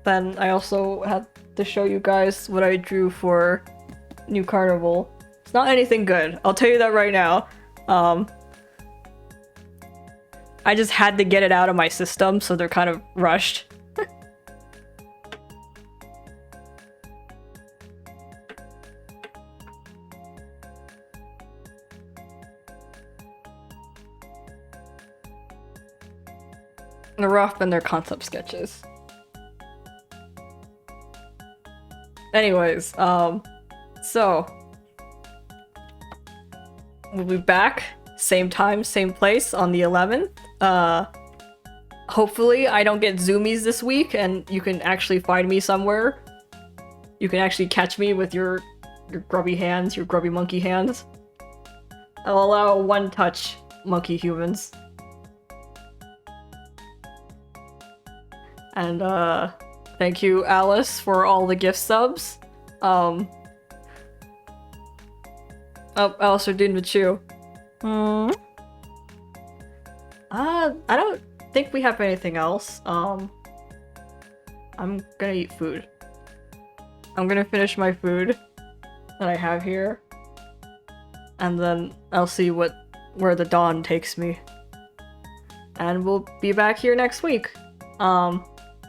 then I also had to show you guys what I drew for New Carnival. It's not anything good, I'll tell you that right now. I just had to get it out of my system, so they're kind of rushed. They're rough and they're concept sketches. Anyways, so we'll be back, same time, same place on the 11th. Hopefully I don't get zoomies this week and you can actually find me somewhere. You can actually catch me with your grubby hands, your grubby monkey hands. I'll allow one-touch monkey humans. And, thank you, Alice, for all the gift subs. Oh, Alice are doing with you. I don't think we have anything else. I'm gonna eat food. I'm gonna finish my food that I have here. And then I'll see where the dawn takes me. And we'll be back here next week.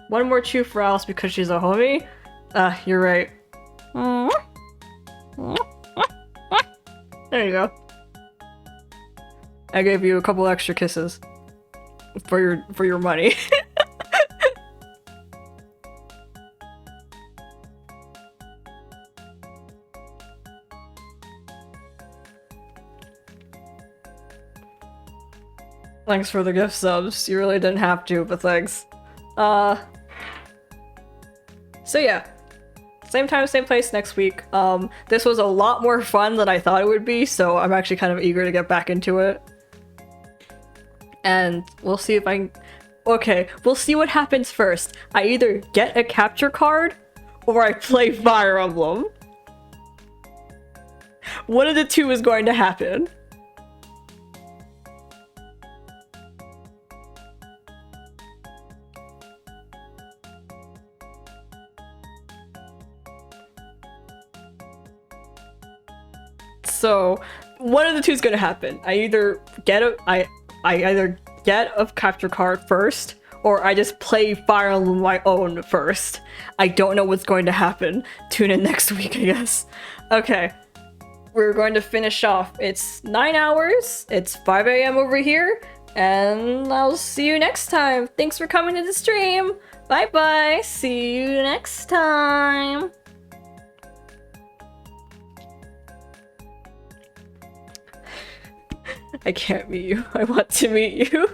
One more chew for Alice because she's a homie. You're right. There you go. I gave you a couple extra kisses for your money. Thanks for the gift subs. You really didn't have to, but thanks. So yeah, same time, same place next week. This was a lot more fun than I thought it would be, so I'm actually kind of eager to get back into it. And we'll see if I can... Okay, we'll see what happens first. I either get a capture card, or I play Fire Emblem. One of the two is going to happen. So, one of the two is gonna happen. I either get I either get a capture card first, or I just play Fire Emblem my own first. I don't know what's going to happen. Tune in next week, I guess. Okay. We're going to finish off. It's 9 hours. It's 5 a.m. over here. And I'll see you next time. Thanks for coming to the stream. Bye bye. See you next time. I can't meet you. I want to meet you.